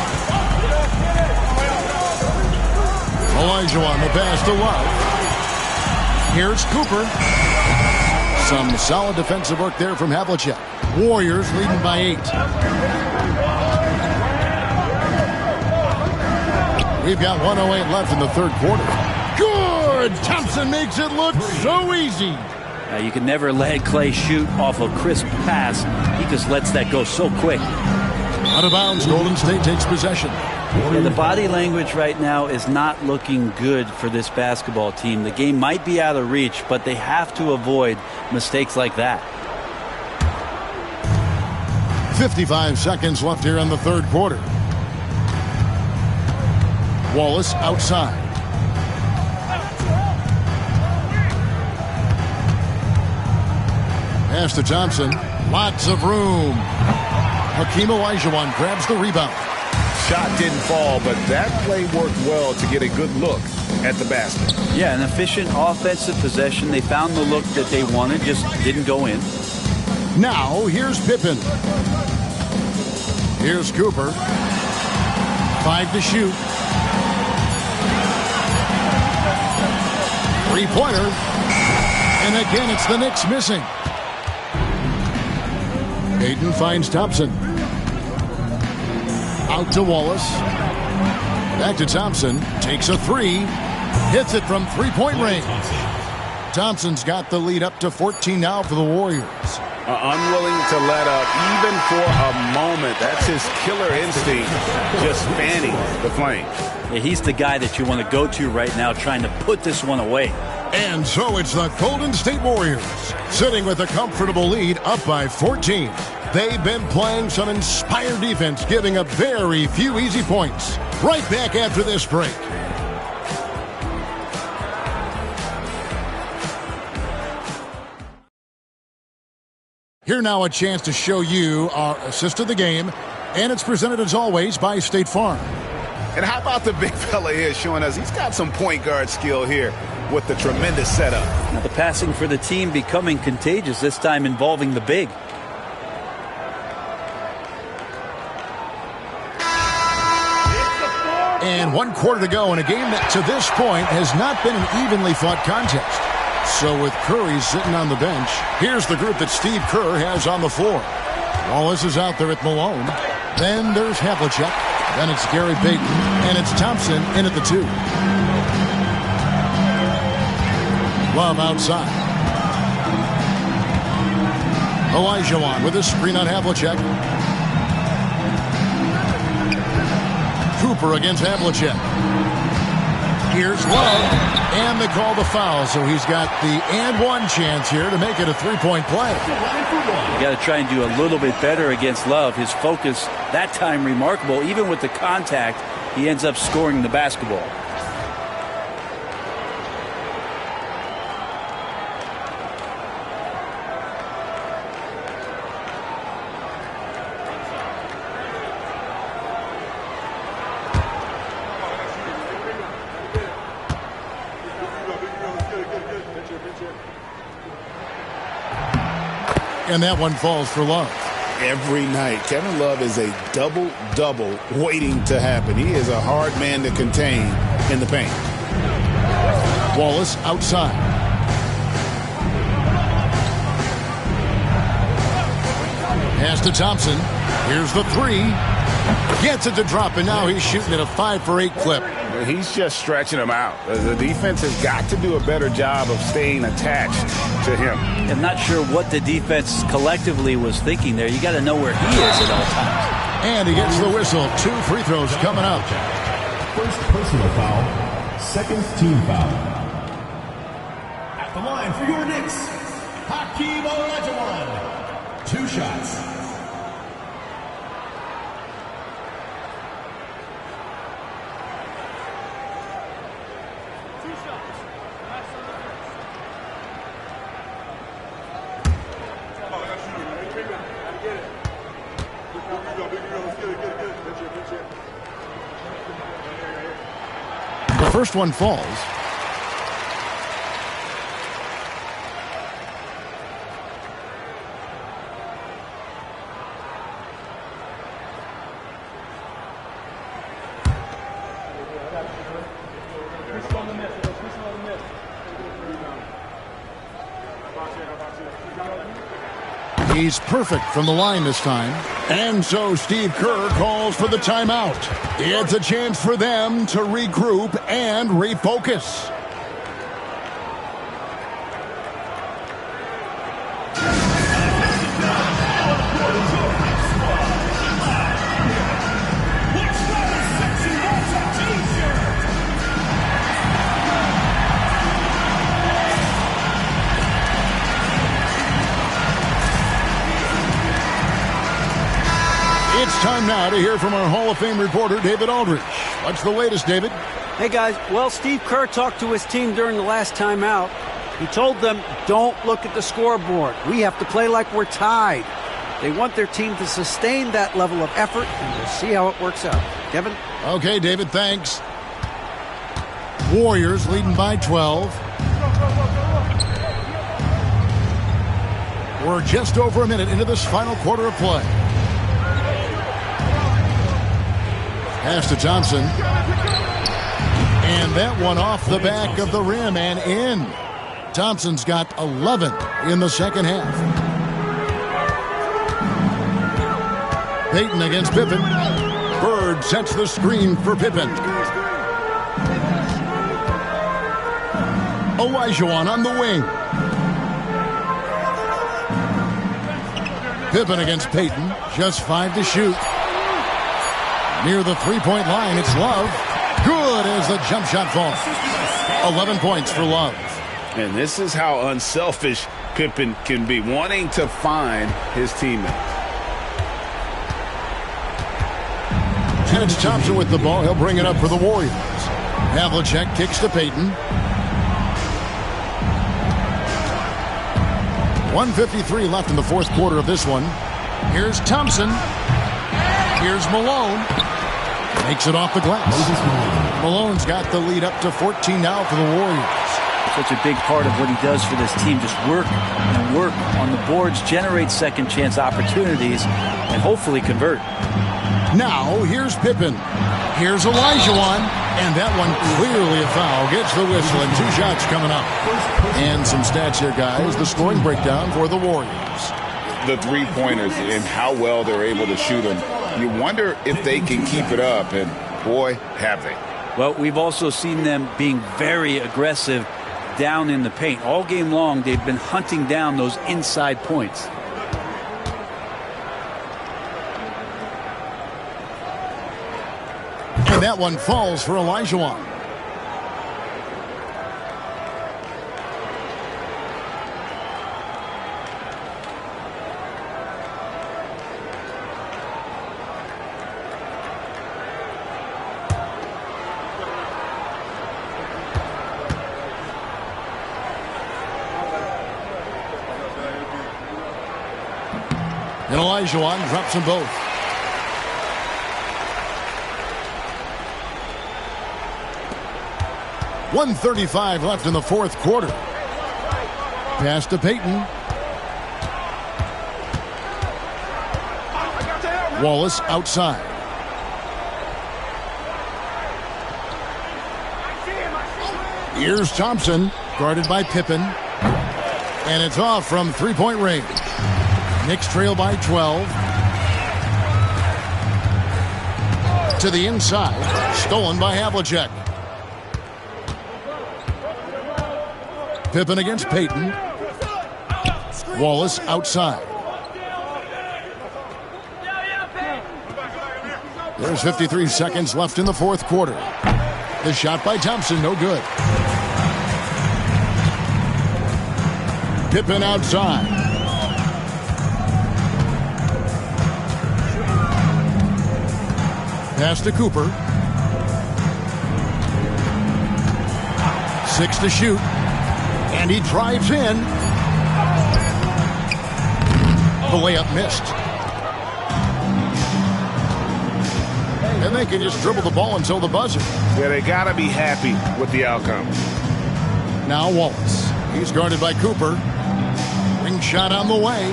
Olajuwon, the pass to Love. Here's Cooper. Some solid defensive work there from Havlicek. Warriors leading by 8. We've got 1:08 left in the third quarter. Good! Thompson makes it look so easy. You can never let Clay shoot off a crisp pass. He just lets that go so quick. Out of bounds, Golden State takes possession. Yeah, the body language right now is not looking good for this basketball team. The game might be out of reach, but they have to avoid mistakes like that. 55 seconds left here in the third quarter. Wallace outside. Pass to Thompson. Lots of room. Hakeem Olajuwon grabs the rebound. Shot didn't fall, but that play worked well to get a good look at the basket. Yeah, an efficient offensive possession. They found the look that they wanted, just didn't go in. Now, here's Pippen. Here's Cooper. 5 to shoot. 3-pointer. And again, it's the Knicks missing. Payton finds Thompson. Out to Wallace. Back to Thompson. Takes a 3. Hits it from 3-point range. Thompson's got the lead up to 14 now for the Warriors. Unwilling to let up even for a moment. That's his killer instinct, just fanning the flames. Yeah, he's the guy that you want to go to right now, trying to put this one away. And so it's the Golden State Warriors sitting with a comfortable lead up by 14. They've been playing some inspired defense, giving up very few easy points. Right back after this break. Here now a chance to show you our assist of the game, and it's presented as always by State Farm. And how about the big fella here showing us he's got some point guard skill here with the tremendous setup. Now the passing for the team becoming contagious, this time involving the big. And 1 quarter to go in a game that to this point has not been an evenly fought contest. So with Curry sitting on the bench, here's the group that Steve Kerr has on the floor. Wallace is out there at Malone. Then there's Havlicek. Then it's Gary Payton. And it's Thompson in at the 2. Love outside. Olajuwon with a screen on Havlicek. Cooper against Havlicek. Here's Love, and they call the foul, so he's got the and one chance here to make it a three-point play. You got to try and do a little bit better against Love. His focus that time remarkable. Even with the contact, he ends up scoring the basketball. And that one falls for Love. Every night, Kevin Love is a double-double waiting to happen. He is a hard man to contain in the paint. Wallace outside. Pass to Thompson. Here's the 3. Gets it to drop, and now he's shooting at a 5-for-8 clip. He's just stretching him out. The defense has got to do a better job of staying attached to him. I'm not sure what the defense collectively was thinking there. You got to know where he is at all times. And he gets the whistle. 2 free throws coming up. First personal foul, second team foul. At the line for your Knicks, Hakeem Olajuwon. 2 shots. The first one falls. He's perfect from the line this time. And so Steve Kerr calls for the timeout. It's a chance for them to regroup and refocus. It's time now to hear from our Hall of Fame reporter, David Aldridge. What's the latest, David? Hey, guys. Well, Steve Kerr talked to his team during the last timeout. He told them, don't look at the scoreboard. We have to play like we're tied. They want their team to sustain that level of effort, and we'll see how it works out. Kevin? Okay, David, thanks. Warriors leading by 12. We're just over a minute into this final quarter of play. Pass to Thompson. And that one off the back of the rim and in. Thompson's got 11 in the second half. Payton against Pippen. Bird sets the screen for Pippen. Olajuwon on the wing. Pippen against Payton. Just 5 to shoot. Near the three-point line, it's Love. Good as the jump shot falls. 11 points for Love. And this is how unselfish Pippen can be, wanting to find his teammates. And it's Thompson with the ball. He'll bring it up for the Warriors. Havlicek kicks to Payton. 1:53 left in the fourth quarter of this one. Here's Thompson. Here's Malone. Makes it off the glass. Malone's got the lead up to 14 now for the Warriors. Such a big part of what he does for this team. Just work and work on the boards, generate second chance opportunities, and hopefully convert. Now, here's Pippen. Here's Olajuwon. And that one clearly a foul. Gets the whistle and 2 shots coming up. And some stats here, guys. The scoring breakdown for the Warriors. The three-pointers and how well they're able to shoot them. You wonder if they can keep it up, and boy, have they. Well, we've also seen them being very aggressive down in the paint. All game long, they've been hunting down those inside points. And that one falls for Olajuwon. And Olajuwon drops them both. .135 left in the fourth quarter. Pass to Payton. Wallace outside. Here's Thompson, guarded by Pippen. And it's off from three-point range. Knicks trail by 12. To the inside. Stolen by Havlicek. Pippen against Payton. Wallace outside. There's 53 seconds left in the fourth quarter. The shot by Thompson, no good. Pippen outside. Pass to Cooper. 6 to shoot. And he drives in. The layup missed. And they can just dribble the ball until the buzzer. Yeah, they got to be happy with the outcome. Now Wallace. He's guarded by Cooper. Ring shot on the way.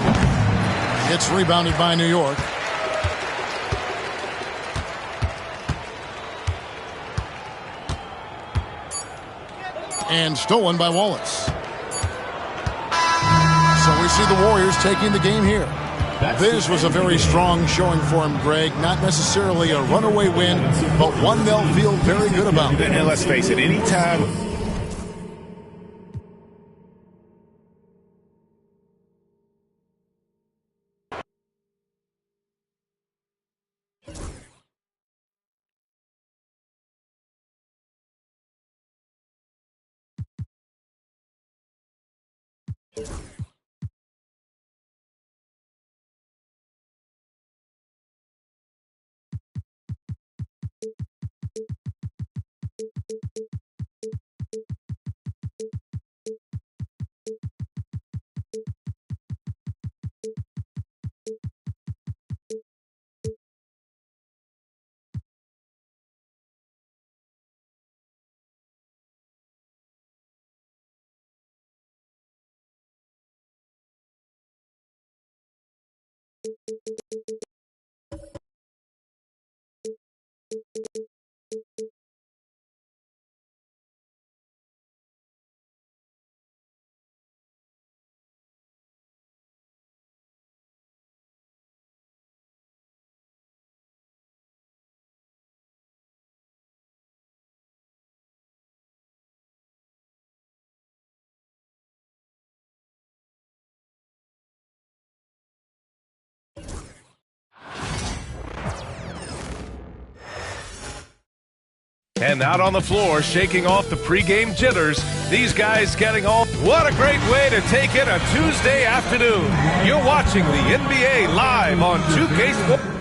It's rebounded by New York. And stolen by Wallace. So we see the Warriors taking the game here. This was a very strong showing for him, Greg. Not necessarily a runaway win, but one they'll feel very good about. And let's face it, anytime And out on the floor, shaking off the pregame jitters, these guys getting all... What a great way to take in a Tuesday afternoon. You're watching the NBA live on 2K Sports.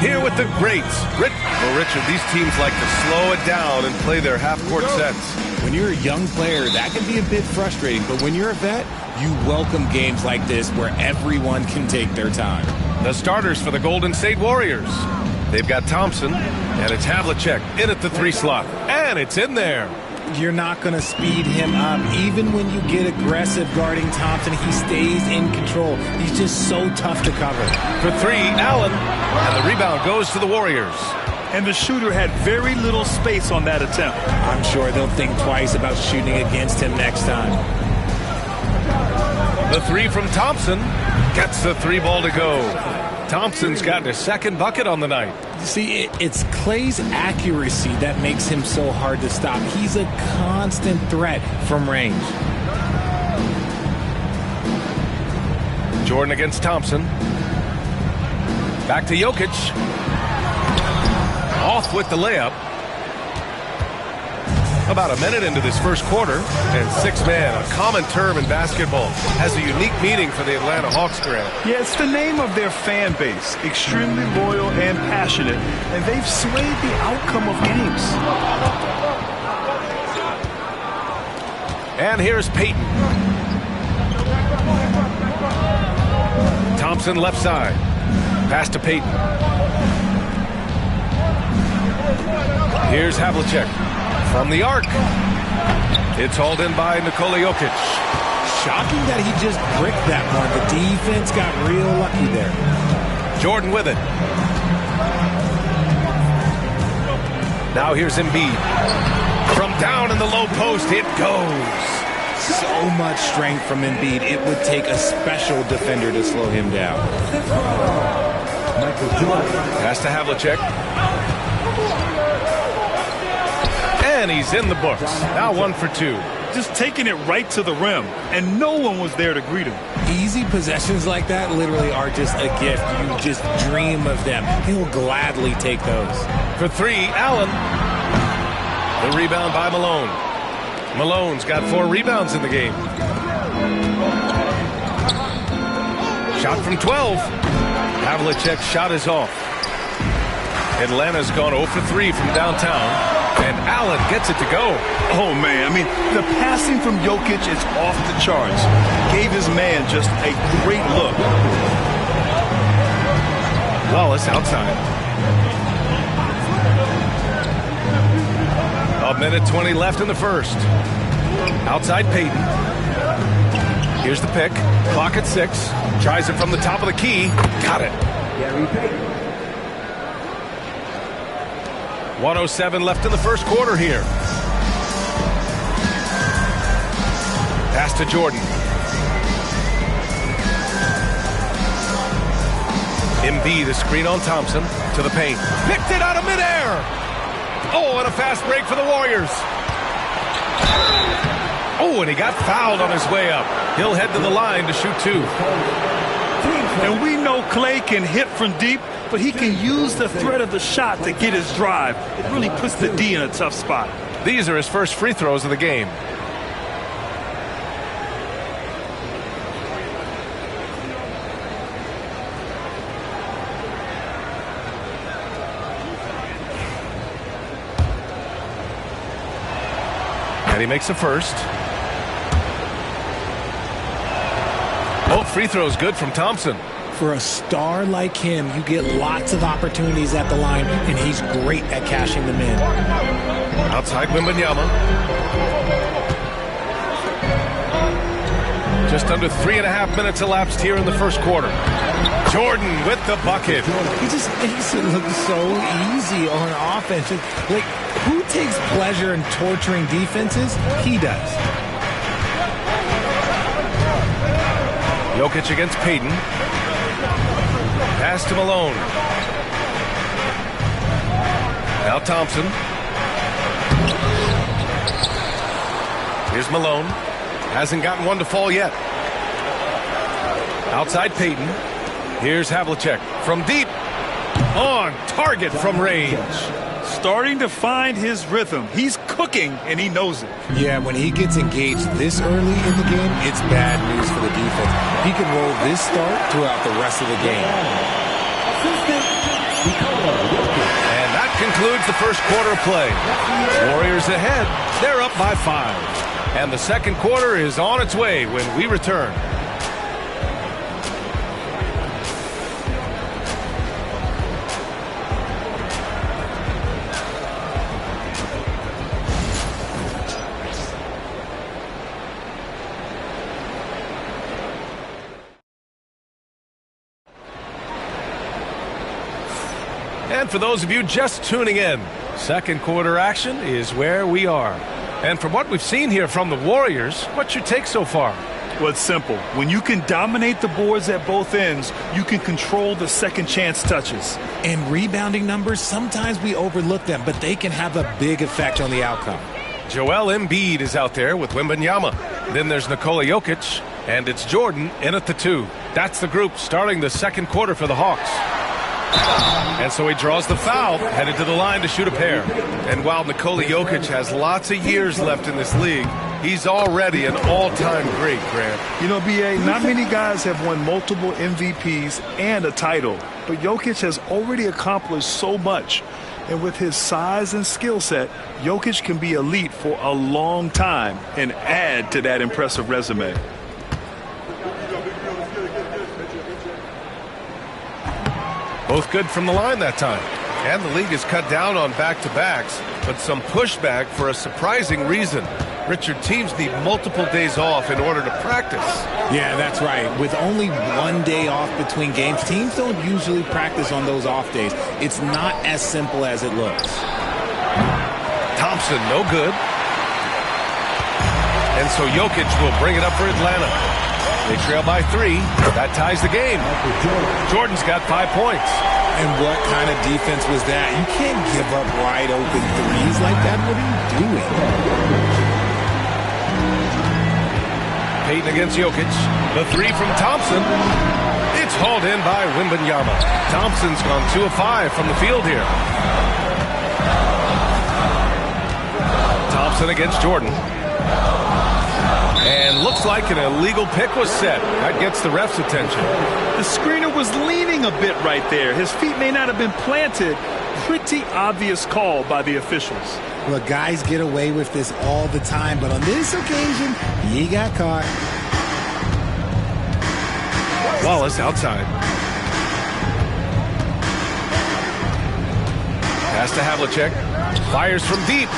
Here with the greats. Richard, these teams like to slow it down and play their half-court sets. When you're a young player, that can be a bit frustrating. But when you're a vet, you welcome games like this where everyone can take their time. The starters for the Golden State Warriors. They've got Thompson, and it's Havlicek in at the 3 slot. And it's in there. You're not going to speed him up. Even when you get aggressive guarding Thompson, he stays in control. He's just so tough to cover. For 3, Allen. And the rebound goes to the Warriors. And the shooter had very little space on that attempt. I'm sure they'll think twice about shooting against him next time. The 3 from Thompson gets the 3 ball to go. Thompson's gotten his second bucket on the night. See, it's Clay's accuracy that makes him so hard to stop. He's a constant threat from range. Jordan against Thompson. Back to Jokic. Off with the layup. About a minute into this first quarter, and 6-man, a common term in basketball, has a unique meaning for the Atlanta Hawks, Grant. Yeah, it's the name of their fan base. Extremely loyal and passionate, and they've swayed the outcome of games. And here's Payton. Thompson left side. Pass to Payton. Here's Havlicek. From the arc. It's hauled in by Nikola Jokic. Shocking that he just bricked that one. The defense got real lucky there. Jordan with it. Now here's Embiid. From down in the low post, it goes. So much strength from Embiid. It would take a special defender to slow him down. Pass to Havlicek. And he's in the books. Now 1 for 2. Just taking it right to the rim, and no one was there to greet him. Easy possessions like that literally are just a gift. You just dream of them. He'll gladly take those. For 3, Allen. The rebound by Malone. Malone's got 4 rebounds in the game. Shot from 12. Havlicek's shot is off. Atlanta's gone 0 for 3 from downtown. And Allen gets it to go. Oh, man. I mean, the passing from Jokic is off the charts. Gave his man just a great look. Wallace outside. A minute 20 left in the first. Outside Payton. Here's the pick. Clock at 6. Tries it from the top of the key. Got it. 1:07 left in the first quarter here. Pass to Jordan. Embiid, a screen on Thompson to the paint. Picked it out of midair. Oh, and a fast break for the Warriors. Oh, and he got fouled on his way up. He'll head to the line to shoot 2. And we know Clay can hit from deep, but he can use the threat of the shot to get his drive. It really puts the D in a tough spot. These are his first free throws of the game. And he makes the first. Both free throws good from Thompson. For a star like him, you get lots of opportunities at the line, and he's great at cashing them in. Outside Wembanyama. To Just under 3.5 minutes elapsed here in the first quarter. Jordan with the bucket. He just makes it look so easy on offense. Like, who takes pleasure in torturing defenses? He does. Jokic against Payton. Pass to Malone. Now Thompson. Here's Malone. Hasn't gotten one to fall yet. Outside Payton. Here's Havlicek from deep. On target from range. Starting to find his rhythm. He's cooking, and he knows it. Yeah, when he gets engaged this early in the game, it's bad news for the defense. He can roll this start throughout the rest of the game. And that concludes the first quarter of play. Warriors ahead. They're up by 5. And the second quarter is on its way when we return. And for those of you just tuning in, second quarter action is where we are. And from what we've seen here from the Warriors, what's your take so far? Well, it's simple. When you can dominate the boards at both ends, you can control the second chance touches. And rebounding numbers, sometimes we overlook them, but they can have a big effect on the outcome. Joel Embiid is out there with Wembanyama. Then there's Nikola Jokic, and it's Jordan in at the 2. That's the group starting the second quarter for the Hawks. And so he draws the foul, headed to the line to shoot a pair. And while Nikola Jokic has lots of years left in this league, he's already an all-time great, Grant. You know, B.A., not many guys have won multiple MVPs and a title, but Jokic has already accomplished so much. And with his size and skill set, Jokic can be elite for a long time and add to that impressive resume. Both good from the line that time. And the league has cut down on back-to-backs, but some pushback for a surprising reason. Richard, teams need multiple days off in order to practice. Yeah, that's right. With only one day off between games, teams don't usually practice on those off days. It's not as simple as it looks. Thompson, no good. And so Jokic will bring it up for Atlanta. They trail by 3. That ties the game. Jordan's got 5 points. And what kind of defense was that? You can't give up wide open threes like that. What are you doing? Payton against Jokic. The 3 from Thompson. It's hauled in by Wembanyama. Thompson's gone 2 of 5 from the field here. Thompson against Jordan. And looks like an illegal pick was set. That gets the ref's attention. The screener was leaning a bit right there. His feet may not have been planted. Pretty obvious call by the officials. Well, guys get away with this all the time, but on this occasion, he got caught. Wallace outside. Pass to Havlicek. Fires from deep.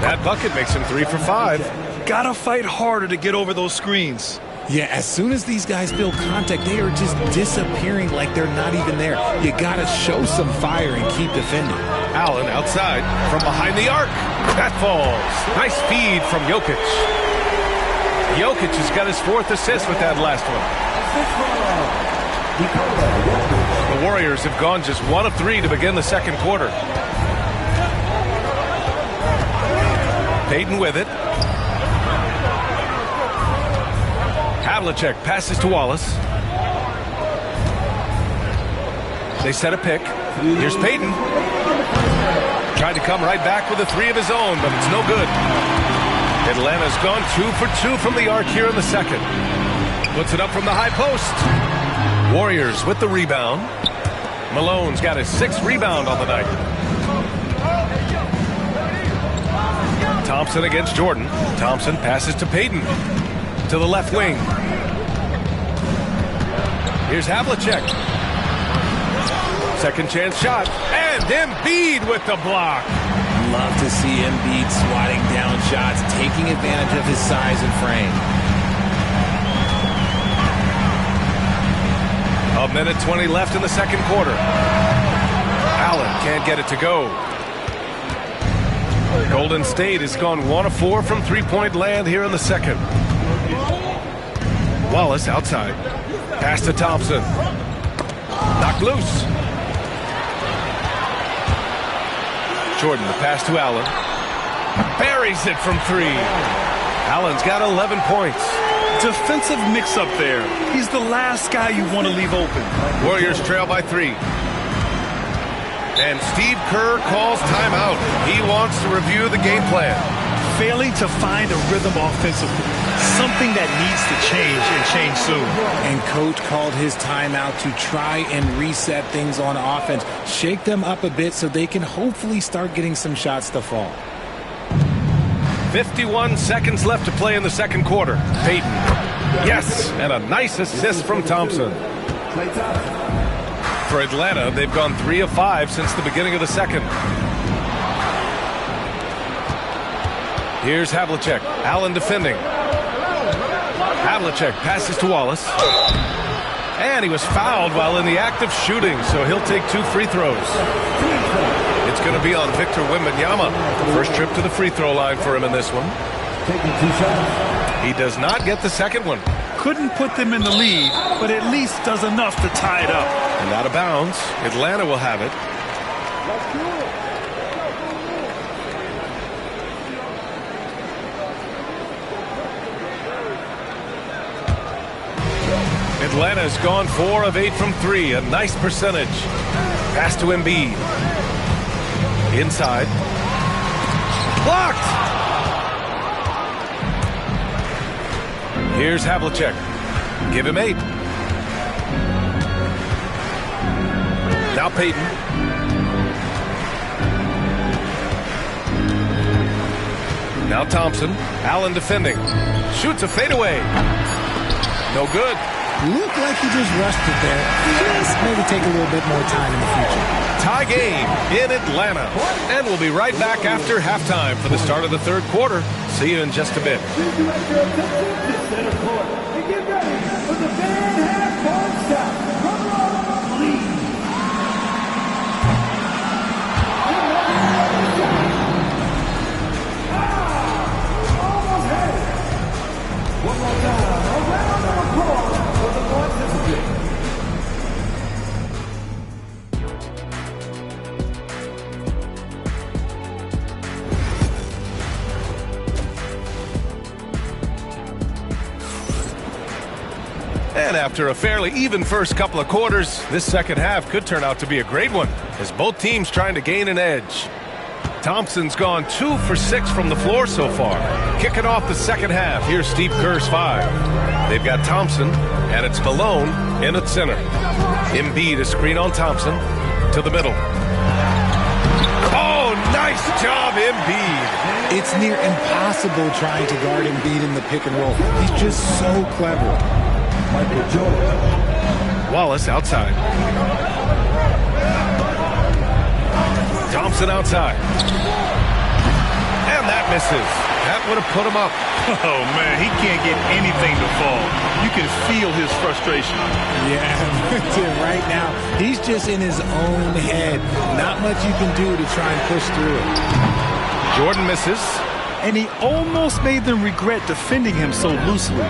That bucket makes him 3 for 5. Gotta fight harder to get over those screens. Yeah, as soon as these guys feel contact, they are just disappearing like they're not even there. You gotta show some fire and keep defending. Allen outside from behind the arc. That falls. Nice feed from Jokic. Jokic has got his 4th assist with that last one. The Warriors have gone just 1 of 3 to begin the second quarter. Payton with it. Havlicek passes to Wallace. They set a pick. Here's Payton. Tried to come right back with a 3 of his own, but it's no good. Atlanta's gone 2 for 2 from the arc here in the second. Puts it up from the high post. Warriors with the rebound. Malone's got his 6th rebound on the night. Thompson against Jordan. Thompson passes to Payton. To the left wing. Here's Havlicek. Second chance shot. And Embiid with the block. Love to see Embiid swatting down shots, taking advantage of his size and frame. A minute 20 left in the second quarter. Allen can't get it to go. Golden State has gone 1 of 4 from three-point land here in the second. Wallace outside. Pass to Thompson. Knocked loose. Jordan, the pass to Allen. Buries it from 3. Allen's got 11 points. Defensive mix-up there. He's the last guy you want to leave open. Warriors trail by 3. And Steve Kerr calls timeout. He wants to review the game plan. Failing to find a rhythm offensively. Something that needs to change and change soon. And coach called his timeout to try and reset things on offense. Shake them up a bit so they can hopefully start getting some shots to fall. 51 seconds left to play in the second quarter. Payton. Yes, and a nice assist from Thompson. For Atlanta, they've gone 3 of 5 since the beginning of the second. Here's Havlicek. Allen defending. Havlicek passes to Wallace. And he was fouled while in the act of shooting, so he'll take 2 free throws. It's going to be on Victor Wembanyama. First trip to the free throw line for him in this one. He does not get the second one. Couldn't put them in the lead, but at least does enough to tie it up. And out of bounds. Atlanta will have it. Atlanta's gone 4 of 8 from 3. A nice percentage. Pass to Embiid. Inside. Blocked! Here's Havlicek. Give him 8. Now Payton. Now Thompson. Allen defending. Shoots a fadeaway. No good. Looked like he just rushed it there. Just maybe take a little bit more time in the future. Tie game in Atlanta. And we'll be right back after halftime for the start of the third quarter. See you in just a bit. And after a fairly even first couple of quarters, this second half could turn out to be a great one, as both teams trying to gain an edge. Thompson's gone 2 for 6 from the floor so far. Kicking off the second half, here's Steve Kerr's 5. They've got Thompson, and it's Malone in at center. Embiid, a screen on Thompson, to the middle. Oh, nice job, Embiid. It's near impossible trying to guard Embiid in the pick and roll. He's just so clever. Michael Jordan. Wallace outside. Thompson outside. And that misses. That would have put him up. Oh, man, he can't get anything to fall. You can feel his frustration. Yeah, right now, he's just in his own head. Not much you can do to try and push through it. Jordan misses. And he almost made them regret defending him so loosely.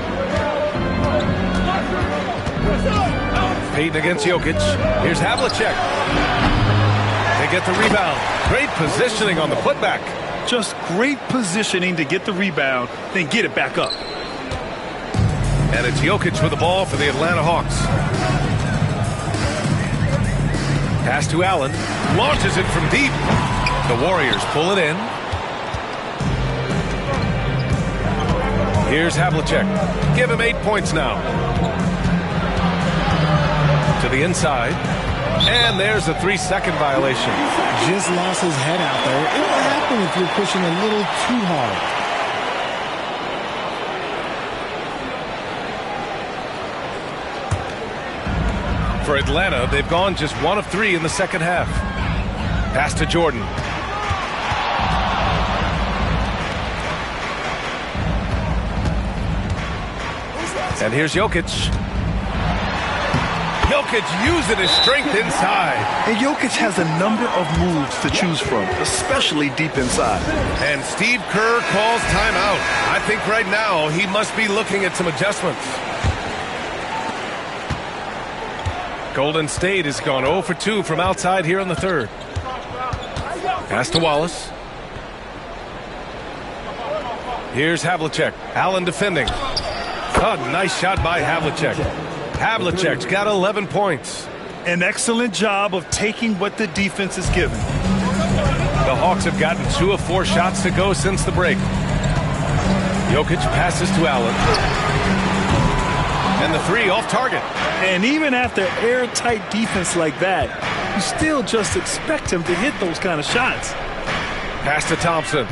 Payton against Jokic. Here's Havlicek. They get the rebound. Great positioning on the putback. Just great positioning to get the rebound, then get it back up. And it's Jokic with the ball for the Atlanta Hawks. Pass to Allen. Launches it from deep. The Warriors pull it in. Here's Havlicek. Give him 8 points now. To the inside. And there's a 3-second violation. Just lost his head out there. It will happen if you're pushing a little too hard. For Atlanta, they've gone just 1 of 3 in the second half. Pass to Jordan. And here's Jokic. Jokic using his strength inside. And Jokic has a number of moves to choose from, especially deep inside. And Steve Kerr calls timeout. I think right now he must be looking at some adjustments. Golden State has gone 0 for 2 from outside here in the third. Pass to Wallace. Here's Havlicek. Allen defending. Oh, nice shot by Havlicek. Havlicek's got 11 points. An excellent job of taking what the defense is given. The Hawks have gotten 2 of 4 shots to go since the break. Jokic passes to Allen. And the 3 off target. And even after airtight defense like that, you still just expect him to hit those kind of shots. Pass to Thompson.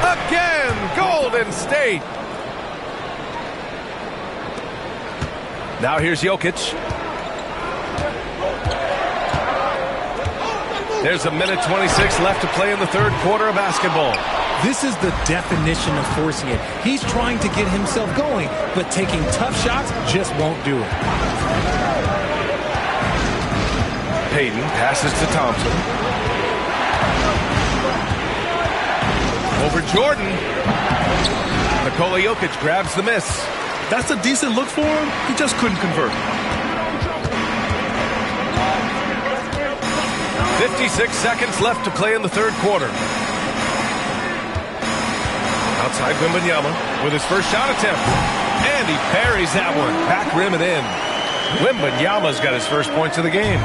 Again, Golden State. Now here's Jokic. There's a minute 26 left to play in the third quarter of basketball. This is the definition of forcing it. He's trying to get himself going, but taking tough shots just won't do it. Payton passes to Thompson. Over Jordan. Nikola Jokic grabs the miss. That's a decent look for him. He just couldn't convert. 56 seconds left to play in the third quarter. Outside Wembanyama with his first shot attempt. And he parries that one. Back rim and in. Wembanyama's got his first points of the game.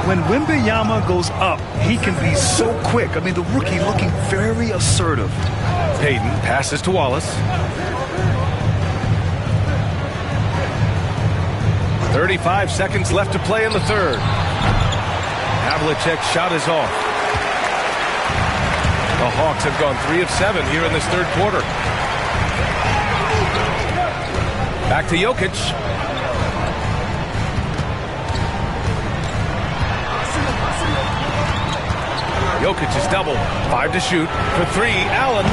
When Wembanyama goes up, he can be so quick. I mean, the rookie looking very assertive. Payton passes to Wallace. 35 seconds left to play in the third. Havlicek's shot is off. The Hawks have gone 3 of 7 here in this third quarter. Back to Jokic. Jokic is double. 5 to shoot. For 3, Allen.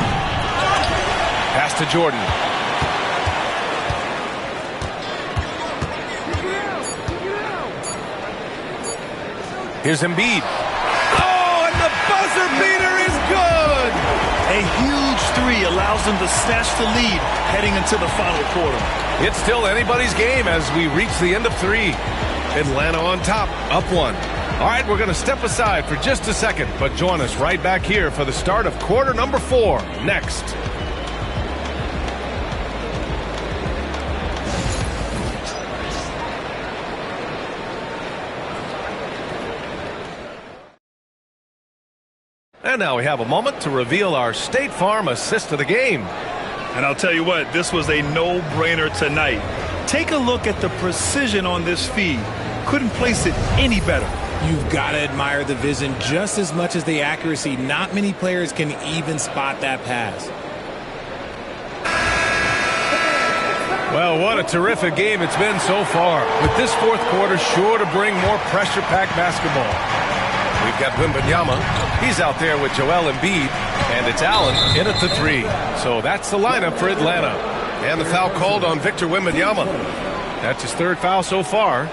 Pass to Jordan. Here's Embiid. Oh, and the buzzer beater is good! A huge 3 allows them to snatch the lead heading into the final quarter. It's still anybody's game as we reach the end of 3. Atlanta on top, up 1. All right, we're going to step aside for just a second, but join us right back here for the start of quarter number 4 next. And now we have a moment to reveal our State Farm assist of the game. And I'll tell you what, this was a no-brainer tonight. Take a look at the precision on this feed. Couldn't place it any better. You've got to admire the vision just as much as the accuracy. Not many players can even spot that pass. Well, what a terrific game it's been so far. With this fourth quarter sure to bring more pressure-packed basketball. We've got Wembanyama. He's out there with Joel Embiid. And it's Allen in at the 3. So that's the lineup for Atlanta. And the foul called on Victor Wembanyama. That's his 3rd foul so far.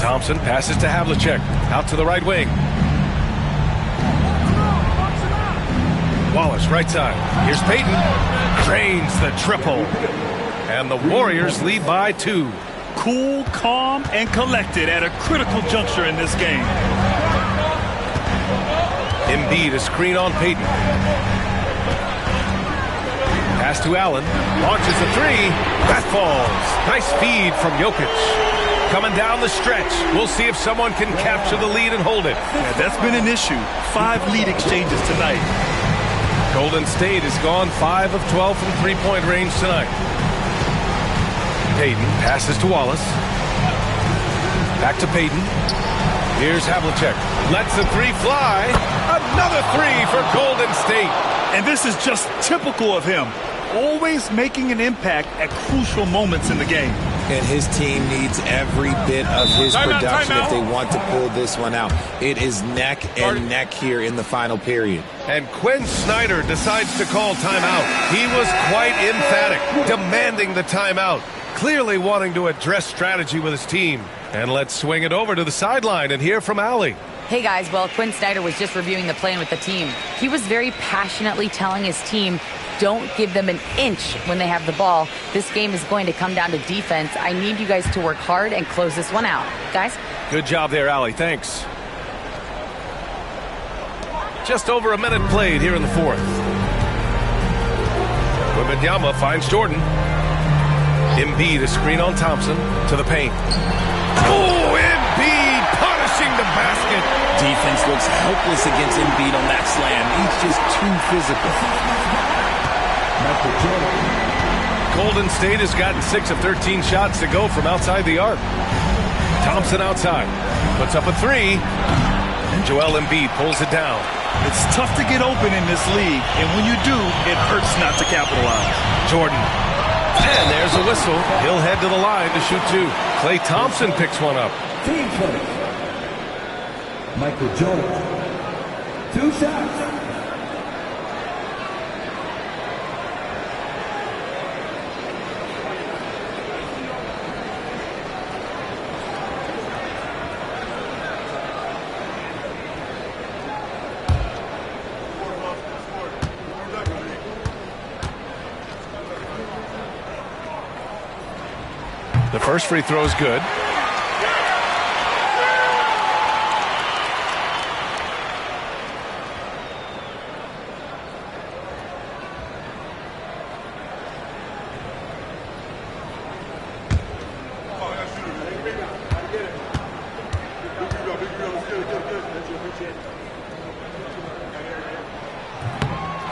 Thompson passes to Havlicek. Out to the right wing. Wallace, right side. Here's Payton. Drains the triple. And the Warriors lead by 2. Cool, calm, and collected at a critical juncture in this game. Embiid, a screen on Payton. Pass to Allen. Launches a 3. That falls. Nice feed from Jokic. Coming down the stretch. We'll see if someone can capture the lead and hold it. Yeah, that's been an issue. 5 lead exchanges tonight. Golden State has gone 5 of 12 from three-point range tonight. Payton passes to Wallace. Back to Payton. Here's Havlicek. Lets the 3 fly. Another 3 for Golden State. And this is just typical of him. Always making an impact at crucial moments in the game. And his team needs every bit of his production if they want to pull this one out. It is neck and neck here in the final period. And Quinn Snyder decides to call timeout. He was quite emphatic, demanding the timeout, clearly wanting to address strategy with his team. And let's swing it over to the sideline and hear from Allie. Hey guys, well, Quinn Snyder was just reviewing the plan with the team. He was very passionately telling his team, don't give them an inch when they have the ball. This game is going to come down to defense. I need you guys to work hard and close this one out. Guys? Good job there, Allie. Thanks. Just over a minute played here in the fourth. Wembanyama finds Jordan. Embiid a screen on Thompson to the paint. Oh, Embiid punishing the basket. Defense looks helpless against Embiid on that slam. He's just too physical. Golden State has gotten 6 of 13 shots to go from outside the arc. Thompson outside. Puts up a 3. And Joel Embiid pulls it down. It's tough to get open in this league, and when you do, it hurts not to capitalize. Jordan. And there's a whistle. He'll head to the line to shoot 2. Klay Thompson picks one up. Team first. Michael Jordan. 2 shots. The first free throw is good.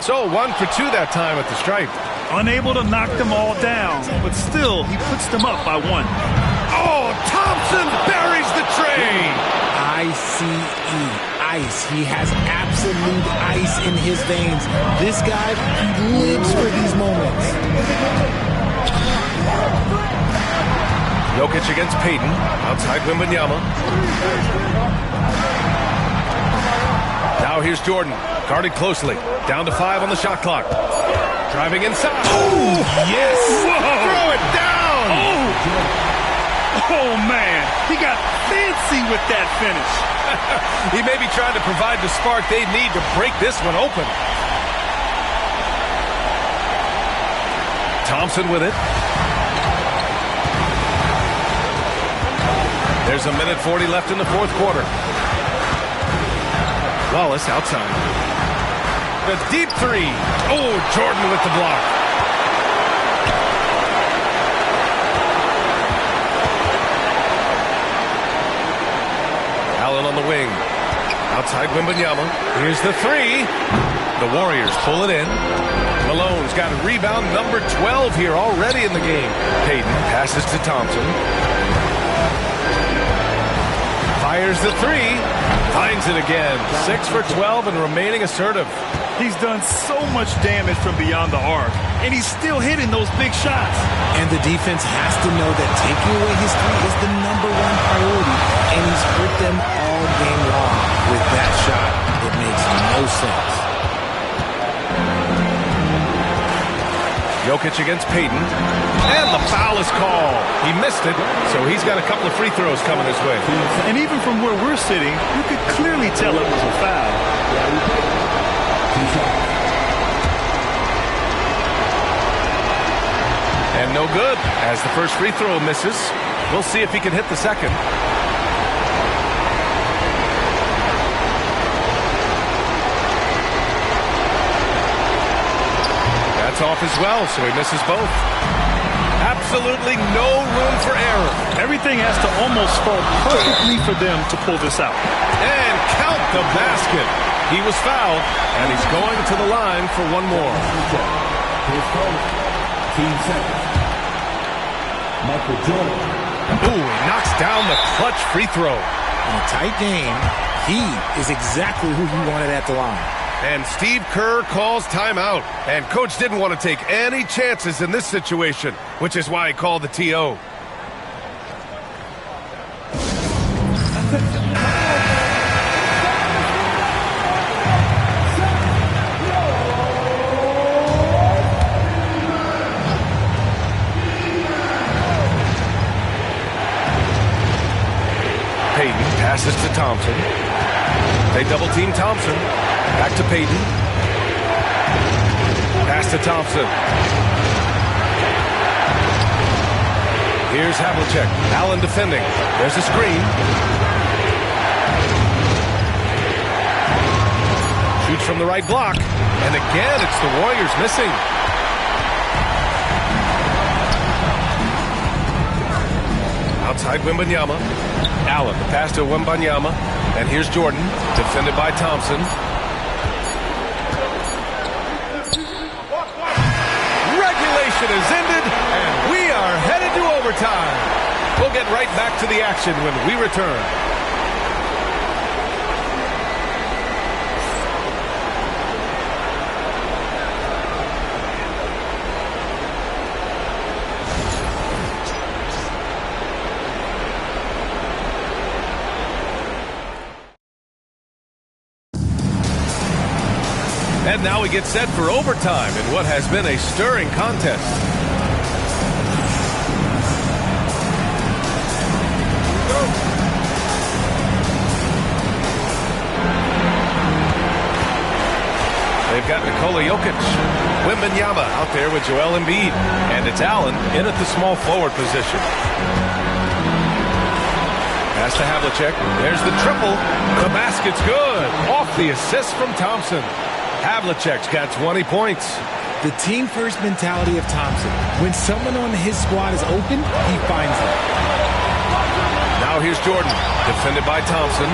So 1 for 2 that time at the stripe. Unable to knock them all down, but still, he puts them up by 1. Oh, Thompson buries the tray. I-C-E, ice. He has absolute ice in his veins. This guy, he lives for these moments. Jokic against Payton, outside Wembanyama. Now here's Jordan, guarded closely, down to 5 on the shot clock. Driving inside. Oh, yes. Whoa. Throw it down. Oh, man. He got fancy with that finish. He may be trying to provide the spark they need to break this one open. Thompson with it. There's a minute 40 left in the fourth quarter. Wallace outside. The deep 3. Oh, Jordan with the block. Allen on the wing. Outside Wembanyama. Here's the 3. The Warriors pull it in. Malone's got a rebound number 12 here already in the game. Payton passes to Thompson. Fires the 3. Finds it again. 6 for 12 and remaining assertive. He's done so much damage from beyond the arc, and he's still hitting those big shots. And the defense has to know that taking away his 3 is the #1 priority, and he's hurt them all game long with that shot. It makes no sense. Jokic against Payton. And the foul is called. He missed it, so he's got a couple of free throws coming his way. And even from where we're sitting, you could clearly tell it was a foul. And no good, as the first free throw misses. We'll see if he can hit the second. That's off as well, so he misses both. Absolutely no room for error. Everything has to almost fall perfectly for them to pull this out. And count the basket. He was fouled, and he's going to the line for one more. Team second. Michael Jordan. Ooh, he knocks down the clutch free throw. In a tight game, he is exactly who you wanted at the line. And Steve Kerr calls timeout. And Coach didn't want to take any chances in this situation, which is why he called the TO. Payton passes to Thompson. They double team Thompson. Back to Payton. Pass to Thompson. Here's Havlicek. Allen defending. There's a screen. Shoots from the right block. And again, it's the Warriors missing. Outside Wembanyama. Allen, the pass to Wembanyama. And here's Jordan, defended by Thompson. Regulation is ended, and we are headed to overtime. We'll get right back to the action when we return. And now we get set for overtime in what has been a stirring contest. They've got Nikola Jokic, Wembanyama out there with Joel Embiid, and it's Allen in at the small forward position. Pass to Havlicek. There's the triple. The basket's good. Off the assist from Thompson. Havlicek's got 20 points. The team-first mentality of Thompson. When someone on his squad is open, he finds them. Now here's Jordan, defended by Thompson.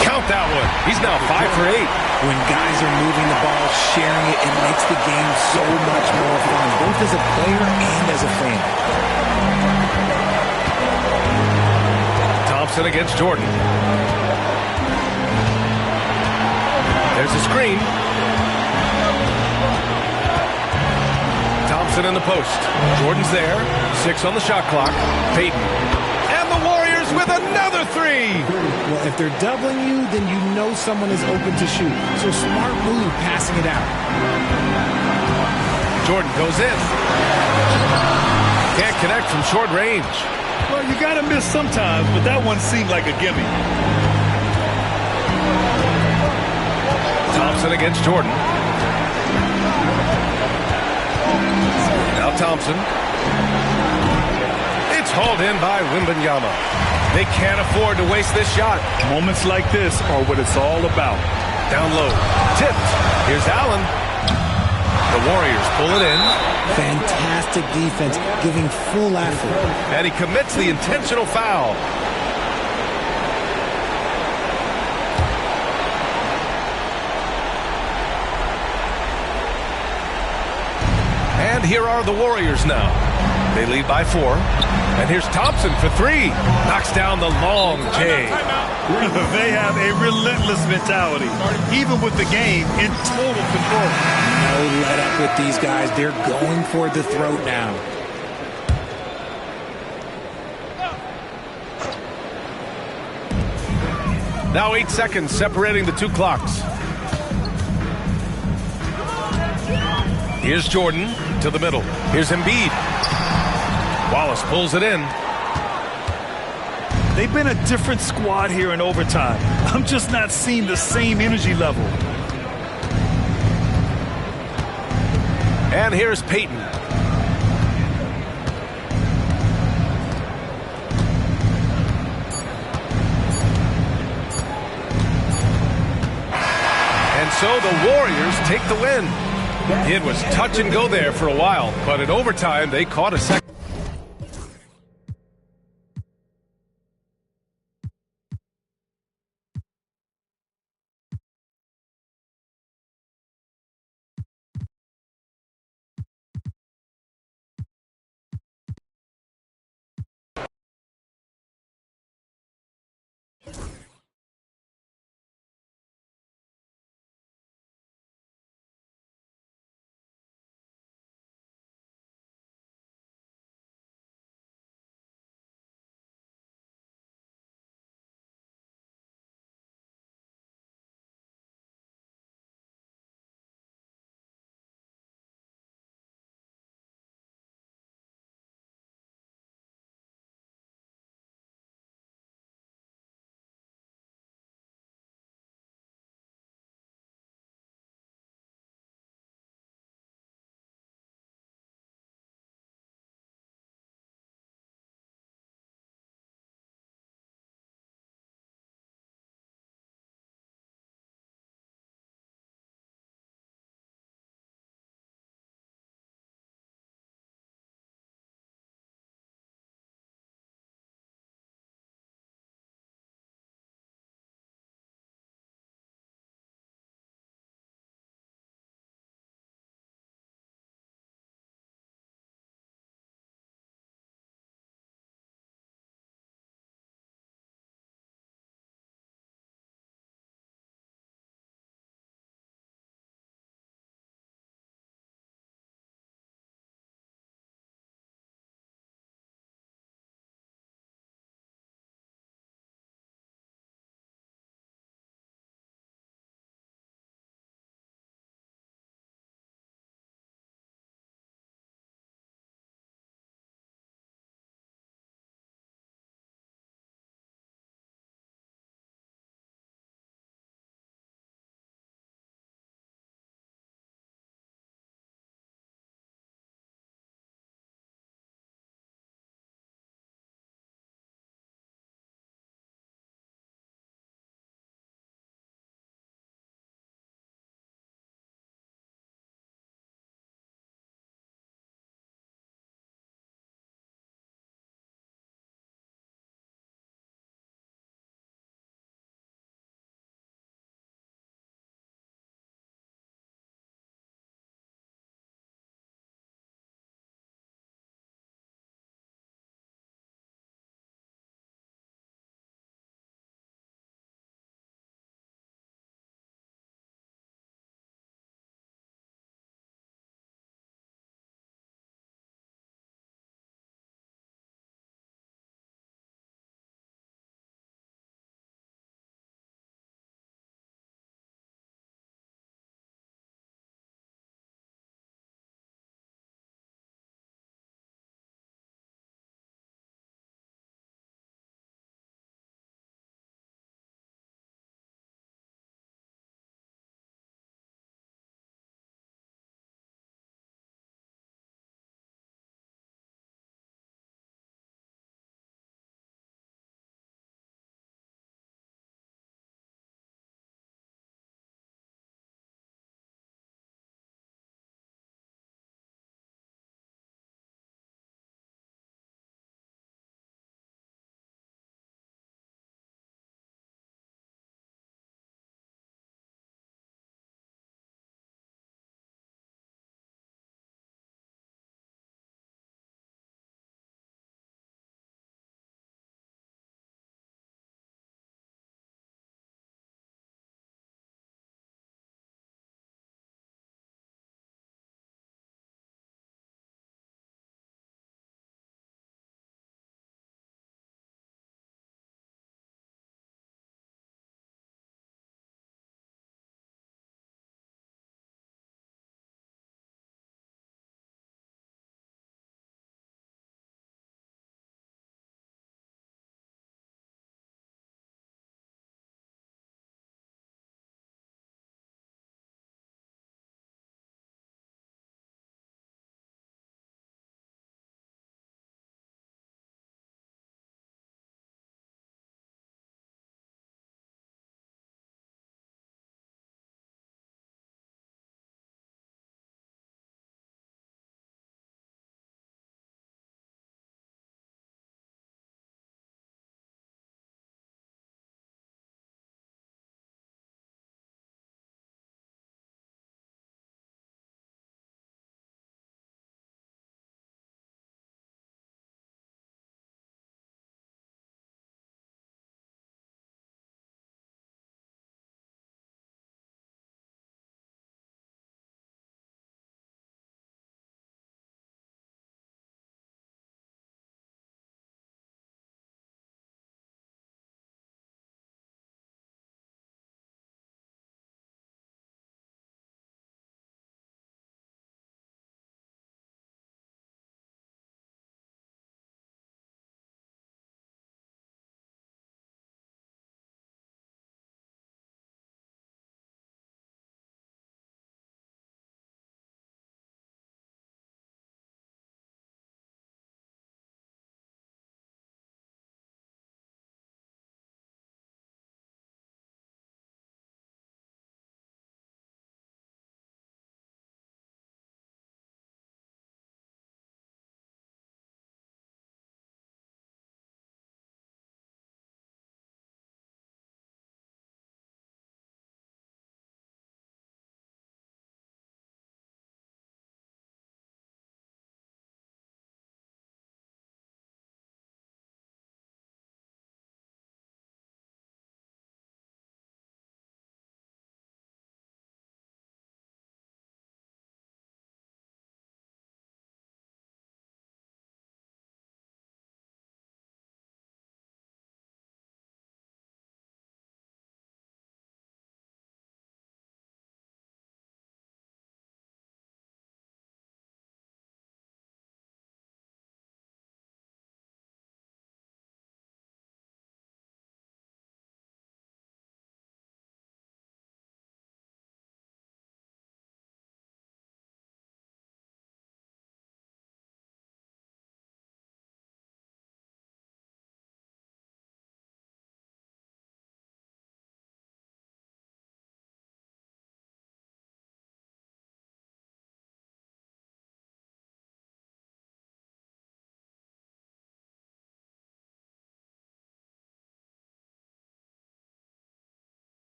Count that one. He's now 5 for 8. When guys are moving the ball, sharing it, it makes the game so much more fun, both as a player and as a fan. Thompson against Jordan. There's a screen. Thompson in the post. Jordan's there. 6 on the shot clock. Payton. And the Warriors with another 3. Well, if they're doubling you, then you know someone is open to shoot. So smart move passing it out. Jordan goes in. Can't connect from short range. Well, you got to miss sometimes, but that one seemed like a gimme. Thompson against Jordan. Now Thompson. It's hauled in by Wembanyama. They can't afford to waste this shot. Moments like this are what it's all about. Down low. Tipped. Here's Allen. The Warriors pull it in. Fantastic defense, giving full effort. And he commits the intentional foul. And here are the Warriors now. They lead by 4. And here's Thompson for 3. Knocks down the long J. They have a relentless mentality, even with the game in total control. No let up with these guys. They're going for the throat now. Now 8 seconds separating the 2 clocks. Here's Jordan to the middle. Here's Embiid. Wallace pulls it in. They've been a different squad here in overtime. I'm just not seeing the same energy level. And here's Payton. And so the Warriors take the win. It was touch and go there for a while, but in overtime, they caught a second.